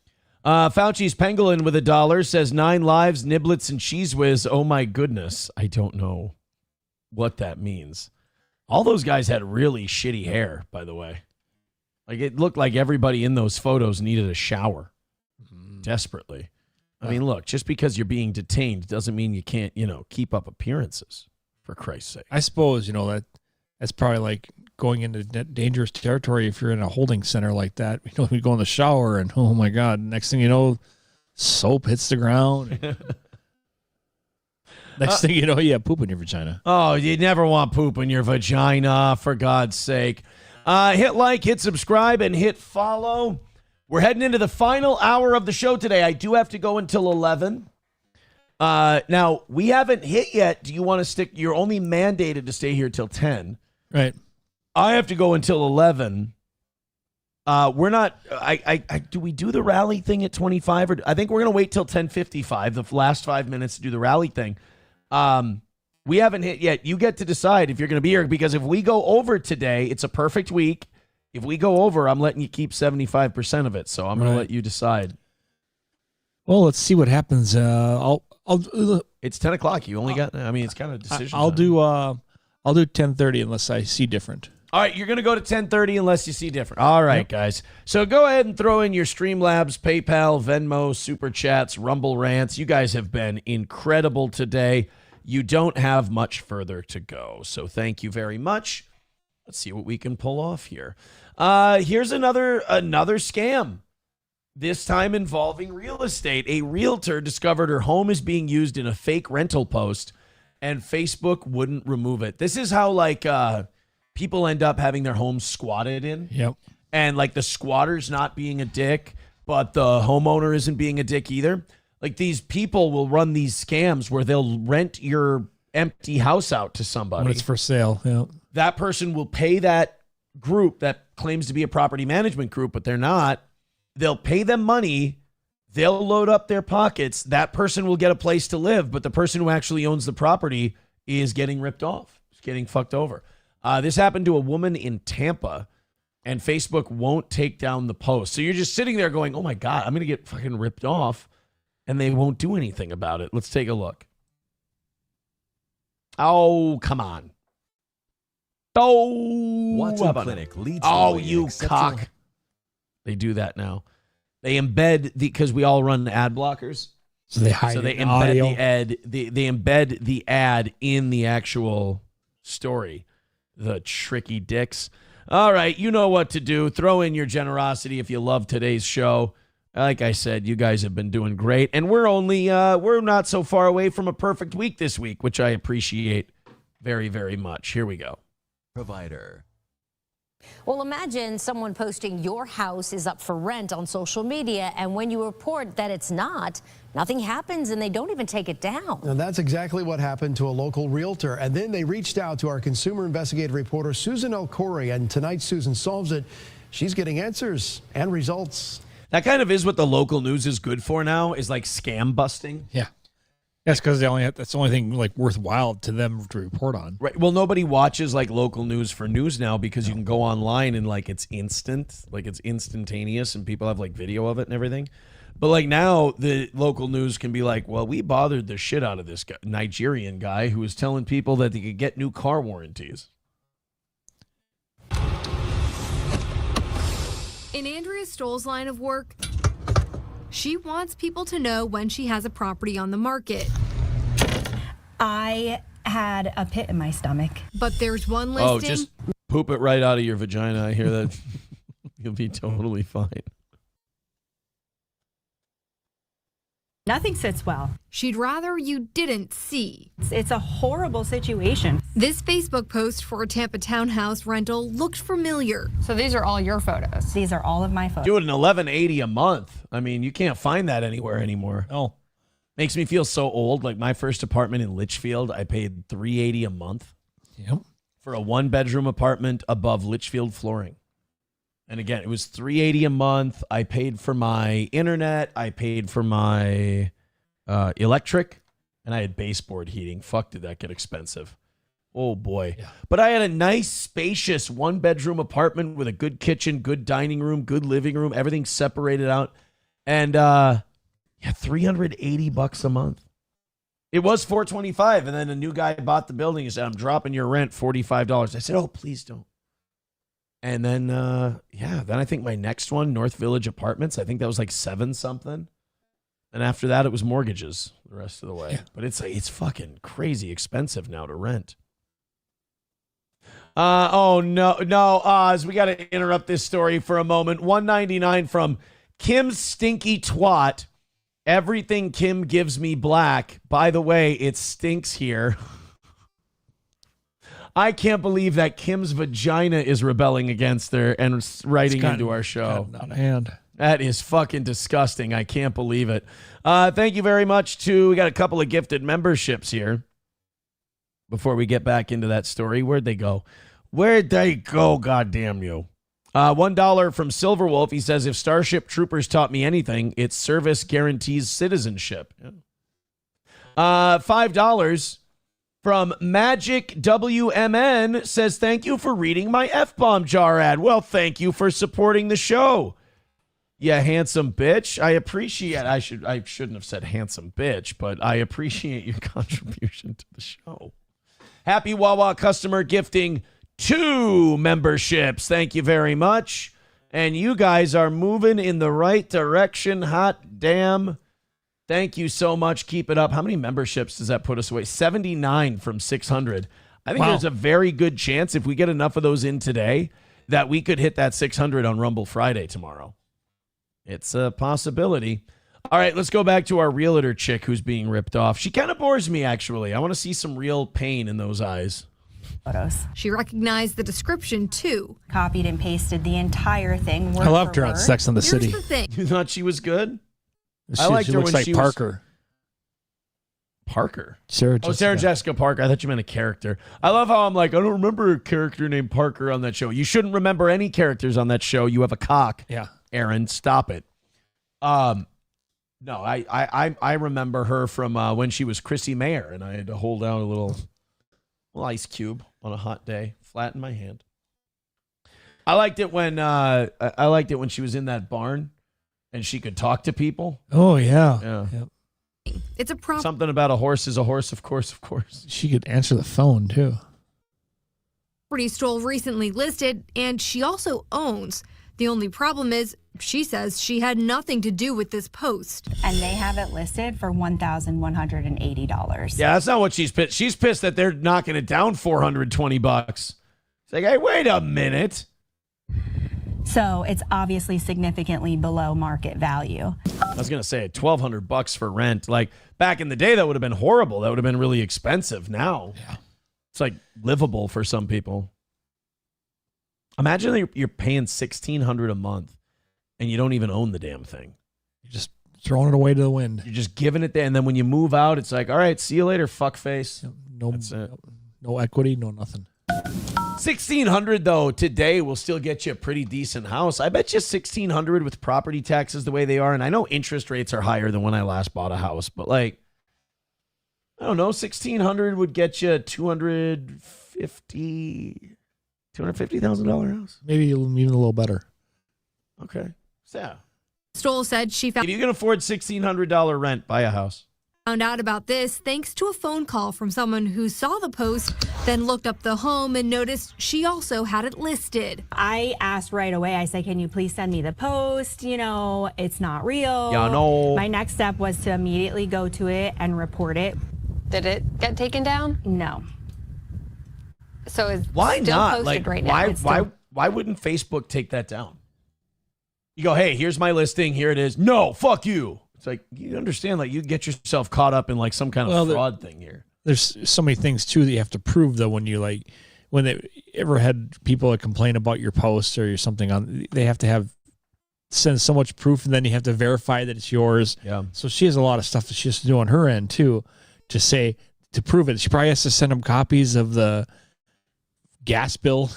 Fauci's Pangolin with $1 says 9 lives, niblets, and cheese whiz. Oh my goodness. I don't know what that means. All those guys had really shitty hair, by the way. Like it looked like everybody in those photos needed a shower desperately. I mean, look, just because you're being detained doesn't mean you can't, keep up appearances, for Christ's sake. I suppose, that's probably like going into dangerous territory if you're in a holding center like that. You go in the shower and, oh my God, next thing you know, soap hits the ground. Next thing you know, you have poop in your vagina. Oh, you never want poop in your vagina, for God's sake. Hit like, hit subscribe, and hit follow. We're heading into the final hour of the show today. I do have to go until 11. Now, we haven't hit yet. Do you want to stick? You're only mandated to stay here till 10. Right. I have to go until 11. We're not. Do we do the rally thing at 25? Or I think we're going to wait till 10:55, the last 5 minutes to do the rally thing. We haven't hit yet. You get to decide if you're going to be here, because if we go over today, it's a perfect week. If we go over, I'm letting you keep 75% of it. So I'm going to let you decide. Well, let's see what happens. It's 10 o'clock. You only got. I mean, it's kind of decision. I'll do 10:30 unless I see different. All right, you're going to go to 10:30 unless you see different. All right, guys. So go ahead and throw in your Streamlabs, PayPal, Venmo, Super Chats, Rumble Rants. You guys have been incredible today. You don't have much further to go. So thank you very much. Let's see what we can pull off here. Here's another scam, this time involving real estate. A realtor discovered her home is being used in a fake rental post, and Facebook wouldn't remove it. This is how, people end up having their homes squatted in. Yep. And, the squatter's not being a dick, but the homeowner isn't being a dick either. Like, these people will run these scams where they'll rent your empty house out to somebody. When it's for sale, yeah. That person will pay that group that claims to be a property management group, but they're not. They'll pay them money. they'll load up their pockets. That person will get a place to live, but the person who actually owns the property is getting ripped off. It's getting fucked over. This happened to a woman in Tampa, and Facebook won't take down the post. So you're just sitting there going, oh my God, I'm going to get fucking ripped off, and they won't do anything about it. Let's take a look. Oh, come on. Oh, Watson Clinic leads. Oh, you cock. They do that now. They embed because we all run ad blockers. So they hide they the embed audio. the ad. They embed the ad in the actual story. The tricky dicks. All right, you know what to do. Throw in your generosity if you love today's show. Like I said, you guys have been doing great, and we're not so far away from a perfect week this week, which I appreciate very, very much. Here we go. Provider. Well, imagine someone posting your house is up for rent on social media, and when you report that it's not, nothing happens and they don't even take it down. And that's exactly what happened to a local realtor. And then they reached out to our consumer investigative reporter, Susan Elcori, and tonight Susan solves it. She's getting answers and results. That kind of is what the local news is good for now, is like scam busting. Yeah. That's because that's the only thing like worthwhile to them to report on. Right. Well, nobody watches like local news for news now because you can go online and like it's instant, like it's instantaneous, and people have like video of it and everything. But like now the local news can be like, well, we bothered the shit out of this guy, Nigerian guy who was telling people that they could get new car warranties. In Andrea Stoll's line of work, she wants people to know when she has a property on the market. I had a pit in my stomach. But there's one listing. Oh, just poop it right out of your vagina. I hear that. You'll be totally fine. Nothing sits well. She'd rather you didn't see. It's a horrible situation. This Facebook post for a Tampa townhouse rental looked familiar. So these are all your photos? These are all of my photos. Do it in $11.80 a month. I mean, you can't find that anywhere anymore. Oh, makes me feel so old. Like my first apartment in Litchfield, I paid $380 a month. Yep. For a 1-bedroom apartment above Litchfield flooring. And again, it was $380 a month. I paid for my internet. I paid for my electric, and I had baseboard heating. Fuck, did that get expensive? Oh boy! Yeah. But I had a nice, spacious 1-bedroom apartment with a good kitchen, good dining room, good living room, everything separated out, and $380 a month. It was $425, and then a new guy bought the building and said, "I'm dropping your rent $45." I said, "Oh, please don't." And then, then I think my next one, North Village Apartments, I think that was like 7-something. And after that, it was mortgages the rest of the way. Yeah. But it's fucking crazy expensive now to rent. No, Oz, we got to interrupt this story for a moment. $1.99 from Kim Stinky Twat. Everything Kim gives me black. By the way, it stinks here. I can't believe that Kim's vagina is rebelling against her and writing into our show. Out of hand. That is fucking disgusting. I can't believe it. Thank you very much we got a couple of gifted memberships here. Before we get back into that story, where'd they go? God damn you. $1 from Silver Wolf. He says, if Starship Troopers taught me anything, it's service guarantees citizenship. Yeah. $5 from Magic WMN says, thank you for reading my F-bomb jar ad. Well, thank you for supporting the show. Yeah, handsome bitch. I appreciate I shouldn't have said handsome bitch, but I appreciate your contribution to the show. Happy Wawa customer gifting 2 memberships. Thank you very much. And you guys are moving in the right direction. Hot damn. Thank you so much. Keep it up. How many memberships does that put us away? 79 from 600. I think there's a very good chance if we get enough of those in today that we could hit that 600 on Rumble Friday tomorrow. It's a possibility. All right, let's go back to our realtor chick who's being ripped off. She kind of bores me, actually. I want to see some real pain in those eyes. Photos. She recognized the description, too. Copied and pasted the entire thing. I loved her on Sex and the City. Here's the thing. You thought she was good? I liked her when she Parker. Parker? Sarah Jessica Parker. I thought you meant a character. I love how I'm like, I don't remember a character named Parker on that show. You shouldn't remember any characters on that show. You have a cock. Yeah. Aaron, stop it. No, I remember her from when she was Chrissy Mayer, and I had to hold out a little ice cube on a hot day, flat in my hand. I liked it when she was in that barn, and she could talk to people. Oh yeah. Yeah. It's a problem. Something about a horse is a horse, of course, of course. She could answer the phone too. Property Stoll recently listed, and she also owns. The only problem is, she says she had nothing to do with this post. And they have it listed for $1,180. Yeah, that's not what she's pissed. She's pissed that they're knocking it down $420. It's like, hey, wait a minute. So it's obviously significantly below market value. I was gonna say $1,200 for rent. Like back in the day, that would have been horrible. That would have been really expensive. Now, it's like livable for some people. Imagine you're paying $1,600 a month, and you don't even own the damn thing. You're just throwing it away to the wind. You're just giving it there, and then when you move out, it's like, all right, see you later, fuckface. No equity, no nothing. $1,600 though today will still get you a pretty decent house. I bet you $1,600 with property taxes the way they are, and I know interest rates are higher than when I last bought a house, but like, I don't know, $1,600 would get you a $250,000 house. Maybe even a little better. Okay, so yeah. Stoll said she If you can afford $1,600 rent, buy a house. found out about this thanks to a phone call from someone who saw the post, then looked up the home and noticed she also had it listed. I asked right away, I said, can you please send me the post? You know, it's not real. Yeah, no. My next step was to immediately go to it and report it. Did it get taken down? No. So it's Why still not? posted Like, right now. why wouldn't Facebook take that down? You go, hey, here's my listing. Here it is. No, fuck you. It's like, you understand, like, you get yourself caught up in like some kind of fraud thing here. There's so many things too that you have to prove though when they ever had people that complain about your post or your something on, they have to send so much proof, and then you have to verify that it's yours. Yeah. So she has a lot of stuff that she has to do on her end too, to prove it. She probably has to send them copies of the gas bill.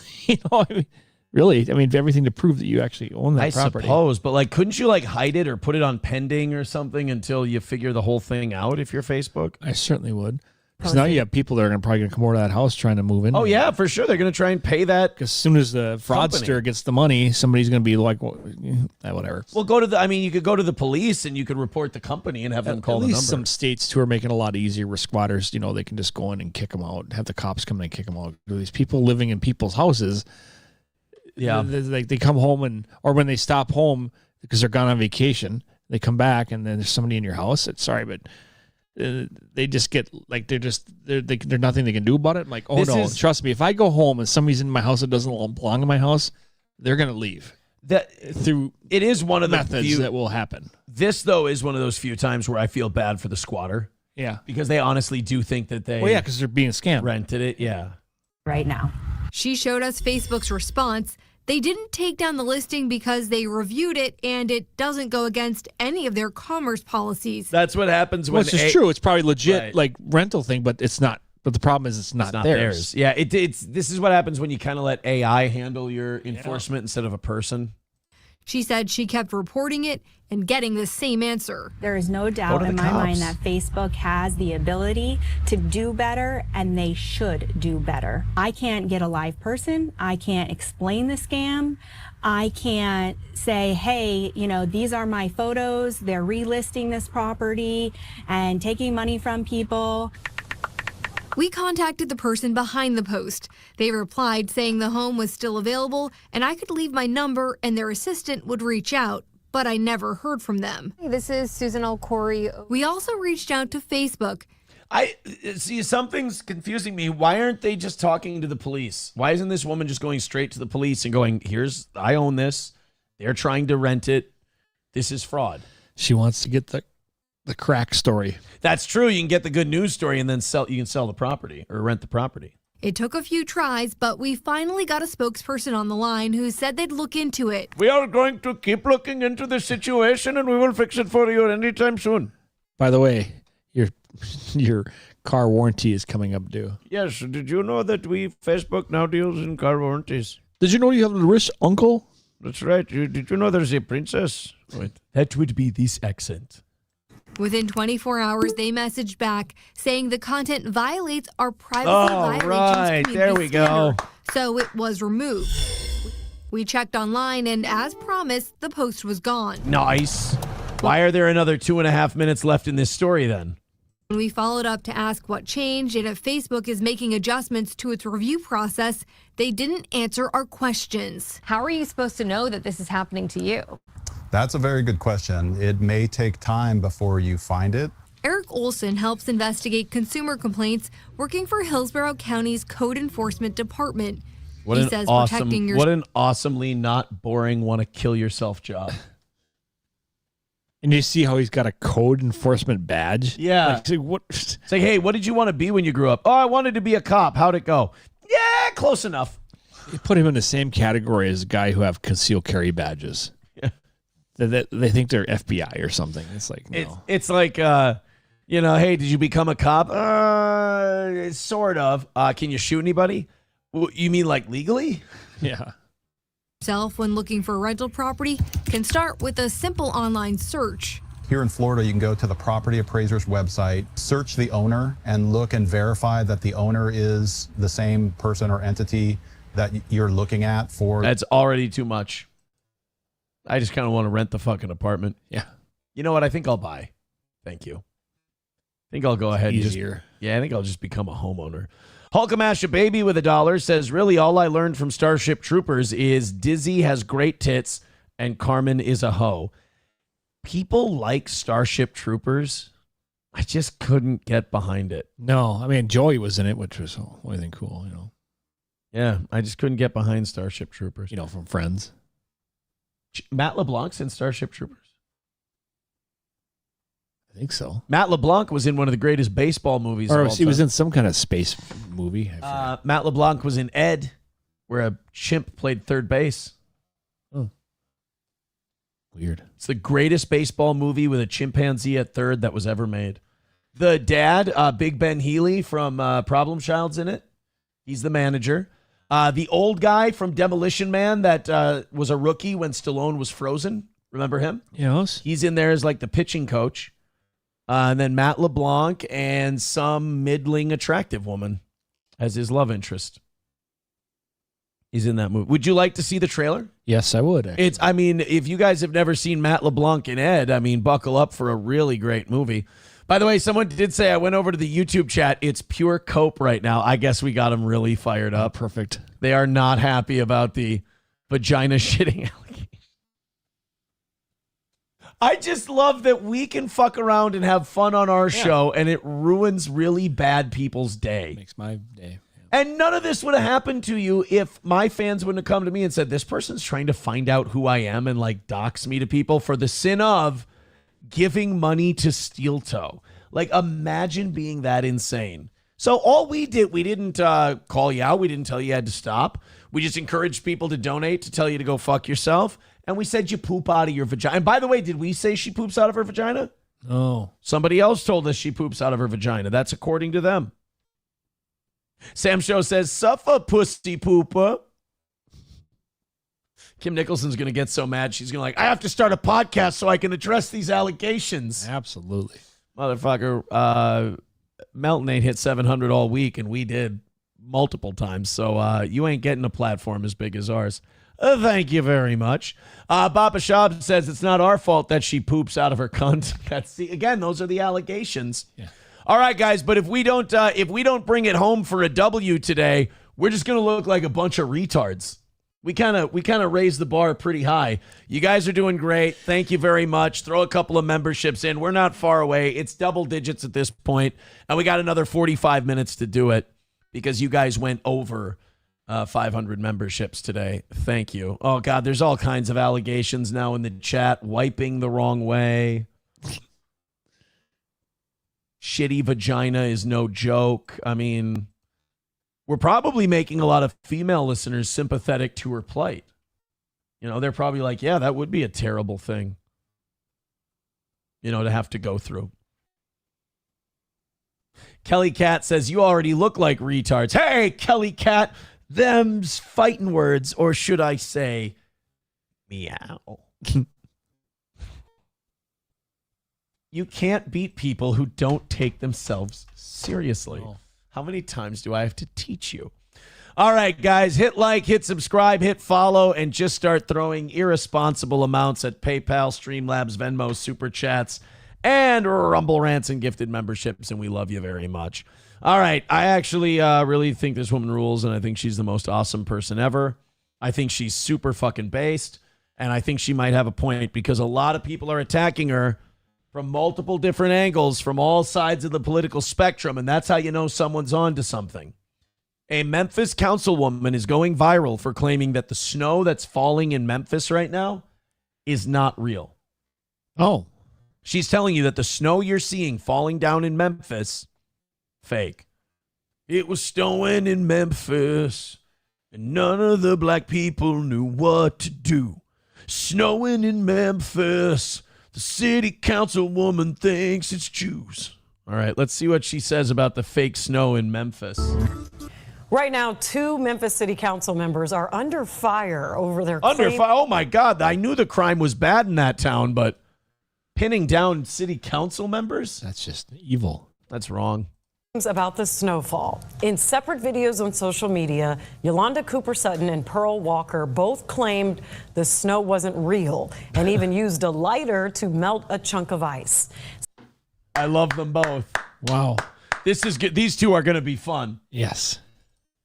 Really, everything to prove that you actually own that property. I suppose, but like, couldn't you like hide it or put it on pending or something until you figure the whole thing out if you're Facebook? I certainly would. Because now you have people that are probably going to come over to that house trying to move in. Oh yeah, for sure. They're going to try and pay that. Because as soon as the fraudster gets the money, somebody's going to be like, well, whatever. Well, you could go to the police and you could report the company and have them call the number. At least some states too are making it a lot easier where squatters, they can just go in and kick them out, have the cops come in and kick them out. These people living in people's houses. Yeah, they come home or when they stop home because they're gone on vacation, they come back and then there's somebody in your house. They just get like there's nothing they can do about it. I'm like, trust me, if I go home and somebody's in my house that doesn't belong in my house, they're gonna leave. It is one of the methods that will happen. This though is one of those few times where I feel bad for the squatter. Yeah, because they honestly do think that they. Well, yeah, because they're being scammed. Rented it, yeah. Right now. She showed us Facebook's response. They didn't take down the listing because they reviewed it and it doesn't go against any of their commerce policies. That's what happens when it's true. It's probably legit like rental thing, but it's not. But the problem is it's not theirs. Yeah, this is what happens when you kind of let AI handle your enforcement instead of a person. She said she kept reporting it and getting the same answer. There is no doubt in my mind that Facebook has the ability to do better, and they should do better. I can't get a live person. I can't explain the scam. I can't say, hey, these are my photos. They're relisting this property and taking money from people. We contacted the person behind the post. They replied saying the home was still available and I could leave my number and their assistant would reach out, but I never heard from them. This is Susan Corey. We also reached out to Facebook. I see something's confusing me. Why aren't they just talking to the police? Why isn't this woman just going straight to the police and going, I own this. They're trying to rent it. This is fraud. She wants to get the crack story. That's true. You can get the good news story and then you can sell the property or rent the property. It took a few tries, but we finally got a spokesperson on the line who said they'd look into it. We are going to keep looking into the situation and we will fix it for you anytime soon. By the way, your car warranty is coming up due. Yes. Did you know that Facebook now deals in car warranties? Did you know you have a rich uncle? That's right. Did you know there's a princess? Wait, that would be this accent. Within 24 hours, they messaged back saying the content violates our privacy violations right. community There we go. standard, so it was removed. We checked online, and as promised, the post was gone. Nice. Why are there another 2.5 minutes left in this story then? When we followed up to ask what changed and if Facebook is making adjustments to its review process, they didn't answer our questions. How are you supposed to know that this is happening to you? That's a very good question. It may take time before you find it. Eric Olson helps investigate consumer complaints working for Hillsborough County's Code Enforcement Department. He says protecting your what an awesomely not boring want to kill yourself job. And you see how he's got a code enforcement badge? Yeah. Like, what? It's like, hey, what did you want to be when you grew up? Oh, I wanted to be a cop. How'd it go? Yeah, close enough. You put him in the same category as a guy who have concealed carry badges. Yeah. They think they're FBI or something. It's like, no. It's like, hey, did you become a cop? Sort of. Can you shoot anybody? You mean like legally? Yeah. When looking for a rental property can start with a simple online search. Here in Florida, you can go to the property appraiser's website, search the owner, and look and verify that the owner is the same person or entity that you're looking at for. That's already too much. I just kind of want to rent the fucking apartment. Yeah. You know what? I think I'll buy. Thank you. I think I'll go ahead and easier. I think I'll just become a homeowner. Hulkamasha Baby with $1 says, really, all I learned from Starship Troopers is Dizzy has great tits and Carmen is a hoe. People like Starship Troopers. I just couldn't get behind it. No, I mean, Joey was in it, which was the only thing cool, Yeah, I just couldn't get behind Starship Troopers. From Friends. Matt LeBlanc's in Starship Troopers. I think so. Matt LeBlanc was in one of the greatest baseball movies of all Or he was time. in some kind of space movie. Matt LeBlanc was in Ed, where a chimp played third base. Oh. Weird. It's the greatest baseball movie with a chimpanzee at third that was ever made. The dad, Big Ben Healy from Problem Child's in it. He's the manager. The old guy from Demolition Man that was a rookie when Stallone was frozen. Remember him? Yes. He's in there as like the pitching coach. And then Matt LeBlanc and some middling attractive woman as his love interest. He's in that movie. Would you like to see the trailer? Yes, I would. Actually. If you guys have never seen Matt LeBlanc and Ed, buckle up for a really great movie. By the way, someone did say, I went over to the YouTube chat. It's pure cope right now. I guess we got them really fired up. Perfect. They are not happy about the vagina shitting allegation. I just love that we can fuck around and have fun on our show, and it ruins really bad people's day. Makes my day. And none of this would have happened to you if my fans wouldn't have come to me and said, this person's trying to find out who I am and like dox me to people for the sin of giving money to Steel Toe. Like, imagine being that insane. So all we did, we didn't call you out. We didn't tell you had to stop. We just encouraged people to donate, to tell you to go fuck yourself. And we said you poop out of your vagina. And by the way, did we say she poops out of her vagina? No. Somebody else told us she poops out of her vagina. That's according to them. Sam Show says, suffer, pussy pooper. Kim Nicholson's going to get so mad. She's going to I have to start a podcast so I can address these allegations. Absolutely. Motherfucker, Melton ain't hit 700 all week, and we did multiple times. So you ain't getting a platform as big as ours. Thank you very much. Baba Shab says it's not our fault that she poops out of her cunt. Again, those are the allegations. Yeah. All right, guys, but if we don't bring it home for a W today, we're just gonna look like a bunch of retards. We kind of raised the bar pretty high. You guys are doing great. Thank you very much. Throw a couple of memberships in. We're not far away. It's double digits at this point, and we got another 45 minutes to do it because you guys went over 500 memberships today. Thank you. Oh, God, there's all kinds of allegations now in the chat. Wiping the wrong way. Shitty vagina is no joke. We're probably making a lot of female listeners sympathetic to her plight. They're probably like, yeah, that would be a terrible thing, to have to go through. Kelly Cat says, you already look like retards. Hey, Kelly Cat. Them's fighting words, or should I say, meow. You can't beat people who don't take themselves seriously. Oh. How many times do I have to teach you? All right, guys, hit like, hit subscribe, hit follow, and just start throwing irresponsible amounts at PayPal, Streamlabs, Venmo, Super Chats, and Rumble Rants and gifted memberships, and we love you very much. All right, I actually really think this woman rules, and I think she's the most awesome person ever. I think she's super fucking based, and I think she might have a point because a lot of people are attacking her from multiple different angles from all sides of the political spectrum, and that's how you know someone's on to something. A Memphis councilwoman is going viral for claiming that the snow that's falling in Memphis right now is not real. Oh. She's telling you that the snow you're seeing falling down in Memphis, fake. It was snowing in Memphis, and none of the black people knew what to do. Snowing in Memphis, the city councilwoman thinks it's Jews. All right, let's see what she says about the fake snow in Memphis. Right now, 2 Memphis City Council members are under fire over their Under claim- fire? Oh, my God. I knew the crime was bad in that town, but pinning down city council members? That's just evil. That's wrong. about the snowfall. In separate videos on social media, Yolanda Cooper Sutton and Pearl Walker both claimed the snow wasn't real and even used a lighter to melt a chunk of ice. I love them both. Wow. This is good. These two are going to be fun. Yes.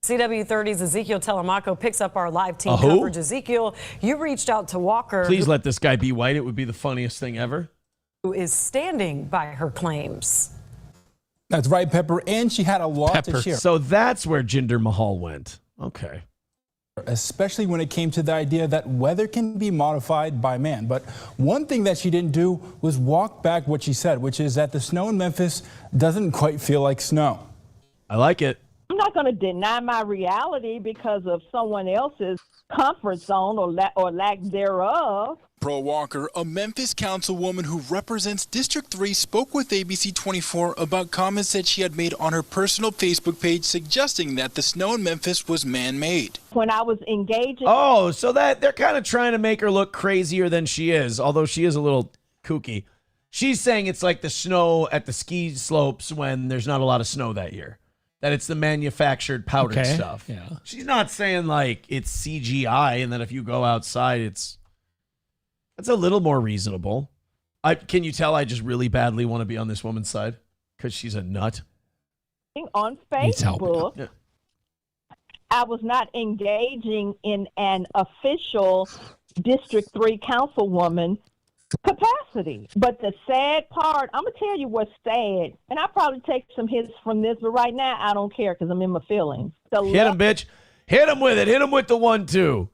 CW30's Ezekiel Telemaco picks up our live team Who? coverage. Ezekiel, you reached out to Walker. Please let this guy be white. It would be the funniest thing ever. Who is standing by her claims. That's right, Pepper, and she had a lot to share. So that's where Jinder Mahal went. Okay. Especially when it came to the idea that weather can be modified by man. But one thing that she didn't do was walk back what she said, which is that the snow in Memphis doesn't quite feel like snow. I like it. I'm not going to deny my reality because of someone else's comfort zone or lack thereof. Pearl Walker, a Memphis councilwoman who represents District 3, spoke with ABC 24 about comments that she had made on her personal Facebook page suggesting that the snow in Memphis was man-made. When I was engaging... Oh, so that they're kind of trying to make her look crazier than she is, although she is a little kooky. She's saying it's like the snow at the ski slopes when there's not a lot of snow that year. That it's the manufactured powdered stuff. Yeah. She's not saying like it's CGI and that if you go outside, that's a little more reasonable. Can you tell I just really badly want to be on this woman's side? Because she's a nut. On Facebook, I was not engaging in an official District 3 councilwoman capacity. But the sad part, I'm going to tell you what's sad, and I'll probably take some hits from this, but right now I don't care because I'm in my feelings. Hit him, bitch. Hit him with it. Hit him with the 1-2.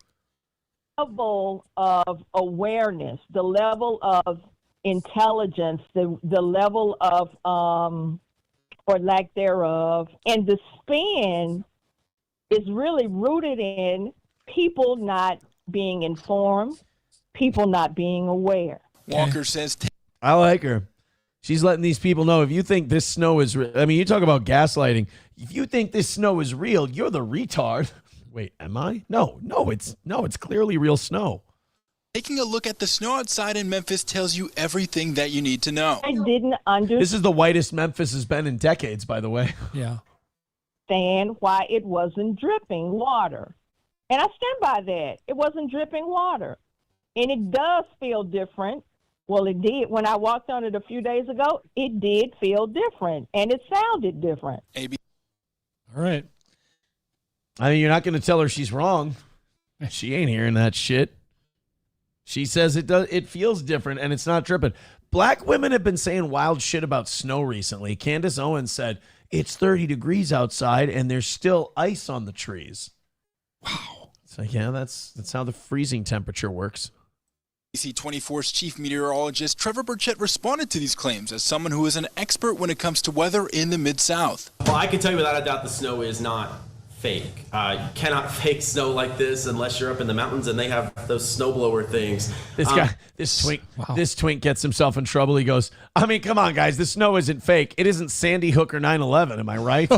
Level of awareness, the level of intelligence, the level of or lack thereof, and the spin is really rooted in people not being informed, people not being aware. Walker says... I like her. She's letting these people know if you think this snow is I mean, you talk about gaslighting. If you think this snow is real, you're the retard. Wait, am I? No, it's clearly real snow. Taking a look at the snow outside in Memphis tells you everything that you need to know. I didn't understand. This is the whitest Memphis has been in decades, by the way. Yeah. Why it wasn't dripping water. And I stand by that. It wasn't dripping water. And it does feel different. Well, it did. When I walked on it a few days ago, it did feel different. And it sounded different. All right. I mean, you're not going to tell her she's wrong. She ain't hearing that shit. She says it feels different and it's not dripping. Black women have been saying wild shit about snow recently. Candace Owens said it's 30 degrees outside and there's still ice on the trees. Wow. So yeah, that's how the freezing temperature works. ABC 24's chief meteorologist Trevor Burchett responded to these claims as someone who is an expert when it comes to weather in the Mid-South. Well, I can tell you without a doubt the snow is not fake. You cannot fake snow like this unless you're up in the mountains and they have those snowblower things. This twink gets himself in trouble. He goes, I mean, come on, guys. The snow isn't fake. It isn't Sandy Hook or 9/11. Am I right?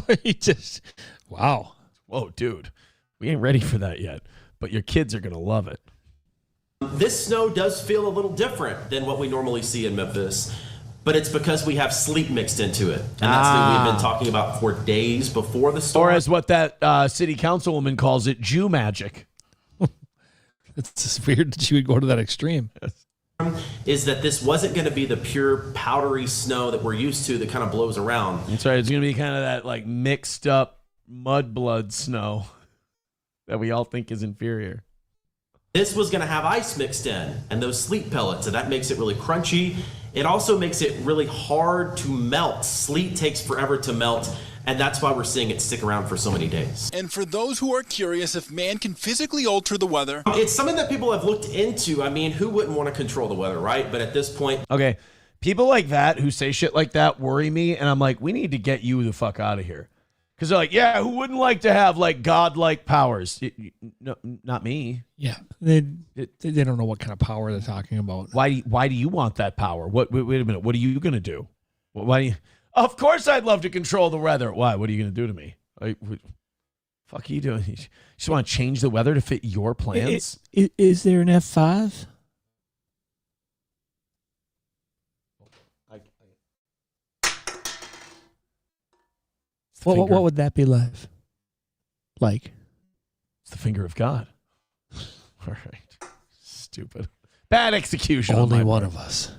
Wow. Whoa, dude. We ain't ready for that yet, but your kids are going to love it. This snow does feel a little different than what we normally see in Memphis. but it's because we have sleep mixed into it. And that's what we've been talking about for days before the storm. Or as what that city councilwoman calls it, Jew magic. It's just weird that you would go to that extreme. Is that this wasn't going to be the pure powdery snow that we're used to that kind of blows around. That's right. It's going to be kind of that like mixed up mudblood snow that we all think is inferior. This was going to have ice mixed in and those sleet pellets, and that makes it really crunchy. It also makes it really hard to melt. Sleet takes forever to melt, and that's why we're seeing it stick around for so many days. And for those who are curious if man can physically alter the weather, it's something that people have looked into. I mean, who wouldn't want to control the weather, right? But at this point... Okay, people like that who say shit like that worry me, and I'm like, we need to get you the fuck out of here. Because they're like, yeah, who wouldn't like to have like godlike powers? No, not me. Yeah, they don't know what kind of power they're talking about. Why do you want that power? Wait a minute. What are you gonna do? Why do you? Of course, I'd love to control the weather. Why? What are you gonna do to me? Fuck are you doing? You just want to change the weather to fit your plans? Is there an F5? What would that be like? It's the finger of God. All right. Stupid. Bad execution. Only one of us.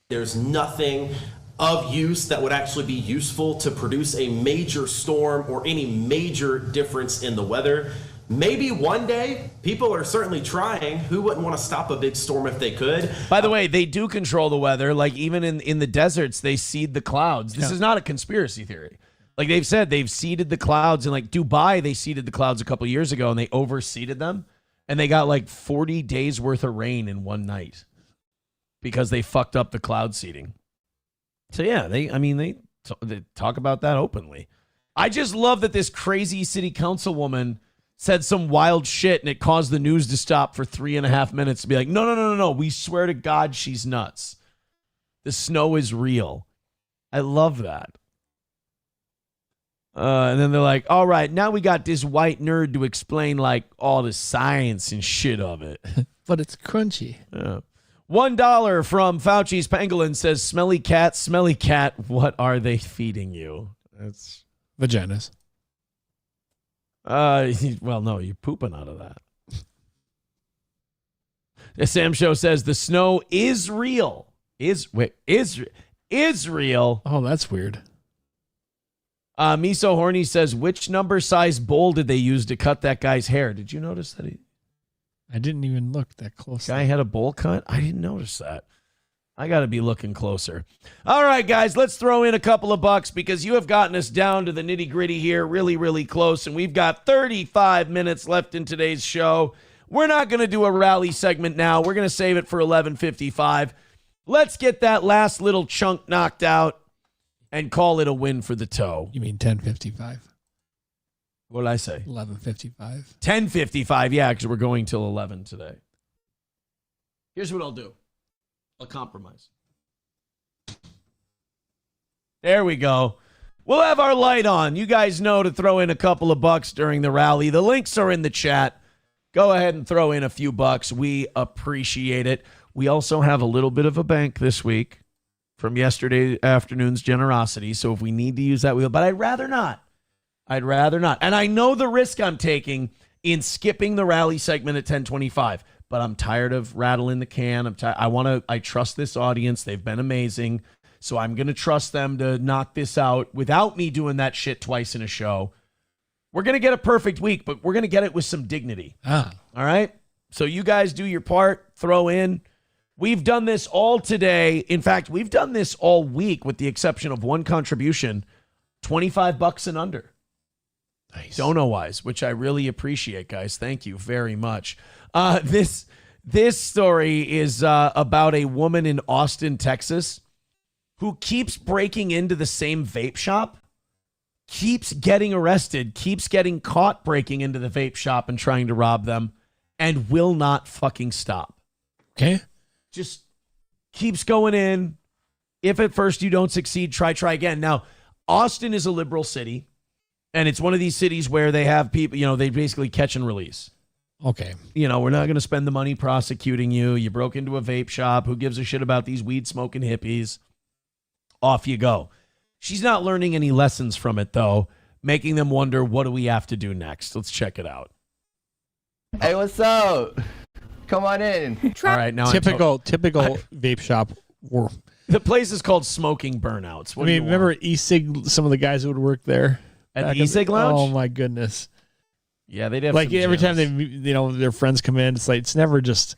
There's nothing of use that would actually be useful to produce a major storm or any major difference in the weather. Maybe one day, people are certainly trying. Who wouldn't want to stop a big storm if they could? By the way, they do control the weather. Like even in the deserts, they seed the clouds. This is not a conspiracy theory. Like they've said, they've seeded the clouds. In like Dubai, they seeded the clouds a couple years ago, and they overseeded them. And they got like 40 days worth of rain in one night because they fucked up the cloud seeding. So yeah, they talk about that openly. I just love that this crazy city councilwoman said some wild shit and it caused the news to stop for 3.5 minutes to be like, no. We swear to God she's nuts. The snow is real. I love that. And then they're like, all right, now we got this white nerd to explain like all the science and shit of it. But it's crunchy. $1 from Fauci's Pangolin says, smelly cat, what are they feeding you? That's vaginas. Well, no, you're pooping out of that. The Sam Show says the snow is real. Is real. Oh, that's weird. Miso Horny says, which number size bowl did they use to cut that guy's hair? Did you notice that? I didn't even look that closely. Guy had a bowl cut? I didn't notice that. I got to be looking closer. All right, guys, let's throw in a couple of bucks because you have gotten us down to the nitty gritty here really, really close. And we've got 35 minutes left in today's show. We're not going to do a rally segment now. We're going to save it for 11:55. Let's get that last little chunk knocked out and call it a win for the toe. You mean 10:55? What did I say? 11:55. 10:55, yeah, because we're going till 11 today. Here's what I'll do. I'll compromise. There we go. We'll have our light on. You guys know to throw in a couple of bucks during the rally. The links are in the chat. Go ahead and throw in a few bucks. We appreciate it. We also have a little bit of a bank this week from yesterday afternoon's generosity. So if we need to use that, we will. But I'd rather not. And I know the risk I'm taking in skipping the rally segment at 10:25. But I'm tired of rattling the can. I trust this audience. They've been amazing. So I'm going to trust them to knock this out without me doing that shit twice in a show. We're going to get a perfect week, but we're going to get it with some dignity. All right? So you guys do your part. Throw in. We've done this all today. In fact, we've done this all week with the exception of one contribution, $25 and under. Nice. Dono-wise, which I really appreciate, guys. Thank you very much. This story is about a woman in Austin, Texas, who keeps breaking into the same vape shop, keeps getting arrested, keeps getting caught breaking into the vape shop and trying to rob them, and will not fucking stop. Okay. Just keeps going in. If at first you don't succeed, try again. Now, Austin is a liberal city, and it's one of these cities where they have people, they basically catch and release. Okay. We're not going to spend the money prosecuting you. You broke into a vape shop. Who gives a shit about these weed smoking hippies? off you go. She's not learning any lessons from it, though, making them wonder, what do we have to do next? Let's check it out. Hey, what's up? Come on in. All right, now typical vape shop. The place is called Smoking Burnouts. What do you remember e-cig, some of the guys who would work there? At the e-cig lounge? Oh, my goodness. Yeah, they'd have like some every gyms. time their friends come in, it's like, it's never just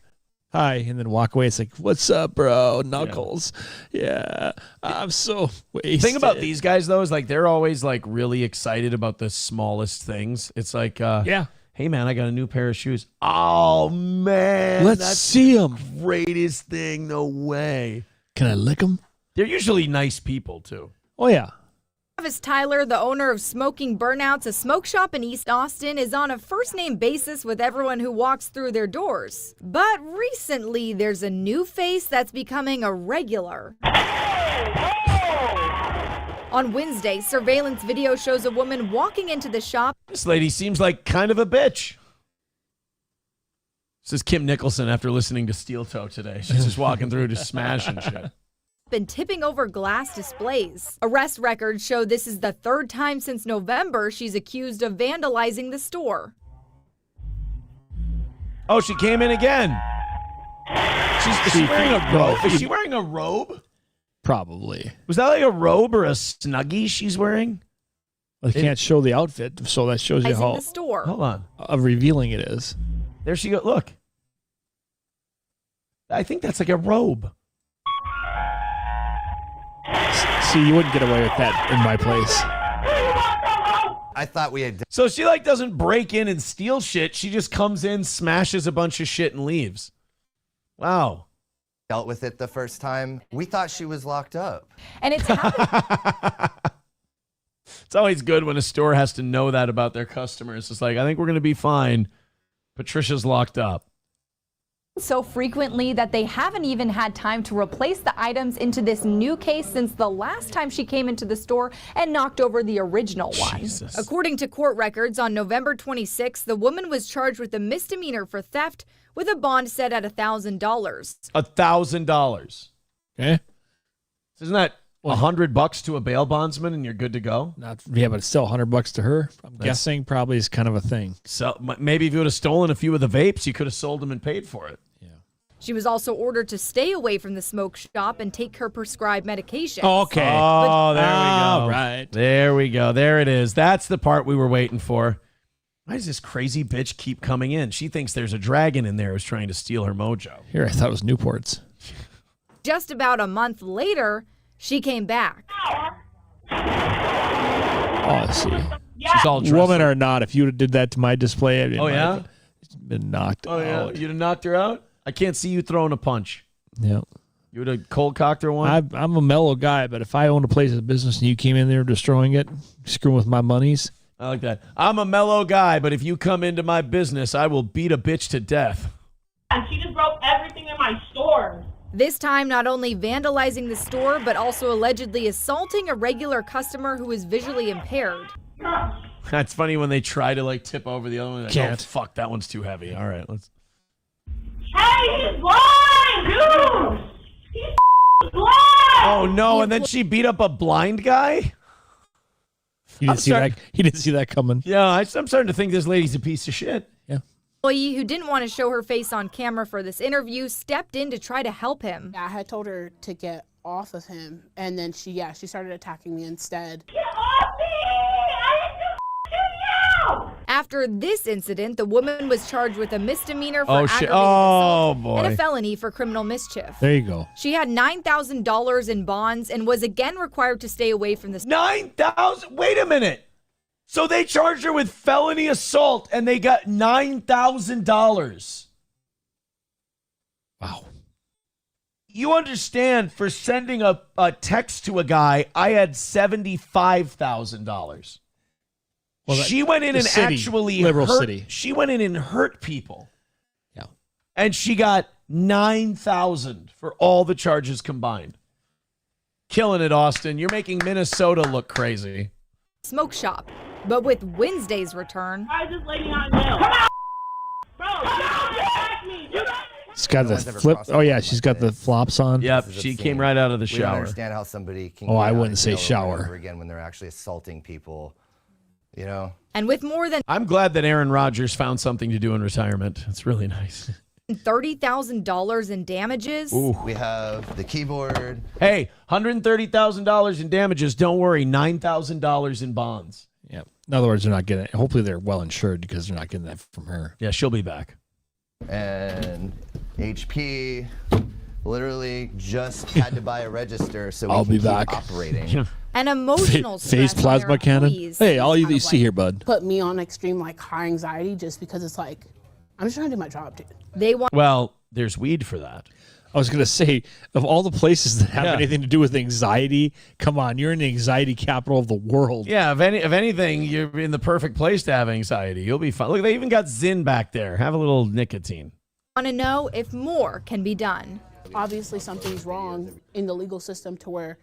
hi and then walk away. It's like, what's up, bro? Knuckles. Yeah, I'm so wasted. The thing about these guys, though, is like they're always like really excited about the smallest things. It's like, hey, man, I got a new pair of shoes. Oh, man. Let's that's see them. Greatest thing. No way. Can I lick them? They're usually nice people, too. Oh, yeah. Travis Tyler, the owner of Smoking Burnouts, a smoke shop in East Austin, is on a first-name basis with everyone who walks through their doors. But recently, there's a new face that's becoming a regular. On Wednesday, surveillance video shows a woman walking into the shop. This lady seems like kind of a bitch. This is Kim Nicholson after listening to Steel Toe today. She's just walking through, just smashing shit. And tipping over glass displays. Arrest records show this is the third time since November she's accused of vandalizing the store. Oh, she came in again. Is she wearing a robe? Is she wearing a robe? Probably. Was that like a robe or a snuggie she's wearing? Well, they can't show the outfit, so that shows you how the store. Hold on. Revealing it is. There she goes. Look. I think that's like a robe. See, you wouldn't get away with that in my place. I thought we had. So she like doesn't break in and steal shit. She just comes in, smashes a bunch of shit, and leaves. Wow. Dealt with it the first time. We thought she was locked up. And it's It's always good when a store has to know that about their customers. It's like, I think we're going to be fine. Patricia's locked up. So frequently that they haven't even had time to replace the items into this new case since the last time she came into the store and knocked over the original one. Jesus. According to court records, on November 26th, the woman was charged with a misdemeanor for theft with a bond set at $1,000. $1,000. Okay. Isn't that $100 to a bail bondsman and you're good to go? But it's still $100 to her. I'm guessing probably is kind of a thing. So maybe if you would have stolen a few of the vapes, you could have sold them and paid for it. She was also ordered to stay away from the smoke shop and take her prescribed medication. Okay. Oh, there we go. Right. There we go. There it is. That's the part we were waiting for. Why does this crazy bitch keep coming in? She thinks there's a dragon in there who's trying to steal her mojo. Here, I thought it was Newport's. Just about a month later, she came back. Oh, I see. She's all dressed Woman up. or not, if you did that to my display, I'd yeah? been knocked Oh, yeah? out. You'd have knocked her out? I can't see you throwing a punch. Yeah. You would have cold cocked her one? I'm a mellow guy, but if I owned a place of business and you came in there destroying it, screwing with my monies. I like that. I'm a mellow guy, but if you come into my business, I will beat a bitch to death. And she just broke everything in my store. This time, not only vandalizing the store, but also allegedly assaulting a regular customer who is visually impaired. That's funny when they try to like tip over the other one. Like, Can't. Oh, fuck, that one's too heavy. All right, let's. Hey, he's blind, dude! He's blind! Oh no! And then she beat up a blind guy. You didn't see that. He didn't see that coming. Yeah, I'm starting to think this lady's a piece of shit. Yeah. Employee who didn't want to show her face on camera for this interview stepped in to try to help him. I had told her to get off of him, and then she started attacking me instead. Get off me! I didn't do you! After this incident, the woman was charged with a misdemeanor for Oh, aggravated shit. Oh, assault boy. and a felony for criminal mischief. There you go. She had $9,000 in bonds and was again required to stay away from the $9,000? Wait a minute. So they charged her with felony assault and they got $9,000. Wow. You understand, for sending a text to a guy, I had $75,000. Well, she went in the and city, actually liberal hurt. city. She went in and hurt people. Yeah. And she got $9,000 for all the charges combined. Killing it, Austin. You're making Minnesota look crazy. smoke shop. But with Wednesday's return, I was just letting you know. Come on! Bro, you don't attack me! You don't It's got the flip. Oh yeah, she's got the flops on. Yep, she came right out of the We don't shower. understand how somebody can. Oh, get I out of wouldn't say jail over and shower. over again when they're actually assaulting people. You know. And with more than I'm glad that Aaron Rodgers found something to do in retirement. It's really nice. $30,000 in damages. Ooh. We have the keyboard. Hey, $130,000 in damages. Don't worry, $9,000 in bonds. Yeah. In other words, they're not getting it. Hopefully they're well insured because they're not getting that from her. Yeah, she'll be back. And HP literally just had to buy a register so we I'll can be keep back. operating. An emotional Phase stress on plasma their cannon. employees. Hey, all you see here, bud. Put me on extreme like high anxiety just because it's like I'm just trying to do my job, dude. They want. Well, there's weed for that. I was going to say, of all the places that have Yeah. anything to do with anxiety, come on, you're in the anxiety capital of the world. Yeah, if anything, you're in the perfect place to have anxiety. You'll be fine. Look, they even got Zyn back there. Have a little nicotine. Want to know if more can be done. Obviously, something's wrong in the legal system to where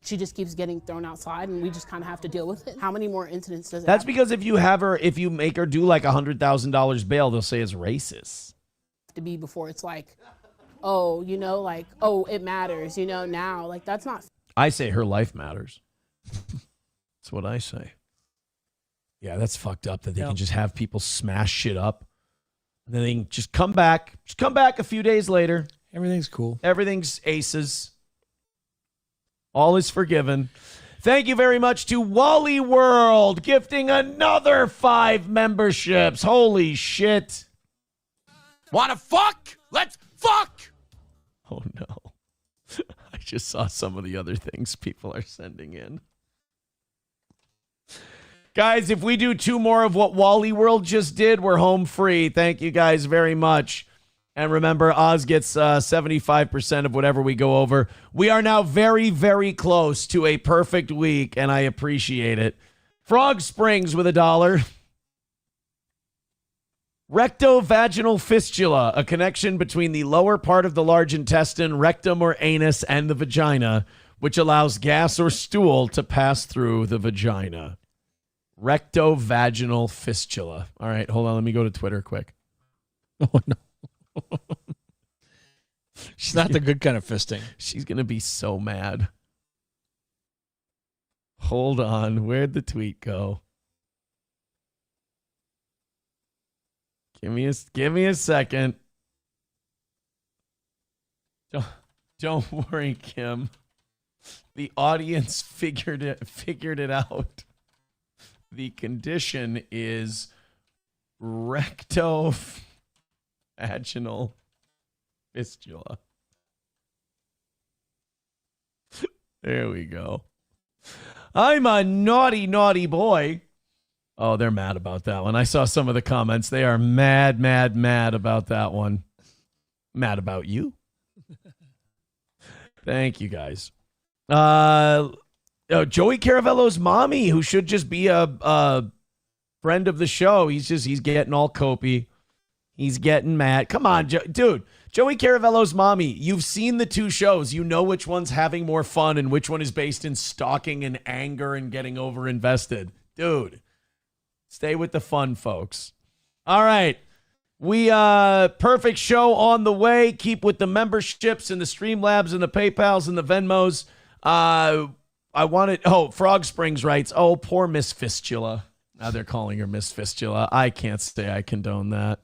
she just keeps getting thrown outside, and we just kind of have to deal with it. How many more incidents does it? That's have because if you make her do like $100,000 bail, they'll say it's racist. to be before it's like, oh, you know, like, oh, it matters, you know, now. Like, that's not. I say her life matters. That's what I say. Yeah, that's fucked up that they can just have people smash shit up. And then they can just come back. Just come back a few days later. Everything's cool. Everything's aces. All is forgiven. Thank you very much to Wally World gifting another 5 memberships. Holy shit. Wanna fuck? Let's fuck! Oh no. I just saw some of the other things people are sending in. Guys, if we do 2 more of what Wally World just did, we're home free. Thank you guys very much. And remember, Oz gets 75% of whatever we go over. We are now very, very close to a perfect week, and I appreciate it. Frog Springs with $1. Rectovaginal fistula, a connection between the lower part of the large intestine, rectum or anus, and the vagina, which allows gas or stool to pass through the vagina. Rectovaginal fistula. All right, hold on. Let me go to Twitter quick. Oh, no. She's not the good kind of fisting. She's going to be so mad. Hold on. Where'd the tweet go? Give me a second. Don't worry, Kim. The audience figured it out. The condition is rectovaginal fistula. There we go. I'm a naughty, naughty boy. Oh, they're mad about that one. I saw some of the comments. They are mad, mad, mad about that one. Mad about you. Thank you, guys. Joey Caravello's mommy, who should just be a friend of the show. He's getting all copy. He's getting mad. Come on, dude. Joey Caravello's mommy. You've seen the 2 shows. You know which one's having more fun and which one is based in stalking and anger and getting over-invested. Dude, stay with the fun, folks. All right. We perfect show on the way. Keep with the memberships and the Streamlabs and the PayPals and the Venmos. Frog Springs writes, oh, poor Miss Fistula. Now they're calling her Miss Fistula. I can't say I condone that.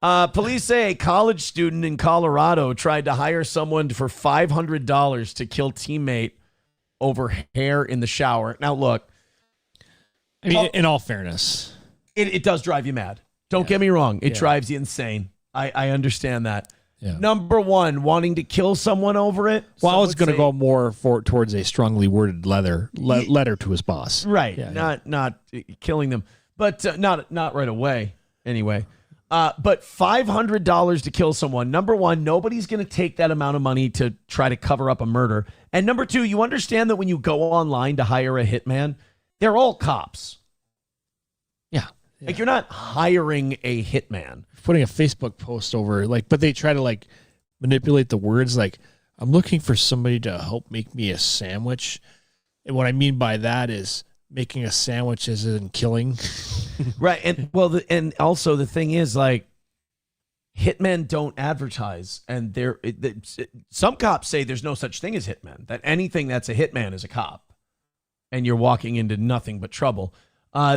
Police say a college student in Colorado tried to hire someone for $500 to kill teammate over hair in the shower. Now, look. I mean, in all fairness. It does drive you mad. Don't get me wrong. It drives you insane. I understand that. Yeah. Number 1, wanting to kill someone over it. Well, I was going to go more towards a strongly worded letter to his boss. Right. Yeah, not killing them, but not right away. Anyway. But $500 to kill someone. Number 1, nobody's going to take that amount of money to try to cover up a murder. And number 2, you understand that when you go online to hire a hitman, they're all cops. Yeah. Like, you're not hiring a hitman. Putting a Facebook post over, but they try to manipulate the words. Like, I'm looking for somebody to help make me a sandwich. And what I mean by that is making a sandwich isn't killing. Right. And and also the thing is, hitmen don't advertise, and some cops say there's no such thing as hitmen, that anything that's a hitman is a cop, and you're walking into nothing but trouble.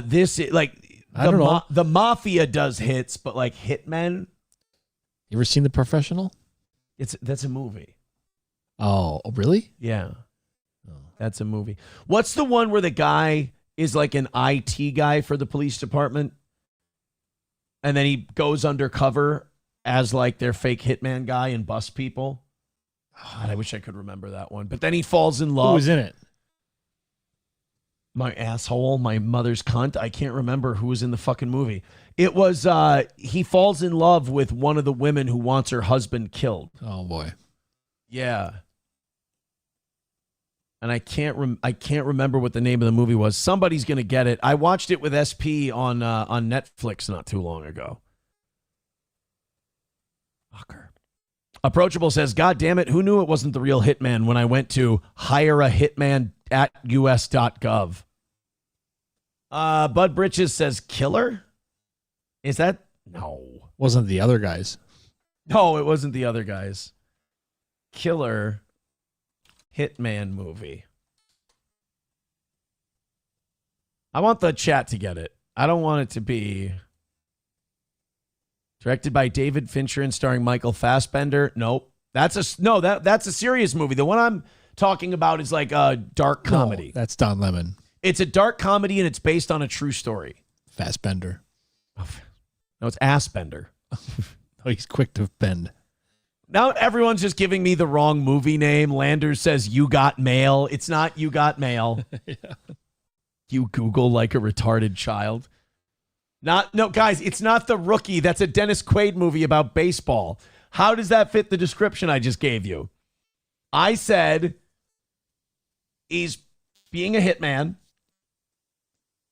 This, like, I don't know. The mafia does hits, but like hitmen. You ever seen The Professional? That's a movie. Oh, really? Yeah. That's a movie. What's the one where the guy is like an IT guy for the police department, and then he goes undercover as like their fake hitman guy and busts people? God, I wish I could remember that one. But then he falls in love. Who was in it? My asshole, my mother's cunt. I can't remember who was in the fucking movie. It was, he falls in love with one of the women who wants her husband killed. Oh, boy. Yeah. And I can't remember what the name of the movie was. Somebody's going to get it. I watched it with SP on Netflix not too long ago. Fucker. Approachable says, God damn it, who knew it wasn't the real hitman when I went to hireahitman@us.gov? Bud Britches says, killer? Is that? No. Wasn't the other guys. No, it wasn't the other guys. Killer hitman movie. I want the chat to get it. I don't want it to be directed by David Fincher and starring Michael Fassbender. Nope. That's a serious movie. The one I'm talking about is like a dark comedy. No, that's Don Lemon. It's a dark comedy and it's based on a true story. Fassbender. No, it's Assbender. Oh, he's quick to bend. Now everyone's just giving me the wrong movie name. Landers says You Got Mail. It's not You Got Mail. Yeah. You Google like a retarded child. No, guys, it's not The Rookie. That's a Dennis Quaid movie about baseball. How does that fit the description I just gave you? I said he's being a hitman.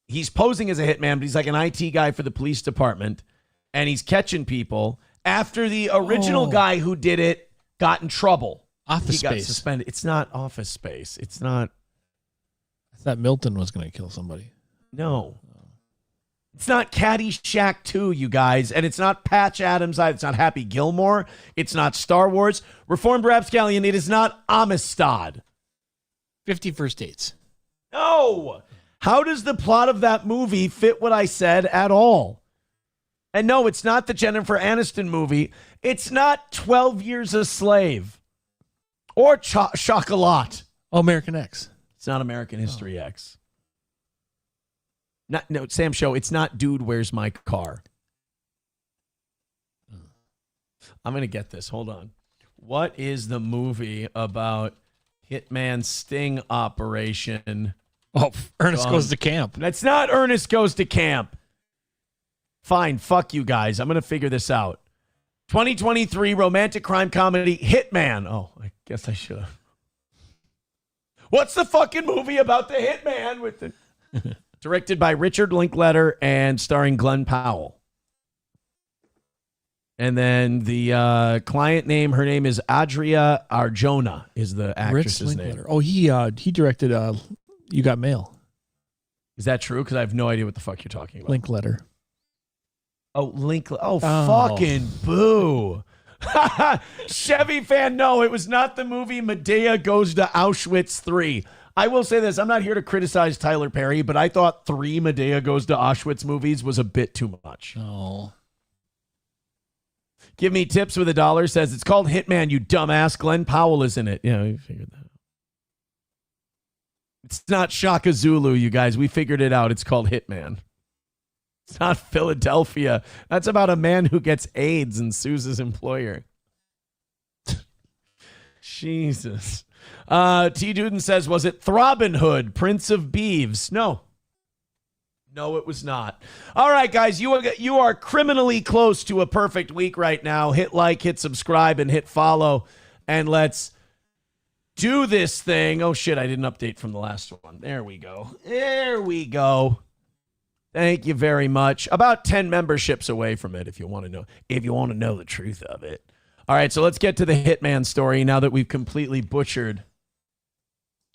He's posing as a hitman, but he's like an IT guy for the police department, and he's catching people after the original guy who did it got in trouble. Office He got Space. suspended. It's not Office Space. It's not. I thought Milton was going to kill somebody. No. It's not Caddyshack 2, you guys. And it's not Patch Adams. It's not Happy Gilmore. It's not Star Wars. Reformed Rapscallion. It is not Amistad. 50 First Dates. No. How does the plot of that movie fit what I said at all? And no, it's not the Jennifer Aniston movie. It's not 12 Years a Slave. Or Chocolat. Oh, American X. It's not American History X. No, Sam Show, it's not Dude, Where's My Car? I'm going to get this. Hold on. What is the movie about Hitman Sting Operation? Oh, Ernest Goes to Camp. That's not Ernest Goes to Camp. Fine, fuck you guys. I'm going to figure this out. 2023 romantic crime comedy Hitman. Oh, I guess I should have. What's the fucking movie about the hitman with the directed by Richard Linklater and starring Glenn Powell? And then the client name, her name is Adria Arjona, is the actress's name. Oh, he directed You Got Mail. Is that true? Because I have no idea what the fuck you're talking about. Linklater. Oh, Linklater. Oh, fucking boo. Chevy fan, no, it was not the movie Medea Goes to Auschwitz 3. I will say this, I'm not here to criticize Tyler Perry, but I thought 3 Medea Goes to Auschwitz movies was a bit too much. Oh. Give me tips with $1 says it's called Hitman, you dumbass. Glenn Powell is in it. Yeah, we figured that out. It's not Shaka Zulu, you guys. We figured it out. It's called Hitman. It's not Philadelphia. That's about a man who gets AIDS and sues his employer. Jesus. T. Duden says, was it Throbbing Hood, Prince of Beeves? No. No, it was not. All right, guys, you are criminally close to a perfect week right now. Hit like, hit subscribe, and hit follow. And let's do this thing. Oh, shit, I didn't update from the last one. There we go. There we go. Thank you very much. About 10 memberships away from it if you want to know. If you want to know the truth of it. All right, so let's get to the Hitman story now that we've completely butchered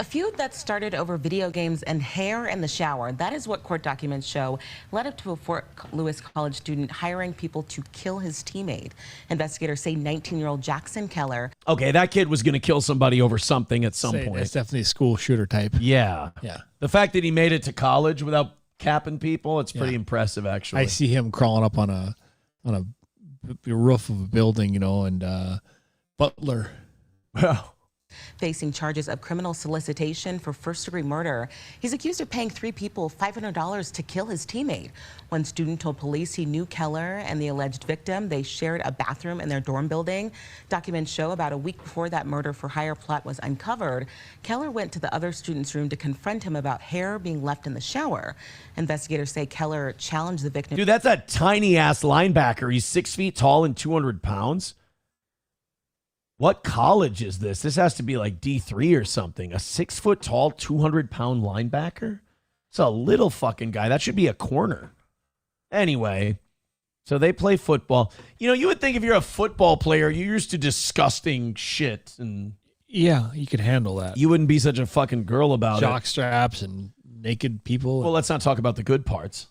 A feud that started over video games and hair in the shower. That is what court documents show led up to a Fort Lewis College student hiring people to kill his teammate. Investigators say 19-year-old Jackson Keller. Okay, that kid was going to kill somebody over something at some point. It's definitely a school shooter type. Yeah. Yeah. The fact that he made it to college without capping people, it's pretty impressive, actually. I see him crawling up on a roof of a building, and Butler. Facing charges of criminal solicitation for first-degree murder. He's accused of paying 3 people $500 to kill his teammate. One student told police he knew Keller and the alleged victim. They shared a bathroom in their dorm building. Documents show about a week before that murder-for-hire plot was uncovered, Keller went to the other student's room to confront him about hair being left in the shower. Investigators say Keller challenged the victim. Dude, that's a tiny-ass linebacker. He's 6 feet tall and 200 pounds. What college is this? This has to be like D3 or something. A 6 foot tall, 200-pound linebacker? It's a little fucking guy. That should be a corner. Anyway, so they play football. You would think if you're a football player, you're used to disgusting shit. And yeah, you could handle that. You wouldn't be such a fucking girl about it. Jock straps and naked people. Well, let's not talk about the good parts.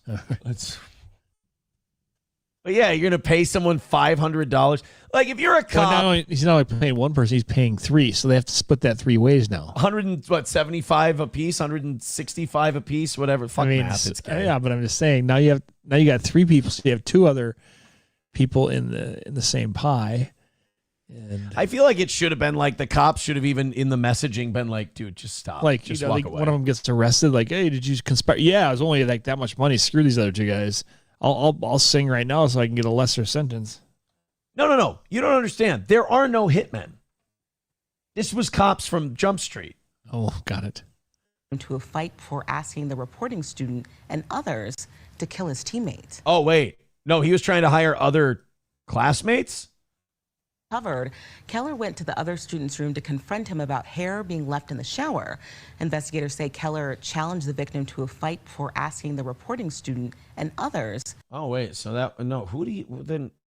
But yeah, you're going to pay someone $500. Like, if you're a cop... He's not only paying one person, he's paying 3, so they have to split that 3 ways now. 175 a piece, 165 a piece, whatever. Fuck math, it's gay. Yeah, but I'm just saying, now you got 3 people, so you have 2 other people in the same pie. And I feel like it should have been like the cops should have even in the messaging been like, dude, just stop. Like, just walk away. One of them gets arrested, like, hey, did you conspire? Yeah, it was only like that much money. Screw these other 2 guys. I'll sing right now so I can get a lesser sentence. No. You don't understand. There are no hitmen. This was cops from Jump Street. Oh, got it. To a fight for asking the reporting student and others to kill his teammates. Oh, wait. No, he was trying to hire other classmates? Covered, Keller went to the other student's room to confront him about hair being left in the shower. Investigators say Keller challenged the victim to a fight for asking the reporting student and others. Oh, wait. So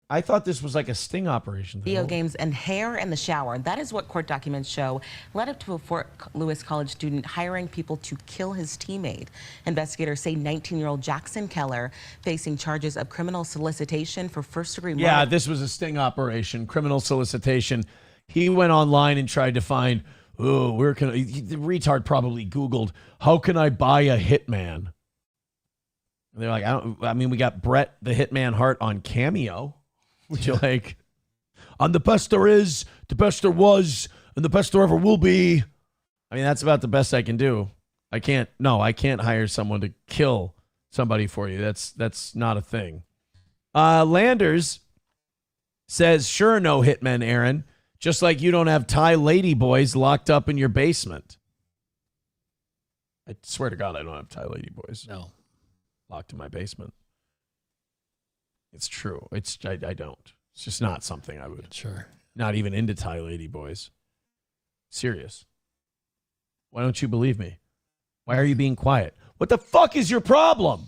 I thought this was like a sting operation. Video games and hair in the shower. That is what court documents show led up to a Fort Lewis College student hiring people to kill his teammate. Investigators say 19-year-old Jackson Keller facing charges of criminal solicitation for first-degree murder. Yeah, this was a sting operation, criminal solicitation. He went online and tried to find, the retard probably Googled, how can I buy a hitman? And they're like, we got Brett the Hitman Hart on Cameo. Which you're like, I'm the best there is, the best there was, and the best there ever will be. I mean, that's about the best I can do. I can't hire someone to kill somebody for you. That's not a thing. Landers says, sure, no hitmen, Aaron. Just like you don't have Thai lady boys locked up in your basement. I swear to God, I don't have Thai lady boys. No. Locked in my basement. It's true. I don't. It's just not something I would. Sure. Not even into Thai lady boys. Serious. Why don't you believe me? Why are you being quiet? What the fuck is your problem?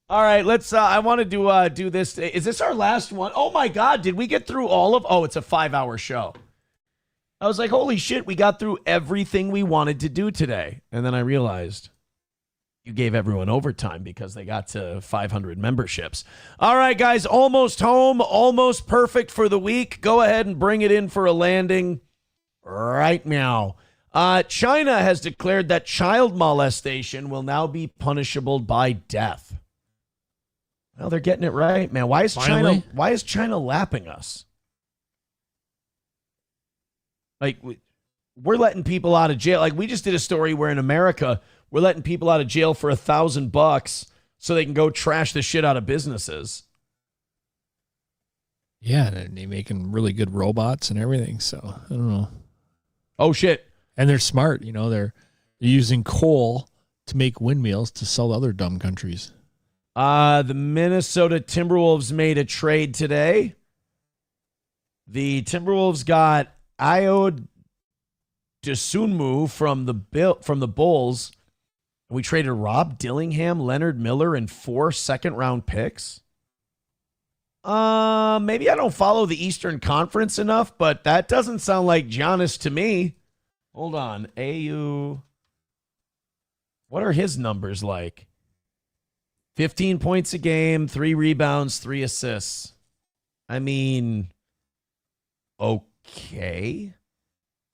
All right, let's. I want to do this. Is this our last one? Oh my God! Did we get through all of? Oh, it's a 5-hour show. I was like, holy shit! We got through everything we wanted to do today, and then I realized. You gave everyone overtime because they got to 500 memberships. All right, guys, almost home, almost perfect for the week. Go ahead and bring it in for a landing right now. China has declared that child molestation will now be punishable by death. Well, they're getting it right, man. Why is China lapping us? Like, we're letting people out of jail. Like, we just did a story where in America, we're letting people out of jail for $1,000 so they can go trash the shit out of businesses. Yeah, and they're making really good robots and everything. So I don't know. Oh shit! And they're smart. They're using coal to make windmills to sell to other dumb countries. The Minnesota Timberwolves made a trade today. The Timberwolves got Ayo Dosunmu from the Bulls. We traded Rob Dillingham, Leonard Miller, and 4 second-round picks. Maybe I don't follow the Eastern Conference enough, but that doesn't sound like Giannis to me. Hold on. AU. What are his numbers like? 15 points a game, 3 rebounds, 3 assists. I mean, okay.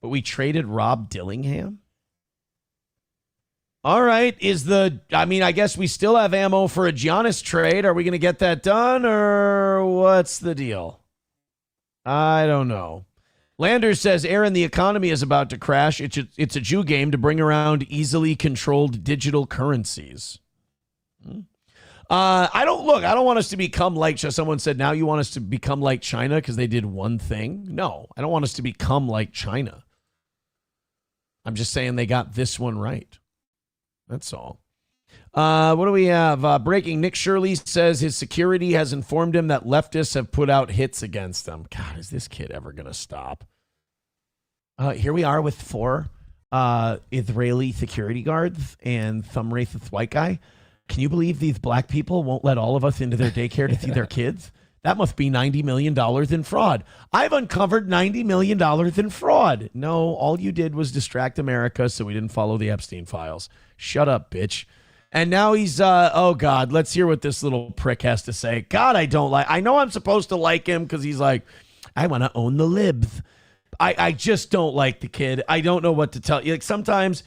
But we traded Rob Dillingham? All right. I guess we still have ammo for a Giannis trade. Are we going to get that done, or what's the deal? I don't know. Landers says, Aaron, the economy is about to crash. It's a Jew game to bring around easily controlled digital currencies. I don't want us to become like, someone said, now you want us to become like China because they did one thing. No, I don't want us to become like China. I'm just saying they got this one right. That's all. What do we have? Breaking. Nick Shirley says his security has informed him that leftists have put out hits against them. God, is this kid ever going to stop? Here we are with 4 Israeli security guards and some racist white guy. Can you believe these black people won't let all of us into their daycare to see their kids? That must be $90 million in fraud. I've uncovered $90 million in fraud. No, all you did was distract America so we didn't follow the Epstein files. Shut up, bitch. And now he's, oh, God, let's hear what this little prick has to say. God, I know I'm supposed to like him because he's like, I want to own the libs. I just don't like the kid. I don't know what to tell you. Like, sometimes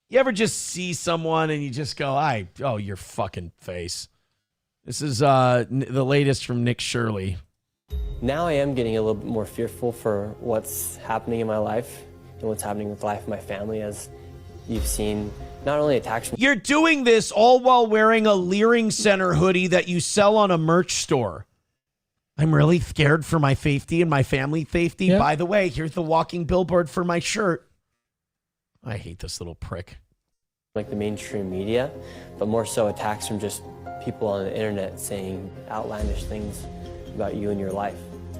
you ever just see someone and you just go, oh, your fucking face. This is the latest from Nick Shirley. Now I am getting a little bit more fearful for what's happening in my life and what's happening with the life of my family, as you've seen not only attacks. You're doing this all while wearing a Leering Center hoodie that you sell on a merch store. I'm really scared for my safety and my family safety. Yep. By the way, here's the walking billboard for my shirt. I hate this little prick. Like the mainstream media, but more so attacks from just people on the internet saying outlandish things about you and your life.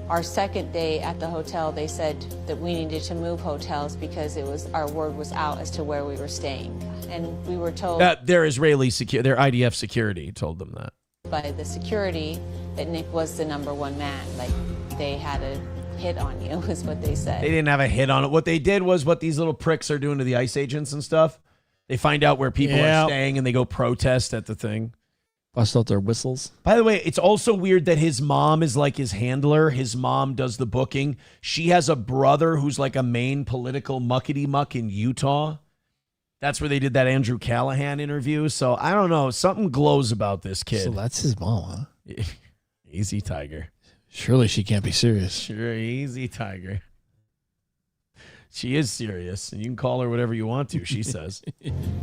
Our second day at the hotel, they said that we needed to move hotels because our word was out as to where we were staying. And we were told their Israeli their IDF security told them that. By the security that Nick was the #1 man. Like, they had a hit on you, is what they said. They didn't have a hit on it. What they did was what these little pricks are doing to the ICE agents and stuff. They find out where people are staying and they go protest at the thing. Bust out their whistles. By the way, it's also weird that his mom is like his handler. His mom does the booking. She has a brother who's like a main political muckety-muck in Utah. That's where they did that Andrew Callahan interview. So I don't know. Something glows about this kid. So that's his mom, huh? Easy, Tiger. Surely she can't be serious. Sure, easy, Tiger. She is serious, and you can call her whatever you want to, she says.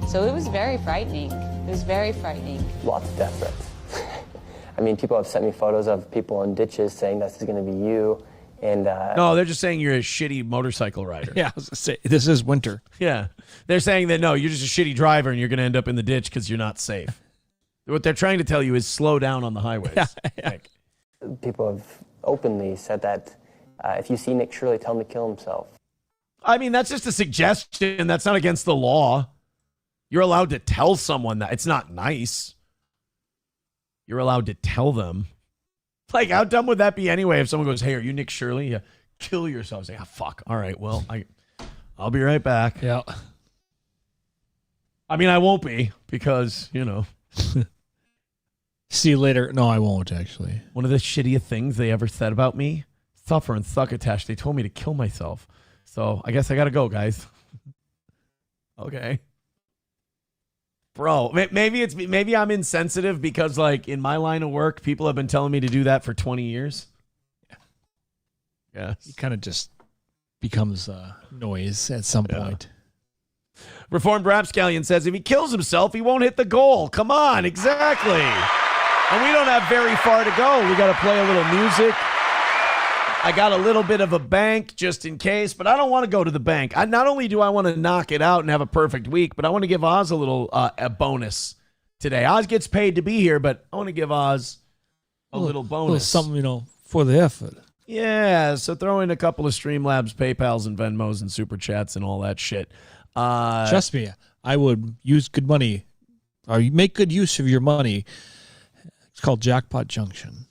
So it was very frightening. It was very frightening. Lots of death threats. I mean, people have sent me photos of people in ditches saying this is going to be you. And no, they're just saying you're a shitty motorcycle rider. Yeah, I was gonna say, this is winter. Yeah. They're saying that, no, you're just a shitty driver and you're going to end up in the ditch because you're not safe. What they're trying to tell you is slow down on the highways. Yeah. People have openly said that if you see Nick Shirley, tell him to kill himself. I mean, that's just a suggestion. That's not against the law. You're allowed to tell someone that. It's not nice. You're allowed to tell them. Like, how dumb would that be anyway if someone goes, hey, are you Nick Shirley? Yeah, kill yourself. Say, fuck. All right, well, I'll be right back. Yeah. I mean, I won't be because, you know. See you later. No, I won't, actually. One of the shittiest things they ever said about me, suffer and succotash, they told me to kill myself. So I guess I got to go, guys. Okay. Bro, maybe I'm insensitive because, like, in my line of work, people have been telling me to do that for 20 years. Yeah. It kind of just becomes noise at some point. Reformed Rapscallion says if he kills himself, he won't hit the goal. Come on, exactly. And we don't have very far to go. We got to play a little music. I got a little bit of a bank just in case, but I don't want to go to the bank. Not only do I want to knock it out and have a perfect week, but I want to give Oz a little a bonus today. Oz gets paid to be here, but I want to give Oz a little bonus. Something, for the effort. Yeah, so throw in a couple of Streamlabs, PayPals, and Venmos and Super Chats and all that shit. Trust me, I would use good money, or you make good use of your money. It's called Jackpot Junction.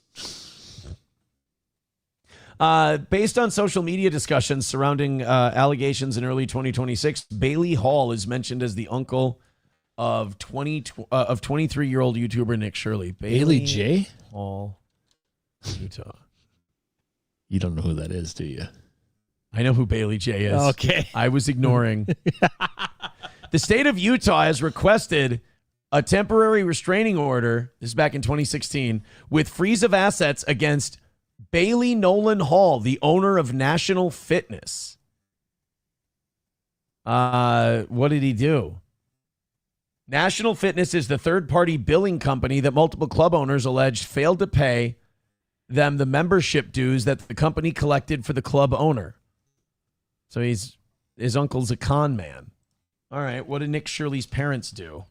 Based on social media discussions surrounding allegations in early 2026, Bailey Hall is mentioned as the uncle of 23-year-old YouTuber Nick Shirley. Bailey J? Hall, Utah. You don't know who that is, do you? I know who Bailey J is. Okay. I was ignoring. The state of Utah has requested a temporary restraining order, this is back in 2016, with freeze of assets against Bailey Nolan Hall, the owner of National Fitness. What did he do? National Fitness is the third-party billing company that multiple club owners alleged failed to pay them the membership dues that the company collected for the club owner. So his uncle's a con man. All right, what did Nick Shirley's parents do?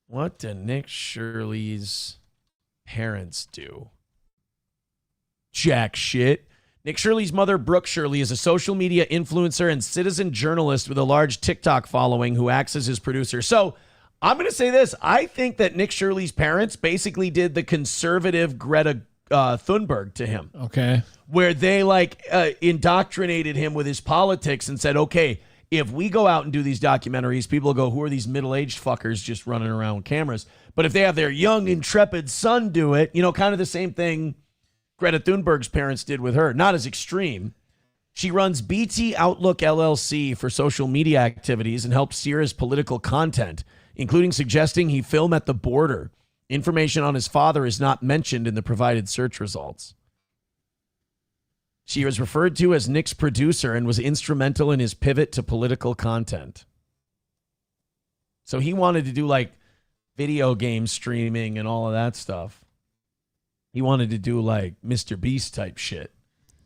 What did Nick Shirley's parents do? Jack shit. Nick Shirley's mother, Brooke Shirley, is a social media influencer and citizen journalist with a large TikTok following who acts as his producer. So I'm going to say this. I think that Nick Shirley's parents basically did the conservative Greta Thunberg to him. Okay. Where they indoctrinated him with his politics and said, okay, if we go out and do these documentaries, people will go, who are these middle-aged fuckers just running around with cameras? But if they have their young, intrepid son do it, kind of the same thing Greta Thunberg's parents did with her. Not as extreme. She runs BT Outlook LLC for social media activities and helps steer his political content, including suggesting he film at the border. Information on his father is not mentioned in the provided search results. She was referred to as Nick's producer and was instrumental in his pivot to political content. So he wanted to do video game streaming and all of that stuff. He wanted to do Mr. Beast type shit.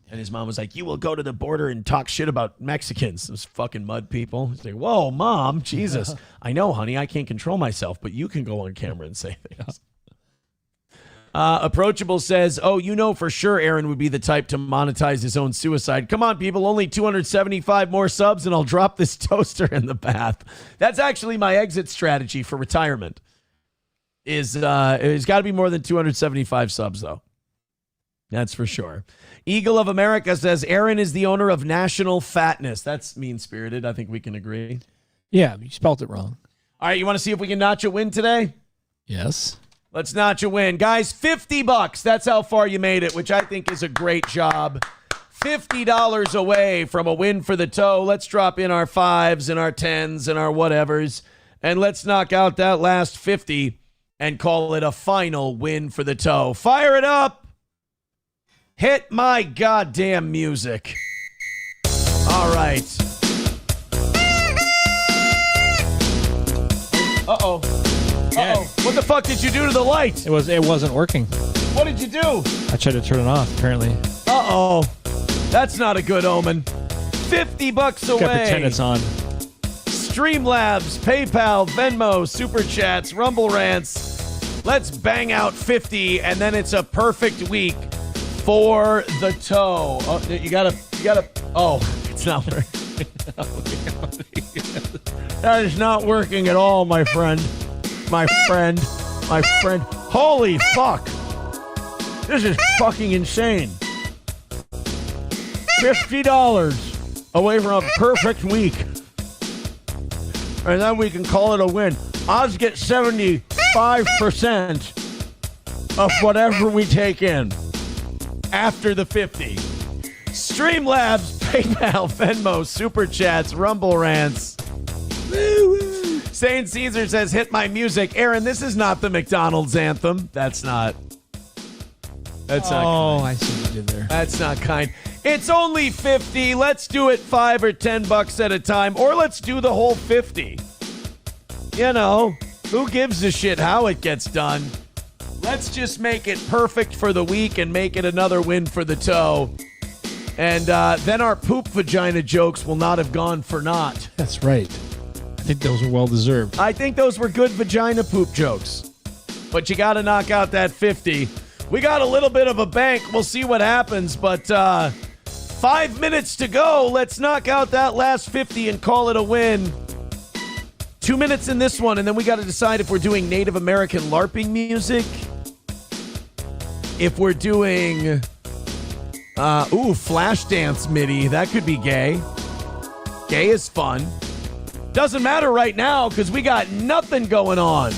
And his mom was like, you will go to the border and talk shit about Mexicans, those fucking mud people. He's like, whoa, Mom, Jesus. I know, honey, I can't control myself, but you can go on camera and say things. Approachable says, for sure Aaron would be the type to monetize his own suicide. Come on, people, only 275 more subs and I'll drop this toaster in the bath. That's actually my exit strategy for retirement. It's got to be more than 275 subs, though. That's for sure. Eagle of America says, Aaron is the owner of National Fatness. That's mean-spirited. I think we can agree. Yeah, you spelled it wrong. All right, you want to see if we can notch a win today? Yes. Let's notch a win. Guys, $50. That's how far you made it, which I think is a great job. $50 away from a win for the toe. Let's drop in our 5s and our 10s and our whatevers, and let's knock out that last 50 and call it a final win for the toe. Fire it up. Hit my goddamn music. All right. Uh-oh. Uh-oh. What the fuck did you do to the light? It wasn't working. What did you do? I tried to turn it off, apparently. Uh-oh. That's not a good omen. $50 away. Gotta pretend it's on. Streamlabs, PayPal, Venmo, Super Chats, Rumble Rants. Let's bang out 50, and then it's a perfect week for the toe. Oh, you gotta. Oh, it's not working. That is not working at all, my friend. My friend. Holy fuck. This is fucking insane. $50 away from a perfect week. And then we can call it a win. Odds get 75% of whatever we take in after the 50. Streamlabs, PayPal, Venmo, Super Chats, Rumble Rants. Saint Caesar says, hit my music. Aaron, this is not the McDonald's anthem. That's not kind. Oh, I see what you did there. That's not kind. It's only 50. Let's do it $5 or $10 at a time, or let's do the whole 50. Who gives a shit how it gets done? Let's just make it perfect for the week and make it another win for the toe. And then our poop vagina jokes will not have gone for naught. That's right. I think those were well-deserved. I think those were good vagina poop jokes. But you got to knock out that 50. We got a little bit of a bank. We'll see what happens. But 5 minutes to go. Let's knock out that last 50 and call it a win. 2 minutes in this one, and then we got to decide if we're doing Native American LARPing music, if we're doing Flashdance MIDI. That could be gay. Gay is fun. Doesn't matter right now because we got nothing going on.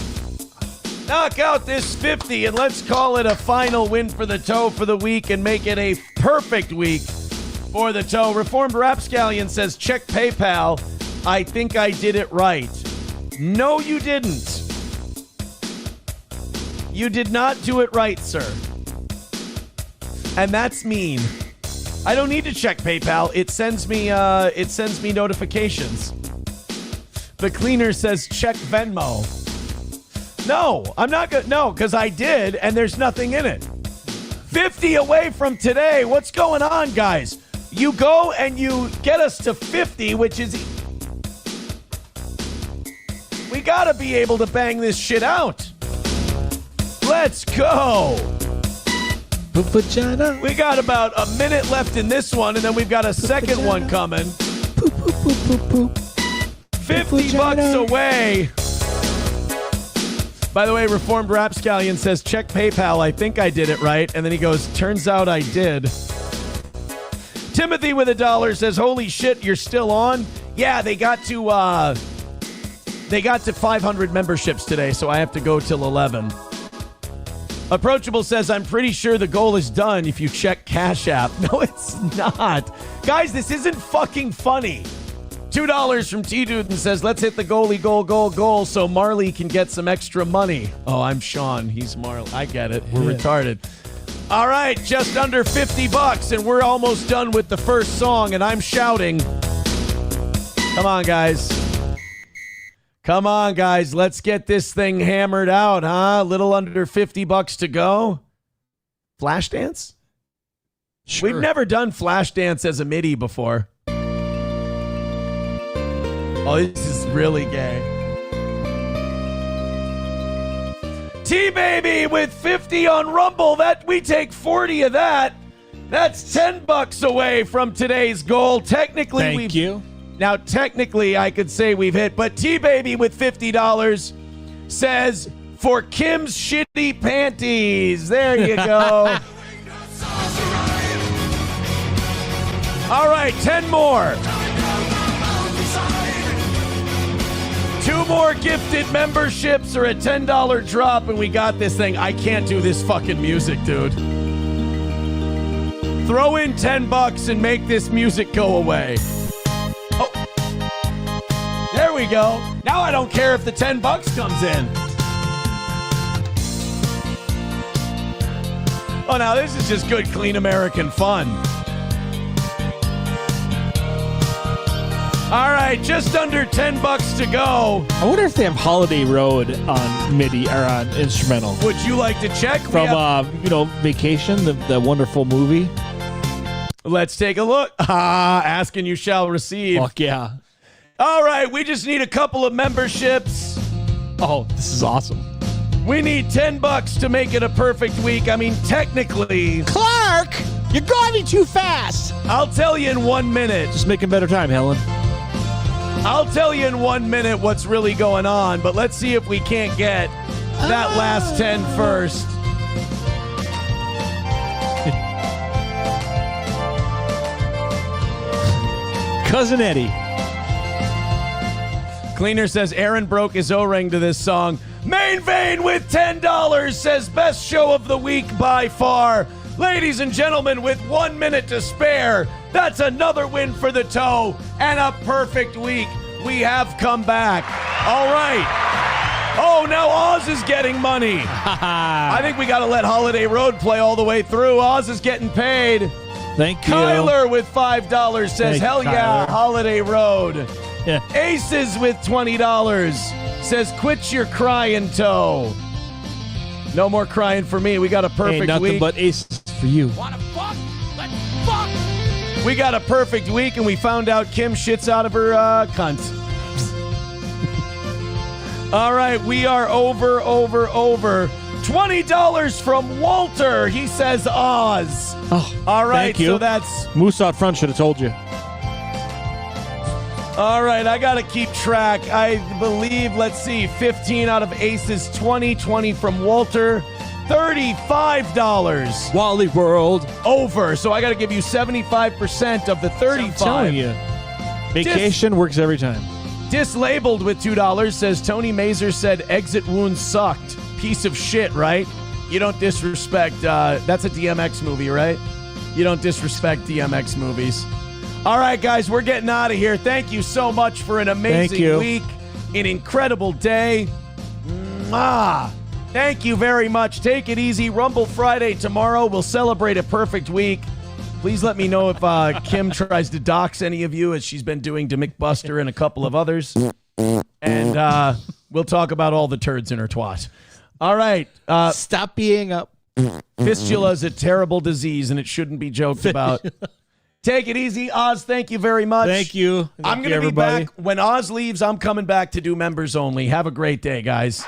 Knock out this 50 and let's call it a final win for the toe for the week and make it a perfect week for the toe. Reformed Rapscallion says, check PayPal. I think I did it right. No, you didn't. You did not do it right, sir. And that's mean. I don't need to check PayPal. It sends me notifications. The cleaner says check Venmo. No, I'm not going to. No, because I did, and there's nothing in it. 50 away from today. What's going on, guys? You go and you get us to 50, which is... We got to be able to bang this shit out. Let's go. Vagina. We got about a minute left in this one, and then we've got a second one coming. 50 bucks away. By the way, Reformed Rapscallion says, check PayPal. I think I did it right. And then he goes, turns out I did. Timothy with $1 says, holy shit, you're still on? Yeah, they got to 500 memberships today, so I have to go till 11. Approachable says, I'm pretty sure the goal is done if you check Cash App. No, it's not. Guys, this isn't fucking funny. $2 from T-Dude and says, let's hit the goalie goal so Marley can get some extra money. Oh, I'm Sean. He's Marley. I get it. We're retarded. All right, just under 50 bucks, and we're almost done with the first song, and I'm shouting. Come on, guys. Come on, guys. Let's get this thing hammered out, huh? A little under 50 bucks to go. Flashdance? Sure. We've never done Flashdance as a MIDI before. Oh, this is really gay. T-Baby with 50 on Rumble. That we take 40 of that. That's 10 bucks away from today's goal. Technically, Thank you. Now, technically, I could say we've hit, but T-Baby with $50 says, for Kim's shitty panties. There you go. All right, 10 more. 2 more gifted memberships or a $10 drop, and we got this thing. I can't do this fucking music, dude. Throw in 10 bucks and make this music go away. Oh. There we go. Now I don't care if the 10 bucks comes in. Oh, now this is just good, clean American fun. All right, just under 10 bucks to go. I wonder if they have Holiday Road on MIDI or on instrumental. Would you like to check? From, Vacation, the wonderful movie. Let's take a look. Ask and you shall receive. Fuck yeah. All right, we just need a couple of memberships. Oh, this is awesome. We need 10 bucks to make it a perfect week. I mean, technically... Clark, you're driving too fast. I'll tell you in 1 minute. Just making better time, Helen. I'll tell you in 1 minute what's really going on, but let's see if we can't get that last 10 first. Cousin Eddie. Cleaner says Aaron broke his O-ring to this song. Main Vein with $10 says best show of the week by far. Ladies and gentlemen, with 1 minute to spare, that's another win for the toe and a perfect week. We have come back. All right. Oh, now Oz is getting money. I think we got to let Holiday Road play all the way through. Oz is getting paid. Thank you. Kyler with $5 says, hell yeah, Holiday Road. Yeah. Aces with $20 says, quit your crying, toe. No more crying for me. We got a perfect Ain't nothing week. but aces for you. Wanna fuck? Let's fuck! We got a perfect week, and we found out Kim shits out of her cunt. All right, we are over. $20 from Walter. He says Oz. Oh, all right, thank you. So that's... Moose out front should have told you. All right, I got to keep track. I believe, let's see, 15 out of aces, 20 from Walter, $35. Wally World. Over. So I got to give you 75% of the 35. I'm telling you. Vacation works every time. Dislabeled with $2 says Tony Mazur said exit wounds sucked. Piece of shit, right? You don't disrespect. That's a DMX movie, right? You don't disrespect DMX movies. All right, guys, we're getting out of here. Thank you so much for an amazing week, an incredible day. Mwah. Thank you very much. Take it easy. Rumble Friday tomorrow. We'll celebrate a perfect week. Please let me know if Kim tries to dox any of you, as she's been doing to McBuster and a couple of others. And we'll talk about all the turds in her twat. All right. Stop being up. Fistula is a terrible disease, and it shouldn't be joked about. Take it easy. Oz, thank you very much. Thank you. I'm going to be back. When Oz leaves, I'm coming back to do members only. Have a great day, guys.